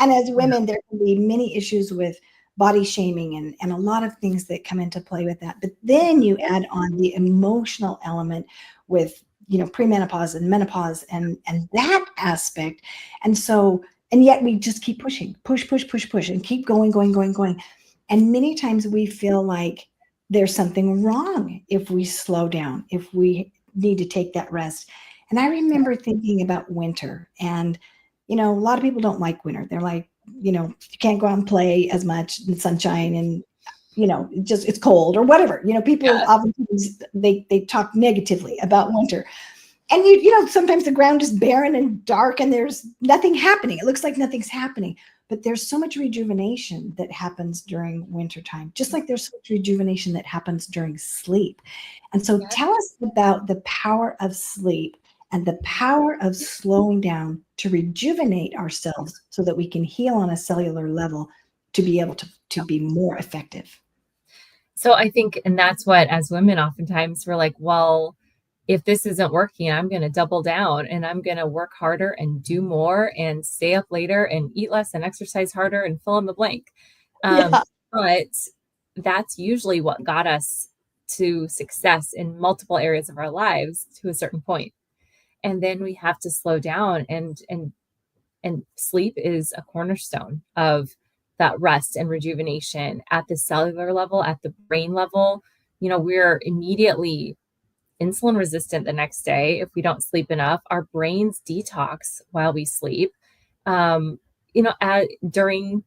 And as women, there can be many issues with body shaming and a lot of things that come into play with that. But then you add on the emotional element with, premenopause and menopause and that aspect. And yet we just keep pushing, push, and keep going. And many times we feel like there's something wrong if we slow down, if we need to take that rest. And I remember thinking about winter, and, a lot of people don't like winter. They're like, you can't go out and play as much in the sunshine and, it's cold or whatever. People often, they talk negatively about winter. And sometimes the ground is barren and dark and there's nothing happening. It looks like nothing's happening, but there's so much rejuvenation that happens during wintertime, just like there's so much rejuvenation that happens during sleep. And so tell us about the power of sleep and the power of slowing down to rejuvenate ourselves so that we can heal on a cellular level to be able to be more effective. So I think, and that's what, as women, oftentimes we're like, well, if this isn't working, I'm going to double down and I'm going to work harder and do more and stay up later and eat less and exercise harder and fill in the blank. But that's usually what got us to success in multiple areas of our lives to a certain point. And then we have to slow down and sleep is a cornerstone of that rest and rejuvenation at the cellular level, at the brain level. We're immediately insulin resistant the next day if we don't sleep enough. Our brains detox while we sleep. During our 30s,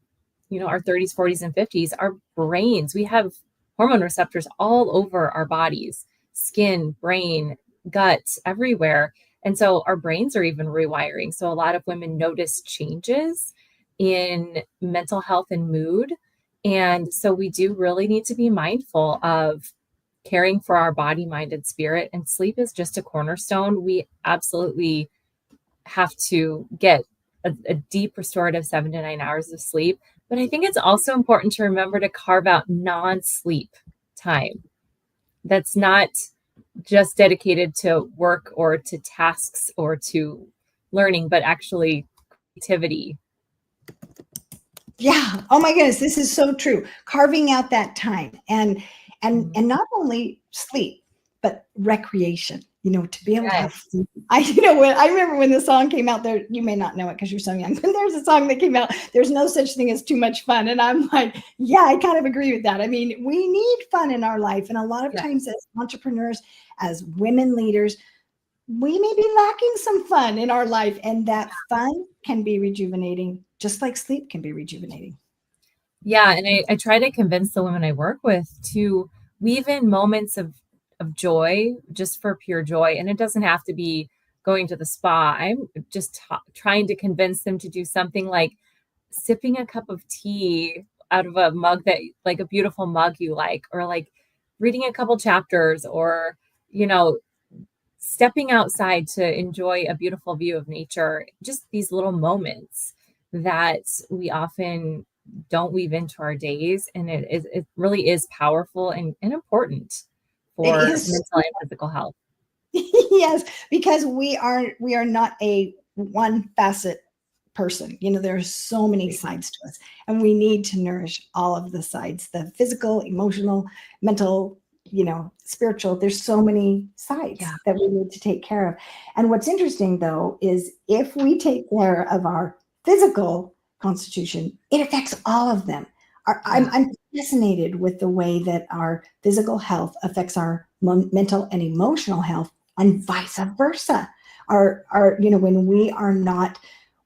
40s, and 50s, our brains, we have hormone receptors all over our bodies, skin, brain, gut, everywhere. And so our brains are even rewiring. So a lot of women notice changes in mental health and mood. And so we do really need to be mindful of caring for our body, mind, and spirit. And sleep is just a cornerstone. We absolutely have to get a deep restorative 7 to 9 hours of sleep. But I think it's also important to remember to carve out non-sleep time. That's not just dedicated to work or to tasks or to learning, but actually creativity. Yeah. Oh my goodness. This is so true. Carving out that time and not only sleep, but recreation, to be able to have fun. I remember when the song came out there, you may not know it because you're so young, but there's a song that came out, there's no such thing as too much fun. And I'm like, yeah, I kind of agree with that. I mean, we need fun in our life. And a lot of times as entrepreneurs, as women leaders, we may be lacking some fun in our life, and that fun can be rejuvenating, just like sleep can be rejuvenating. Yeah. And I try to convince the women I work with to weave in moments of joy just for pure joy. And it doesn't have to be going to the spa. I'm just trying to convince them to do something like sipping a cup of tea out of a mug that, like a beautiful mug you like, or like reading a couple chapters, or, you know, stepping outside to enjoy a beautiful view of nature, just these little moments that we often don't weave into our days. And it really is powerful and important for It is. mental and physical health. Yes, because we are not a one facet person. You know, there are so many sides to us, and we need to nourish all of the sides, the physical, emotional, mental, you know, spiritual. There's so many sides that we need to take care of. And what's interesting though is if we take care of our physical constitution, it affects all of them. I'm fascinated with the way that our physical health affects our mental and emotional health, and vice versa. Our you know, when we are not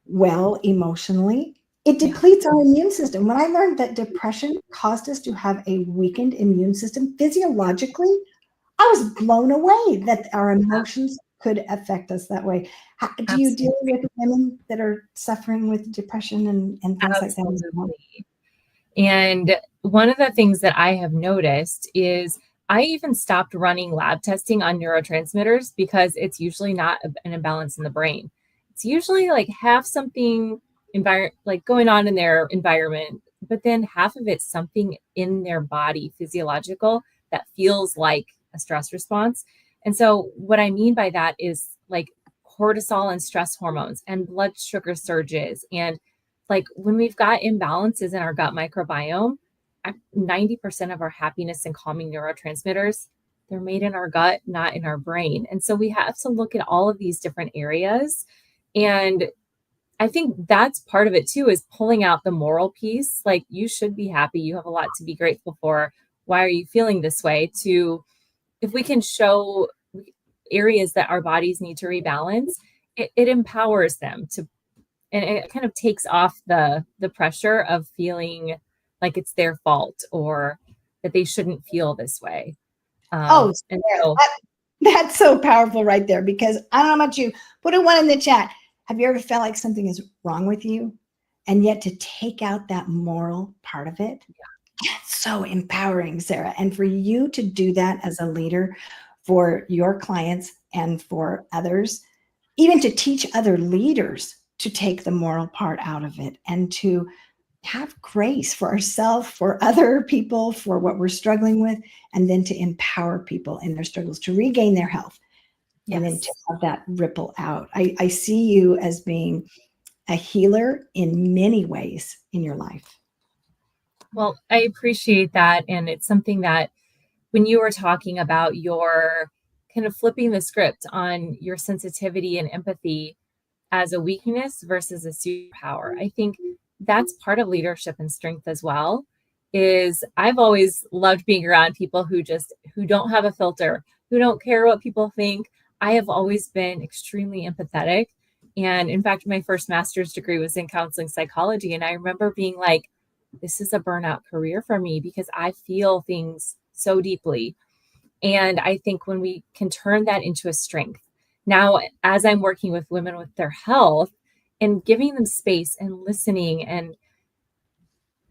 well emotionally, it depletes our immune system. When I learned that depression caused us to have a weakened immune system physiologically, I was blown away that our emotions could affect us that way. Do you deal with women that are suffering with depression and things like that as well? And one of the things that I have noticed is I even stopped running lab testing on neurotransmitters because it's usually not an imbalance in the brain. It's usually like half something like going on in their environment, but then half of it's something in their body, physiological, that feels like a stress response. And so what I mean by that is like cortisol and stress hormones and blood sugar surges. And like when we've got imbalances in our gut microbiome, 90% of our happiness and calming neurotransmitters, they're made in our gut, not in our brain. And so we have to look at all of these different areas. And I think that's part of it too, is pulling out the moral piece. Like, you should be happy. You have a lot to be grateful for. Why are you feeling this way? To, if we can show areas that our bodies need to rebalance, it empowers them to, and it kind of takes off the pressure of feeling like it's their fault or that they shouldn't feel this way. That's so powerful right there, because I don't know about you, put a one in the chat. Have you ever felt like something is wrong with you, and yet to take out that moral part of it? That's so empowering, Sarah. And for you to do that as a leader for your clients and for others, even to teach other leaders to take the moral part out of it and to have grace for ourselves, for other people, for what we're struggling with, and then to empower people in their struggles to regain their health. And then to have that ripple out. I see you as being a healer in many ways in your life. Well, I appreciate that. And it's something that when you were talking about your kind of flipping the script on your sensitivity and empathy as a weakness versus a superpower, I think that's part of leadership and strength as well. Is I've always loved being around people who don't have a filter, who don't care what people think. I have always been extremely empathetic. And in fact, my first master's degree was in counseling psychology. And I remember being like, this is a burnout career for me because I feel things so deeply. And I think when we can turn that into a strength, now, as I'm working with women with their health and giving them space and listening and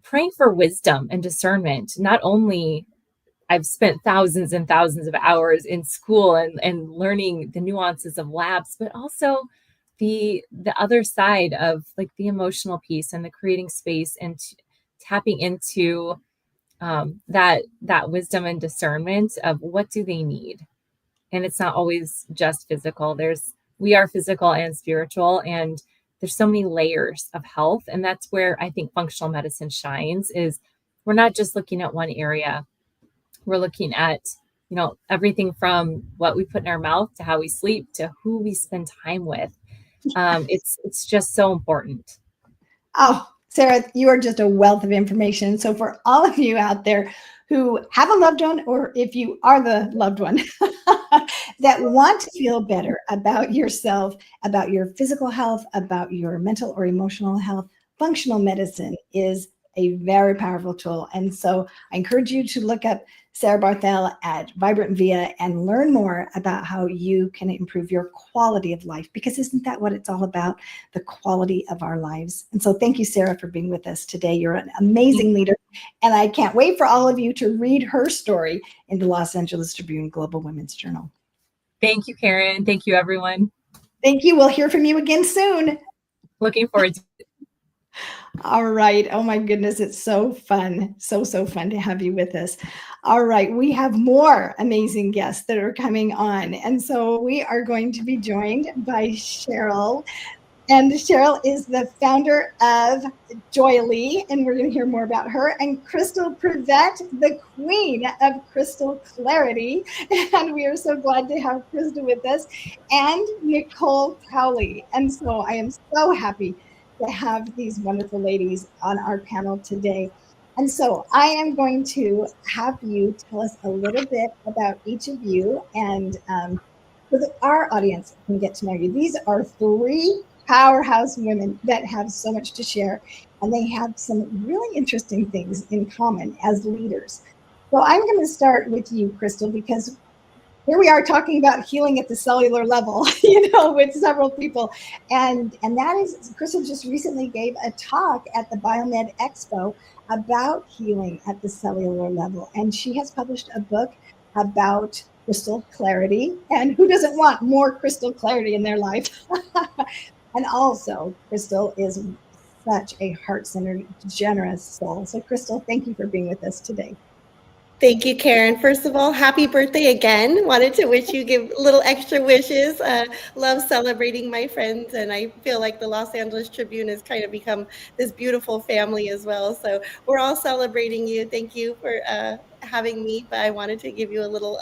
praying for wisdom and discernment, not only I've spent thousands and thousands of hours in school and learning the nuances of labs, but also the other side of like the emotional piece and the creating space and tapping into that wisdom and discernment of what do they need. And it's not always just physical. We are physical and spiritual, and there's so many layers of health. And that's where I think functional medicine shines, is we're not just looking at one area. We're looking at, everything from what we put in our mouth to how we sleep to who we spend time with. It's just so important. Oh, Sarah, you are just a wealth of information. So for all of you out there who have a loved one, or if you are the loved one that want to feel better about yourself, about your physical health, about your mental or emotional health, functional medicine is a very powerful tool. And so I encourage you to look up Sarah Barthell at Vibrant Via and learn more about how you can improve your quality of life, because isn't that what it's all about? The quality of our lives. And so thank you, Sarah, for being with us today. You're an amazing leader. And I can't wait for all of you to read her story in the Los Angeles Tribune Global Women's Journal. Thank you, Karen. Thank you, everyone. Thank you. We'll hear from you again soon. Looking forward to it. All right. Oh my goodness. It's so fun. So fun to have you with us. All right. We have more amazing guests that are coming on. And so we are going to be joined by Cheryl. And Cheryl is the founder of Joy and we're going to hear more about her. And Crystal Prevett, the queen of crystal clarity. And we are so glad to have Crystal with us. And Nicole Crowley. And so I am so happy to have these wonderful ladies on our panel today. And so I am going to have you tell us a little bit about each of you, and so that our audience can get to know you. These are three powerhouse women that have so much to share, and they have some really interesting things in common as leaders. So I'm going to start with you, Crystal, because here we are talking about healing at the cellular level, with several people. And that is, Crystal just recently gave a talk at the Biomed Expo about healing at the cellular level. And she has published a book about crystal clarity. And who doesn't want more crystal clarity in their life? And also, Crystal is such a heart-centered, generous soul. So Crystal, thank you for being with us today. Thank you, Karen. First of all, happy birthday again. Wanted to wish you, give little extra wishes. Love celebrating my friends, and I feel like the Los Angeles Tribune has kind of become this beautiful family as well. So we're all celebrating you. Thank you for having me, but I wanted to give you a little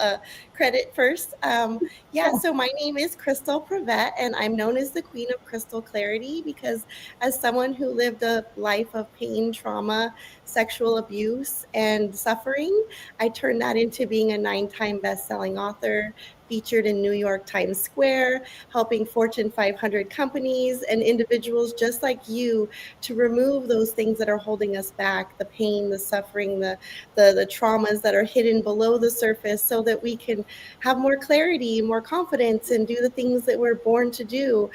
credit first. So my name is Crystal Prevett, and I'm known as the Queen of Crystal Clarity because as someone who lived a life of pain, trauma, sexual abuse, and suffering, I turned that into being a 9-time best-selling author, featured in New York Times Square, helping Fortune 500 companies and individuals just like you to remove those things that are holding us back, the pain, the suffering, the traumas that are hidden below the surface, so that we can have more clarity, more confidence, and do the things that we're born to do.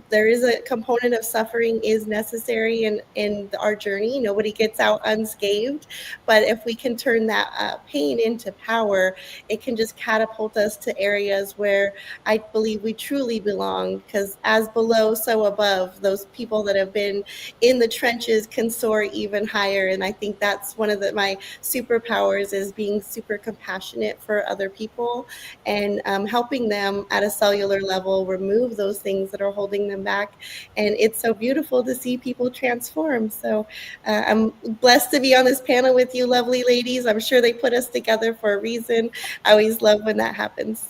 There is a component of suffering is necessary in our journey. Nobody gets out unscathed, but if we can turn that pain into power, it can just catapult us to areas where I believe we truly belong, because as below, so above. Those people that have been in the trenches can soar even higher. And I think that's one of my superpowers, is being super compassionate for other people and helping them at a cellular level remove those things that are holding them back. And it's so beautiful to see people transform. So I'm blessed to be on this panel with you lovely ladies. I'm sure they put us together for a reason. I always love when that happens.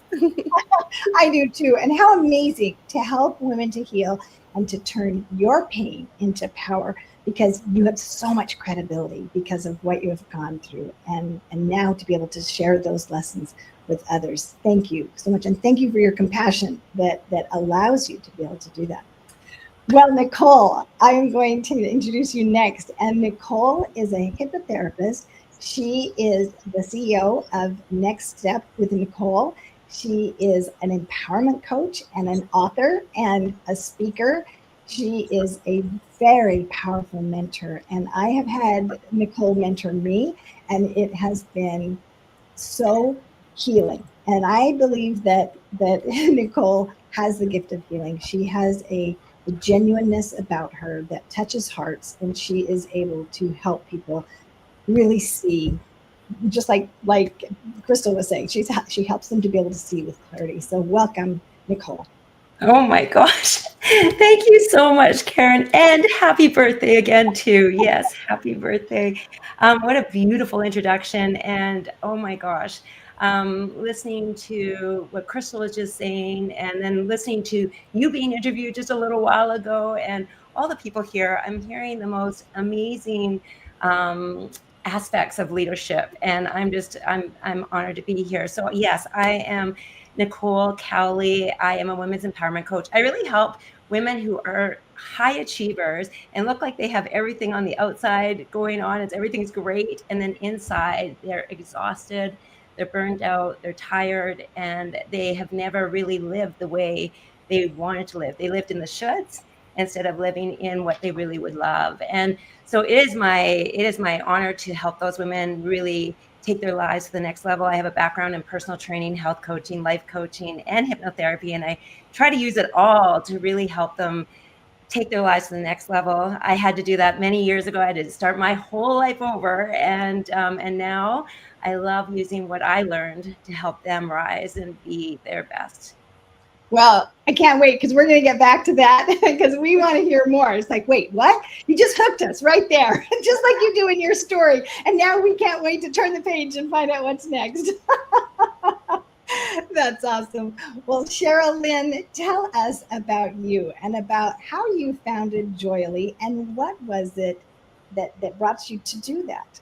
I do too. And how amazing to help women to heal and to turn your pain into power, because you have so much credibility because of what you have gone through, and now to be able to share those lessons with others. Thank you so much. And thank you for your compassion that allows you to be able to do that. Well, Nicole, I am going to introduce you next. And Nicole is a hypnotherapist. She is the CEO of Next Step with Nicole. She is an empowerment coach and an author and a speaker. She is a very powerful mentor. And I have had Nicole mentor me, and it has been so healing. And I believe that Nicole has the gift of healing. She has a genuineness about her that touches hearts, and she is able to help people really see, just like Crystal was saying, she helps them to be able to see with clarity. So welcome, Nicole. Oh my gosh. Thank you so much, Karen. And happy birthday again, too. Yes, happy birthday. What a beautiful introduction. And oh my gosh, listening to what Crystal was just saying, and then listening to you being interviewed just a little while ago, and all the people here, I'm hearing the most amazing aspects of leadership. And I'm honored to be here. So yes, I am Nicole Cowley. I am a women's empowerment coach. I really help women who are high achievers and look like they have everything on the outside going on. Everything's great. And then inside, they're exhausted, they're burned out, they're tired, and they have never really lived the way they wanted to live. They lived in the shoulds instead of living in what they really would love. And so it is my honor to help those women really take their lives to the next level. I have a background in personal training, health coaching, life coaching, and hypnotherapy, and I try to use it all to really help them take their lives to the next level. I had to do that many years ago. I had to start my whole life over, and now I love using what I learned to help them rise and be their best. Well, I can't wait because we're going to get back to that because we want to hear more. It's like, wait, what? You just hooked us right there, just like you do in your story. And now we can't wait to turn the page and find out what's next. That's awesome. Well, Cheryl Lynn, tell us about you and about how you founded Joyly and what was it that brought you to do that?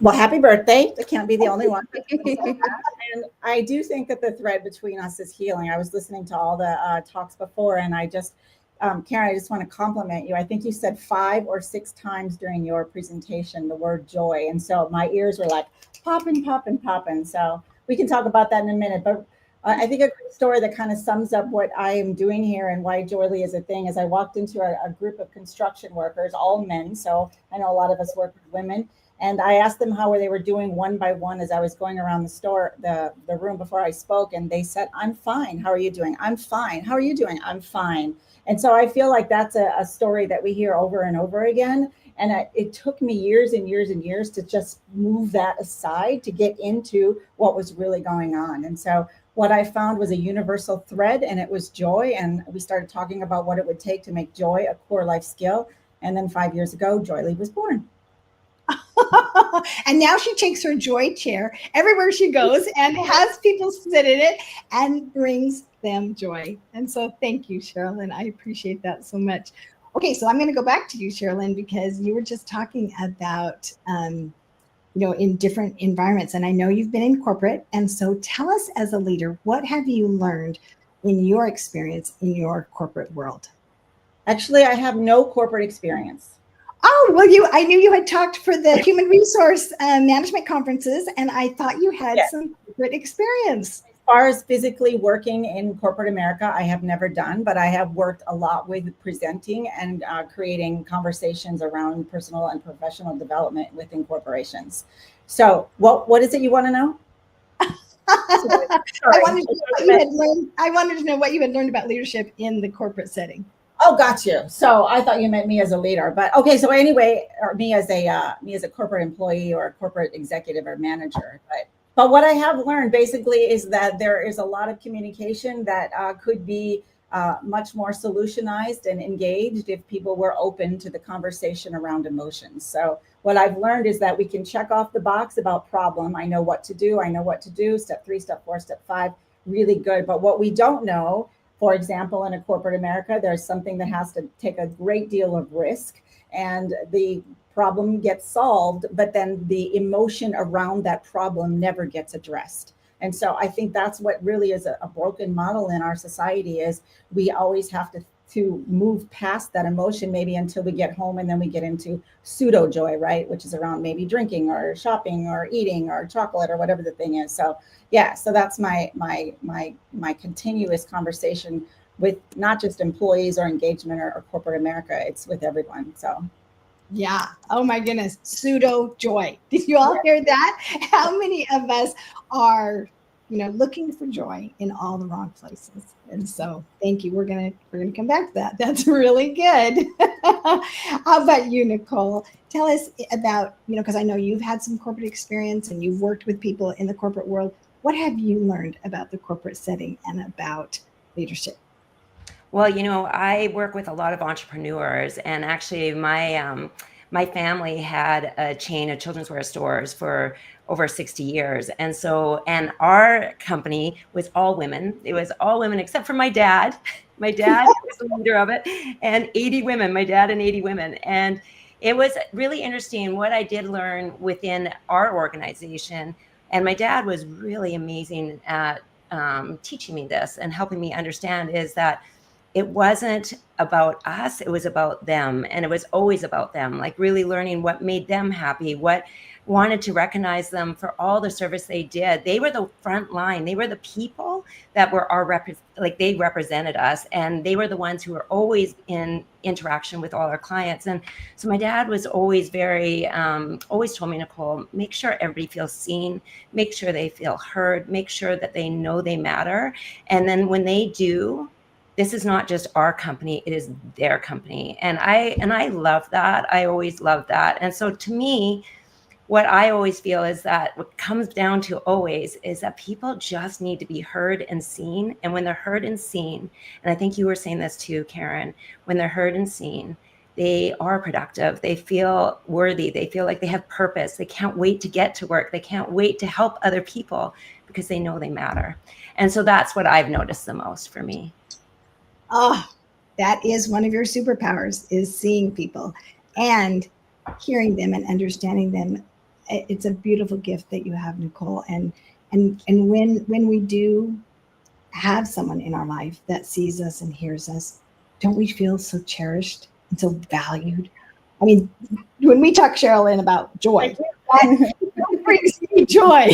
Well, happy birthday. I can't be the only one. And I do think that the thread between us is healing. I was listening to all the talks before, and I just, Karen, I just want to compliment you. I think you said 5 or 6 times during your presentation the word joy. And so my ears were like popping, popping, popping. So we can talk about that in a minute. But I think a great story that kind of sums up what I am doing here and why Joyly is a thing is I walked into a group of construction workers, all men. So I know a lot of us work with women. And I asked them how they were doing one by one as I was going around the room before I spoke. And they said, I'm fine. How are you doing? I'm fine. How are you doing? I'm fine. And so I feel like that's a story that we hear over and over again. And it took me years and years and years to just move that aside to get into what was really going on. And so what I found was a universal thread, and it was joy. And we started talking about what it would take to make joy a core life skill. And then 5 years ago, Joyly was born. And now she takes her joy chair everywhere she goes and has people sit in it and brings them joy. And so thank you, Sherilyn. I appreciate that so much. Okay, so I'm going to go back to you, Sherilyn, because you were just talking about, in different environments. And I know you've been in corporate. And so tell us as a leader, what have you learned in your experience in your corporate world? Actually, I have no corporate experience. Oh, well, I knew you had talked for the human resource management conferences, and I thought you had some corporate experience. As far as physically working in corporate America, I have never done, but I have worked a lot with presenting and creating conversations around personal and professional development within corporations. So what is it you want to know? I wanted to know what you had learned about leadership in the corporate setting. Oh, got you. So I thought you meant me as a leader, but okay. So anyway, or me as a corporate employee or a corporate executive or manager. But what I have learned basically is that there is a lot of communication that could be much more solutionized and engaged if people were open to the conversation around emotions. So what I've learned is that we can check off the box about problem. I know what to do. I know what to do. Step 3, step 4, step 5, really good. But what we don't know, for example, in a corporate America, there's something that has to take a great deal of risk and the problem gets solved, but then the emotion around that problem never gets addressed. And so I think that's what really is a broken model in our society is we always have to move past that emotion maybe until we get home and then we get into pseudo joy, right? Which is around maybe drinking or shopping or eating or chocolate or whatever the thing is. So yeah, so that's my continuous conversation with not just employees or engagement or corporate America, it's with everyone. So yeah. Oh my goodness. Pseudo joy. Did you all hear that? How many of us are, looking for joy in all the wrong places? And so thank you. We're gonna come back to that. That's really good. How about you, Nicole? Tell us about, because I know you've had some corporate experience and you've worked with people in the corporate world. What have you learned about the corporate setting and about leadership? Well, I work with a lot of entrepreneurs, and actually my family had a chain of children's wear stores for over 60 years. And our company was all women. It was all women except for my dad. My dad was the leader of it, and 80 women, my dad and 80 women. And it was really interesting what I did learn within our organization. And my dad was really amazing at teaching me this and helping me understand is that it wasn't about us, it was about them. And it was always about them, like really learning what made them happy, what wanted to recognize them for all the service they did. They were the front line. They were the people that were they represented us. And they were the ones who were always in interaction with all our clients. And so my dad was always always told me, Nicole, make sure everybody feels seen, make sure they feel heard, make sure that they know they matter. And then when they do, this is not just our company, it is their company. And I love that. I always love that. And so to me, what I always feel is that what comes down to always is that people just need to be heard and seen. And when they're heard and seen, and I think you were saying this too, Karen, when they're heard and seen, they are productive. They feel worthy. They feel like they have purpose. They can't wait to get to work. They can't wait to help other people because they know they matter. And so that's what I've noticed the most for me. Oh, that is one of your superpowers, is seeing people and hearing them and understanding them. It's a beautiful gift that you have, Nicole. And when we do have someone in our life that sees us and hears us, don't we feel so cherished and so valued? I mean, when we talk, Cheryl, about joy, that brings me joy.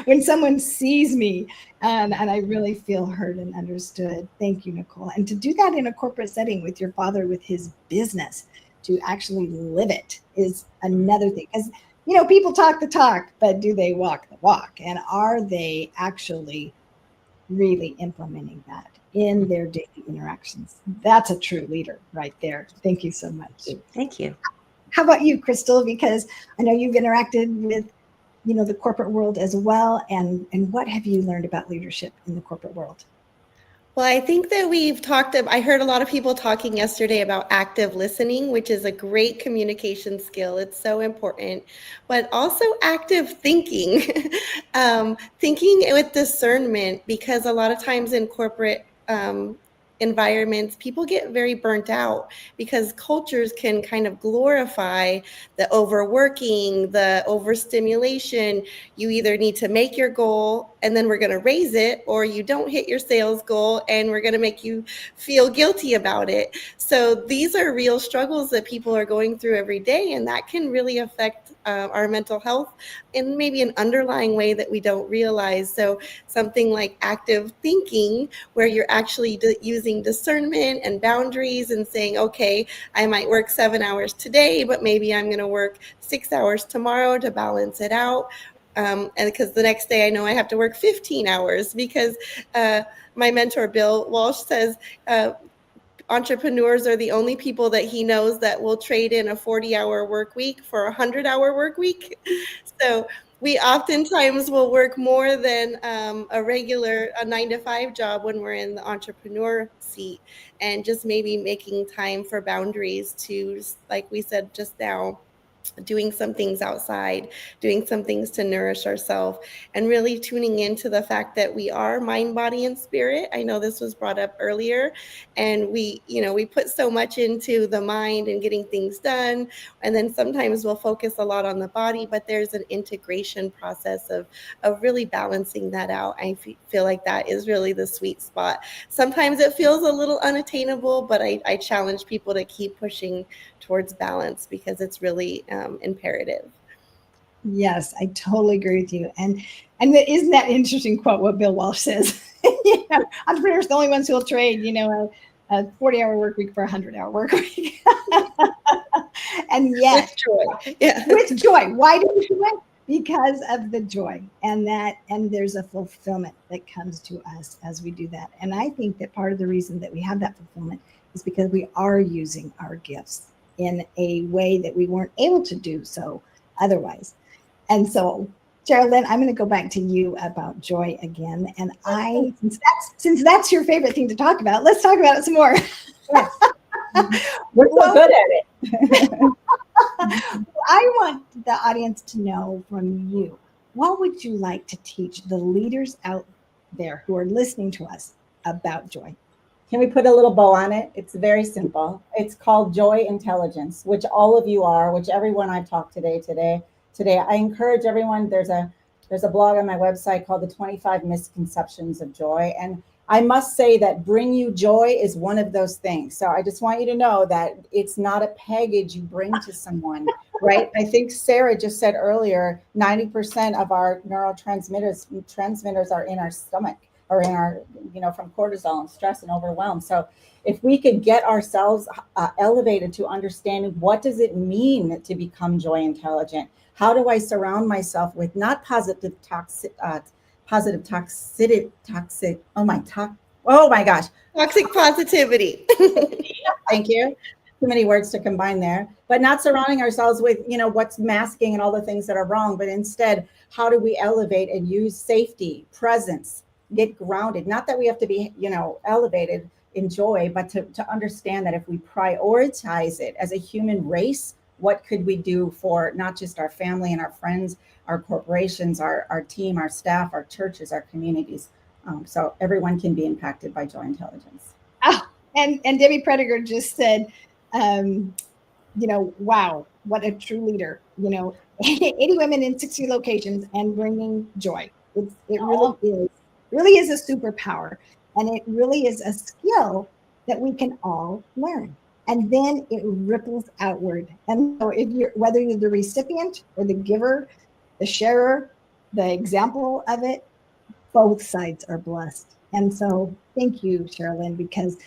When someone sees me and I really feel heard and understood. Thank you, Nicole. And to do that in a corporate setting with your father, with his business, to actually live it is another thing. Because, people talk the talk, but do they walk the walk? And are they actually really implementing that in their daily interactions? That's a true leader right there. Thank you so much. Thank you. How about you, Crystal? Because I know you've interacted with, the corporate world as well. And what have you learned about leadership in the corporate world? Well, I think that I heard a lot of people talking yesterday about active listening, which is a great communication skill. It's so important, but also active thinking, thinking with discernment, because a lot of times in corporate environments, people get very burnt out because cultures can kind of glorify the overworking, the overstimulation. You either need to make your goal and then we're going to raise it, or you don't hit your sales goal and we're going to make you feel guilty about it. So these are real struggles that people are going through every day, and that can really affect our mental health in maybe an underlying way that we don't realize. So something like active thinking, where you're actually using discernment and boundaries and saying, okay, I might work 7 hours today, but maybe I'm going to work 6 hours tomorrow to balance it out. And because the next day I know I have to work 15 hours because my mentor, Bill Walsh, says entrepreneurs are the only people that he knows that will trade in a 40-hour work week for a 100-hour work week. So we oftentimes will work more than a 9-to-5 job when we're in the entrepreneur seat, and just maybe making time for boundaries to, like we said just now, doing some things outside, doing some things to nourish ourselves, and really tuning into the fact that we are mind, body, and spirit. I know this was brought up earlier, and we put so much into the mind and getting things done, and then sometimes we'll focus a lot on the body, but there's an integration process of really balancing that out. I feel like that is really the sweet spot. Sometimes it feels a little unattainable, but I challenge people to keep pushing towards balance because it's really imperative. Yes, I totally agree with you. And isn't that interesting quote what Bill Walsh says? Entrepreneurs are the only ones who will trade, a 40-hour work week for a 100-hour work week. And yet, with joy. Yeah. With joy. Why do we do it? Because of the joy, and there's a fulfillment that comes to us as we do that. And I think that part of the reason that we have that fulfillment is because we are using our gifts in a way that we weren't able to do so otherwise. And so, Geraldine, I'm going to go back to you about joy again. And since that's your favorite thing to talk about, let's talk about it some more. Yes. We're so good at it. I want the audience to know from you, what would you like to teach the leaders out there who are listening to us about joy? Can we put a little bow on it? It's very simple. It's called joy intelligence, which all of you are, which everyone I've talked today. I encourage everyone, there's a there's a blog on my website called The 25 Misconceptions of Joy. And I must say that bring you joy is one of those things. So I just want you to know that it's not a package you bring to someone, right? I think Sarah just said earlier, 90% of our neurotransmitters are in our stomach or in our, from cortisol and stress and overwhelm. So if we could get ourselves elevated to understanding what does it mean to become joy intelligent? How do I surround myself with not positive toxic, oh my gosh. Toxic positivity. Thank you. Too many words to combine there, but not surrounding ourselves with, what's masking and all the things that are wrong, but instead, how do we elevate and use safety, presence, get grounded? Not that we have to be, elevated in joy, but to understand that if we prioritize it as a human race, what could we do for not just our family and our friends, our corporations, our team, our staff, our churches, our communities. So everyone can be impacted by joy intelligence. Oh, and Debbie Prediger just said, wow, what a true leader. 80 women in 60 locations and bringing joy. It really is a superpower, and it really is a skill that we can all learn. And then it ripples outward. And so whether you're the recipient or the giver, the sharer, the example of it, both sides are blessed. And so thank you, Sherilyn, because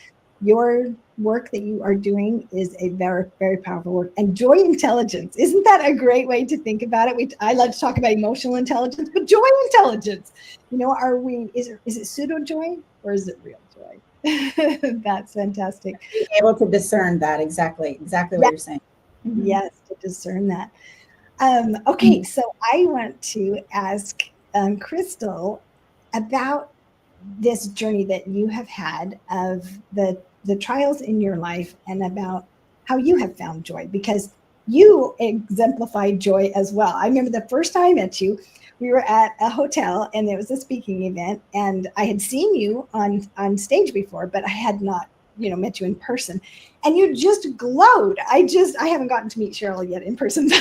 your work that you are doing is a very, very powerful work. And joy intelligence, isn't that a great way to think about it? I love to talk about emotional intelligence, but joy intelligence, is it pseudo joy or is it real joy? That's fantastic. Being able to discern that exactly what you're saying. Mm-hmm. Yes, to discern that. Okay, so I want to ask Crystal about this journey that you have had of the trials in your life and about how you have found joy, because you exemplify joy as well. I remember the first time I met you, we were at a hotel and it was a speaking event, and I had seen you on stage before, but I had not, met you in person, and you just glowed. I haven't gotten to meet Cheryl yet in person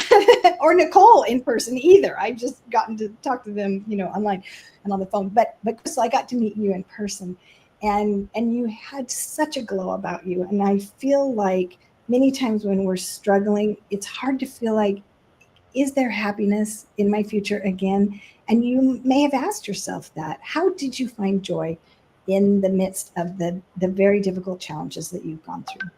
or Nicole in person either. I've just gotten to talk to them, online and on the phone, but Crystal, I got to meet you in person, and you had such a glow about you. And I feel like many times when we're struggling, it's hard to feel like, is there happiness in my future again? And you may have asked yourself that. How did you find joy in the midst of the very difficult challenges that you've gone through?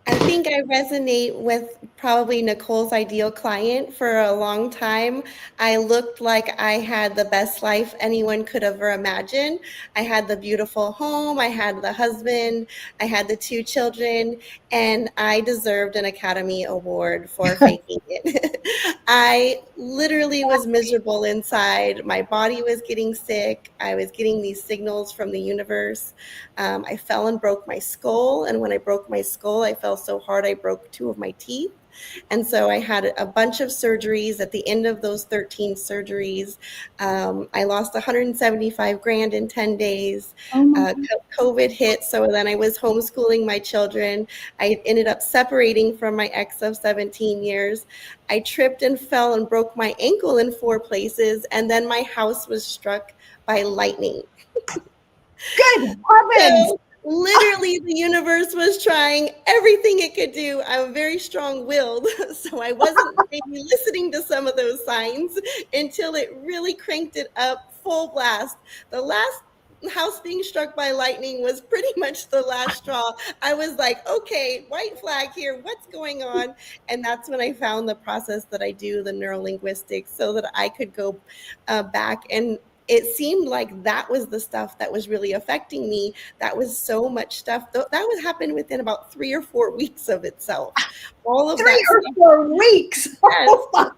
I think I resonate with probably Nicole's ideal client. For a long time, I looked like I had the best life anyone could ever imagine. I had the beautiful home, I had the husband, I had the 2 children, and I deserved an Academy Award for faking it. I literally was miserable inside. My body was getting sick. I was getting these signals from the universe. I fell and broke my skull. And when I broke my skull, I fell so hard I broke 2 of my teeth. And so I had a bunch of surgeries. At the end of those 13 surgeries, I lost 175 grand in 10 days. COVID hit. So then I was homeschooling my children. I ended up separating from my ex of 17 years. I tripped and fell and broke my ankle in 4 places. And then my house was struck by lightning. Good heavens! So literally, the universe was trying everything it could do. I'm very strong-willed, so I wasn't maybe listening to some of those signs until it really cranked it up full blast. The last house being struck by lightning was pretty much the last straw. I was like, okay, white flag here, what's going on? And that's when I found the process that I do, the neurolinguistics, so that I could go back, and it seemed like that was the stuff that was really affecting me. That was so much stuff. That would happen within about 3 or 4 weeks of itself. All of 3 that or 4 weeks. Yes. But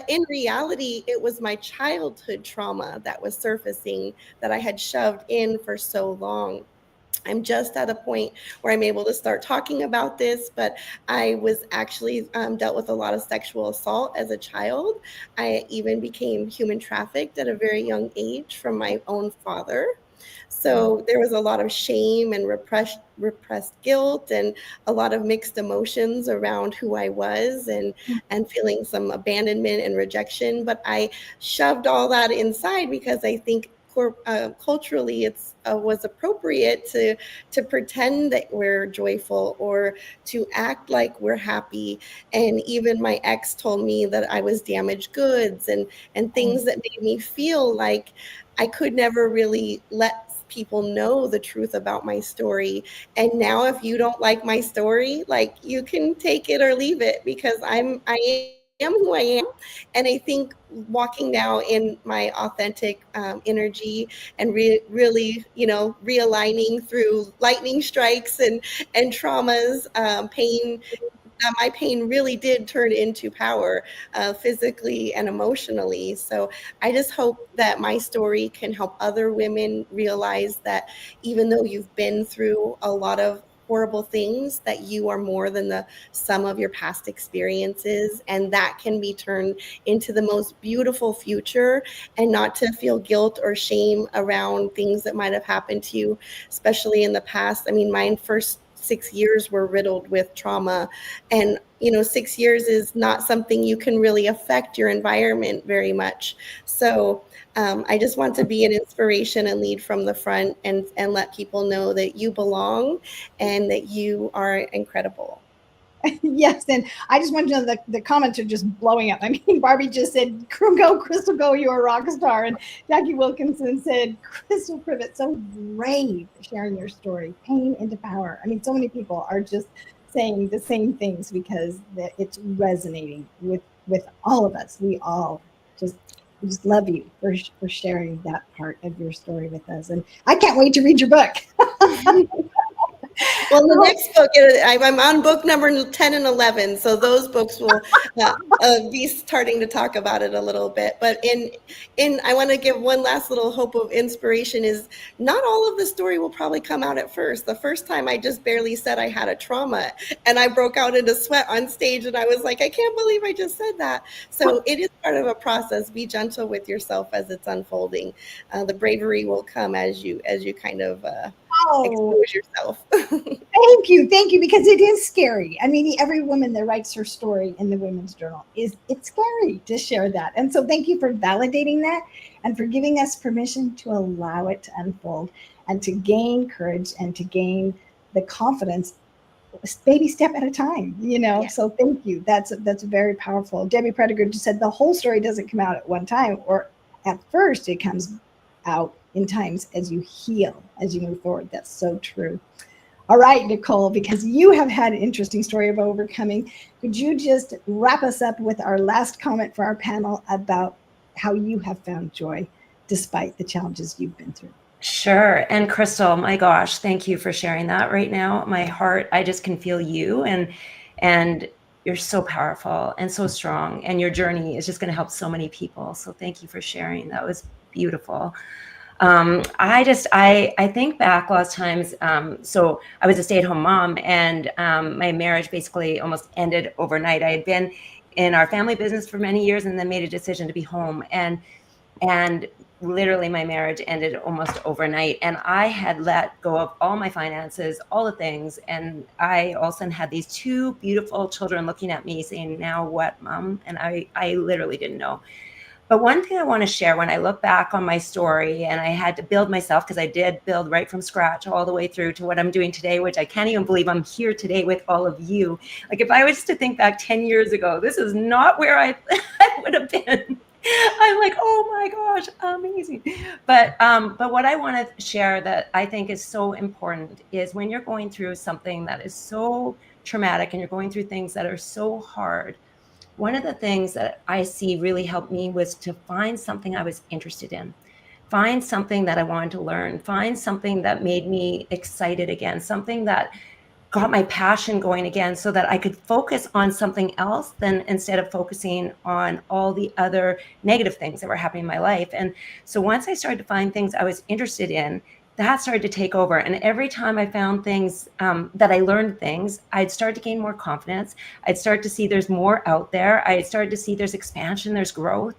in reality, it was my childhood trauma that was surfacing that I had shoved in for so long. I'm just at a point where I'm able to start talking about this, but I was actually dealt with a lot of sexual assault as a child. I even became human trafficked at a very young age from my own father. So there was a lot of shame and repressed guilt and a lot of mixed emotions around who I was and feeling some abandonment and rejection. But I shoved all that inside because I think culturally it's was appropriate to pretend that we're joyful or to act like we're happy. And even my ex told me that I was damaged goods and things that made me feel like I could never really let people know the truth about my story. And now if you don't like my story, like, you can take it or leave it, because I am who I am. And I think walking now in my authentic energy and really, realigning through lightning strikes and traumas, pain, my pain really did turn into power, physically and emotionally. So I just hope that my story can help other women realize that even though you've been through a lot of horrible things, that you are more than the sum of your past experiences, and that can be turned into the most beautiful future, and not to feel guilt or shame around things that might have happened to you, especially in the past. I mean, my first 6 years were riddled with trauma, and 6 years is not something you can really affect your environment very much. So I just want to be an inspiration and lead from the front and let people know that you belong and that you are incredible. Yes, and I just want to know the comments are just blowing up. I mean, Barbie just said, "Go, Crystal, go! You're a rock star." And Jackie Wilkinson said, "Crystal Privet, so brave sharing your story, pain into power." I mean, so many people are just saying the same things because it's resonating with all of us. We all we just love you for sharing that part of your story with us, and I can't wait to read your book. Well, the next book, I'm on book number 10 and 11, so those books will be starting to talk about it a little bit. But I want to give one last little hope of inspiration is not all of the story will probably come out at first. The first time I just barely said I had a trauma, and I broke out into sweat on stage, and I was like, I can't believe I just said that. So it is part of a process. Be gentle with yourself as it's unfolding. The bravery will come as you kind of expose yourself. Thank you, because it is scary. I mean, every woman that writes her story in the Women's Journal it's scary to share that. And so thank you for validating that and for giving us permission to allow it to unfold and to gain courage and to gain the confidence, baby step at a time, Yeah. So thank you. That's very powerful. Debbie Prediger just said the whole story doesn't come out at one time, or at first it comes out in times as you heal, as you move forward. That's so true. All right, Nicole, because you have had an interesting story of overcoming, could you just wrap us up with our last comment for our panel about how you have found joy despite the challenges you've been through? Sure. And Crystal, my gosh, thank you for sharing that right now. My heart, I just can feel you, and you're so powerful and so strong, and your journey is just going to help so many people. So thank you for sharing. That was beautiful. I think back lots of times. So I was a stay-at-home mom, and my marriage basically almost ended overnight. I had been in our family business for many years and then made a decision to be home, and literally my marriage ended almost overnight. And I had let go of all my finances, all the things. And I all of a sudden had these two beautiful children looking at me saying, "Now what, Mom?" And I literally didn't know. But one thing I want to share, when I look back on my story, and I had to build myself, because I did build right from scratch all the way through to what I'm doing today, which I can't even believe I'm here today with all of you. Like, if I was to think back 10 years ago, this is not where I would have been. I'm like, oh my gosh, amazing. But what I want to share that I think is so important is when you're going through something that is so traumatic and you're going through things that are so hard, one of the things that I see really helped me was to find something I was interested in, find something that I wanted to learn, find something that made me excited again, something that got my passion going again, so that I could focus on something else than instead of focusing on all the other negative things that were happening in my life. And so once I started to find things I was interested in, that started to take over. And every time I found things that I learned things, I'd start to gain more confidence. I'd start to see there's more out there. I'd start to see there's expansion, there's growth.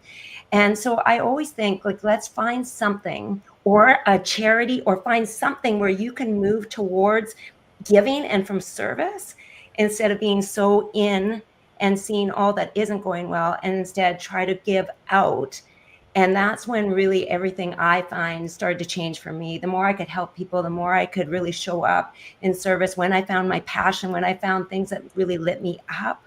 And so I always think, like, let's find something or a charity, or find something where you can move towards giving and from service, instead of being so in and seeing all that isn't going well, and instead try to give out. And that's when really everything I find started to change for me. The more I could help people, the more I could really show up in service. When I found my passion, when I found things that really lit me up,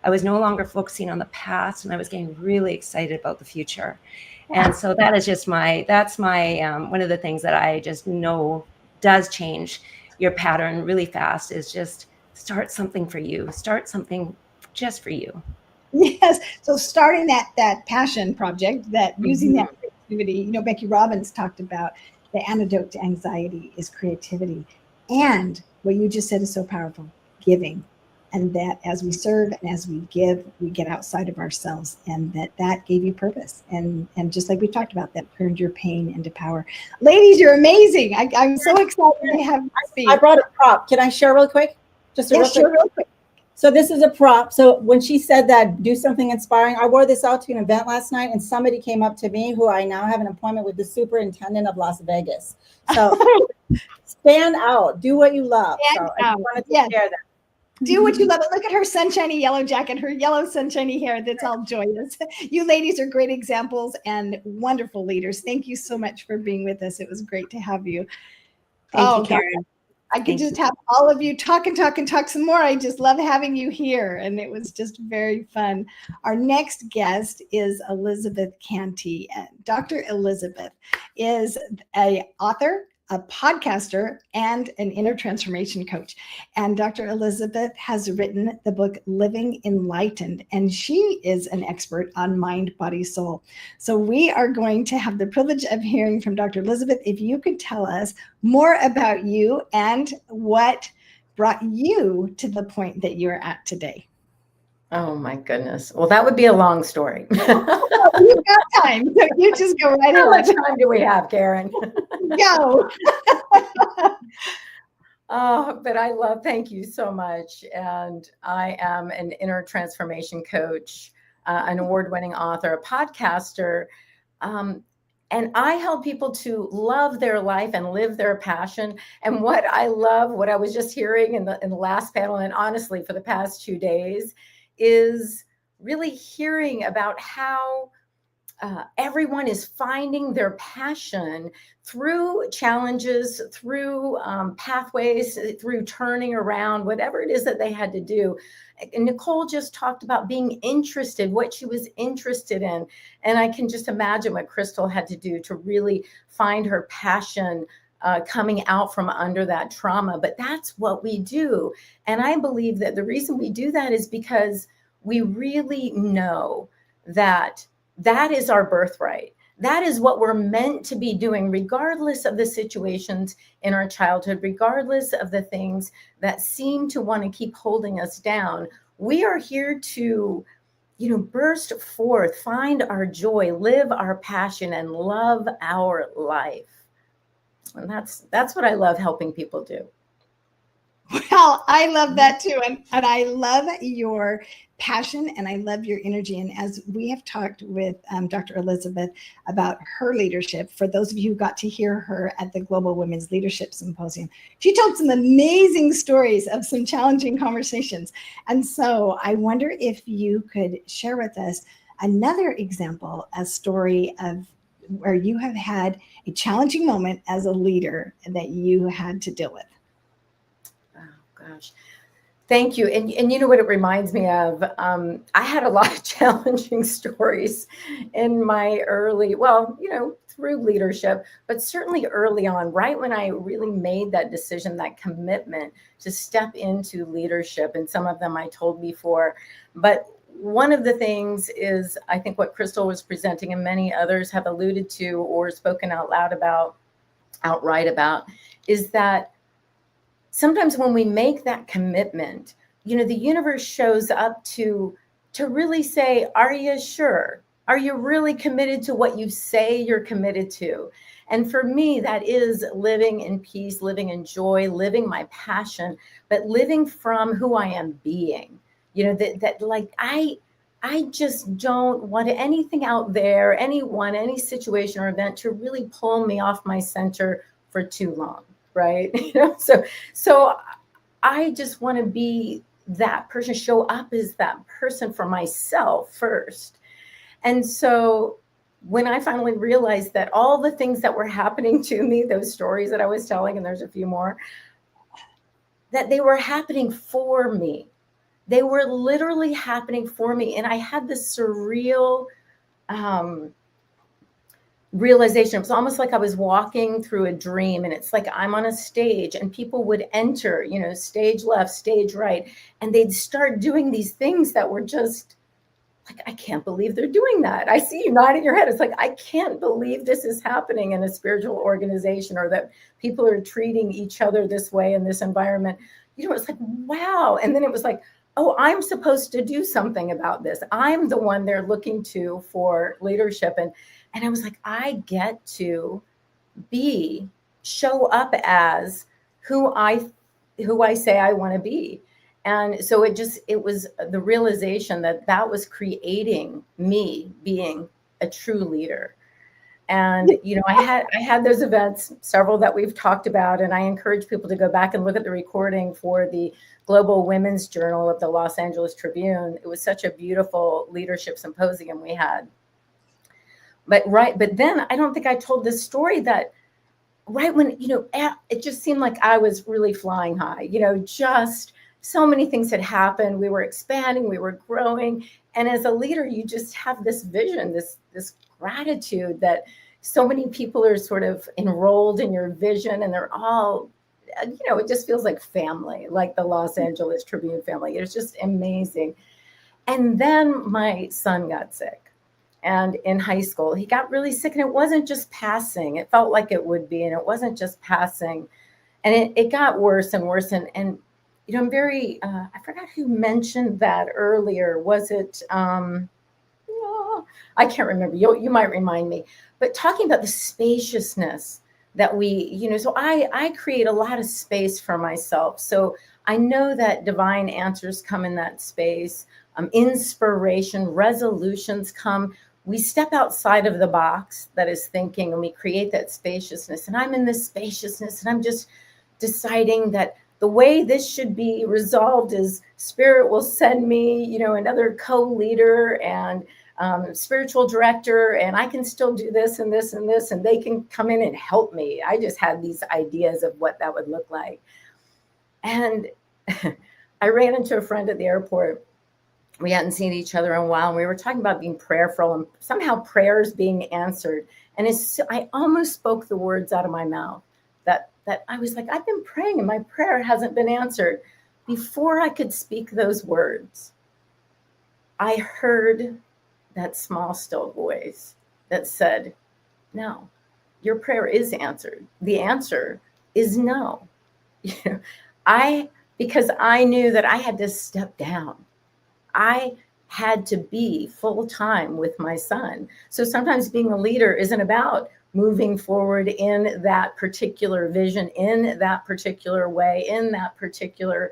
I was no longer focusing on the past, and I was getting really excited about the future. And so that is just that's my one of the things that I just know does change your pattern really fast, is just start something for you, start something just for you. Yes. So starting that passion project, that using that creativity, you know, Becky Robbins talked about the antidote to anxiety is creativity. And what you just said is so powerful, giving. And that as we serve and as we give, we get outside of ourselves, and that gave you purpose. And just like we talked about, that turned your pain into power. Ladies, you're amazing. I'm so excited to have you speak. I brought a prop. Can I share real quick? Real quick. So this is a prop. So when she said that, do something inspiring, I wore this out to an event last night, and somebody came up to me who I now have an appointment with the superintendent of Las Vegas. So stand out, do what you love. Stand so I out. wanted to Yes. share that. Do what you love. And look at her sunshiny yellow jacket, her yellow sunshiny hair that's all joyous. You ladies are great examples and wonderful leaders. Thank you so much for being with us. It was great to have you. Thank you, Karen. God. I could just have all of you talk and talk and talk some more. I just love having you here, and it was just very fun. Our next guest is Elizabeth Canty. Dr. Elizabeth is an author, a podcaster, and an inner transformation coach. And Dr. Elizabeth has written the book Living Enlightened, and she is an expert on mind, body, soul. So we are going to have the privilege of hearing from Dr. Elizabeth. If you could tell us more about you and what brought you to the point that you're at today. Oh my goodness. Well, that would be a long story. You've got time. So you just go right ahead. How much time do we have, Karen? Go. But thank you so much. And I am an inner transformation coach, an award-winning author, a podcaster. And I help people to love their life and live their passion. And what I love, what I was just hearing in the last panel, and honestly for the past 2 days, is really hearing about how everyone is finding their passion through challenges, through pathways, through turning around, whatever it is that they had to do. And Nicole just talked about being interested, what she was interested in. And I can just imagine what Crystal had to do to really find her passion coming out from under that trauma. But that's what we do. And I believe that the reason we do that is because we really know that that is our birthright. That is what we're meant to be doing, regardless of the situations in our childhood, regardless of the things that seem to want to keep holding us down. We are here to, burst forth, find our joy, live our passion, and love our life. And that's what I love helping people do. Well, I love that too. And I love your passion, and I love your energy. And as we have talked with Dr. Elizabeth about her leadership, for those of you who got to hear her at the Global Women's Leadership Symposium, she told some amazing stories of some challenging conversations. And so I wonder if you could share with us another example, a story of where you have had a challenging moment as a leader that you had to deal with. Gosh, thank you. And you know what it reminds me of? I had a lot of challenging stories in my early, through leadership, but certainly early on, right when I really made that decision, that commitment to step into leadership. And some of them I told before, but one of the things is, I think what Crystal was presenting and many others have alluded to or spoken out loud about, outright about, is that sometimes when we make that commitment, the universe shows up to really say, are you sure? Are you really committed to what you say you're committed to? And for me, that is living in peace, living in joy, living my passion, but living from who I am being. I just don't want anything out there, anyone, any situation or event to really pull me off my center for too long, right? So I just want to be that person, show up as that person for myself first. And so when I finally realized that all the things that were happening to me, those stories that I was telling, and there's a few more, that they were happening for me. They were literally happening for me. And I had this surreal realization. It was almost like I was walking through a dream, and it's like I'm on a stage and people would enter, stage left, stage right, and they'd start doing these things that were just like, I can't believe they're doing that. I see you nodding your head. It's like, I can't believe this is happening in a spiritual organization, or that people are treating each other this way in this environment. It's like, wow. And then it was like, oh, I'm supposed to do something about this. I'm the one they're looking to for leadership. And I was like, I get to show up as who I say I want to be. And so it was the realization that was creating me being a true leader. And, I had those events, several that we've talked about, and I encourage people to go back and look at the recording for the Global Women's Journal of the Los Angeles Tribune. It was such a beautiful leadership symposium we had. But then I don't think I told this story that right when, it just seemed like I was really flying high, just so many things had happened. We were expanding, we were growing. And as a leader, you just have this vision, this gratitude that so many people are sort of enrolled in your vision, and they're all, it just feels like family, like the Los Angeles Tribune family. It's just amazing. And then my son got sick. And in high school, he got really sick, and it wasn't just passing. It felt like it would be, and it wasn't just passing. And it got worse and worse. And I'm very, I forgot who mentioned that earlier. Was it, I can't remember. You might remind me. But talking about the spaciousness that so I create a lot of space for myself. So I know that divine answers come in that space. Inspiration, resolutions come. We step outside of the box that is thinking, and we create that spaciousness. And I'm in this spaciousness, and I'm just deciding that the way this should be resolved is Spirit will send me, another co-leader and spiritual director, and I can still do this and this and this, and they can come in and help me. I just had these ideas of what that would look like. And I ran into a friend at the airport. We hadn't seen each other in a while, and we were talking about being prayerful and somehow prayers being answered. And I almost spoke the words out of my mouth that I was like, I've been praying and my prayer hasn't been answered. Before I could speak those words, I heard that small, still voice that said, no, your prayer is answered. The answer is no. Because I knew that I had to step down. I had to be full time with my son. So sometimes being a leader isn't about moving forward in that particular vision, in that particular way, in that particular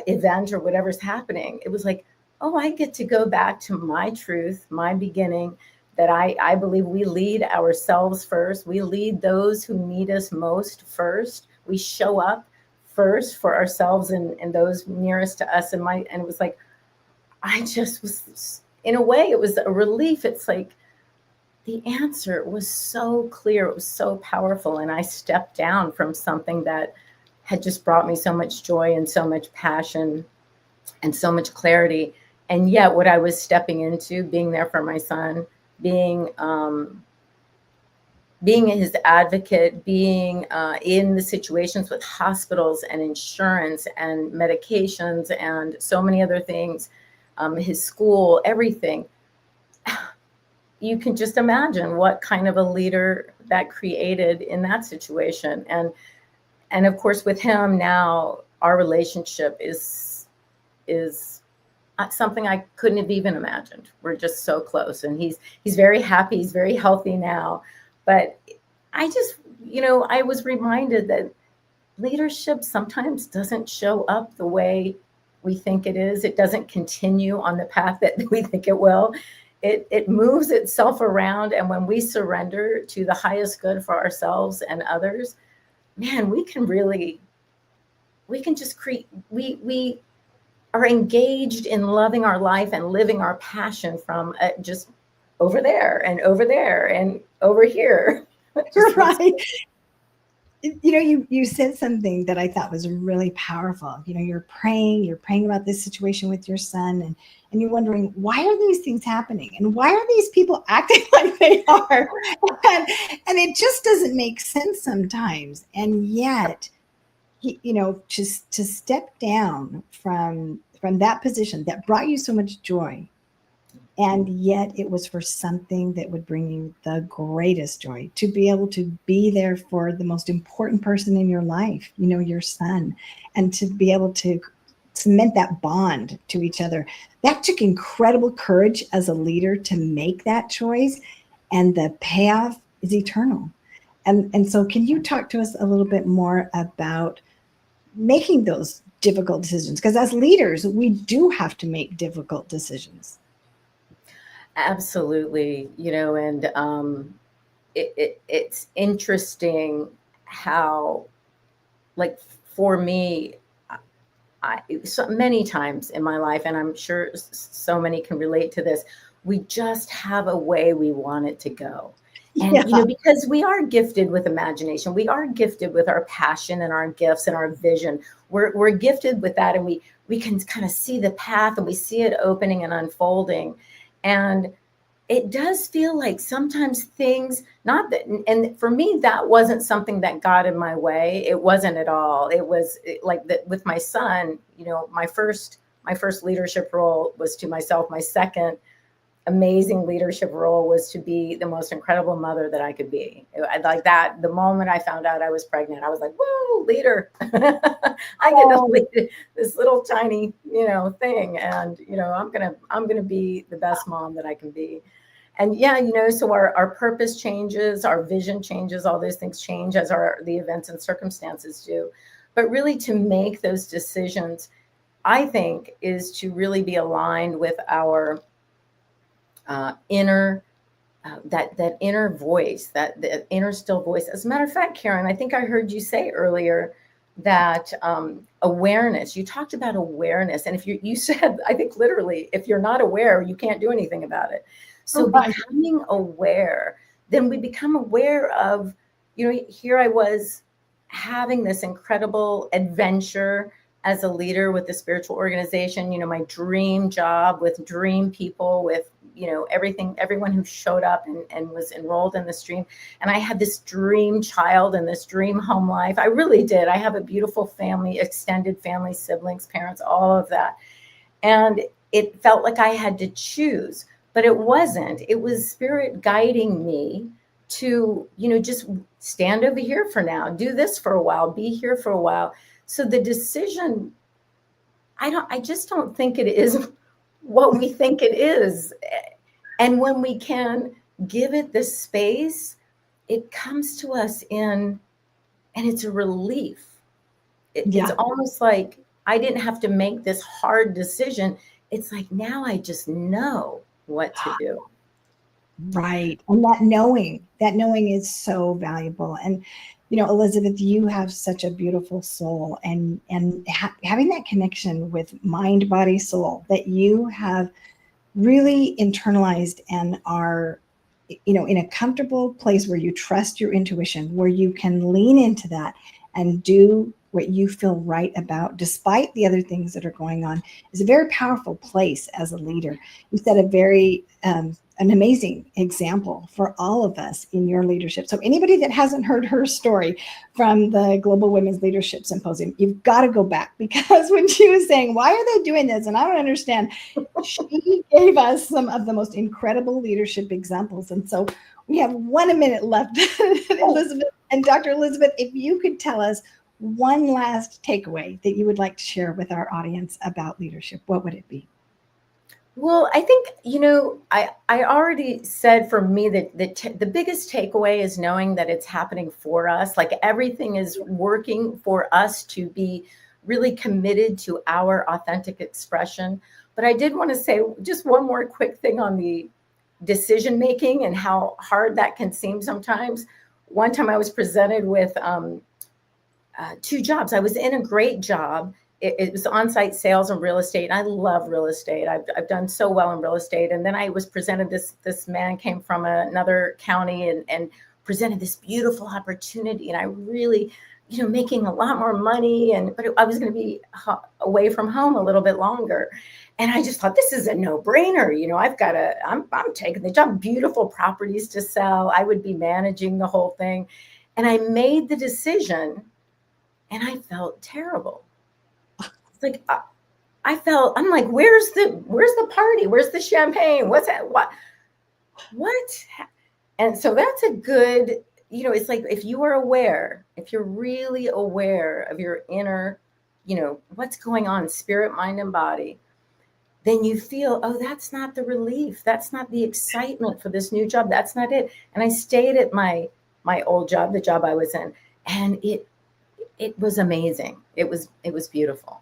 event or whatever's happening. It was like, oh, I get to go back to my truth, my beginning, that I believe we lead ourselves first. We lead those who need us most first. We show up first for ourselves and those nearest to us. And it was like, I just was, in a way, it was a relief. It's like the answer was so clear. It was so powerful. And I stepped down from something that had just brought me so much joy and so much passion and so much clarity. And yet what I was stepping into, being there for my son, being his advocate, being in the situations with hospitals and insurance and medications and so many other things, his school, everything. You can just imagine what kind of a leader that created in that situation. And of course, with him now, our relationship is something I couldn't have even imagined. We're just so close, and he's very happy. He's very healthy now. But I just, I was reminded that leadership sometimes doesn't show up the way we think it is. It doesn't continue on the path that we think it will. It moves itself around. And when we surrender to the highest good for ourselves and others, man, we can just create, we are engaged in loving our life and living our passion from just over there and over there and over here. Right. You said something that I thought was really powerful. You're praying about this situation with your son, and you're wondering, why are these things happening? And why are these people acting like they are? And it just doesn't make sense sometimes. And yet, just to step down from that position that brought you so much joy, and yet it was for something that would bring you the greatest joy, to be able to be there for the most important person in your life, your son, and to be able to cement that bond to each other. That took incredible courage as a leader to make that choice, and the payoff is eternal. And so can you talk to us a little bit more about making those difficult decisions? Because as leaders, we do have to make difficult decisions. Absolutely. And it's interesting how, like, for me, so many times in my life, and I'm sure so many can relate to this, we just have a way we want it to go. And, because we are gifted with imagination, we are gifted with our passion and our gifts and our vision. We're gifted with that, and we can kind of see the path, and we see it opening and unfolding. And it does feel like sometimes things, not that, and for me, that wasn't something that got in my way. It wasn't at all. It was like that with my son, my first leadership role was to myself. My second amazing leadership role was to be the most incredible mother that I could be. Like that, the moment I found out I was pregnant, I was like, whoa, leader. I get to lead this little tiny, thing. And, I'm going to be the best mom that I can be. And so our purpose changes, our vision changes, all those things change as the events and circumstances do. But really, to make those decisions, I think, is to really be aligned with our inner, that inner voice, that inner still voice. As a matter of fact, Karen, I think I heard you say earlier that awareness, you talked about awareness. And if you said, I think literally, if you're not aware, you can't do anything about it. So becoming aware, then we become aware of, here I was having this incredible adventure as a leader with the spiritual organization, my dream job with dream people, with, everyone who showed up and was enrolled in this dream. And I had this dream child and this dream home life. I really did. I have a beautiful family, extended family, siblings, parents, all of that. And it felt like I had to choose, but it wasn't. It was Spirit guiding me to, just stand over here for now, do this for a while, be here for a while. So the decision, I just don't think it is what we think it is. And when we can give it the space, it comes to us and it's a relief. It's almost like I didn't have to make this hard decision. It's like, now I just know what to do. Right. And that knowing is so valuable. And, Elizabeth, you have such a beautiful soul, and having that connection with mind, body, soul that you have really internalized and are, in a comfortable place where you trust your intuition, where you can lean into that and do what you feel right about, despite the other things that are going on, is a very powerful place as a leader. You set a very, an amazing example for all of us in your leadership. So anybody that hasn't heard her story from the Global Women's Leadership Symposium, you've got to go back, because when she was saying, why are they doing this? And I don't understand, she gave us some of the most incredible leadership examples. And so we have 1 minute left. Elizabeth and Dr. Elizabeth, if you could tell us one last takeaway that you would like to share with our audience about leadership, what would it be? Well, I think, I already said, for me, that the biggest takeaway is knowing that it's happening for us. Like everything is working for us to be really committed to our authentic expression. But I did want to say just one more quick thing on the decision making and how hard that can seem sometimes. One time I was presented with 2 jobs. I was in a great job. It was on-site sales and real estate. I love real estate. I've done so well in real estate. And then I was presented this man came from another county and presented this beautiful opportunity. And I really, making a lot more money, but I was going to be away from home a little bit longer. And I just thought, this is a no-brainer. I'm taking the job, beautiful properties to sell. I would be managing the whole thing. And I made the decision and I felt terrible. It's like, I'm like, where's the party? Where's the champagne? What's that? What? And so that's a good, it's like, if you're really aware of your inner, what's going on, spirit, mind, and body, then you feel, oh, that's not the relief. That's not the excitement for this new job. That's not it. And I stayed at my old job, the job I was in, and it was amazing. It was beautiful.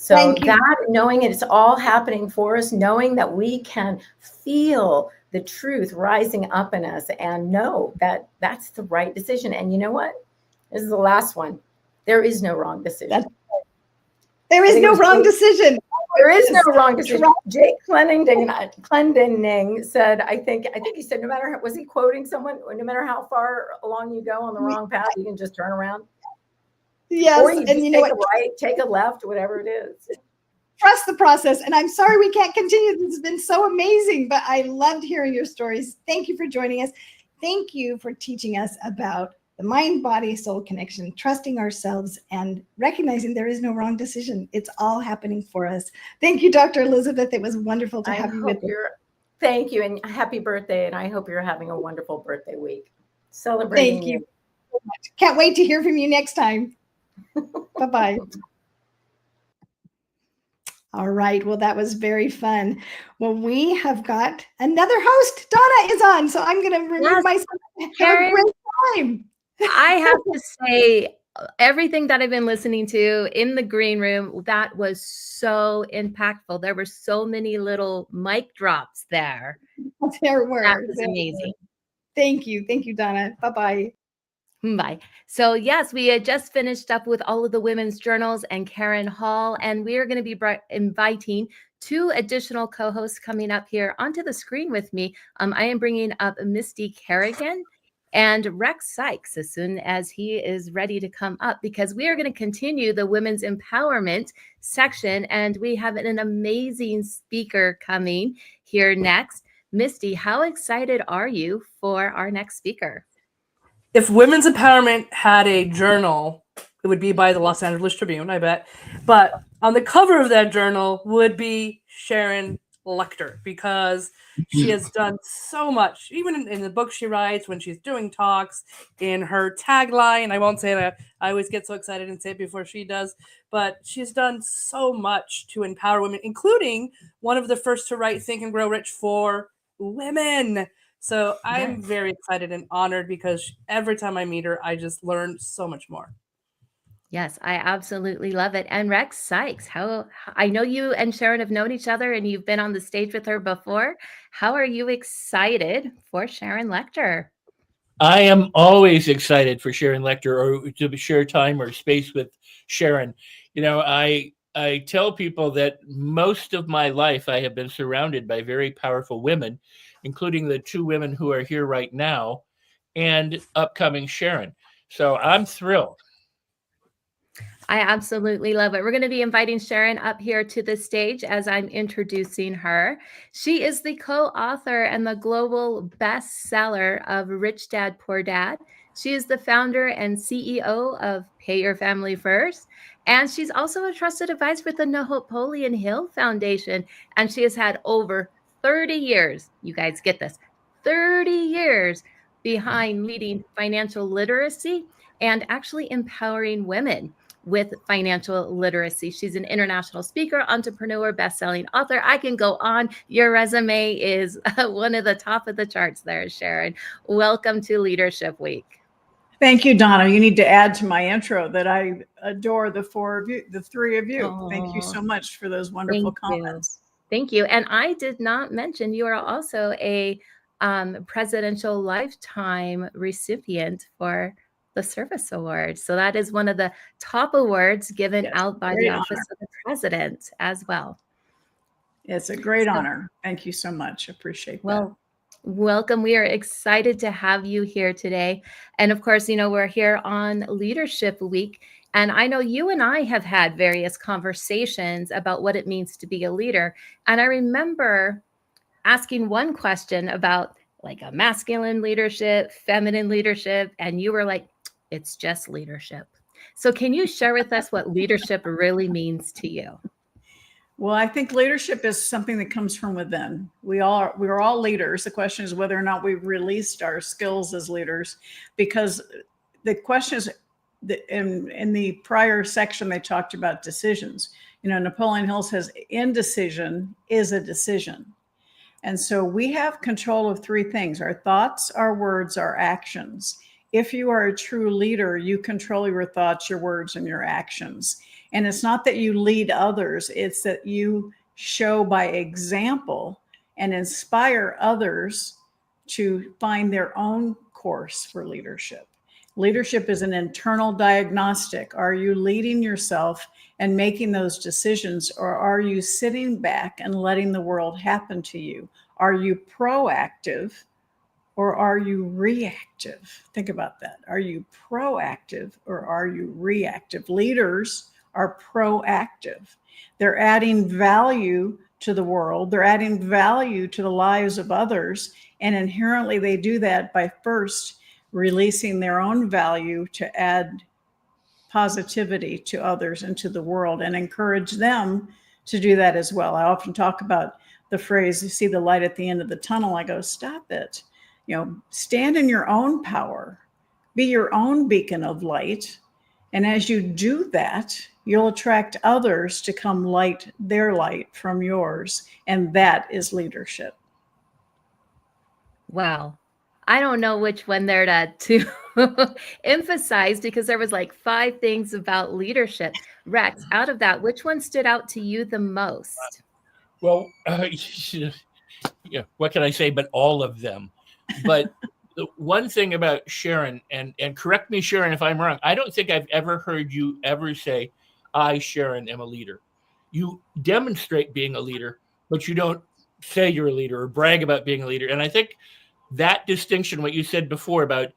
So that, knowing it's all happening for us, knowing that we can feel the truth rising up in us and know that that's the right decision. And you know what? This is the last one. There is no wrong decision. There is no wrong decision. There is no wrong decision. Jake Clendening said, I think he said, no matter, was he quoting someone? No matter how far along you go on the wrong path, you can just turn around. Yes, or you and you know take what? a right, take a left, whatever it is. Trust the process. And I'm sorry we can't continue. This has been so amazing, but I loved hearing your stories. Thank you for joining us. Thank you for teaching us about the mind, body, soul connection, trusting ourselves and recognizing there is no wrong decision. It's all happening for us. Thank you, Dr. Elizabeth. It was wonderful to have you with us. Thank you, and happy birthday. And I hope you're having a wonderful birthday week. Celebrating Thank you so much. Can't wait to hear from you next time. Bye-bye. All right. Well, that was very fun. Well, we have got another host. Donna is on, so I'm going to remove myself. Have a great time. I have to say, everything that I've been listening to in the green room, that was so impactful. There were so many little mic drops there. There were. That was amazing. Thank you. Thank you, Donna. Bye-bye. Bye. So yes, we had just finished up with all of the women's journals and Karen Hall, and we are going to be inviting 2 additional co-hosts coming up here onto the screen with me. I am bringing up Misty Kerrigan and Rex Sykes as soon as he is ready to come up, because we are going to continue the women's empowerment section, and we have an amazing speaker coming here next. Misty, how excited are you for our next speaker? If women's empowerment had a journal, it would be by the Los Angeles Tribune, I bet. But on the cover of that journal would be Sharon Lechter, because she has done so much, even in the book she writes, when she's doing talks, in her tagline. I won't say that. I always get so excited and say it before she does. But she's done so much to empower women, including one of the first to write Think and Grow Rich for women. So I'm very excited and honored, because every time I meet her, I just learn so much more. Yes, I absolutely love it. And Rex Sykes, I know you and Sharon have known each other and you've been on the stage with her before. How are you excited for Sharon Lechter? I am always excited for Sharon Lechter, or to share time or space with Sharon. I tell people that most of my life I have been surrounded by very powerful women, including the 2 women who are here right now and upcoming Sharon. So I'm thrilled. I absolutely love it. We're going to be inviting Sharon up here to the stage as I'm introducing her. She is the co-author and the global bestseller of Rich Dad, Poor Dad. She is the founder and CEO of Pay Your Family First. And she's also a trusted advisor with the Napoleon Hill Foundation. And she has had over 30 years, you guys get this, 30 years behind leading financial literacy and actually empowering women with financial literacy. She's an international speaker, entrepreneur, best-selling author. I can go on. Your resume is one of the top of the charts there, Sharon. Welcome to Leadership Week. Thank you, Donna. You need to add to my intro that I adore the four of you, the three of you. Thank you Oh, so much for those wonderful thank you. comments. Thank you. And I did not mention you are also a presidential lifetime recipient for the Service Award. So that is one of the top awards given Yes, out by the great Office honor. of the President as well. It's a great So, honor. Thank you so much. Appreciate that. well, welcome. We are excited to have you here today. And of course, we're here on Leadership Week. And I know you and I have had various conversations about what it means to be a leader. And I remember asking one question about like a masculine leadership, feminine leadership, and you were like, it's just leadership. So can you share with us what leadership really means to you? Well, I think leadership is something that comes from within. We're all leaders. The question is whether or not we've released our skills as leaders, because the question is in the prior section, they talked about decisions. Napoleon Hill says indecision is a decision. And so we have control of three things: our thoughts, our words, our actions. If you are a true leader, you control your thoughts, your words, and your actions. And it's not that you lead others, it's that you show by example and inspire others to find their own course for leadership. Leadership is an internal diagnostic. Are you leading yourself and making those decisions, or are you sitting back and letting the world happen to you? Are you proactive or are you reactive? Think about that. Are you proactive or are you reactive? Leaders are proactive. They're adding value to the world. They're adding value to the lives of others. And inherently they do that by first releasing their own value to add positivity to others and to the world, and encourage them to do that as well. I often talk about the phrase, you see the light at the end of the tunnel. I go, stop it. Stand in your own power, be your own beacon of light. And as you do that, you'll attract others to come light their light from yours. And that is leadership. Wow. I don't know which one there to emphasize, because there was like 5 things about leadership. Rex, out of that, which one stood out to you the most? Well, yeah, what can I say but all of them? But the one thing about Sharon, and correct me, Sharon, if I'm wrong, I don't think I've ever heard you ever say, I, Sharon, am a leader. You demonstrate being a leader, but you don't say you're a leader or brag about being a leader. And I think that distinction, what you said before about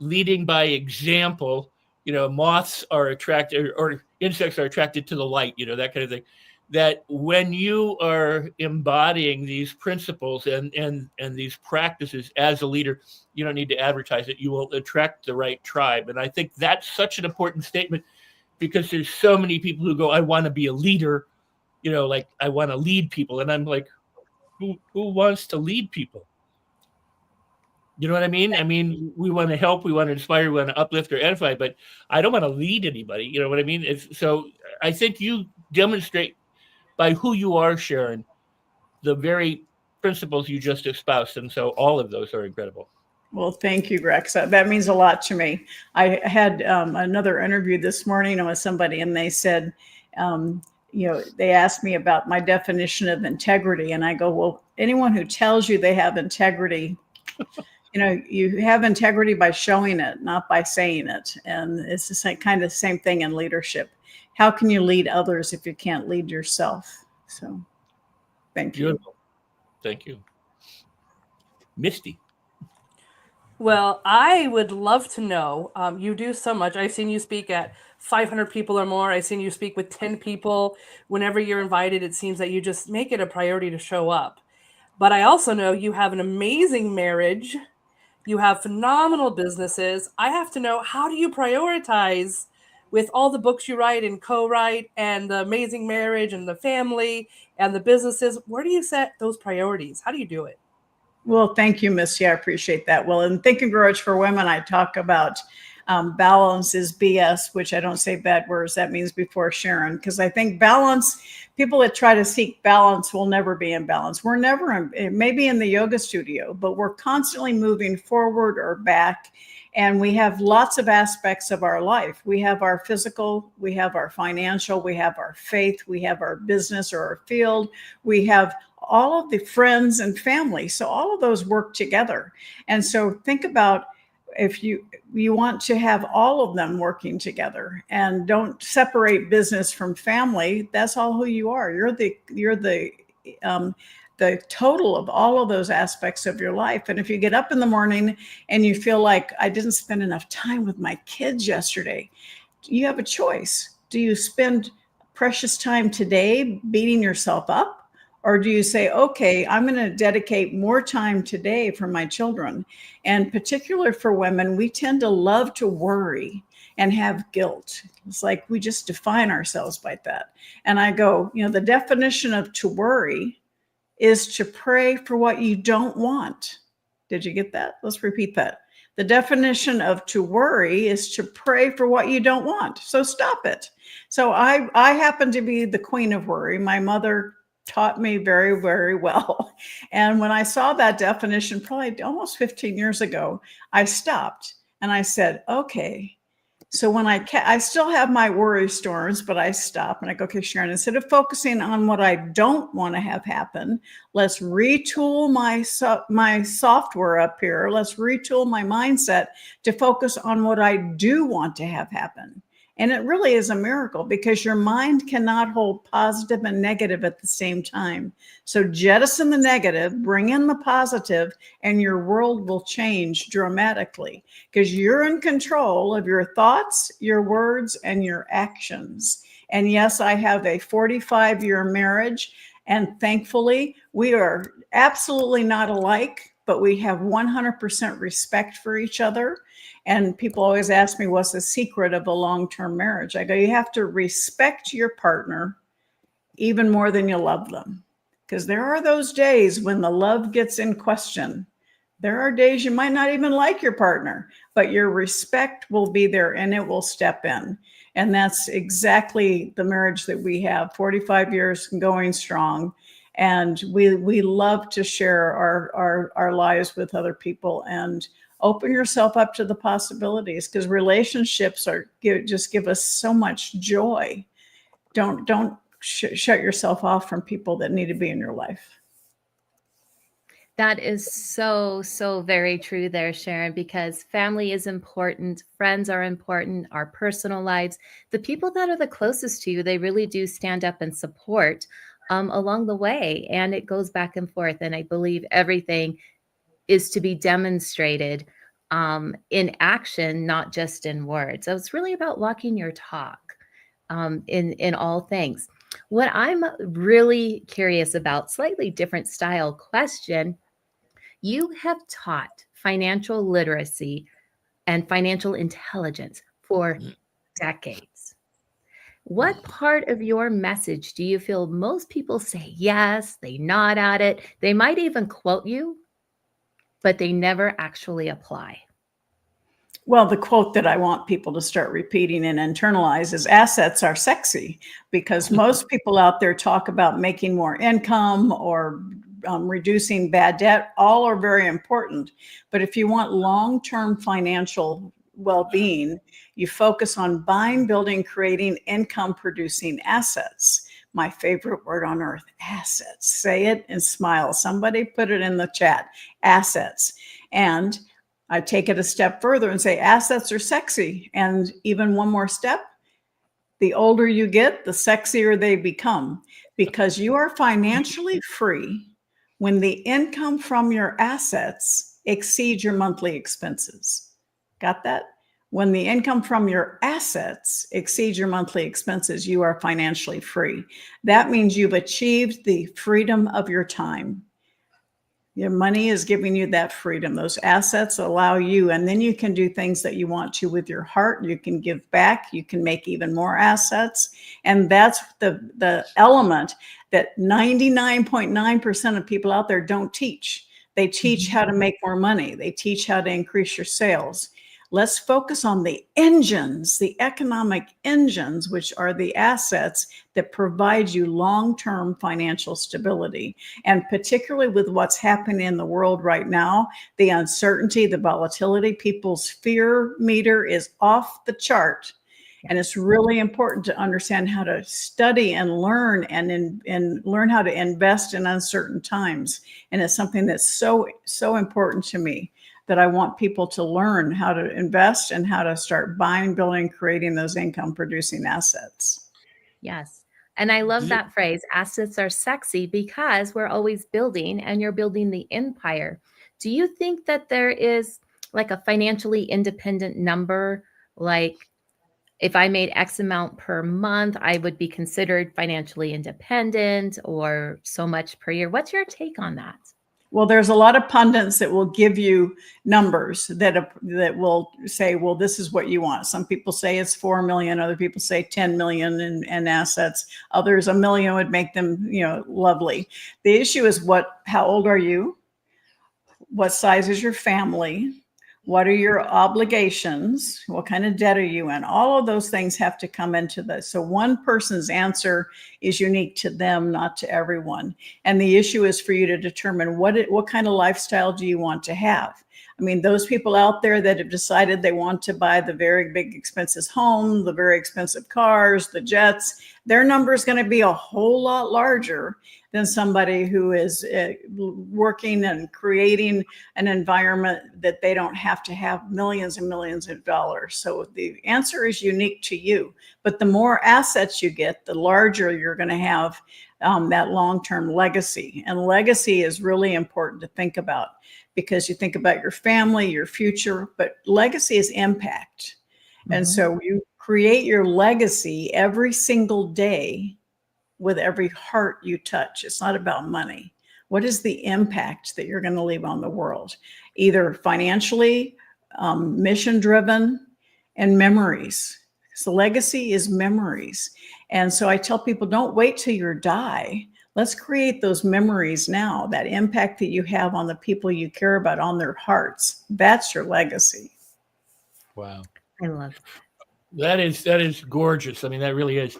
leading by example, moths are attracted, or insects are attracted to the light, that kind of thing. That when you are embodying these principles and these practices as a leader, you don't need to advertise it. You will attract the right tribe. And I think that's such an important statement, because there's so many people who go, I want to be a leader, like I want to lead people. And I'm like, who wants to lead people? You know what I mean? I mean, we want to help, we want to inspire, we want to uplift or edify, but I don't want to lead anybody. You know what I mean? So I think you demonstrate by who you are, Sharon, the very principles you just espoused. And so all of those are incredible. Well, thank you, Rex. That means a lot to me. I had another interview this morning with somebody, and they said, they asked me about my definition of integrity. And I go, well, anyone who tells you they have integrity, you have integrity by showing it, not by saying it. And it's the same, kind of the same thing in leadership. How can you lead others if you can't lead yourself? So thank you. Beautiful. Thank you. Misty. Well, I would love to know. You do so much. I've seen you speak at 500 people or more. I've seen you speak with 10 people. Whenever you're invited, it seems that you just make it a priority to show up. But I also know you have an amazing marriage. You have phenomenal businesses. I have to know, how do you prioritize with all the books you write and co-write, and the amazing marriage and the family and the businesses? Where do you set those priorities? How do you do it? Well, thank you, Missy. I appreciate that. Well, in Think and Grow Rich for Women, I talk about balance is BS, which I don't say bad words. That means before Sharon, because I think balance, people that try to seek balance will never be in balance. We're never maybe in the yoga studio, but we're constantly moving forward or back. And we have lots of aspects of our life. We have our physical, we have our financial, we have our faith, we have our business or our field, we have all of the friends and family. So all of those work together. And so think about, if you want to have all of them working together, and don't separate business from family. That's all who you are. You're the total of all of those aspects of your life. And if you get up in the morning and you feel like, I didn't spend enough time with my kids yesterday, you have a choice. Do you spend precious time today beating yourself up? Or do you say, okay, I'm going to dedicate more time today for my children? And particularly for women, we tend to love to worry and have guilt. It's like we just define ourselves by that. And I go, the definition of to worry is to pray for what you don't want. Did you get that? Let's repeat that. The definition of to worry is to pray for what you don't want. So stop it. So I happen to be the queen of worry. My mother taught me very, very well. And when I saw that definition, probably almost 15 years ago, I stopped and I said, okay. So when I still have my worry storms, but I stop and I go, okay, Sharon, instead of focusing on what I don't want to have happen, let's retool my software up here. Let's retool my mindset to focus on what I do want to have happen. And it really is a miracle, because your mind cannot hold positive and negative at the same time. So jettison the negative, bring in the positive, and your world will change dramatically, because you're in control of your thoughts, your words, and your actions. And yes, I have a 45-year marriage, and thankfully we are absolutely not alike, but we have 100% respect for each other. And people always ask me, what's the secret of a long-term marriage? I go, you have to respect your partner even more than you love them. Because there are those days when the love gets in question. There are days you might not even like your partner, but your respect will be there and it will step in. And that's exactly the marriage that we have, 45 years going strong. And we love to share our lives with other people, and open yourself up to the possibilities, because relationships just give us so much joy. Don't shut yourself off from people that need to be in your life. That is so, so very true there, Sharon, because family is important. Friends are important, our personal lives. The people that are the closest to you, they really do stand up and support along the way. And it goes back and forth. And I believe everything is to be demonstrated in action, not just in words. So it's really about walking your talk in all things. What I'm really curious about, slightly different style question, you have taught financial literacy and financial intelligence for decades. What part of your message do you feel most people say yes, they nod at it, they might even quote you, but they never actually apply? Well, the quote that I want people to start repeating and internalize is, assets are sexy, because most people out there talk about making more income or reducing bad debt. All are very important. But if you want long-term financial well-being, you focus on buying, building, creating income-producing assets. My favorite word on earth, assets. Say it and smile. Somebody put it in the chat, assets. And I take it a step further and say assets are sexy. And even one more step, the older you get, the sexier they become, because you are financially free when the income from your assets exceeds your monthly expenses. Got that? When the income from your assets exceeds your monthly expenses, you are financially free. That means you've achieved the freedom of your time. Your money is giving you that freedom. Those assets allow you, and then you can do things that you want to with your heart. You can give back. You can make even more assets. And that's the element that 99.9% of people out there don't teach. They teach how to make more money. They teach how to increase your sales. Let's focus on the engines, the economic engines, which are the assets that provide you long-term financial stability. And particularly with what's happening in the world right now, the uncertainty, the volatility, people's fear meter is off the chart. And it's really important to understand how to study and learn and learn how to invest in uncertain times. And it's something that's so important to me, that I want people to learn how to invest and how to start buying, building, creating those income producing assets. Yes. And I love that phrase, assets are sexy, because we're always building, and you're building the empire. Do you think that there is like a financially independent number? Like, if I made X amount per month, I would be considered financially independent, or so much per year. What's your take on that? Well, there's a lot of pundits that will give you numbers that will say, well, this is what you want. Some people say it's 4 million. Other people say 10 million in assets. Others, 1 million would make them, lovely. The issue is how old are you? What size is your family? What are your obligations? What kind of debt are you in? All of those things have to come into this. So one person's answer is unique to them, not to everyone. And the issue is for you to determine what kind of lifestyle do you want to have? I mean, those people out there that have decided they want to buy the very big expensive home, the very expensive cars, the jets, their number is going to be a whole lot larger than somebody who is working and creating an environment that they don't have to have millions and millions of dollars. So the answer is unique to you. But the more assets you get, the larger you're going to have that long-term legacy. And legacy is really important to think about, because you think about your family, your future, but legacy is impact. And so you create your legacy every single day with every heart you touch. It's not about money. What is the impact that you're going to leave on the world? Either financially, mission-driven, and memories. So legacy is memories. And so I tell people, don't wait till you die. Let's create those memories now, that impact that you have on the people you care about, on their hearts. That's your legacy. Wow. I love that. That is gorgeous. I mean, that really is.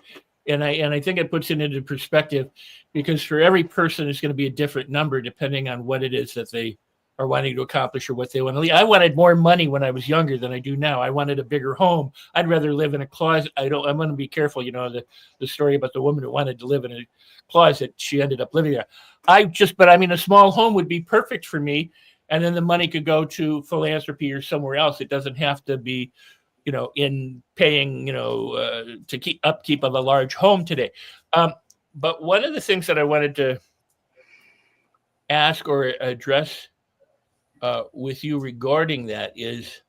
And I think it puts it into perspective, because for every person, it's going to be a different number depending on what it is that they are wanting to accomplish or what they want to leave. I wanted more money when I was younger than I do now. I wanted a bigger home. I'd rather live in a closet. I'm going to be careful, the story about the woman who wanted to live in a closet, she ended up living there. A small home would be perfect for me. And then the money could go to philanthropy or somewhere else. It doesn't have to be, in paying, to keep upkeep of a large home today. But one of the things that I wanted to ask or address with you regarding that is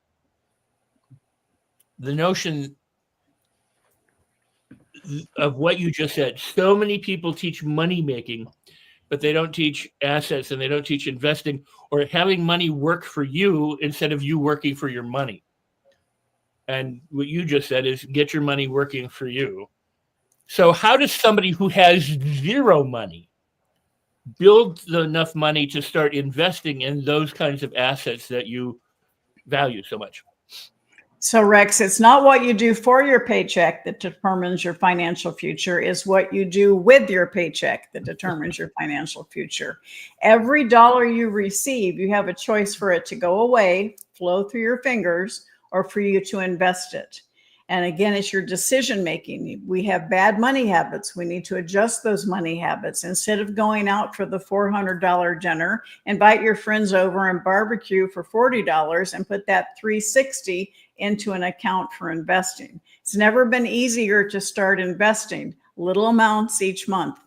the notion of what you just said. So many people teach money making, but they don't teach assets, and they don't teach investing or having money work for you instead of you working for your money. And what you just said is get your money working for you. So how does somebody who has zero money build enough money to start investing in those kinds of assets that you value so much? So Rex, it's not what you do for your paycheck that determines your financial future, is what you do with your paycheck that determines your financial future. Every dollar you receive, you have a choice for it to go away, flow through your fingers, or for you to invest it. And again, it's your decision making. We have bad money habits. We need to adjust those money habits. Instead of going out for the $400 dinner, invite your friends over and barbecue for $40 and put that $360 into an account for investing. It's never been easier to start investing, little amounts each month.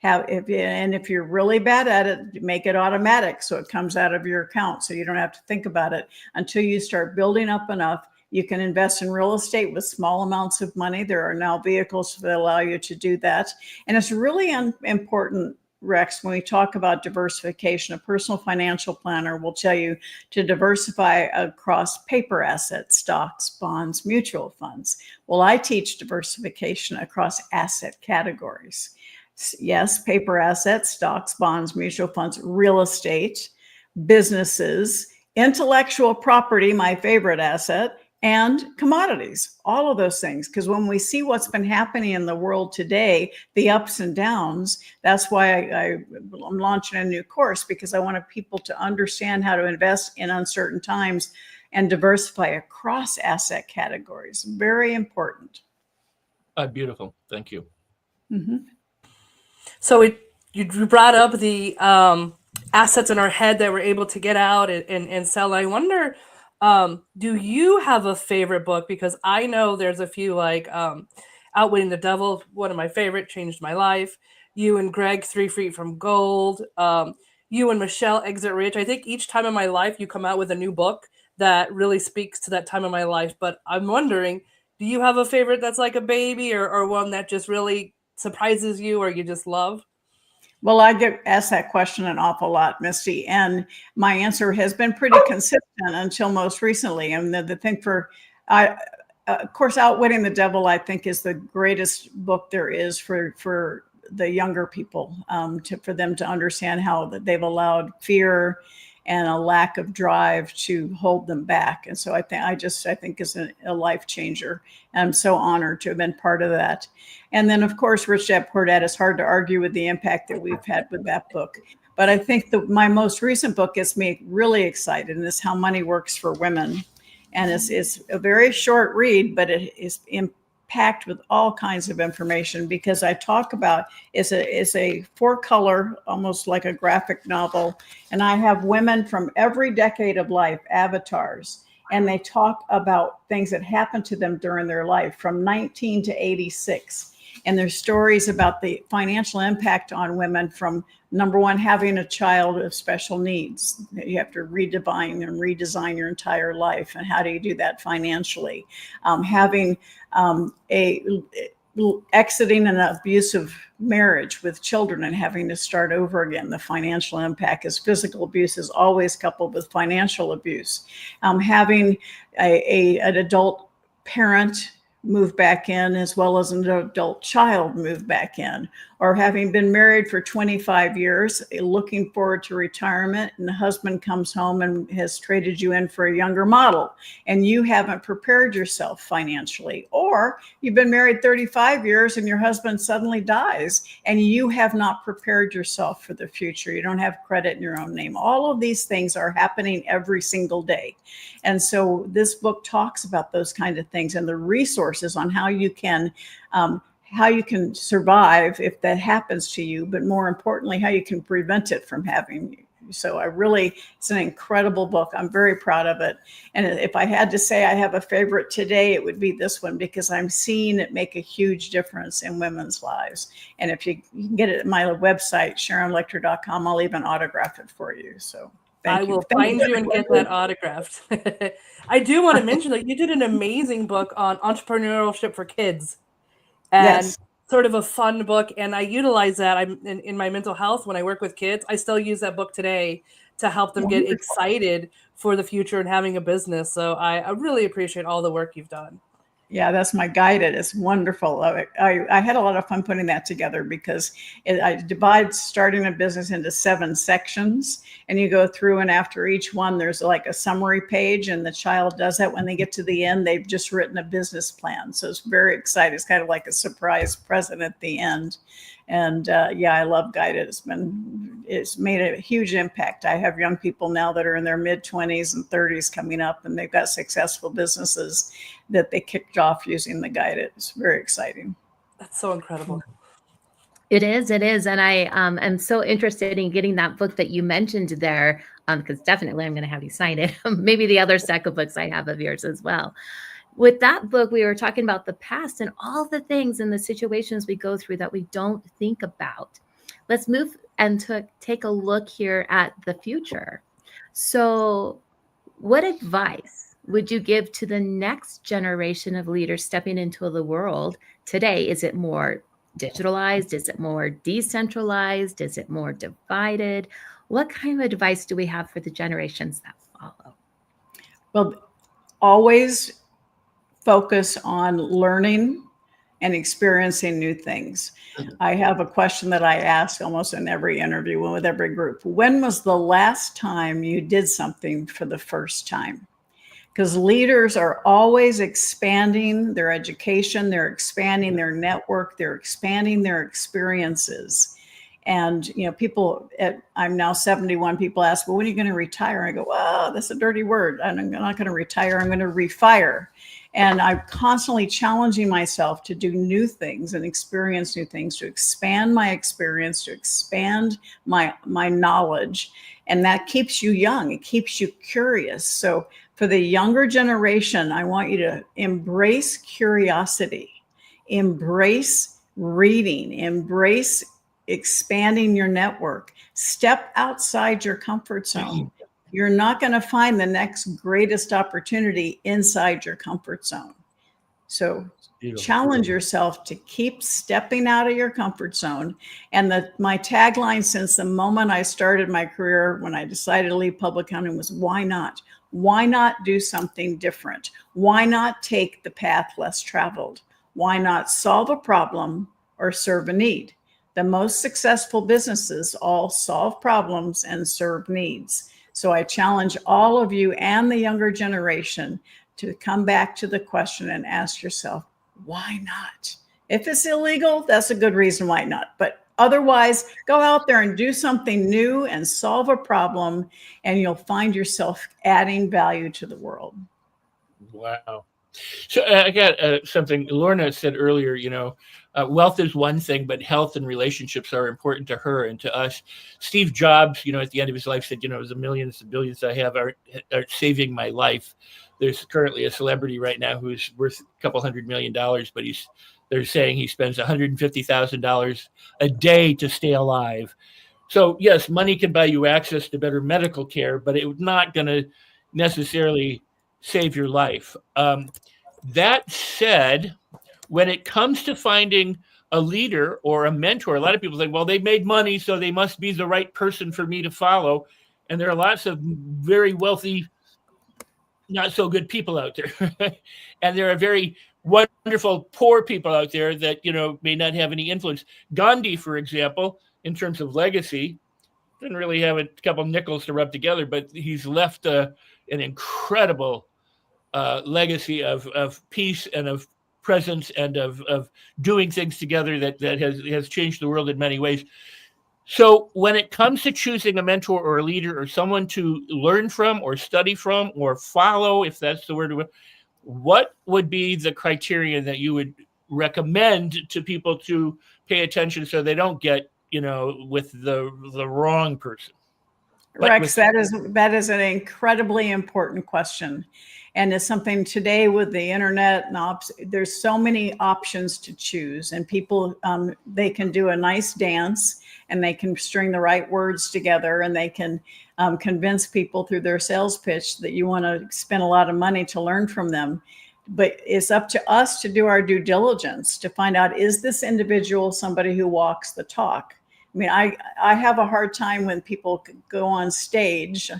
If you're really bad at it, make it automatic so it comes out of your account so you don't have to think about it until you start building up enough. You can invest in real estate with small amounts of money. There are now vehicles that allow you to do that. And it's really important, Rex, when we talk about diversification. A personal financial planner will tell you to diversify across paper assets, stocks, bonds, mutual funds. Well, I teach diversification across asset categories. Yes, paper assets, stocks, bonds, mutual funds, real estate, businesses, intellectual property, my favorite asset, and commodities, all of those things. Because when we see what's been happening in the world today, the ups and downs, that's why I'm launching a new course, because I want people to understand how to invest in uncertain times and diversify across asset categories. Very important. Beautiful. Thank you. Mm-hmm. So you brought up the assets in our head that we're able to get out and sell. I wonder, do you have a favorite book? Because I know there's a few, like Outwitting the Devil, one of my favorite, changed my life. You and Greg, 3 Feet from Gold. You and Michelle, Exit Rich. I think each time in my life you come out with a new book that really speaks to that time in my life. But I'm wondering, do you have a favorite that's like a baby, or one that just really surprises you or you just love? Well, I get asked that question an awful lot, Misty, and my answer has been pretty consistent until most recently. And the thing of course, Outwitting the Devil, I think, is the greatest book there is for the younger people, for them to understand how that they've allowed fear and a lack of drive to hold them back. And so I think is a life changer. And I'm so honored to have been part of that. And then, of course, Rich Dad Poor Dad, is hard to argue with the impact that we've had with that book. But I think my most recent book gets me really excited, and it's How Money Works for Women. And it's a very short read, but it is packed with all kinds of information, because I talk about it's a 4-color, almost like a graphic novel, and I have women from every decade of life, avatars, and they talk about things that happened to them during their life from 19 to 86. And there's stories about the financial impact on women from, number one, having a child with special needs. You have to redefine and redesign your entire life. And how do you do that financially? Exiting an abusive marriage with children and having to start over again. The financial impact is physical abuse is always coupled with financial abuse. Having an adult parent move back in, as well as an adult child move back in, or having been married for 25 years, looking forward to retirement, and the husband comes home and has traded you in for a younger model, and you haven't prepared yourself financially. Or you've been married 35 years and your husband suddenly dies and you have not prepared yourself for the future. You don't have credit in your own name. All of these things are happening every single day. And so this book talks about those kind of things and the resources on how you can survive if that happens to you, but more importantly, how you can prevent it from happening to you. So it's an incredible book. I'm very proud of it. And if I had to say I have a favorite today, it would be this one, because I'm seeing it make a huge difference in women's lives. And if you can get it at my website, SharonLecter.com, I'll even autograph it for you. So I will find you and get that autographed. I do want to mention that you did an amazing book on entrepreneurship for kids. And sort of a fun book. And I utilize that. I'm in my mental health when I work with kids. I still use that book today to help them get excited for the future and having a business. So I really appreciate all the work you've done. Yeah, that's my guided. It's wonderful. I had a lot of fun putting that together, because I divide starting a business into 7 sections, and you go through, and after each one, there's like a summary page, and the child does that. When they get to the end, they've just written a business plan. So it's very exciting. It's kind of like a surprise present at the end. And I love guided. It's made a huge impact. I have young people now that are in their mid-20s and 30s coming up, and they've got successful businesses that they kicked off using the guided. It's very exciting. That's so incredible. It is. And I am so interested in getting that book that you mentioned there, because definitely I'm going to have you sign it. Maybe the other stack of books I have of yours as well. With that book, we were talking about the past and all the things and the situations we go through that we don't think about. Let's move and take a look here at the future. So what advice would you give to the next generation of leaders stepping into the world today? Is it more digitalized? Is it more decentralized? Is it more divided? What kind of advice do we have for the generations that follow? Well, always focus on learning and experiencing new things. I have a question that I ask almost in every interview with every group. When was the last time you did something for the first time? because leaders are always expanding their education, they're expanding their network, they're expanding their experiences. And, you know, people I'm now 71, people ask, well, when are you going to retire? I go, well, that's a dirty word. I'm not going to retire. I'm going to refire. And I'm constantly challenging myself to do new things and experience new things, to expand my experience, to expand my knowledge. And that keeps you young. It keeps you curious. So for the younger generation, I want you to embrace curiosity, embrace reading, embrace expanding your network, step outside your comfort zone. You're not going to find the next greatest opportunity inside your comfort zone. So challenge yourself to keep stepping out of your comfort zone. And my tagline since the moment I started my career, when I decided to leave public accounting, was why not? Why not do something different? Why not take the path less traveled? Why not solve a problem or serve a need? The most successful businesses all solve problems and serve needs. So I challenge all of you and the younger generation to come back to the question and ask yourself, why not? If it's illegal, that's a good reason why not. But otherwise, go out there and do something new and solve a problem, and you'll find yourself adding value to the world. Wow. So I got something Lorna said earlier, you know, wealth is one thing, but health and relationships are important to her and to us. Steve Jobs, you know, at the end of his life said, you know, the millions and billions I have are saving my life. There's currently a celebrity right now who's worth a couple $100 million, but they're saying he spends $150,000 a day to stay alive. So yes, money can buy you access to better medical care, but it's not going to necessarily save your life. That said, when it comes to finding a leader or a mentor, a lot of people think, well, they made money, so they must be the right person for me to follow. And there are lots of very wealthy, not so good people out there. And there are very wonderful poor people out there that, you know, may not have any influence. Gandhi, for example, in terms of legacy, didn't really have a couple nickels to rub together, but he's left an incredible legacy of peace and of presence and of doing things together that has changed the world in many ways. So when it comes to choosing a mentor or a leader or someone to learn from or study from or follow, if that's the word, what would be the criteria that you would recommend to people to pay attention so they don't get, you know, with the wrong person? Rex, that is an incredibly important question. And it's something today with the internet and there's so many options to choose, and people, they can do a nice dance and they can string the right words together, and they can convince people through their sales pitch that you want to spend a lot of money to learn from them. But it's up to us to do our due diligence to find out, is this individual somebody who walks the talk? I mean, I have a hard time when people go on stage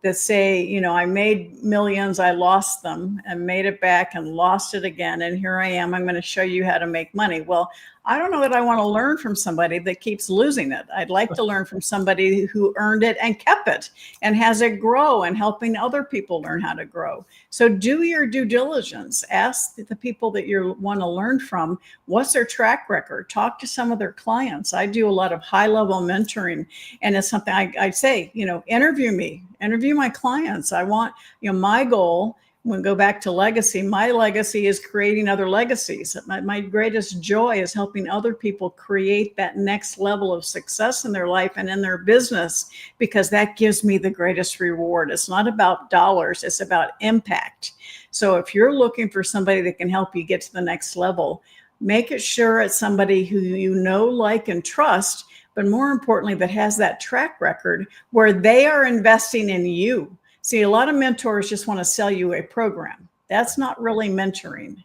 that say, you know, I made millions, I lost them and made it back and lost it again. And here I am, I'm going to show you how to make money. Well, I don't know that I want to learn from somebody that keeps losing it. I'd like to learn from somebody who earned it and kept it and has it grow and helping other people learn how to grow. So do your due diligence. Ask the people that you want to learn from, what's their track record? Talk to some of their clients. I do a lot of high-level mentoring, and it's something I say, you know, interview me, interview my clients. I want, you know, my goal, when we go back to legacy, my legacy is creating other legacies. My greatest joy is helping other people create that next level of success in their life and in their business, because that gives me the greatest reward. It's not about dollars, it's about impact. So if you're looking for somebody that can help you get to the next level, make it sure it's somebody who you know, like, and trust, but more importantly, that has that track record where they are investing in you. See, a lot of mentors just want to sell you a program. That's not really mentoring.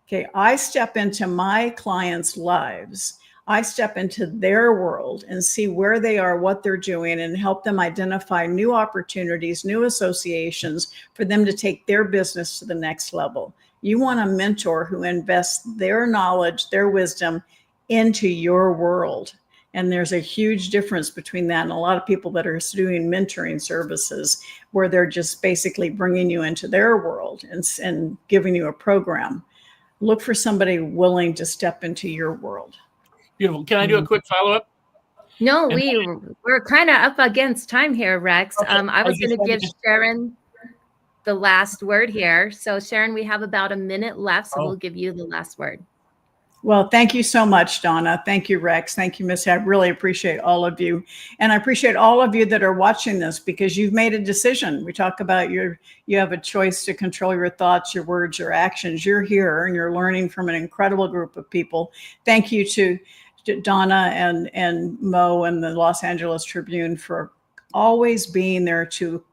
Okay, I step into my clients' lives. I step into their world and see where they are, what they're doing, and help them identify new opportunities, new associations for them to take their business to the next level. You want a mentor who invests their knowledge, their wisdom into your world. And there's a huge difference between that and a lot of people that are doing mentoring services where they're just basically bringing you into their world and giving you a program. Look for somebody willing to step into your world. Beautiful. Can I do a quick follow-up? No, we're kind of up against time here, Rex. Okay. I was just going to wanted give Sharon the last word here. So Sharon, we have about a minute left, so we'll give you the last word. Well, thank you so much, Donna. Thank you, Rex. Thank you, Miss. I really appreciate all of you. And I appreciate all of you that are watching this because you've made a decision. We talk about you have a choice to control your thoughts, your words, your actions. You're here and you're learning from an incredible group of people. Thank you to Donna and Mo and the Los Angeles Tribune for always being there to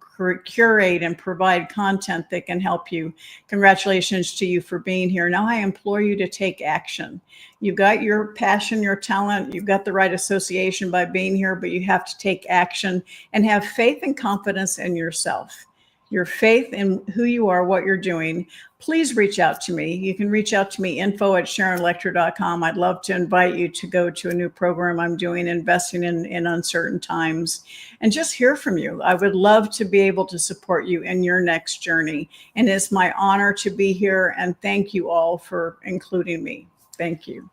curate and provide content that can help you. Congratulations to you for being here. Now I implore you to take action. You've got your passion, your talent, you've got the right association by being here, but you have to take action and have faith and confidence in yourself. Your faith in who you are, what you're doing. Please reach out to me. You can reach out to me, info@sharonlecter.com. I'd love to invite you to go to a new program I'm doing, investing in uncertain times, and just hear from you. I would love to be able to support you in your next journey. And it's my honor to be here. And thank you all for including me. Thank you.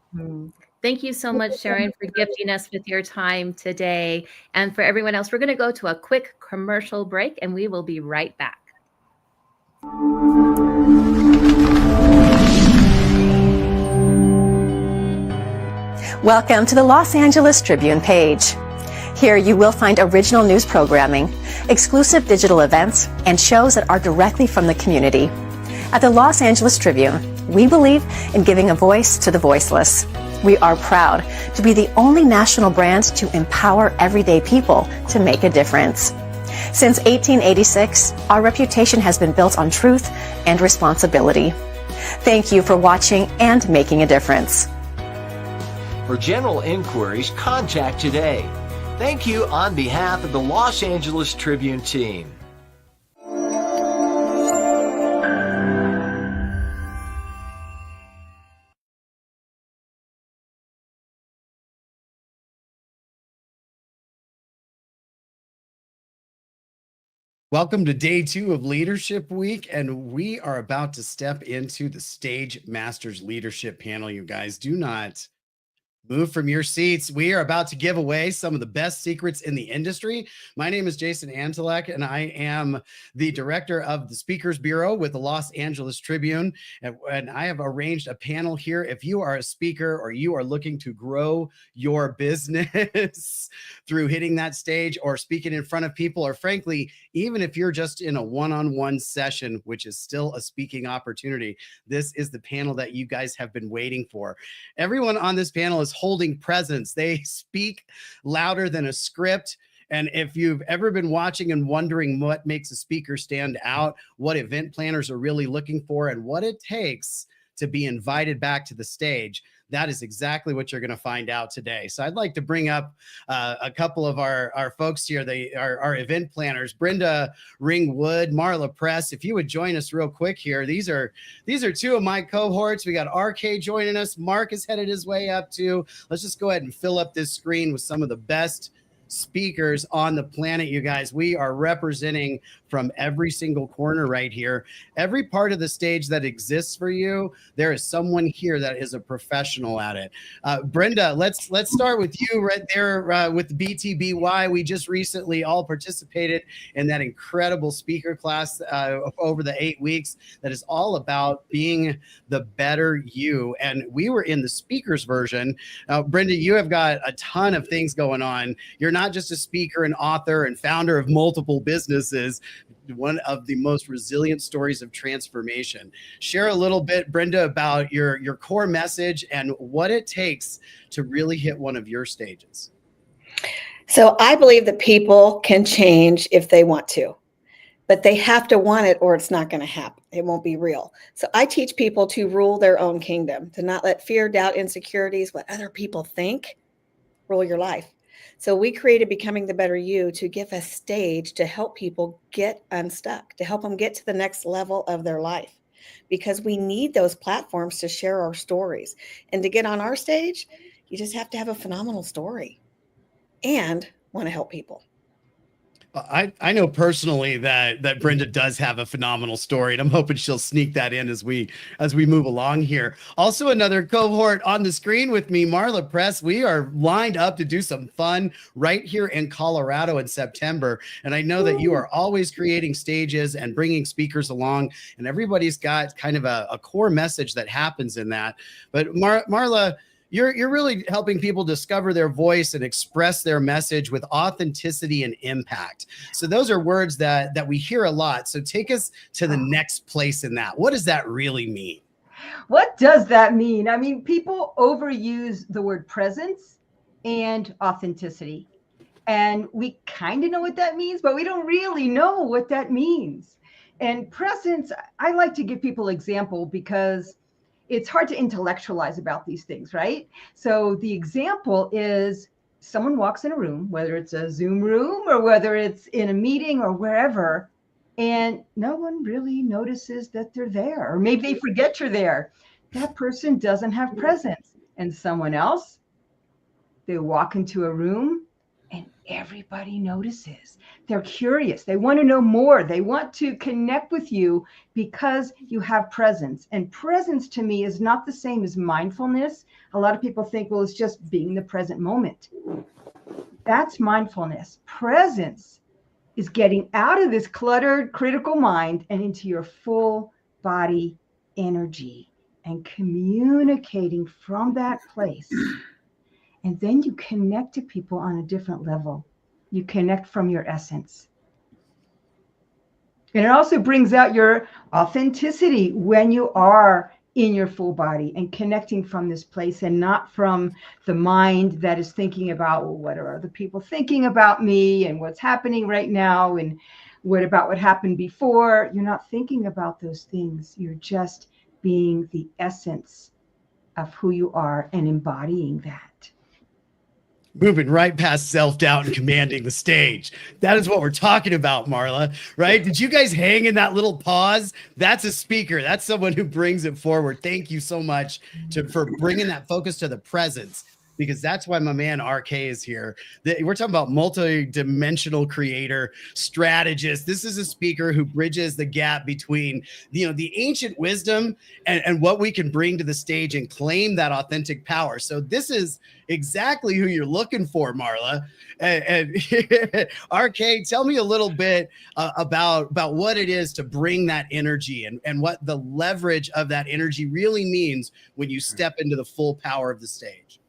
Thank you so much, Sharon, for gifting us with your time today. And for everyone else, we're going to go to a quick commercial break and we will be right back. Welcome to the Los Angeles Tribune page. Here you will find original news programming, exclusive digital events, and shows that are directly from the community. At the Los Angeles Tribune, we believe in giving a voice to the voiceless. We are proud to be the only national brand to empower everyday people to make a difference. Since 1886, our reputation has been built on truth and responsibility. Thank you for watching and making a difference. For general inquiries, contact today. Thank you on behalf of the Los Angeles Tribune team. Welcome to day 2 of Leadership Week, and we are about to step into the Stage Masters Leadership panel. You guys, do not move from your seats. We are about to give away some of the best secrets in the industry. My name is Jason Antelek, and I am the director of the Speakers Bureau with the Los Angeles Tribune. And I have arranged a panel here. If you are a speaker or you are looking to grow your business through hitting that stage or speaking in front of people, or frankly, even if you're just in a one-on-one session, which is still a speaking opportunity, this is the panel that you guys have been waiting for. Everyone on this panel is holding presence. They speak louder than a script. And if you've ever been watching and wondering what makes a speaker stand out, what event planners are really looking for, and what it takes to be invited back to the stage, that is exactly what you're going to find out today. So I'd like to bring up a couple of our folks here, our event planners, Brenda Ringwood, Marla Press. If you would join us real quick here. These are 2 of my cohorts. We got RK joining us. Mark is headed his way up too. Let's just go ahead and fill up this screen with some of the best speakers on the planet, you guys. We are representing from every single corner right here. Every part of the stage that exists for you, there is someone here that is a professional at it. Brenda, let's start with you right there with BTBY. We just recently all participated in that incredible speaker class over the 8 weeks that is all about being the better you. And we were in the speakers version. Brenda, you have got a ton of things going on. You're not just a speaker and author and founder of multiple businesses, one of the most resilient stories of transformation. Share a little bit, Brenda, about your core message and what it takes to really hit one of your stages. So I believe that people can change if they want to, but they have to want it or it's not going to happen. It won't be real. So I teach people to rule their own kingdom, to not let fear, doubt, insecurities, what other people think, rule your life. So we created Becoming the Better You to give a stage to help people get unstuck, to help them get to the next level of their life, because we need those platforms to share our stories. And to get on our stage, you just have to have a phenomenal story. and want to help people. I know personally that Brenda does have a phenomenal story, and I'm hoping she'll sneak that in as we move along here. Also, another cohort on the screen with me, Marla Press. We are lined up to do some fun right here in Colorado in September, and I know that you are always creating stages and bringing speakers along, and everybody's got kind of a core message that happens in that. But Marla, you're really helping people discover their voice and express their message with authenticity and impact. So those are words that we hear a lot. So take us to the next place in that. What does that really mean? What does that mean? I mean, people overuse the word presence and authenticity. And we kind of know what that means, but we don't really know what that means. And presence, I like to give people example because it's hard to intellectualize about these things, right? So the example is someone walks in a room, whether it's a Zoom room or whether it's in a meeting or wherever, and no one really notices that they're there, or maybe they forget you're there. That person doesn't have presence. And someone else, they walk into a room and everybody notices. They're curious. They want to know more. They want to connect with you because you have presence. And presence to me is not the same as mindfulness. A lot of people think, well, it's just being the present moment. That's mindfulness. Presence is getting out of this cluttered, critical mind and into your full body energy and communicating from that place. And then you connect to people on a different level. You connect from your essence. And it also brings out your authenticity when you are in your full body and connecting from this place and not from the mind that is thinking about, well, what are other people thinking about me and what's happening right now and what about what happened before. You're not thinking about those things. You're just being the essence of who you are and embodying that. Moving right past self-doubt and commanding the stage. That is what we're talking about, Marla, right? Did you guys hang in that little pause? That's a speaker. That's someone who brings it forward. Thank you so much for bringing that focus to the presence, because that's why my man RK is here. We're talking about multi-dimensional creator, strategist. This is a speaker who bridges the gap between, the ancient wisdom and what we can bring to the stage and claim that authentic power. So this is exactly who you're looking for, Marla. And RK, tell me a little bit about what it is to bring that energy and what the leverage of that energy really means when you step into the full power of the stage.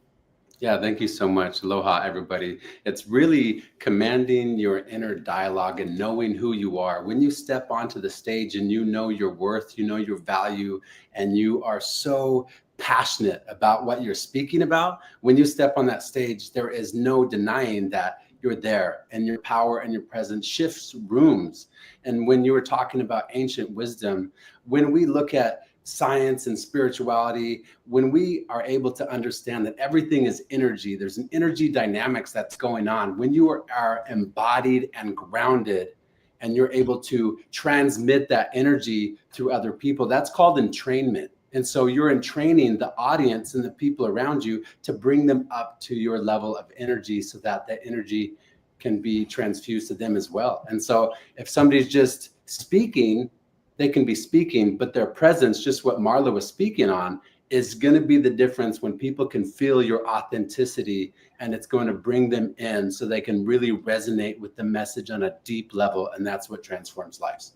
Yeah, thank you so much. Aloha, everybody. It's really commanding your inner dialogue and knowing who you are. When you step onto the stage and you know your worth, you know your value, and you are so passionate about what you're speaking about, when you step on that stage, there is no denying that you're there, and your power and your presence shifts rooms. And when you were talking about ancient wisdom, when we look at science and spirituality, when we are able to understand that everything is energy, there's an energy dynamics that's going on. When you are embodied and grounded and you're able to transmit that energy through other people, that's called entrainment. And so you're entraining the audience and the people around you to bring them up to your level of energy so that that energy can be transfused to them as well. And so if somebody's just speaking, they can be speaking, but their presence, just what Marla was speaking on, is going to be the difference when people can feel your authenticity, and it's going to bring them in so they can really resonate with the message on a deep level. And that's what transforms lives.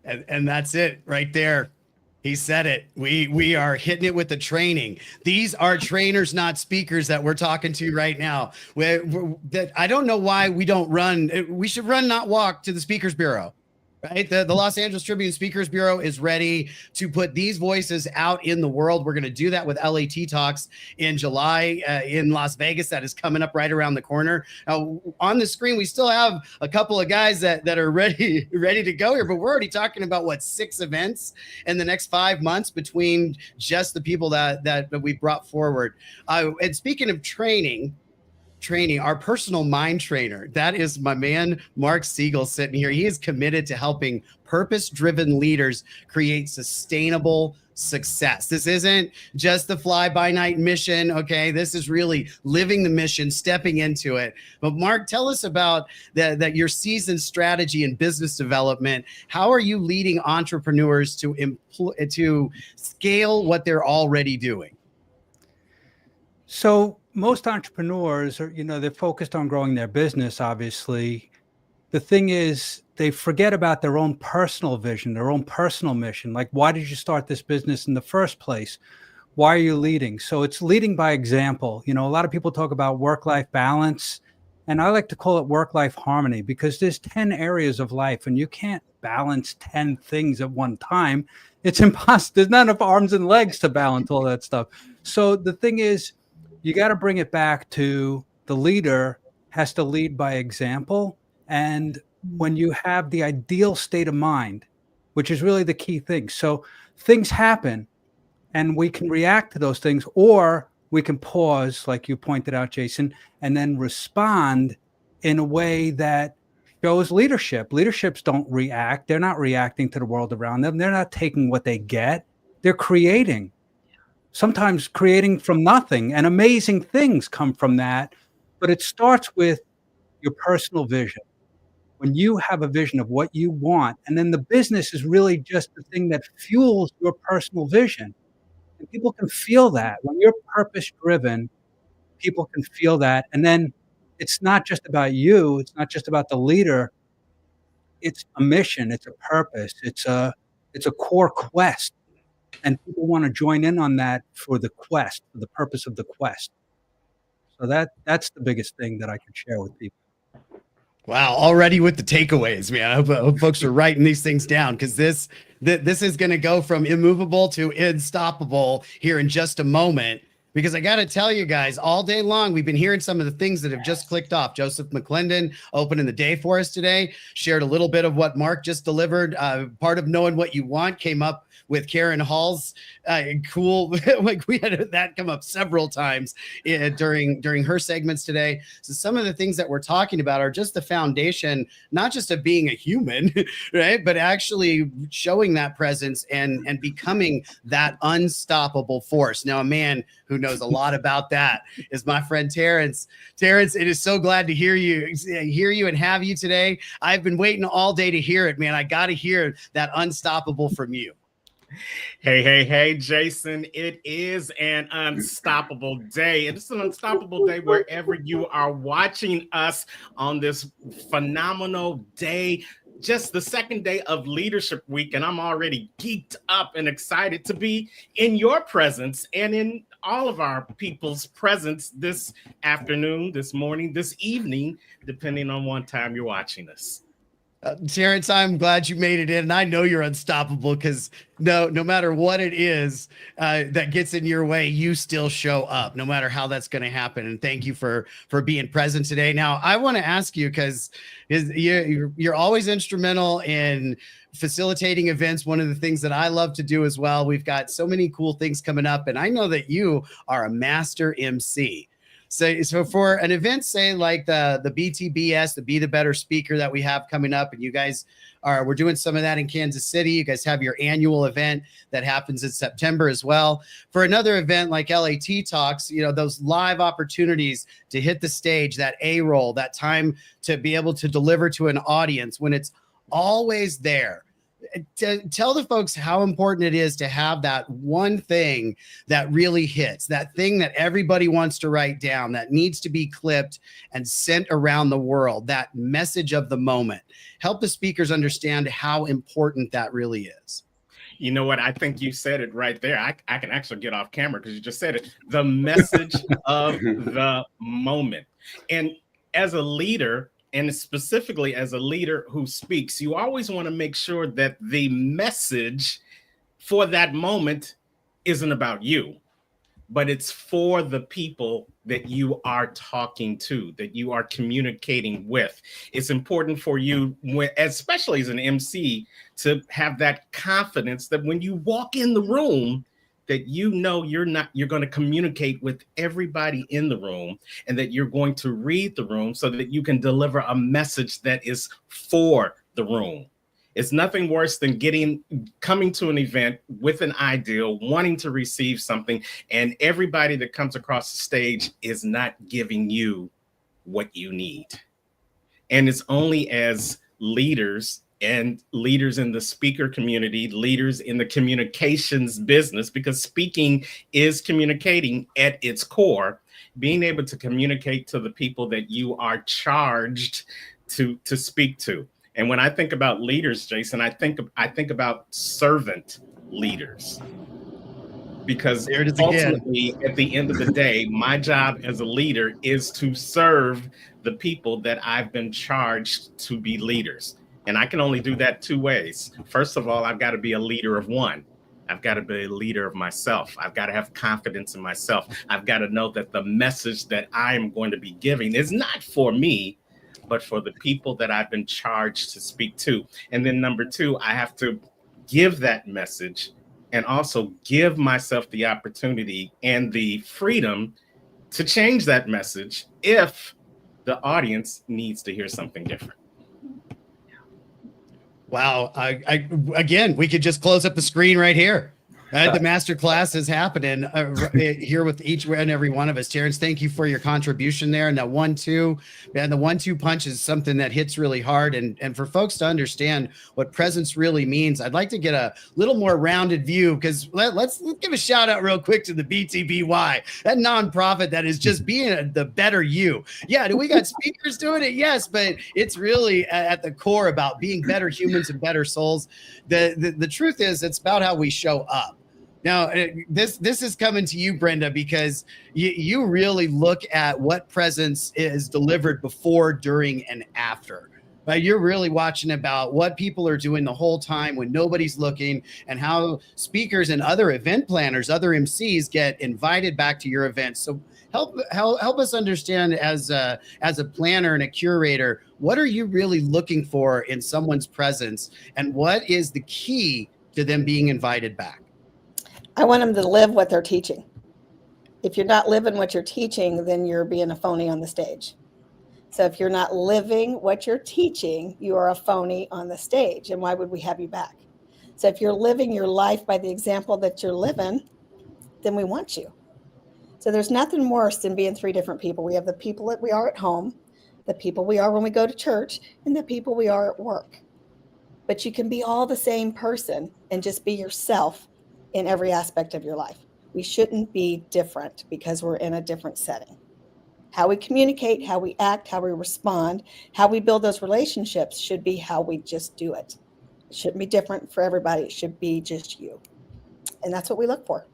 And that's it right there. He said it. We are hitting it with the training. These are trainers, not speakers, that we're talking to right now. I don't know why we don't run. We should run, not walk, to the Speakers Bureau. Right? The Los Angeles Tribune Speakers Bureau is ready to put these voices out in the world. We're going to do that with LAT Talks in July in Las Vegas. That is coming up right around the corner. Now, on the screen, we still have a couple of guys that are ready to go here, but we're already talking about 6 events in the next 5 months between just the people that we brought forward. And speaking of training, training, our personal mind trainer. That is my man, Mark Siegel, sitting here. He is committed to helping purpose-driven leaders create sustainable success. This isn't just the fly-by-night mission, okay? This is really living the mission, stepping into it. But Mark, tell us about that your seasoned strategy and business development. How are you leading entrepreneurs to scale what they're already doing? So most entrepreneurs are, they're focused on growing their business, obviously. The thing is, they forget about their own personal vision, their own personal mission. Like, why did you start this business in the first place? Why are you leading? So it's leading by example. A lot of people talk about work-life balance, and I like to call it work-life harmony, because there's 10 areas of life and you can't balance 10 things at one time. It's impossible. There's not enough arms and legs to balance all that stuff. So the thing is, you got to bring it back to the leader has to lead by example. And when you have the ideal state of mind, which is really the key thing. So things happen and we can react to those things, or we can pause, like you pointed out, Jason, and then respond in a way that shows leadership. Leaderships don't react. They're not reacting to the world around them. They're not taking what they get. They're creating. Sometimes creating from nothing, and amazing things come from that. But it starts with your personal vision. When you have a vision of what you want, and then the business is really just the thing that fuels your personal vision. And people can feel that. When you're purpose driven, people can feel that. And then it's not just about you. It's not just about the leader. It's a mission. It's a purpose. It's a core quest. And people want to join in on that for the quest, for the purpose of the quest. So that's the biggest thing that I can share with people. Wow, already with the takeaways, man. I hope folks are writing these things down, because this is going to go from immovable to unstoppable here in just a moment. Because I got to tell you guys, all day long, we've been hearing some of the things that have just clicked off. Joesph McClendon opening the day for us today, shared a little bit of what Mark just delivered. Part of Knowing What You Want came up with Karen Hall's cool, like we had that come up several times during her segments today. So some of the things that we're talking about are just the foundation, not just of being a human, right? But actually showing that presence and becoming that unstoppable force. Now, a man who knows a lot about that is my friend Terrence. Terrence, it is so glad to hear you and have you today. I've been waiting all day to hear it, man. I got to hear that unstoppable from you. Hey, Jason, it is an unstoppable day. It's an unstoppable day wherever you are watching us on this phenomenal day. Just the second day of Leadership Week, and I'm already geeked up and excited to be in your presence and in all of our people's presence this afternoon, this morning, this evening, depending on what time you're watching us. Terrence, I'm glad you made it in, and I know you're unstoppable, because no matter what it is that gets in your way, you still show up, no matter how that's going to happen. And thank you for being present today. Now, I want to ask you, because you're always instrumental in facilitating events. One of the things that I love to do as well. We've got so many cool things coming up, and I know that you are a master MC. So for an event, say like the BTBS, the Be the Better Speaker that we have coming up, and you guys we're doing some of that in Kansas City. You guys have your annual event that happens in September as well. For another event like LAT Talks, those live opportunities to hit the stage, that A-roll, that time to be able to deliver to an audience when it's always there. Tell the folks how important it is to have that one thing that really hits, that thing that everybody wants to write down, that needs to be clipped and sent around the world, that message of the moment. Help the speakers understand how important that really is. You know what? I think you said it right there. I can actually get off camera because you just said it. The message of the moment. And as a leader, and specifically as a leader who speaks, you always want to make sure that the message for that moment isn't about you, but it's for the people that you are talking to, that you are communicating with. It's important for you, especially as an MC, to have that confidence that when you walk in the room, that you know you're going to communicate with everybody in the room, and that you're going to read the room so that you can deliver a message that is for the room. It's nothing worse than coming to an event with an ideal, wanting to receive something, and everybody that comes across the stage is not giving you what you need. And it's only as leaders and leaders in the speaker community, leaders in the communications business, because speaking is communicating at its core, being able to communicate to the people that you are charged to speak to. And when I think about leaders, Jason, I think about servant leaders. Because ultimately, at the end of the day, my job as a leader is to serve the people that I've been charged to be leaders. And I can only do that two ways. First of all, I've got to be a leader of one. I've got to be a leader of myself. I've got to have confidence in myself. I've got to know that the message that I'm going to be giving is not for me, but for the people that I've been charged to speak to. And then number two, I have to give that message and also give myself the opportunity and the freedom to change that message if the audience needs to hear something different. Wow. Again, we could just close up the screen right here. The master class is happening here with each and every one of us. Terrence, thank you for your contribution there. And that 1-2, man, the 1-2 punch is something that hits really hard. And for folks to understand what presence really means, I'd like to get a little more rounded view, because let's give a shout out real quick to the BTBY, that nonprofit that is just being the better you. Yeah, do we got speakers doing it? Yes, but it's really at the core about being better humans and better souls. The truth is, it's about how we show up. Now, this is coming to you, Brenda, because you really look at what presence is delivered before, during, and after. Right? You're really watching about what people are doing the whole time when nobody's looking, and how speakers and other event planners, other MCs get invited back to your events. So help us understand, as a planner and a curator, what are you really looking for in someone's presence, and what is the key to them being invited back? I want them to live what they're teaching. If you're not living what you're teaching, then you're being a phony on the stage. So if you're not living what you're teaching, you are a phony on the stage. And why would we have you back? So if you're living your life by the example that you're living, then we want you. So there's nothing worse than being three different people. We have the people that we are at home, the people we are when we go to church, and the people we are at work. But you can be all the same person and just be yourself in every aspect of your life. We shouldn't be different because we're in a different setting. How we communicate, how we act, how we respond, how we build those relationships should be how we just do it. It shouldn't be different for everybody. It should be just you. And that's what we look for.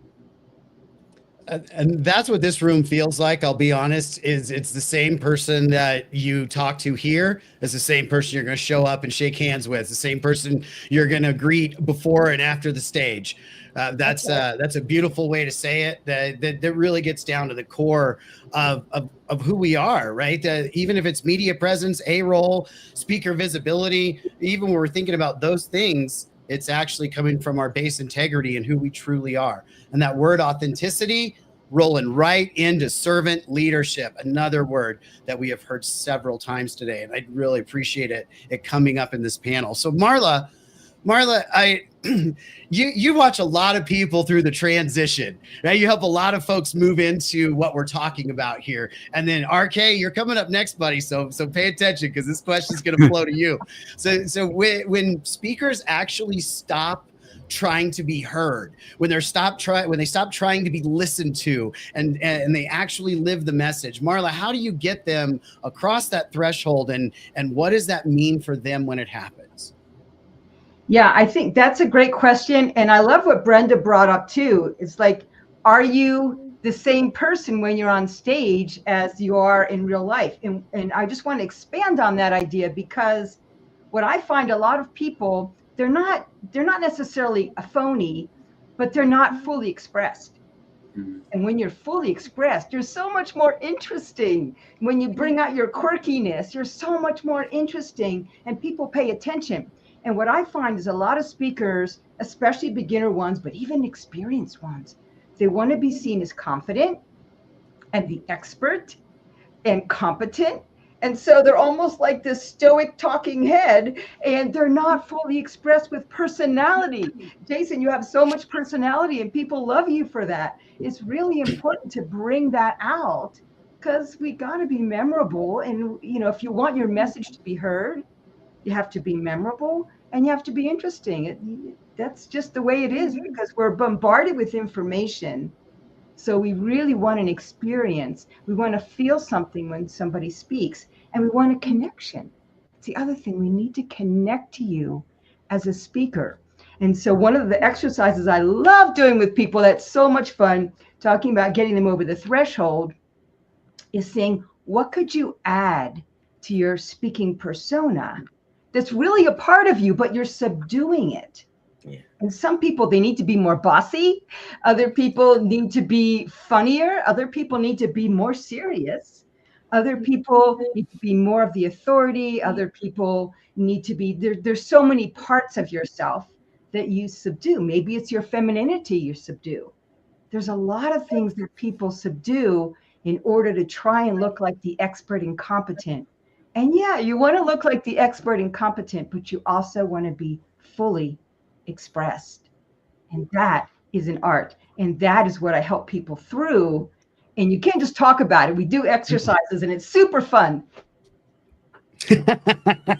And that's what this room feels like. I'll be honest, it's the same person that you talk to here as the same person you're going to show up and shake hands with, the same person you're going to greet before and after the stage. That's a beautiful way to say it. That really gets down to the core of who we are, right? Even if it's media presence, A-roll, speaker visibility, even when we're thinking about those things, it's actually coming from our base integrity and who we truly are. And that word authenticity, rolling right into servant leadership, another word that we have heard several times today. And I really appreciate it coming up in this panel. So Marla, you watch a lot of people through the transition, right? You help a lot of folks move into what we're talking about here. And then RK, you're coming up next, buddy. So pay attention, because this question is going to flow to you. So when speakers actually stop trying to be heard, when they stop trying to be listened to, and they actually live the message, Marla, how do you get them across that threshold, and what does that mean for them when it happens? Yeah, I think that's a great question. And I love what Brenda brought up too. It's like, are you the same person when you're on stage as you are in real life? And I just want to expand on that idea, because what I find, a lot of people, they're not necessarily a phony, but they're not fully expressed. And when you're fully expressed, you're so much more interesting. When you bring out your quirkiness, you're so much more interesting, and people pay attention. And what I find is a lot of speakers, especially beginner ones, but even experienced ones, they want to be seen as confident and the expert and competent. And so they're almost like this stoic talking head, and they're not fully expressed with personality. Jason, you have so much personality and people love you for that. It's really important to bring that out, because we got to be memorable. And, you know, if you want your message to be heard, you have to be memorable and you have to be interesting. That's just the way it is, because we're bombarded with information. So we really want an experience. We want to feel something when somebody speaks, and we want a connection. It's the other thing. We need to connect to you as a speaker. And so one of the exercises I love doing with people, that's so much fun, talking about getting them over the threshold, is saying, what could you add to your speaking persona that's really a part of you, but you're subduing it? And some people, they need to be more bossy. Other people need to be funnier. Other people need to be more serious. Other people need to be more of the authority. Other people need to be, there's so many parts of yourself that you subdue. Maybe it's your femininity you subdue. There's a lot of things that people subdue in order to try and look like the expert and competent. And yeah, you want to look like the expert and competent, but you also want to be fully expressed. And that is an art. And that is what I help people through. And you can't just talk about it. We do exercises and it's super fun.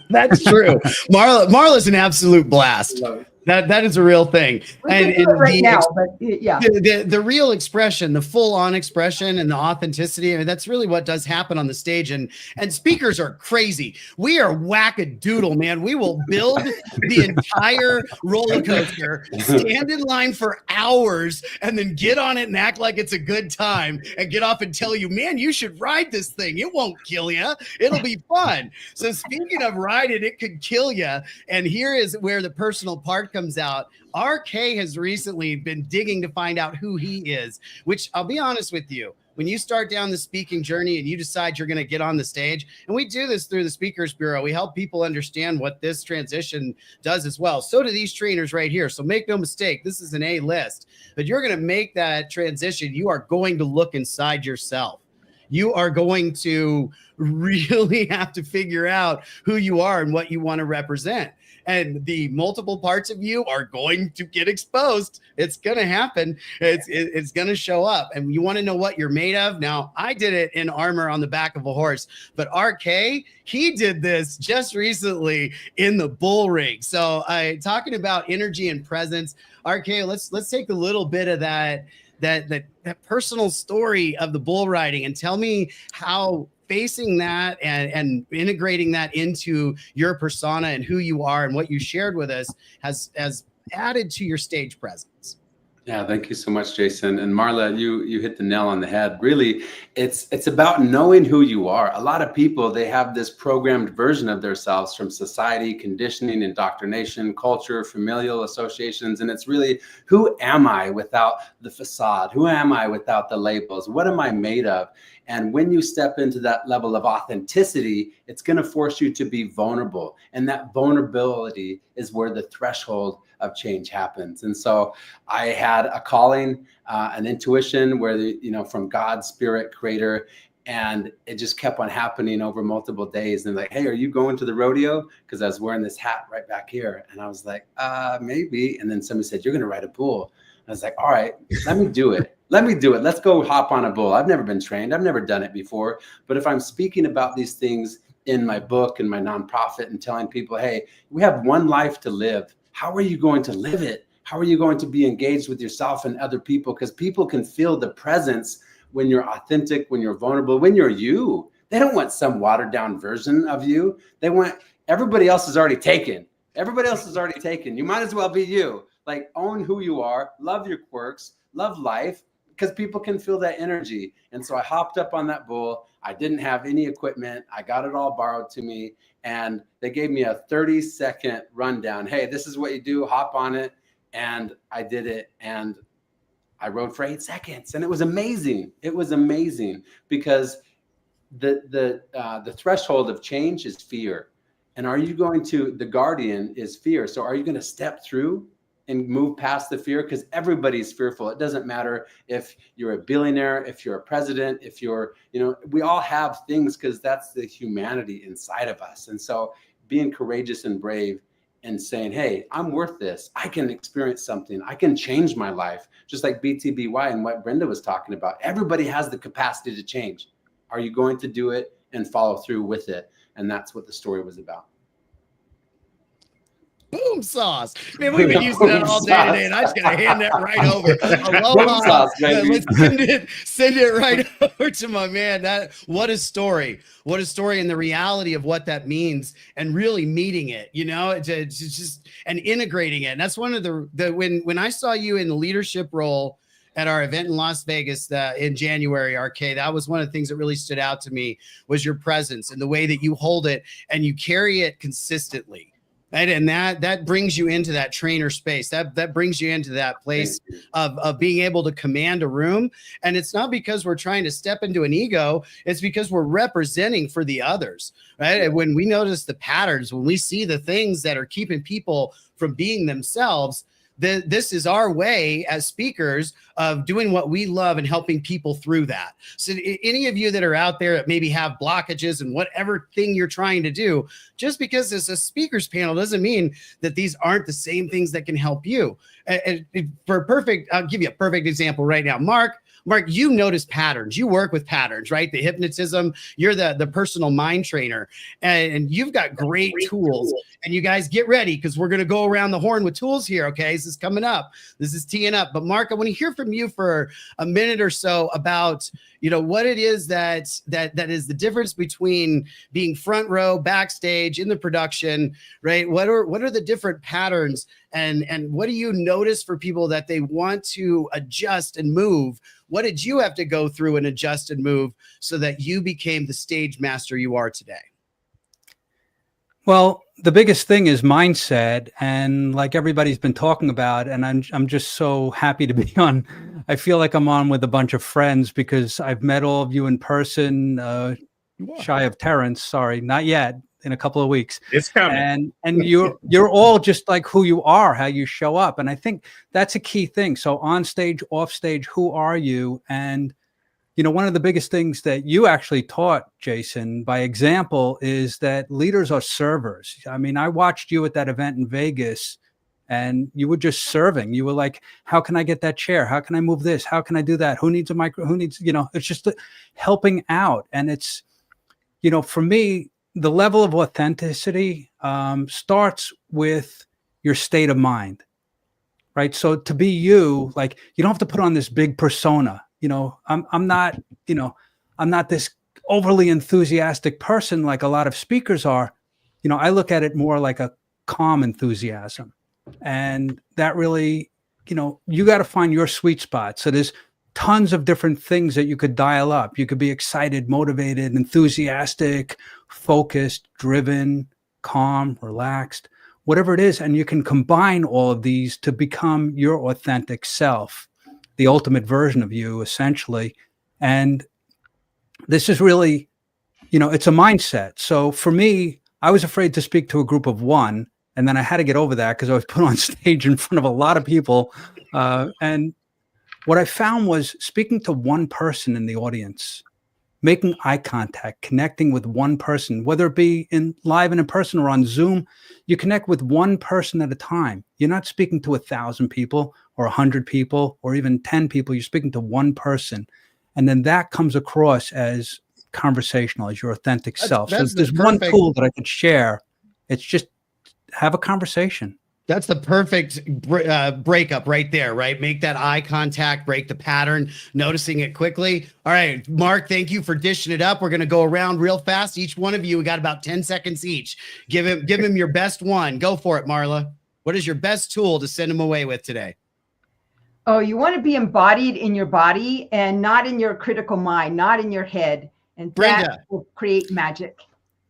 That's true. Marla's an absolute blast. That is a real thing. And the real expression, the full-on expression and the authenticity, I mean, that's really what does happen on the stage. And speakers are crazy. We are whack-a-doodle, man. We will build the entire roller coaster, stand in line for hours, and then get on it and act like it's a good time and get off and tell you, man, you should ride this thing. It won't kill you. It'll be fun. So speaking of riding, it could kill you. And here is where the personal part comes out. RK has recently been digging to find out who he is, which I'll be honest with you, when you start down the speaking journey and you decide you're going to get on the stage, and we do this through the Speakers Bureau, we help people understand what this transition does as well. So do these trainers right here. So make no mistake, this is an A list, but you're going to make that transition. You are going to look inside yourself. You are going to really have to figure out who you are and what you want to represent. And the multiple parts of you are going to get exposed. It's going to happen. It's going to show up. And you want to know what you're made of? Now, I did it in armor on the back of a horse, but RK, he did this just recently in the bull ring. So talking about energy and presence, RK, let's take a little bit of that personal story of the bull riding and tell me how facing that and integrating that into your persona and who you are and what you shared with us has added to your stage presence. Yeah, thank you so much, Jason. And Marla, you hit the nail on the head. Really, it's about knowing who you are. A lot of people, they have this programmed version of themselves from society, conditioning, indoctrination, culture, familial associations. And it's really, who am I without the facade? Who am I without the labels? What am I made of? And when you step into that level of authenticity, it's going to force you to be vulnerable. And that vulnerability is where the threshold of change happens. And so I had a calling, an intuition where, from God, Spirit, Creator, and it just kept on happening over multiple days. And like, hey, are you going to the rodeo? Because I was wearing this hat right back here. And I was like, maybe. And then somebody said, you're going to ride a bull. I was like, all right, let me do it. Let me do it. Let's go hop on a bull. I've never been trained. I've never done it before. But if I'm speaking about these things in my book and my nonprofit and telling people, hey, we have one life to live. How are you going to live it? How are you going to be engaged with yourself and other people? Because people can feel the presence when you're authentic, when you're vulnerable, when you're you. They don't want some watered down version of you. They want, everybody else is already taken. Everybody else is already taken. You might as well be you. Like, own who you are, love your quirks, love life, because people can feel that energy. And so I hopped up on that bull. I didn't have any equipment. I got it all borrowed to me. And they gave me a 30-second rundown. Hey, this is what you do. Hop on it. And I did it. And I rode for 8 seconds. And it was amazing. It was amazing because the threshold of change is fear. And are you going to, the guardian is fear. So are you going to step through and move past the fear? Because everybody's fearful. It doesn't matter if you're a billionaire, if you're a president, if you're, we all have things, because that's the humanity inside of us. And so being courageous and brave and saying, hey, I'm worth this. I can experience something. I can change my life. Just like BTBY and what Brenda was talking about. Everybody has the capacity to change. Are you going to do it and follow through with it? And that's what the story was about. Boom sauce. Man, we've been using that all day today, and I'm just going to hand that right over. Aloha. Sauce, baby. Let's send it right over to my man. What a story. What a story, and the reality of what that means, and really meeting it, it's just, and integrating it. And that's one of the when I saw you in the leadership role at our event in Las Vegas in January, RK, that was one of the things that really stood out to me, was your presence and the way that you hold it and you carry it consistently. Right? And that brings you into that trainer space. That brings you into that place of being able to command a room. And it's not because we're trying to step into an ego. It's because we're representing for the others, right? And when we notice the patterns, when we see the things that are keeping people from being themselves, this is our way as speakers of doing what we love and helping people through that. So any of you that are out there that maybe have blockages and whatever thing you're trying to do, just because it's a speakers panel doesn't mean that these aren't the same things that can help you. I'll give you a perfect example right now. Mark, you notice patterns. You work with patterns, right? The hypnotism, you're the personal mind trainer, and you've got great tools. And you guys get ready, because we're going to go around the horn with tools here, okay? This is coming up. This is teeing up. But Mark, I want to hear from you for a minute or so about, what it is that is the difference between being front row, backstage, in the production, right? What are the different patterns, and what do you notice for people that they want to adjust and move? What did you have to go through and adjust and move so that you became the stage master you are today? Well, the biggest thing is mindset, and like everybody's been talking about, and I'm just so happy to be on. I feel like I'm on with a bunch of friends, because I've met all of you in person, shy of Terrence. Sorry, not yet. In a couple of weeks. It's coming. And you're all just like who you are, how you show up. And I think that's a key thing. So on stage, off stage, who are you? And one of the biggest things that you actually taught, Jason, by example, is that leaders are servers. I mean, I watched you at that event in Vegas, and you were just serving. You were like, how can I get that chair? How can I move this? How can I do that? Who needs a micro? Who needs, it's just helping out. And it's, for me, the level of authenticity starts with your state of mind, right? So to be you, like, you don't have to put on this big persona. I'm not this overly enthusiastic person like a lot of speakers are. I look at it more like a calm enthusiasm, and that really, you got to find your sweet spot. So there's tons of different things that you could dial up. You could be excited, motivated, enthusiastic, focused, driven, calm, relaxed, whatever it is. And you can combine all of these to become your authentic self, the ultimate version of you, essentially. And this is really, it's a mindset. So for me, I was afraid to speak to a group of one, and then I had to get over that because I was put on stage in front of a lot of people. And what I found was speaking to one person in the audience, making eye contact, connecting with one person, whether it be live and in person or on Zoom, you connect with one person at a time. You're not speaking to 1,000 people or 100 people or even 10 people. You're speaking to one person. And then that comes across as conversational, as your authentic self. So there's one tool that I could share. It's just have a conversation. That's the perfect breakup right there, right? Make that eye contact, break the pattern, noticing it quickly. All right, Mark, thank you for dishing it up. We're going to go around real fast. Each one of you, we got about 10 seconds each. Give him your best one. Go for it, Marla. What is your best tool to send him away with today? Oh, you want to be embodied in your body and not in your critical mind, not in your head. And Brenda. That will create magic.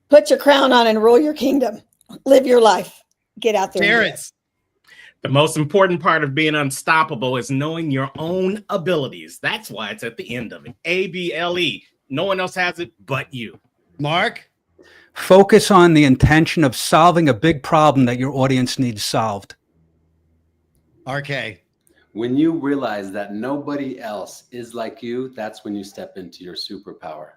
Put your crown on and rule your kingdom. Live your life. Get out there. Terrence. The most important part of being unstoppable is knowing your own abilities. That's why it's at the end of it. ABLE. No one else has it but you. Mark? Focus on the intention of solving a big problem that your audience needs solved. RK. When you realize that nobody else is like you, that's when you step into your superpower.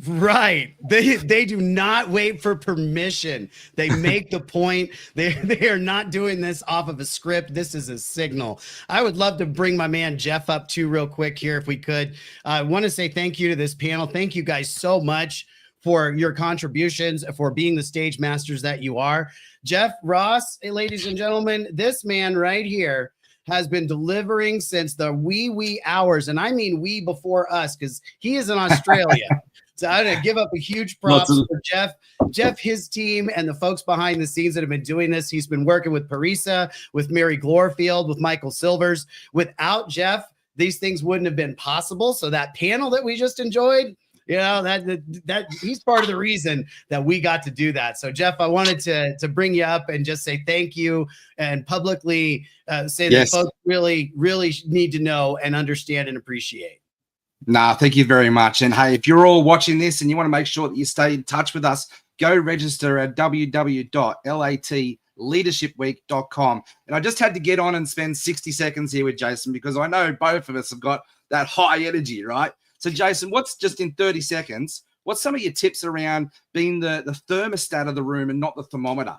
Right. They do not wait for permission. They make the point. They are not doing this off of a script. This is a signal. I would love to bring my man Jeff up too real quick here if we could. I want to say thank you to this panel. Thank you guys so much for your contributions, for being the stage masters that you are. Jeff Ross, ladies and gentlemen, this man right here has been delivering since the wee hours. And I mean we before us, because he is in Australia. So I'm going to give up a huge props for Jeff, his team, and the folks behind the scenes that have been doing this. He's been working with Parisa, with Mary Glorfield, with Michael Silvers. Without Jeff, these things wouldn't have been possible. So that panel that we just enjoyed, you know, that he's part of the reason that we got to do that. So Jeff, I wanted to bring you up and just say thank you and publicly say that folks really, really need to know and understand and appreciate. Nah, thank you very much. And hey, if you're all watching this and you want to make sure that you stay in touch with us, go register at www.latleadershipweek.com. And I just had to get on and spend 60 seconds here with Jason because I know both of us have got that high energy, right? So Jason, what's just in 30 seconds, what's some of your tips around being the thermostat of the room and not the thermometer?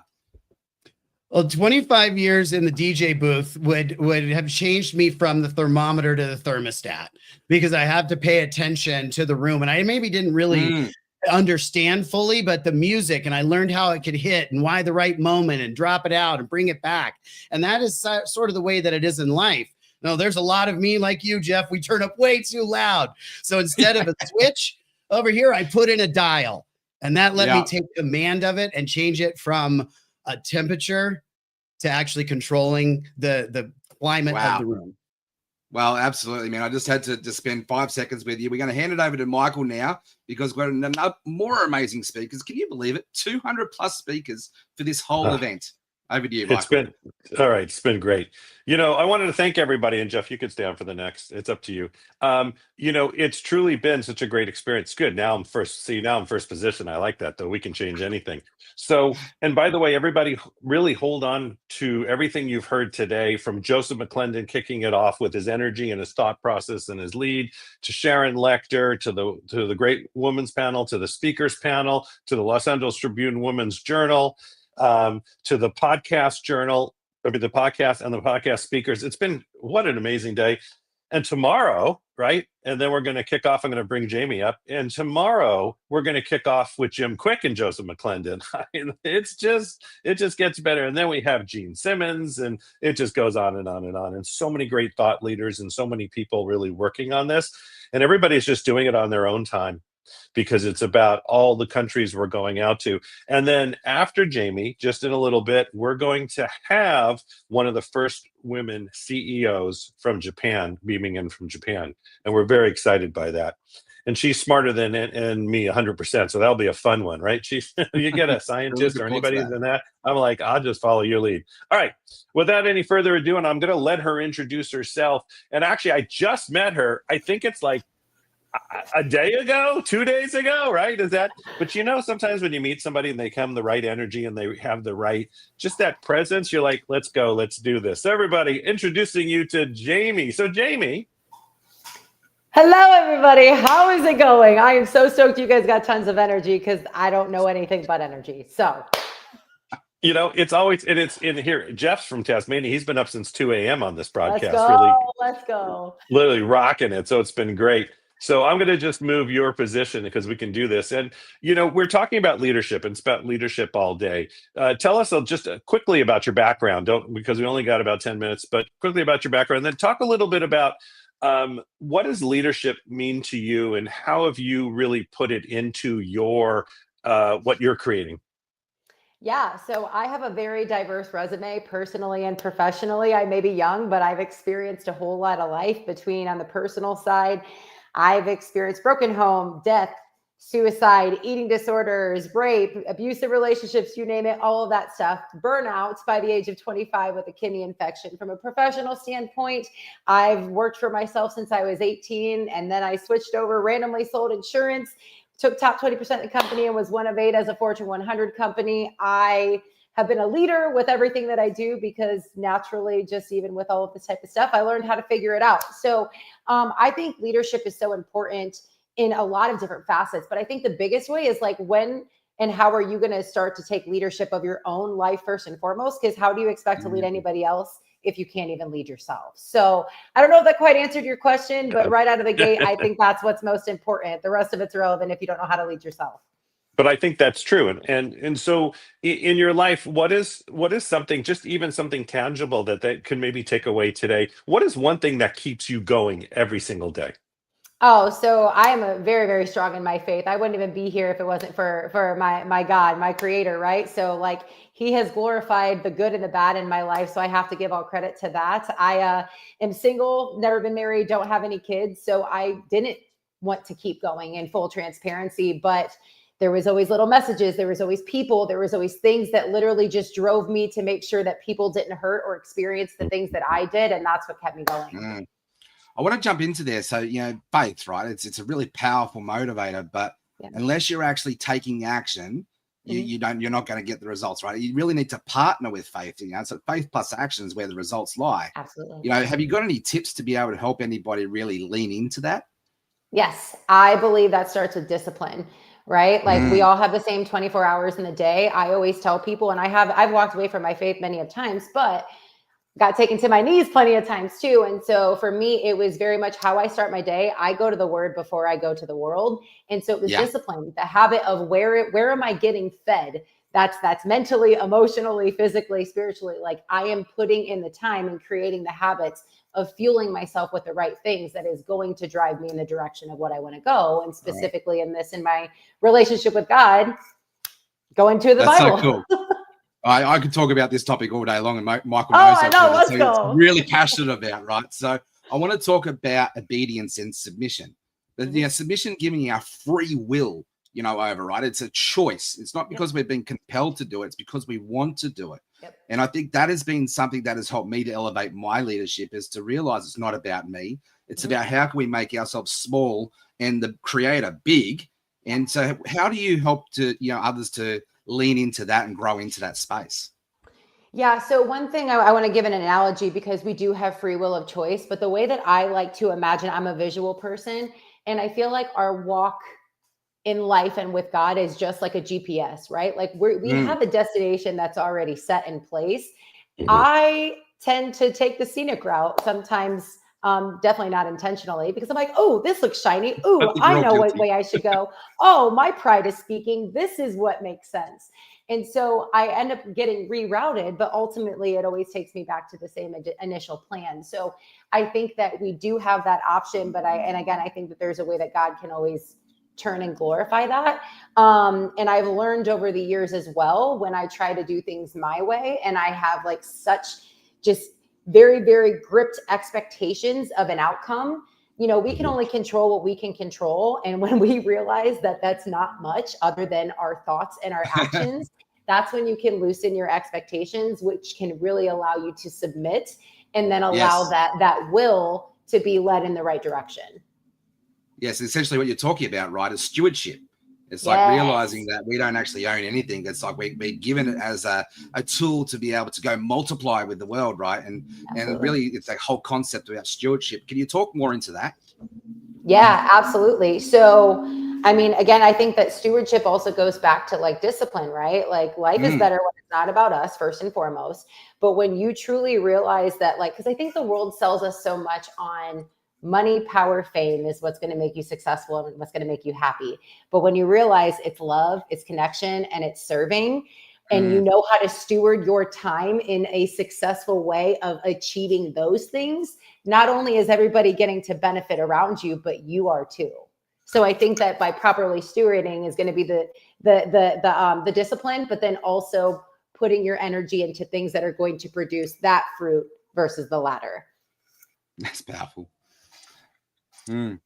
Well, 25 years in the DJ booth would have changed me from the thermometer to the thermostat because I have to pay attention to the room. And I maybe didn't really understand fully, but the music, and I learned how it could hit and why the right moment and drop it out and bring it back. And that is sort of the way that it is in life. No, there's a lot of me like you, Jeff. We turn up way too loud. So instead of a switch over here, I put in a dial, and that let me take command of it and change it from a temperature to actually controlling the climate of the room. Well, absolutely, man. I just had to spend 5 seconds with you. We're going to hand it over to Michael now because we're going to more amazing speakers. Can you believe it? 200 plus speakers for this whole event. Over to you, Michael. It's been great. You know, I wanted to thank everybody, and Jeff, you could stay on for the next. It's up to you. You know, it's truly been such a great experience. Good. Now I'm first position. I like that, though. We can change anything. So, and by the way, everybody really hold on to everything you've heard today, from Joesph McClendon kicking it off with his energy and his thought process and his lead, to Sharon Lechter, to the great women's panel, to the speakers panel, to the Los Angeles Tribune Women's Journal, to the podcast journal, the podcast and the podcast speakers. It's been, what an amazing day. And tomorrow, right? And then we're going to kick off. I'm going to bring Jamie up. And tomorrow we're going to kick off with Jim Quick and Joesph McClendon. I mean, it just gets better. And then we have Gene Simmons, and it just goes on and on and on. And so many great thought leaders and so many people really working on this. And everybody's just doing it on their own time, because it's about all the countries we're going out to. And then after Jamie, just in a little bit, we're going to have one of the first women CEOs from Japan beaming in from Japan. And we're very excited by that. And she's smarter than me 100%. So that'll be a fun one, right? You get a scientist or anybody than that. I'm like, I'll just follow your lead. All right. Without any further ado, and I'm going to let her introduce herself. And actually, I just met her. I think it's like a day ago, 2 days ago, right? But you know, sometimes when you meet somebody and they come the right energy and they have the right, just that presence, you're like, let's go, let's do this. So everybody, introducing you to Jamie. So Jamie. Hello, everybody. How is it going? I am so stoked you guys got tons of energy because I don't know anything but energy. So. You know, it's always, and it's in here. Jeff's from Tasmania. He's been up since 2 a.m. on this broadcast. Let's go. Literally rocking it. So it's been great. So I'm going to just move your position because we can do this. And, you know, we're talking about leadership, and it's about leadership all day. Tell us just quickly about your background, because we only got about 10 minutes, but quickly about your background. And then talk a little bit about what does leadership mean to you, and how have you really put it into your what you're creating? Yeah, so I have a very diverse resume, personally and professionally. I may be young, but I've experienced a whole lot of life. Between on the personal side, I've experienced broken home, death, suicide, eating disorders, rape, abusive relationships, you name it, all of that stuff, burnouts by the age of 25 with a kidney infection. From a professional standpoint, I've worked for myself since I was 18, and then I switched over, randomly sold insurance, took top 20% of the company and was one of 8 as a Fortune 100 company. I have been a leader with everything that I do because naturally, just even with all of this type of stuff, I learned how to figure it out. So I think leadership is so important in a lot of different facets. But I think the biggest way is like, when and how are you going to start to take leadership of your own life first and foremost? Because how do you expect to lead anybody else if you can't even lead yourself? So I don't know if that quite answered your question, but right out of the gate, I think that's what's most important. The rest of it's irrelevant if you don't know how to lead yourself. But I think that's true. And so in your life, what is something, just even something tangible that could maybe take away today? What is one thing that keeps you going every single day? Oh, so I am a very, very strong in my faith. I wouldn't even be here if it wasn't for my God, my creator, right? So like, he has glorified the good and the bad in my life. So I have to give all credit to that. I am single, never been married, don't have any kids. So I didn't want to keep going in full transparency, but there was always little messages. There was always people. There was always things that literally just drove me to make sure that people didn't hurt or experience the things that I did. And that's what kept me going. I want to jump into there. So, faith, right? It's a really powerful motivator, but unless you're actually taking action, you're not going to get the results, right? You really need to partner with faith. So faith plus action is where the results lie. Absolutely. Have you got any tips to be able to help anybody really lean into that? Yes, I believe that starts with discipline, right? Like we all have the same 24 hours in the day. I always tell people, and I've walked away from my faith many of times, but got taken to my knees plenty of times too. And so for me, it was very much how I start my day. I go to the word before I go to the world. And so it was discipline, the habit of where am I getting fed? That's mentally, emotionally, physically, spiritually. Like I am putting in the time and creating the habits of fueling myself with the right things that is going to drive me in the direction of what I want to go. And specifically in my relationship with God, going to the Bible. So cool. I could talk about this topic all day long, and Michael knows I know. Let's go. Really passionate about, right? So I want to talk about obedience and submission. But submission giving you our free will, over, right? It's a choice. It's not because we've been compelled to do it. It's because we want to do it. And I think that has been something that has helped me to elevate my leadership, is to realize it's not about me. It's about how can we make ourselves small and the creator big. And so how do you help to, others to lean into that and grow into that space? Yeah. So one thing I want to give an analogy, because we do have free will of choice, but the way that I like to imagine, I'm a visual person, and I feel like our walk in life and with God is just like a GPS, right? Like we have a destination that's already set in place. I tend to take the scenic route sometimes, definitely not intentionally, because I'm like, oh, this looks shiny. Oh, I know what way I should go. Oh, my pride is speaking. This is what makes sense. And so I end up getting rerouted, but ultimately it always takes me back to the same initial plan. So I think that we do have that option, but I think that there's a way that God can always turn and glorify that. And I've learned over the years as well, when I try to do things my way, and I have like such just very, very gripped expectations of an outcome. We can only control what we can control. And when we realize that that's not much other than our thoughts and our actions, that's when you can loosen your expectations, which can really allow you to submit and then allow that will to be led in the right direction. Yes, essentially what you're talking about, right, is stewardship. It's like realizing that we don't actually own anything. It's like we're given it as a tool to be able to go multiply with the world, right? And really, it's that whole concept about stewardship. Can you talk more into that? Yeah, absolutely. So, I mean, again, I think that stewardship also goes back to like discipline, right? Like life is better when it's not about us first and foremost. But when you truly realize that, like, because I think the world sells us so much on money, power, fame is what's going to make you successful and what's going to make you happy. But when you realize it's love, it's connection, and it's serving, and you know how to steward your time in a successful way of achieving those things, not only is everybody getting to benefit around you, but you are too. So I think that by properly stewarding is going to be the discipline, but then also putting your energy into things that are going to produce that fruit versus the latter. That's powerful. I'm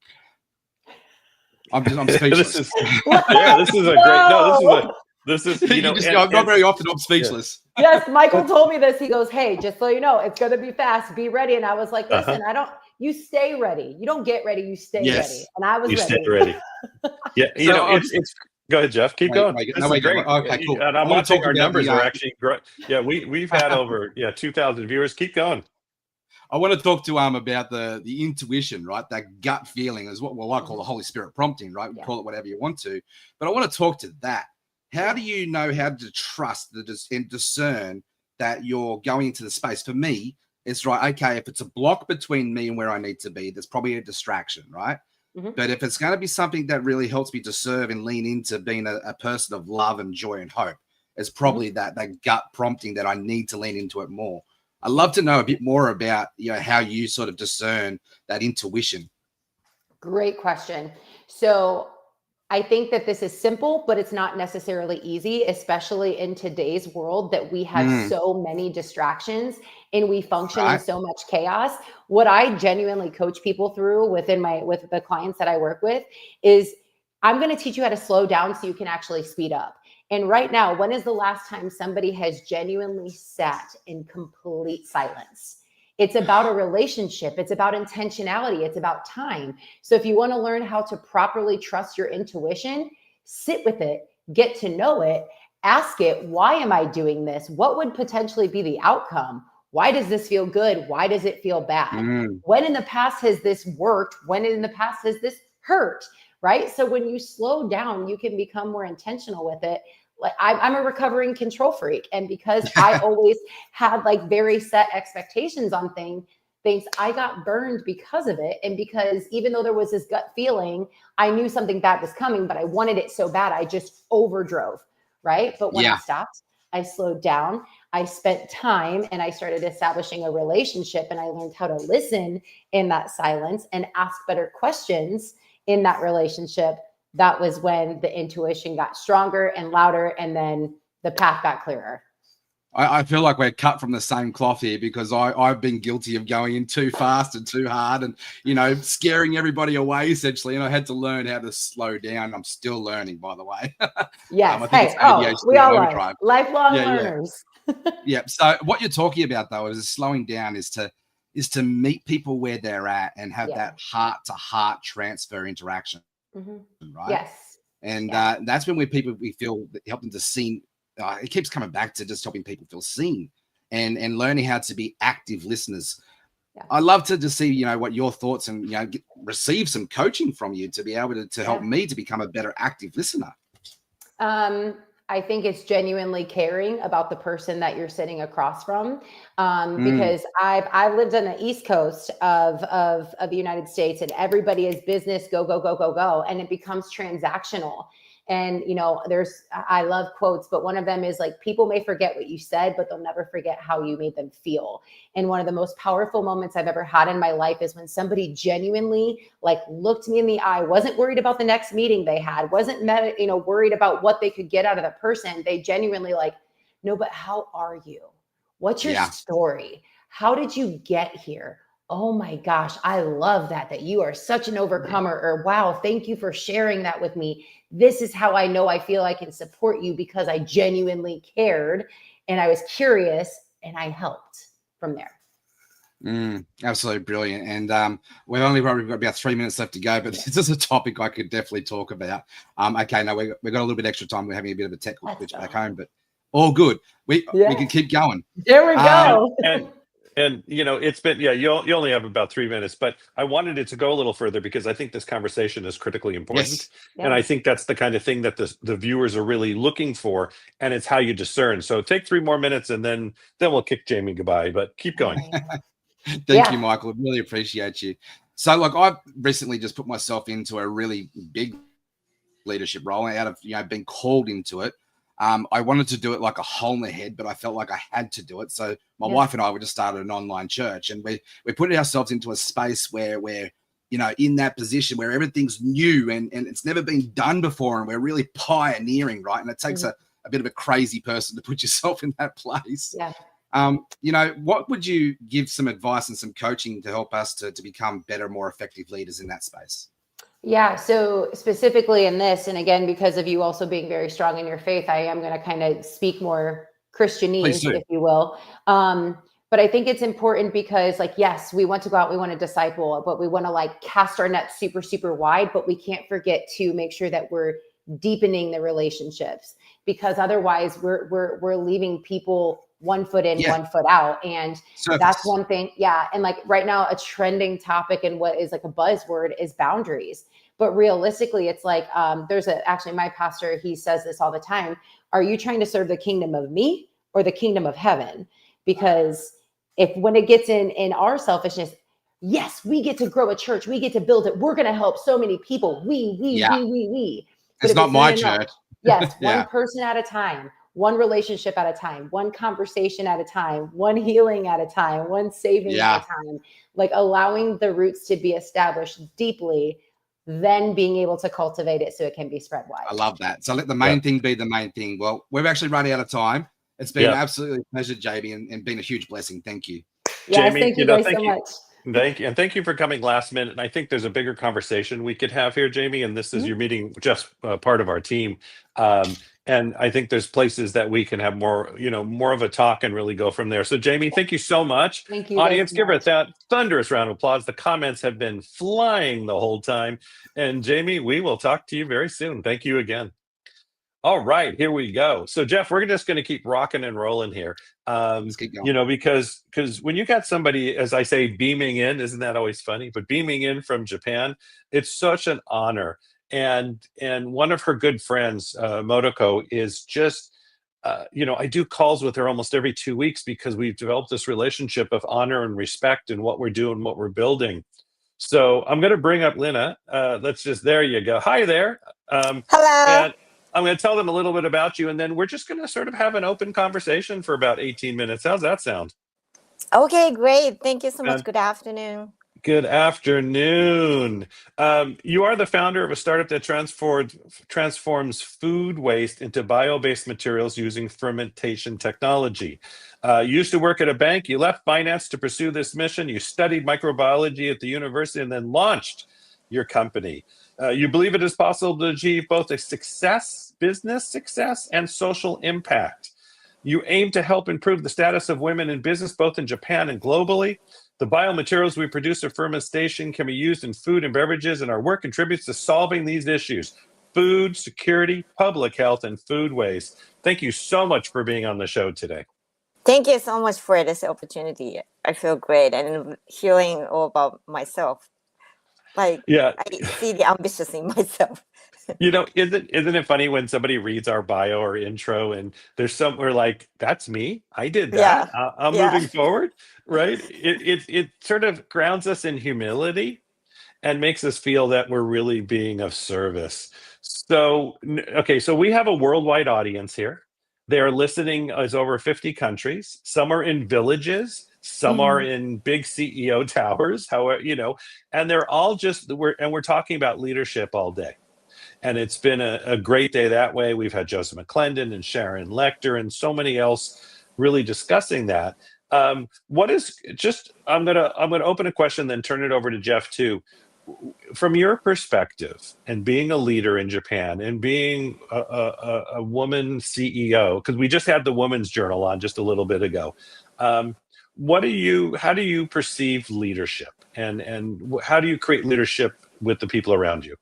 speechless. This is a great. This is I'm not very often. I'm speechless. Yes, Michael told me this. He goes, "Hey, just so you know, it's going to be fast. Be ready." And I was like, "Listen, You stay ready. You don't get ready, you stay ready. And I was you ready. stay ready. Yeah, you So know, it's go ahead, Jeff. Keep going. Wait, This no, is wait, great. okay, cool. And I I'm want to watching talk our about numbers the are actually growing. Yeah, we've had over 2,000 viewers. Keep going. I want to talk to about the intuition, right? That gut feeling is what I call the Holy Spirit prompting, right? Call it whatever you want to. But I want to talk to that. How do you know how to trust and discern that you're going into the space? For me, it's right. Okay, if it's a block between me and where I need to be, there's probably a distraction, right? But if it's going to be something that really helps me to serve and lean into being a person of love and joy and hope, it's probably that gut prompting that I need to lean into it more. I'd love to know a bit more about how you sort of discern that intuition. Great question. So I think that this is simple, but it's not necessarily easy, especially in today's world that we have so many distractions and we function in so much chaos. What I genuinely coach people through with the clients that I work with is I'm going to teach you how to slow down so you can actually speed up. And right now, when is the last time somebody has genuinely sat in complete silence? It's about a relationship. It's about intentionality. It's about time. So if you want to learn how to properly trust your intuition, sit with it, get to know it, ask it, why am I doing this? What would potentially be the outcome? Why does this feel good? Why does it feel bad? When in the past has this worked? When in the past has this hurt? Right? So when you slow down, you can become more intentional with it. Like I'm a recovering control freak. And because I always had like very set expectations on things, I got burned because of it. And because even though there was this gut feeling, I knew something bad was coming, but I wanted it so bad, I just overdrove. Right. But when I stopped, I slowed down, I spent time, and I started establishing a relationship, and I learned how to listen in that silence and ask better questions in that relationship. That was when the intuition got stronger and louder, and then the path got clearer. I feel like we're cut from the same cloth here, because I've been guilty of going in too fast and too hard and, scaring everybody away essentially. And I had to learn how to slow down. I'm still learning, by the way. Yes. We all are lifelong learners. Yeah. So what you're talking about though is slowing down is to meet people where they're at and have that heart to heart transfer interaction. Right. Yes. And that's when we feel help them to see. It keeps coming back to just helping people feel seen and learning how to be active listeners. I love to just see what your thoughts and receive some coaching from you to be able to help me to become a better active listener. I think it's genuinely caring about the person that you're sitting across from, because I've lived on the East Coast of the United States, and everybody is business, go, go, go, go, go. And it becomes transactional. And, I love quotes, but one of them is like, people may forget what you said, but they'll never forget how you made them feel. And one of the most powerful moments I've ever had in my life is when somebody genuinely looked me in the eye, wasn't worried about the next meeting they had, wasn't worried about what they could get out of the person. They genuinely no, but how are you? What's your story? How did you get here? Oh my gosh, I love that you are such an overcomer, or wow, thank you for sharing that with me. This is how I know I feel I can support you, because I genuinely cared and I was curious and I helped from there. Absolutely brilliant. And we've only probably got about 3 minutes left to go, but this is a topic I could definitely talk about. Okay, now we've got a little bit extra time. We're having a bit of a technical glitch back home, but all good. We can keep going. There we go. And it's been you only have about 3 minutes, but I wanted it to go a little further because I think this conversation is critically important. And I think that's the kind of thing that the viewers are really looking for, and it's how you discern. So take 3 more minutes, and then we'll kick Jamie goodbye, but keep going. Thank you, Michael. I really appreciate you. So I've recently just put myself into a really big leadership role out of being called into it. I wanted to do it like a hole in the head, but I felt like I had to do it. So my wife and I, we just started an online church, and we put ourselves into a space where we're, in that position where everything's new and it's never been done before. And we're really pioneering, right? And it takes a bit of a crazy person to put yourself in that place. Yeah. What would you give some advice and some coaching to help us to become better, more effective leaders in that space? Yeah. So specifically in this, and again, because of you also being very strong in your faith, I am going to kind of speak more Christianese, if you will. But I think it's important because, like, yes, we want to go out, we want to disciple, but we want to like cast our net super, super wide, but we can't forget to make sure that we're deepening the relationships, because otherwise we're leaving people 1 foot in, 1 foot out. And that's one thing. Yeah. And like right now, a trending topic and what is like a buzzword is boundaries. But realistically, it's like, actually my pastor, he says this all the time. Are you trying to serve the kingdom of me or the kingdom of heaven? Because when it gets in our selfishness, yes, we get to grow a church, we get to build it, we're going to help so many people. We. But It's not my church. Yes, Yeah. one person at a time, one relationship at a time, one conversation at a time, one healing at a time, one saving at a time, like allowing the roots to be established deeply, then being able to cultivate it so it can be spread wide. I love that. So let the main thing be the main thing. Well, we've actually run out of time. It's been absolutely a pleasure, Jamie, and been a huge blessing. Thank you. Yes, Jamie, thank you guys so much. Thank you. And thank you for coming last minute. And I think there's a bigger conversation we could have here, Jamie. And this is you're meeting just part of our team. And I think there's places that we can have more, more of a talk and really go from there. So Jamie, thank you so much. Thank you. Audience, give her that thunderous round of applause. The comments have been flying the whole time. And Jamie, we will talk to you very soon. Thank you again. All right, here we go. So Jeff, we're just going to keep rocking and rolling here. Let's keep going. Because when you got somebody, as I say, beaming in, isn't that always funny? But beaming in from Japan, it's such an honor. And one of her good friends, Motoko, is just, I do calls with her almost every 2 weeks because we've developed this relationship of honor and respect in what we're doing, what we're building. So I'm going to bring up Lina. There you go. Hi there. Hello. And I'm going to tell them a little bit about you, and then we're just going to sort of have an open conversation for about 18 minutes. How's that sound? Okay, great. Thank you so much. Good afternoon. Good afternoon. You are the founder of a startup that transforms food waste into bio-based materials using fermentation technology. You used to work at a bank. You left finance to pursue this mission. You studied microbiology at the university and then launched your company. You believe it is possible to achieve both a business success, and social impact. You aim to help improve the status of women in business, both in Japan and globally. The biomaterials we produce at fermentation can be used in food and beverages, and our work contributes to solving these issues: food security, public health, and food waste. Thank you so much for being on the show today. Thank you so much for this opportunity. I feel great and hearing all about myself. I see the ambitious in myself. Isn't it funny when somebody reads our bio or intro and there's somewhere like, that's me, I did that, I'm moving forward, right? It sort of grounds us in humility and makes us feel that we're really being of service. So we have a worldwide audience here. They are listening as over 50 countries. Some are in villages. Some are in big CEO towers, however, and they're all we're talking about leadership all day. And it's been a great day that way. We've had Joesph McClendon and Sharon Lecter and so many else really discussing that. I'm gonna open a question, then turn it over to Jeff too. From your perspective and being a leader in Japan and being a woman CEO, because we just had the Women's Journal on just a little bit ago. How do you perceive leadership and how do you create leadership with the people around you?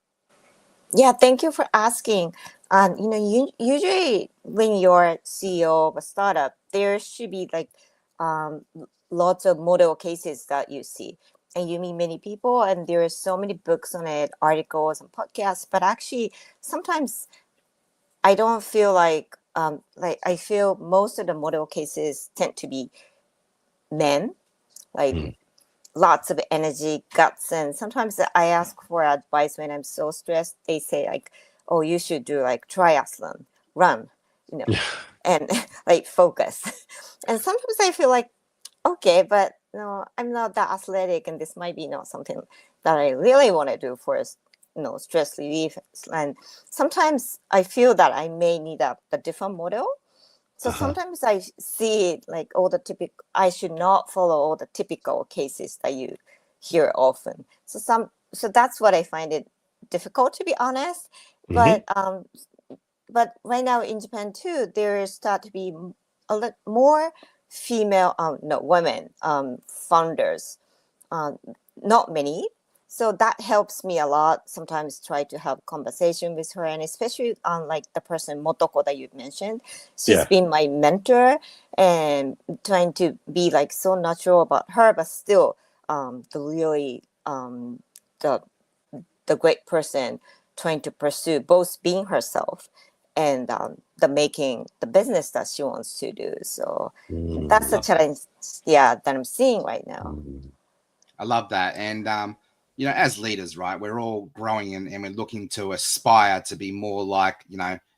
Yeah, thank you for asking. Usually when you're CEO of a startup, there should be lots of model cases that you see, and you meet many people, and there are so many books on it, articles and podcasts. But actually, sometimes I don't feel I feel most of the model cases tend to be men, lots of energy, guts, and sometimes I ask for advice when I'm so stressed. They say oh, you should do triathlon, run, and focus. And sometimes I feel okay, but no, I'm not that athletic, and this might be not something that I really want to do for stress relief. And sometimes I feel that I may need a different model. So sometimes I see I should not follow all the typical cases that you hear often. So that's what I find it difficult, to be honest. But right now in Japan too, there start to be a lot more female, no, women founders, not many. So that helps me a lot. Sometimes try to have conversation with her, and especially like the person Motoko that you mentioned. She's been my mentor, and trying to be like so natural about her, but still the really the great person trying to pursue both being herself and the making the business that she wants to do. So that's the challenge, that I'm seeing right now. I love that. And, as leaders, right, we're all growing and we're looking to aspire to be more like,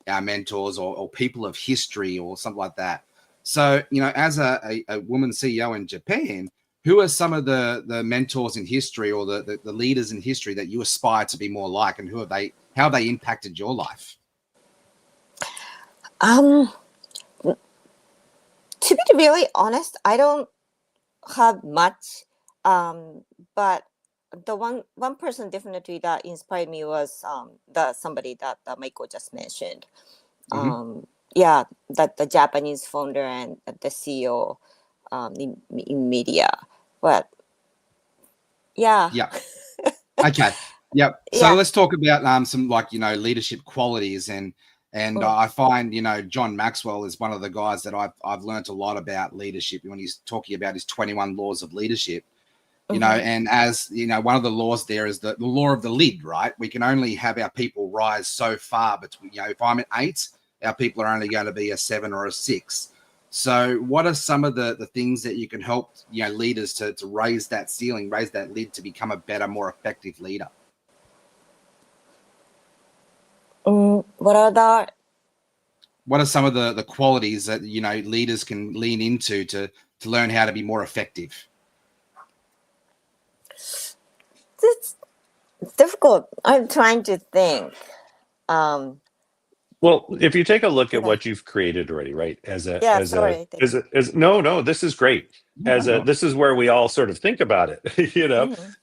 our mentors or people of history or something like that. So, as a woman CEO in Japan, who are some of the mentors in history or the leaders in history that you aspire to be more like, and how have they impacted your life? To be really honest, I don't have much, but the one person definitely that inspired me was somebody that Michael just mentioned. That the Japanese founder and the CEO in media. But Okay. Yep. So let's talk about some leadership qualities, and I find John Maxwell is one of the guys that I've learned a lot about leadership when he's talking about his 21 laws of leadership. And as one of the laws there is the law of the lid, right? We can only have our people rise so far between, if I'm an 8, our people are only going to be a 7 or a 6. So what are some of the things that you can help, leaders to raise that ceiling, raise that lid to become a better, more effective leader? What are some of the qualities that, leaders can lean into to learn how to be more effective? It's difficult. I'm trying to think. Well, if you take a look at what you've created already, right? This is great. This is where we all sort of think about it,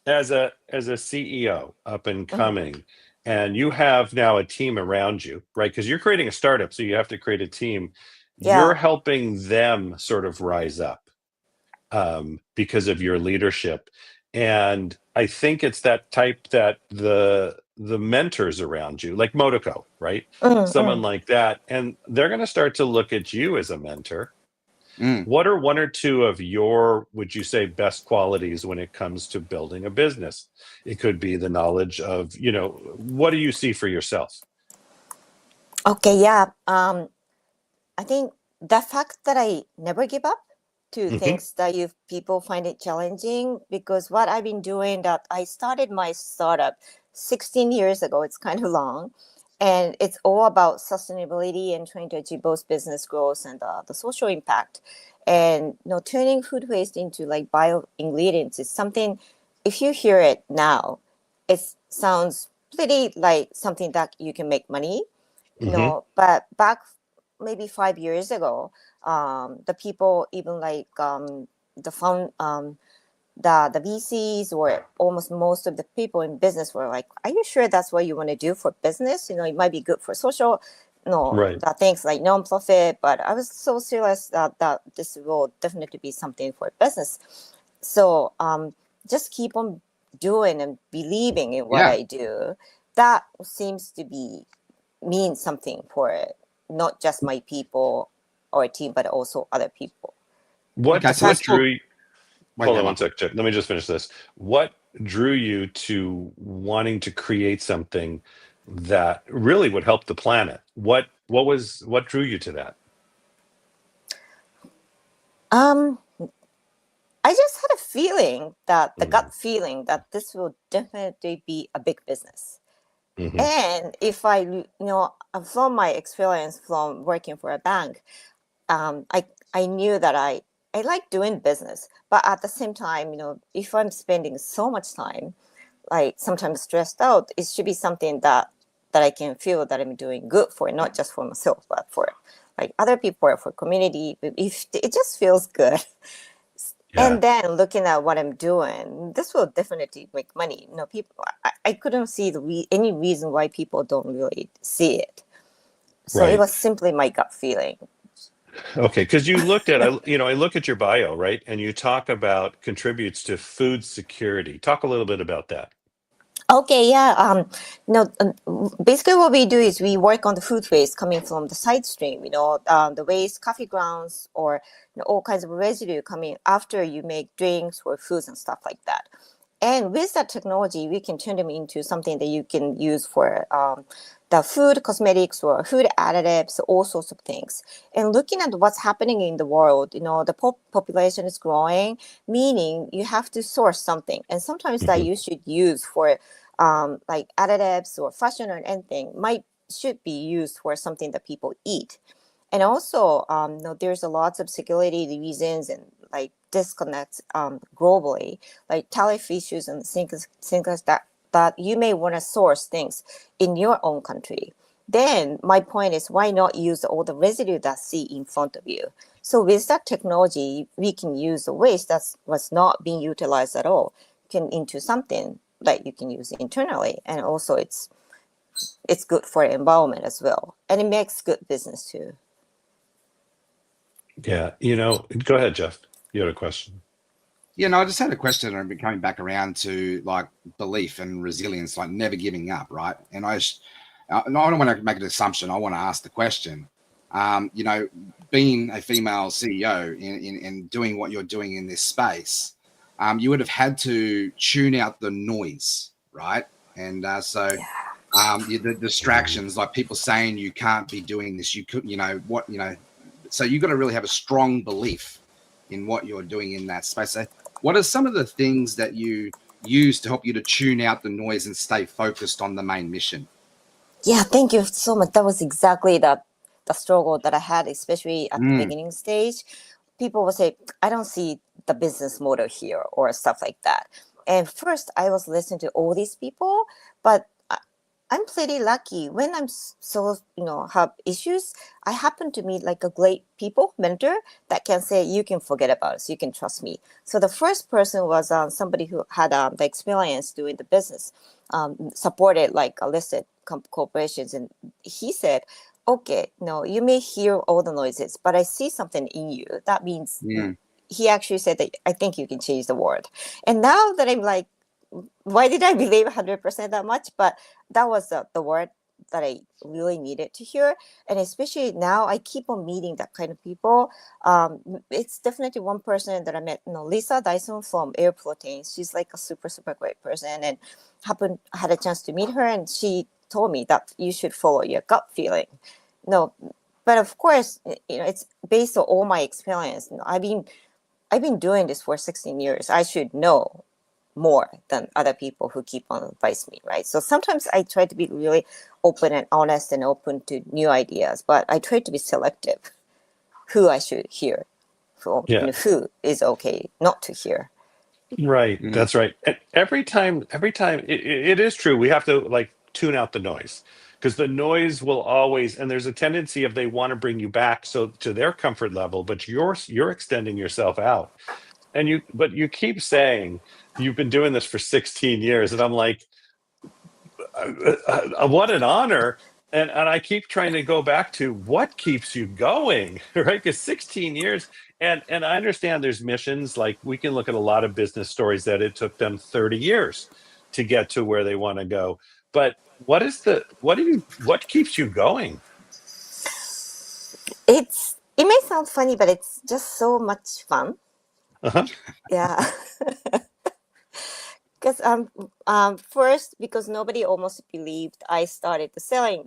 as a CEO up and coming, and you have now a team around you, right? Because you're creating a startup, so you have to create a team. You're helping them sort of rise up because of your leadership. And I think it's that type that the mentors around you, like Motoko, right? Someone like that. And they're going to start to look at you as a mentor. What are one or two of your, would you say, best qualities when it comes to building a business? It could be the knowledge of, what do you see for yourself? Okay, I think the fact that I never give up to things that people find it challenging, because what I've been doing, that I started my startup 16 years ago. It's kind of long, and it's all about sustainability and trying to achieve both business growth and the social impact. And turning food waste into like bio ingredients is something, if you hear it now, it sounds pretty like something that you can make money, but back maybe 5 years ago, the people, even like the VCs, or almost most of the people in business were like, are you sure that's what you want to do for business? It might be good for social, that things like nonprofit, but I was so serious that this will definitely be something for business. So just keep on doing and believing in what I do. That seems to mean something for it. Not just my people or a team, but also other people. What drew you? Hold on one sec, Chip. Let me just finish this. What drew you to wanting to create something that really would help the planet? What drew you to that? I just had a feeling that the gut feeling that this will definitely be a big business. And if I, from my experience from working for a bank, I knew that I like doing business, but at the same time, if I'm spending so much time, like sometimes stressed out, it should be something that I can feel that I'm doing good for, not just for myself, but for like other people or for community. If it just feels good. And then looking at what I'm doing, this will definitely make money. People, I couldn't see any reason why people don't really see it. So it was simply my gut feeling. Okay, because you looked at, I look at your bio, right? And you talk about contributes to food security. Talk a little bit about that. Okay, yeah. Basically what we do is we work on the food waste coming from the side stream, the waste, coffee grounds, or all kinds of residue coming after you make drinks or foods and stuff like that. And with that technology, we can turn them into something that you can use for the food, cosmetics, or food additives, all sorts of things. And looking at what's happening in the world, the population is growing, meaning you have to source something. And sometimes that you should use for like additives or fashion or anything should be used for something that people eat. And also, there's a lots of security reasons and like disconnects globally, like tariff issues and things that you may want to source things in your own country. Then my point is, why not use all the residue that see in front of you? So with that technology, we can use the waste that was not being utilized at all into something that you can use internally, and also it's good for the environment as well, and it makes good business too. Yeah, go ahead, Jeff. You had a question. Yeah, no, I just had a question, and I've been coming back around to like belief and resilience, like never giving up, right? And I don't want to make an assumption. I want to ask the question. Being a female CEO in doing what you're doing in this space, you would have had to tune out the noise, right? And the distractions, like people saying you can't be doing this, you could, so you've got to really have a strong belief in what you're doing in that space. So what are some of the things that you use to help you to tune out the noise and stay focused on the main mission? Yeah, thank you so much. That was exactly the struggle that I had, especially at the beginning stage. People will say, I don't see the business model here or stuff like that. And first I was listening to all these people, but I'm pretty lucky when I'm have issues. I happen to meet like a great mentor that can say, you can forget about it, so you can trust me. So the first person was somebody who had the experience doing the business, supported like a listed corporations. And he said, okay, no, you may hear all the noises, but I see something in you. That means he actually said that I think you can change the world. And now that I'm like, why did I believe 100% that much? But that was the word that I really needed to hear. And especially now I keep on meeting that kind of people. It's definitely one person that I met, Lisa Dyson from Air Protein. She's like a super, super great person, and had a chance to meet her. And she told me that you should follow your gut feeling. But of course, it's based on all my experience. I've been doing this for 16 years. I should know more than other people who keep on advising me, right? So sometimes I try to be really open and honest and open to new ideas, but I try to be selective who I should hear from, who is okay not to hear. Right, that's right. And every time, it is true. We have to like tune out the noise, because the noise will always, and there's a tendency of they want to bring you back to their comfort level, but you're extending yourself out. But you keep saying you've been doing this for 16 years, and I'm like, what an honor. And I keep trying to go back to what keeps you going, right? Because 16 years, and I understand there's missions, like we can look at a lot of business stories that it took them 30 years to get to where they want to go. But what keeps you going? It may sound funny, but it's just so much fun. Yeah. Because first, because nobody almost believed I started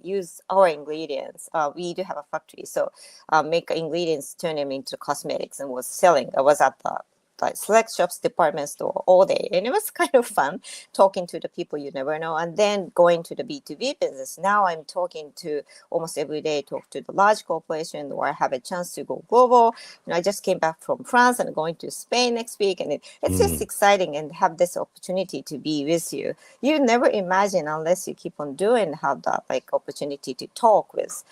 use our ingredients. We do have a factory, so make ingredients, turn them into cosmetics, and was selling. I was at the select shops, department store all day, and it was kind of fun talking to the people you never know, and then going to the B2B business. Now I'm talking to almost every day, talk to the large corporation, or I have a chance to go global. I just came back from France and going to Spain next week, and it's just exciting, and have this opportunity to be with you. You never imagine, unless you keep on doing, have that opportunity to talk with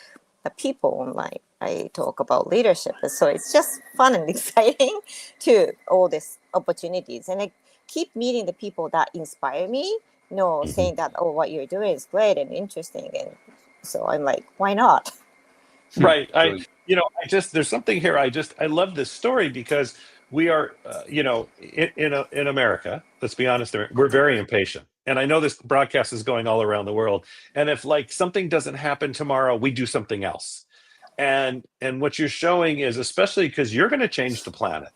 the people online. I talk about leadership, and so it's just fun and exciting to all these opportunities. And I keep meeting the people that inspire me, saying that, oh, what you're doing is great and interesting. And so I'm like, why not? Right. there's something here. I love this story because we are, in America, let's be honest, we're very impatient. And I know this broadcast is going all around the world. And if like something doesn't happen tomorrow, we do something else. And what you're showing is, especially because you're going to change the planet,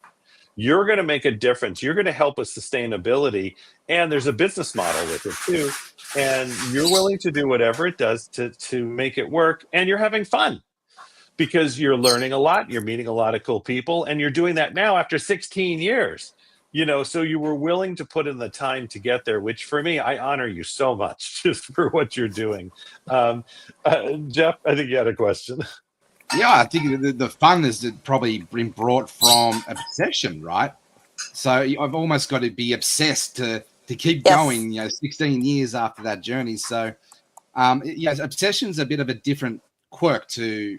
you're going to make a difference, you're going to help with sustainability, and there's a business model with it too. And you're willing to do whatever it does to make it work, and you're having fun because you're learning a lot, you're meeting a lot of cool people, and you're doing that now after 16 years. So you were willing to put in the time to get there, which for me, I honor you so much just for what you're doing. Jeff, I think you had a question. Yeah, I think the fun is probably been brought from obsession, right? So I've almost got to be obsessed to keep going, 16 years after that journey. So, obsession's a bit of a different quirk to,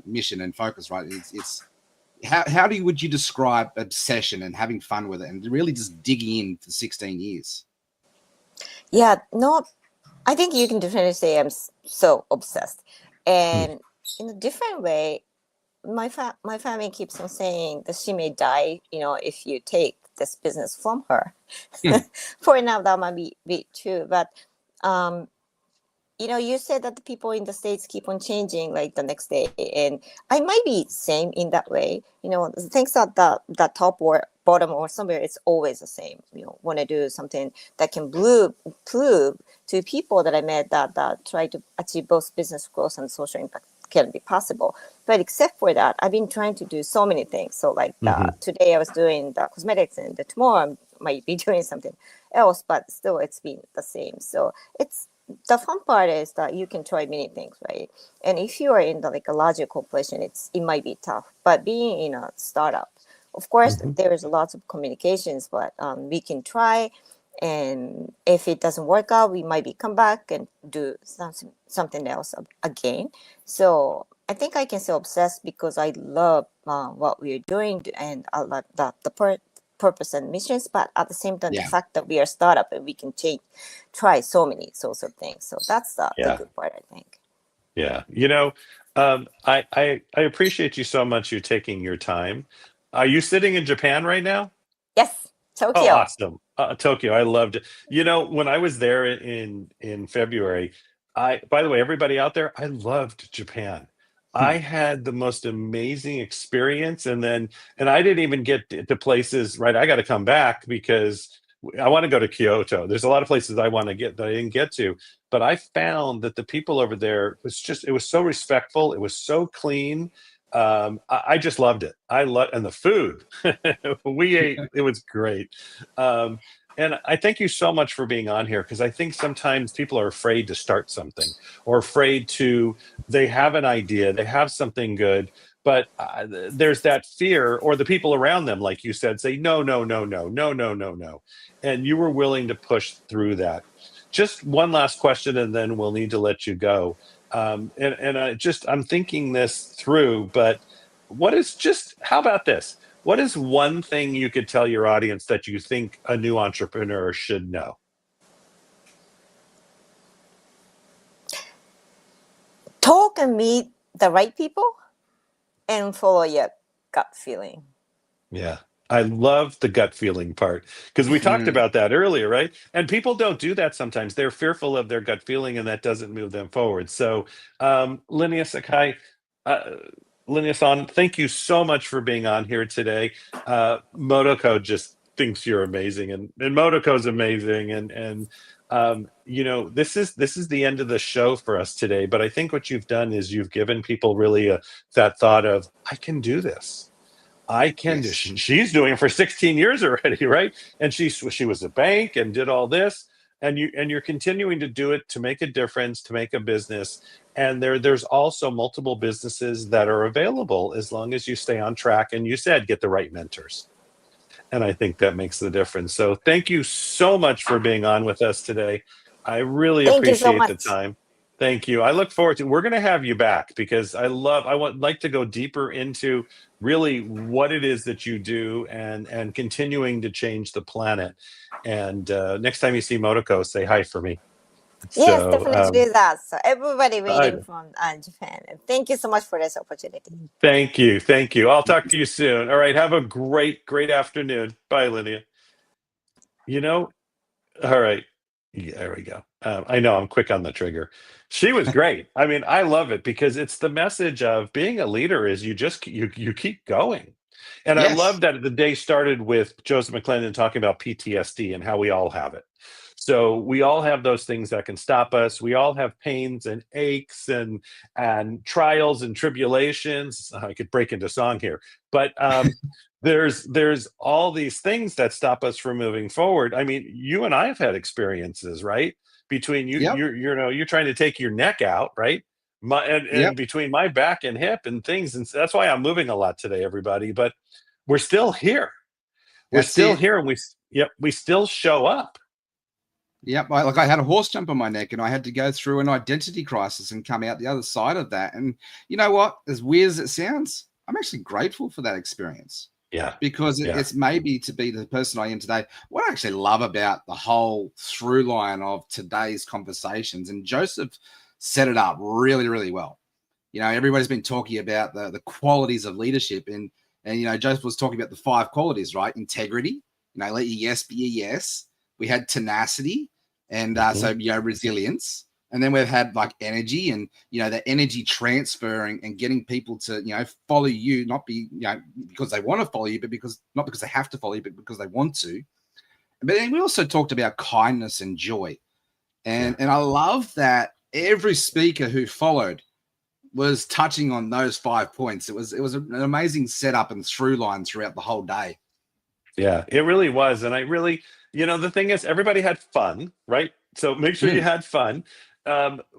mission and focus, right? It's how would you describe obsession and having fun with it and really just digging in for 16 years? Yeah, no, I think you can definitely say I'm so obsessed. And in a different way, my family keeps on saying that she may die, if you take this business from her. For now, that might be true. But, you said that the people in the States keep on changing like the next day. And I might be same in that way. Things at the top or bottom or somewhere, it's always the same. Want to do something that can prove to people that I met that try to achieve both business growth and social impact can be possible. But except for that, I've been trying to do so many things. So like today I was doing the cosmetics, and tomorrow I might be doing something else, but still it's been the same. So it's the fun part is that you can try many things, right? And if you are in a larger corporation, it might be tough. But being in a startup, of course, there's lots of communications, but we can try. And if it doesn't work out, we might come back and do something else again. So I think I can say obsessed because I love what we're doing, and I love the purpose and missions. But at the same time, the fact that we are a startup and we can try so many sorts of things. So that's the good part, I think. Yeah, I appreciate you so much. You taking your time. Are you sitting in Japan right now? Yes. Tokyo. Oh, awesome. Tokyo. I loved it. When I was there in February, by the way, everybody out there, I loved Japan. I had the most amazing experience. And I didn't even get to places, right? I got to come back because I want to go to Kyoto. There's a lot of places I want to get that I didn't get to, but I found that the people over there it was so respectful. It was so clean. I just loved it. And the food we ate, it was great. And I thank you so much for being on here, because I think sometimes people are afraid to start something, or afraid they have an idea, they have something good, but there's that fear, or the people around them, like you said, say, no, no, no, no, no, no, no, no. And you were willing to push through that. Just one last question, and then we'll need to let you go. I'm thinking this through, but how about this? What is one thing you could tell your audience that you think a new entrepreneur should know? Talk and meet the right people and follow your gut feeling. Yeah. I love the gut feeling part, because we talked about that earlier, right? And people don't do that sometimes. They're fearful of their gut feeling, and that doesn't move them forward. So, Linnea Sakai, Linnea-san, thank you so much for being on here today. Motoko just thinks you're amazing, and Motoko's amazing. And this is the end of the show for us today. But I think what you've done is you've given people really that thought of, I can do this. I can do. She's doing it for 16 years already, right? And she was a bank and did all this, and you're continuing to do it to make a difference, to make a business. And there's also multiple businesses that are available as long as you stay on track. And you said get the right mentors, and I think that makes the difference. So thank you so much for being on with us today. I really appreciate the time. Thank you. I look forward to. We're going to have you back, because I would like to go deeper into really what it is that you do, and continuing to change the planet. And next time you see Motoko, say hi for me. Yes, So definitely do that. So everybody waiting I, from Japan. And thank you so much for this opportunity. thank you. Thank you. I'll talk to you soon. All right. Have a great afternoon. Bye, Linnea. You know, all right. Yeah, there we go. I know I'm quick on the trigger. She was great. I mean, I love it because it's the message of being a leader is you keep going. And I Yes. love that the day started with Joesph McClendon talking about PTSD and how we all have it. So we all have those things that can stop us. We all have pains and aches and trials and tribulations. I could break into song here, but there's all these things that stop us from moving forward. I mean, you and I have had experiences, right? Between you, Yep. you're trying to take your neck out, right? And Yep. between my back and hip and things, and that's why I'm moving a lot today, everybody. But we're still here. We're That's still it. here, and we still show up. Yep. I had a horse jump on my neck and I had to go through an identity crisis and come out the other side of that. And you know what? As weird as it sounds, I'm actually grateful for that experience. Yeah. Because Yeah. it's maybe to be the person I am today. What I actually love about the whole through line of today's conversations, and Joesph set it up really, really well. You know, everybody's been talking about the qualities of leadership, and you know, Joesph was talking about the 5 qualities, right? Integrity, you know, let your yes be a yes. We had tenacity, and so you know, resilience. And then we've had like energy, and you know, the energy transferring and getting people to, you know, follow you, not be, you know, because they want to follow you, but not because they have to follow you, but because they want to. But then we also talked about kindness and joy. And I love that every speaker who followed was touching on those 5 points. It was an amazing setup and through line throughout the whole day. Yeah, it really was. And I really, the thing is, everybody had fun, right? So make sure you had fun.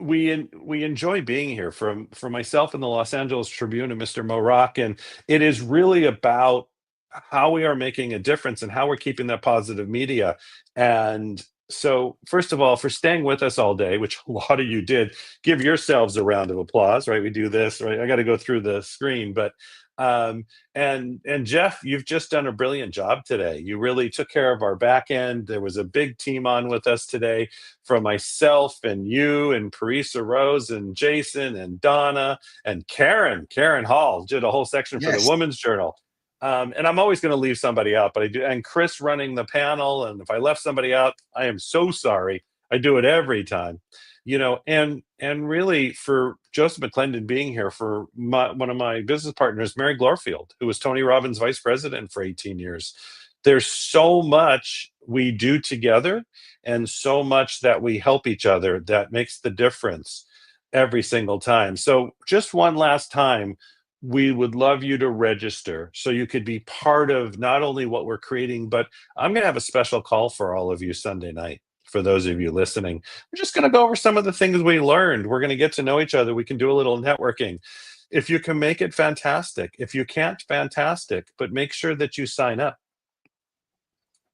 We enjoy being here from myself and the Los Angeles Tribune and Mr. Morak, and it is really about how we are making a difference and how we're keeping that positive media. And so, first of all, for staying with us all day, which a lot of you did, give yourselves a round of applause, right? We do this, right? I got to go through the screen, but and Jeff, you've just done a brilliant job today. You really took care of our back end. There was a big team on with us today, from myself and you and Parisa Rose and Jason and Donna and Karen Hall did a whole section for the Yes. Women's Journal. And I'm always going to leave somebody out, but I do. And Chris running the panel. And if I left somebody out, I am so sorry. I do it every time. And really, for Joesph McClendon being here, for one of my business partners, Mary Glorfield, who was Tony Robbins' vice president for 18 years. There's so much we do together and so much that we help each other that makes the difference every single time. So just one last time, we would love you to register so you could be part of not only what we're creating, but I'm going to have a special call for all of you Sunday night. For those of you listening, we're just going to go over some of the things we learned. We're going to get to know each other. We can do a little networking. If you can make it, fantastic. If you can't, fantastic. But make sure that you sign up.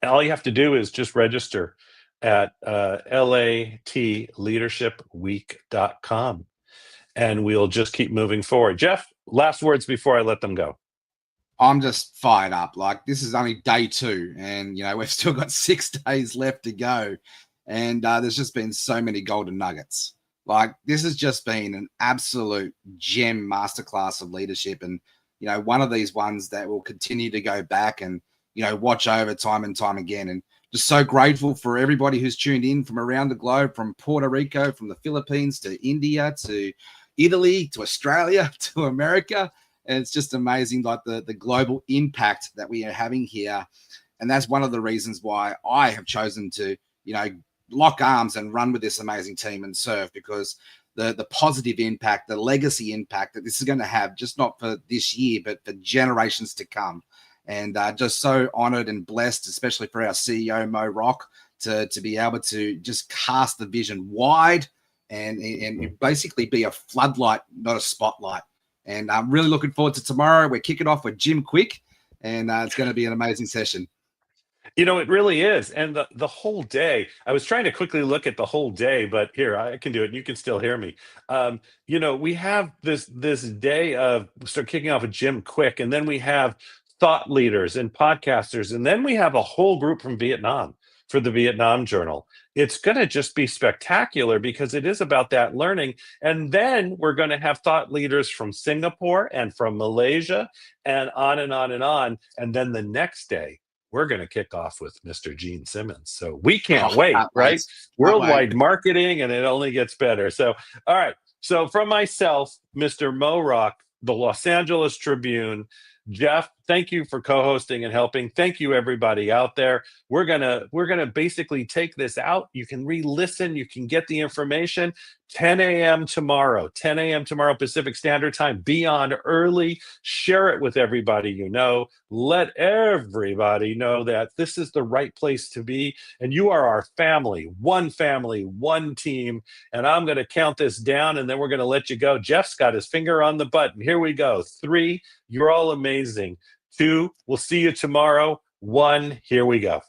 All you have to do is just register at latleadershipweek.com. And we'll just keep moving forward. Jeff, last words before I let them go. I'm just fired up. Like, this is only day 2, and you know, we've still got 6 days left to go. And there's just been so many golden nuggets. Like, this has just been an absolute gem masterclass of leadership, and you know, one of these ones that will continue to go back and, you know, watch over time and time again. And just so grateful for everybody who's tuned in from around the globe, from Puerto Rico, from the Philippines to India to Italy to Australia to America. And it's just amazing, like the global impact that we are having here. And that's one of the reasons why I have chosen to, you know, lock arms and run with this amazing team and serve, because the positive impact, the legacy impact that this is going to have, just not for this year, but for generations to come. And just so honored and blessed, especially for our CEO, Mo Rock, to be able to just cast the vision wide and basically be a floodlight, not a spotlight. And I'm really looking forward to tomorrow. We're kicking off with Jim Quick, and it's going to be an amazing session. You know, it really is. And the whole day, I was trying to quickly look at the whole day, but here, I can do it. And you can still hear me. You know, we have this day of start kicking off with Jim Quick, and then we have thought leaders and podcasters. And then we have a whole group from Vietnam, for the Vietnam Journal. It's going to just be spectacular because it is about that learning. And then we're going to have thought leaders from Singapore and from Malaysia and on and on and on. And then the next day, we're going to kick off with Mr. Gene Simmons. So we can't wait, right? Worldwide marketing, and it only gets better. So, all right. So from myself, Mr. Mo Rock, the Los Angeles Tribune, Jeff, thank you for co-hosting and helping. Thank you, everybody out there. We're gonna basically take this out. You can re-listen. You can get the information. 10 a.m. tomorrow, 10 a.m. tomorrow Pacific Standard Time. Be on early. Share it with everybody you know. Let everybody know that this is the right place to be. And you are our family, one team. And I'm going to count this down, and then we're going to let you go. Jeff's got his finger on the button. Here we go. 3, you're all amazing. 2, we'll see you tomorrow. 1, here we go.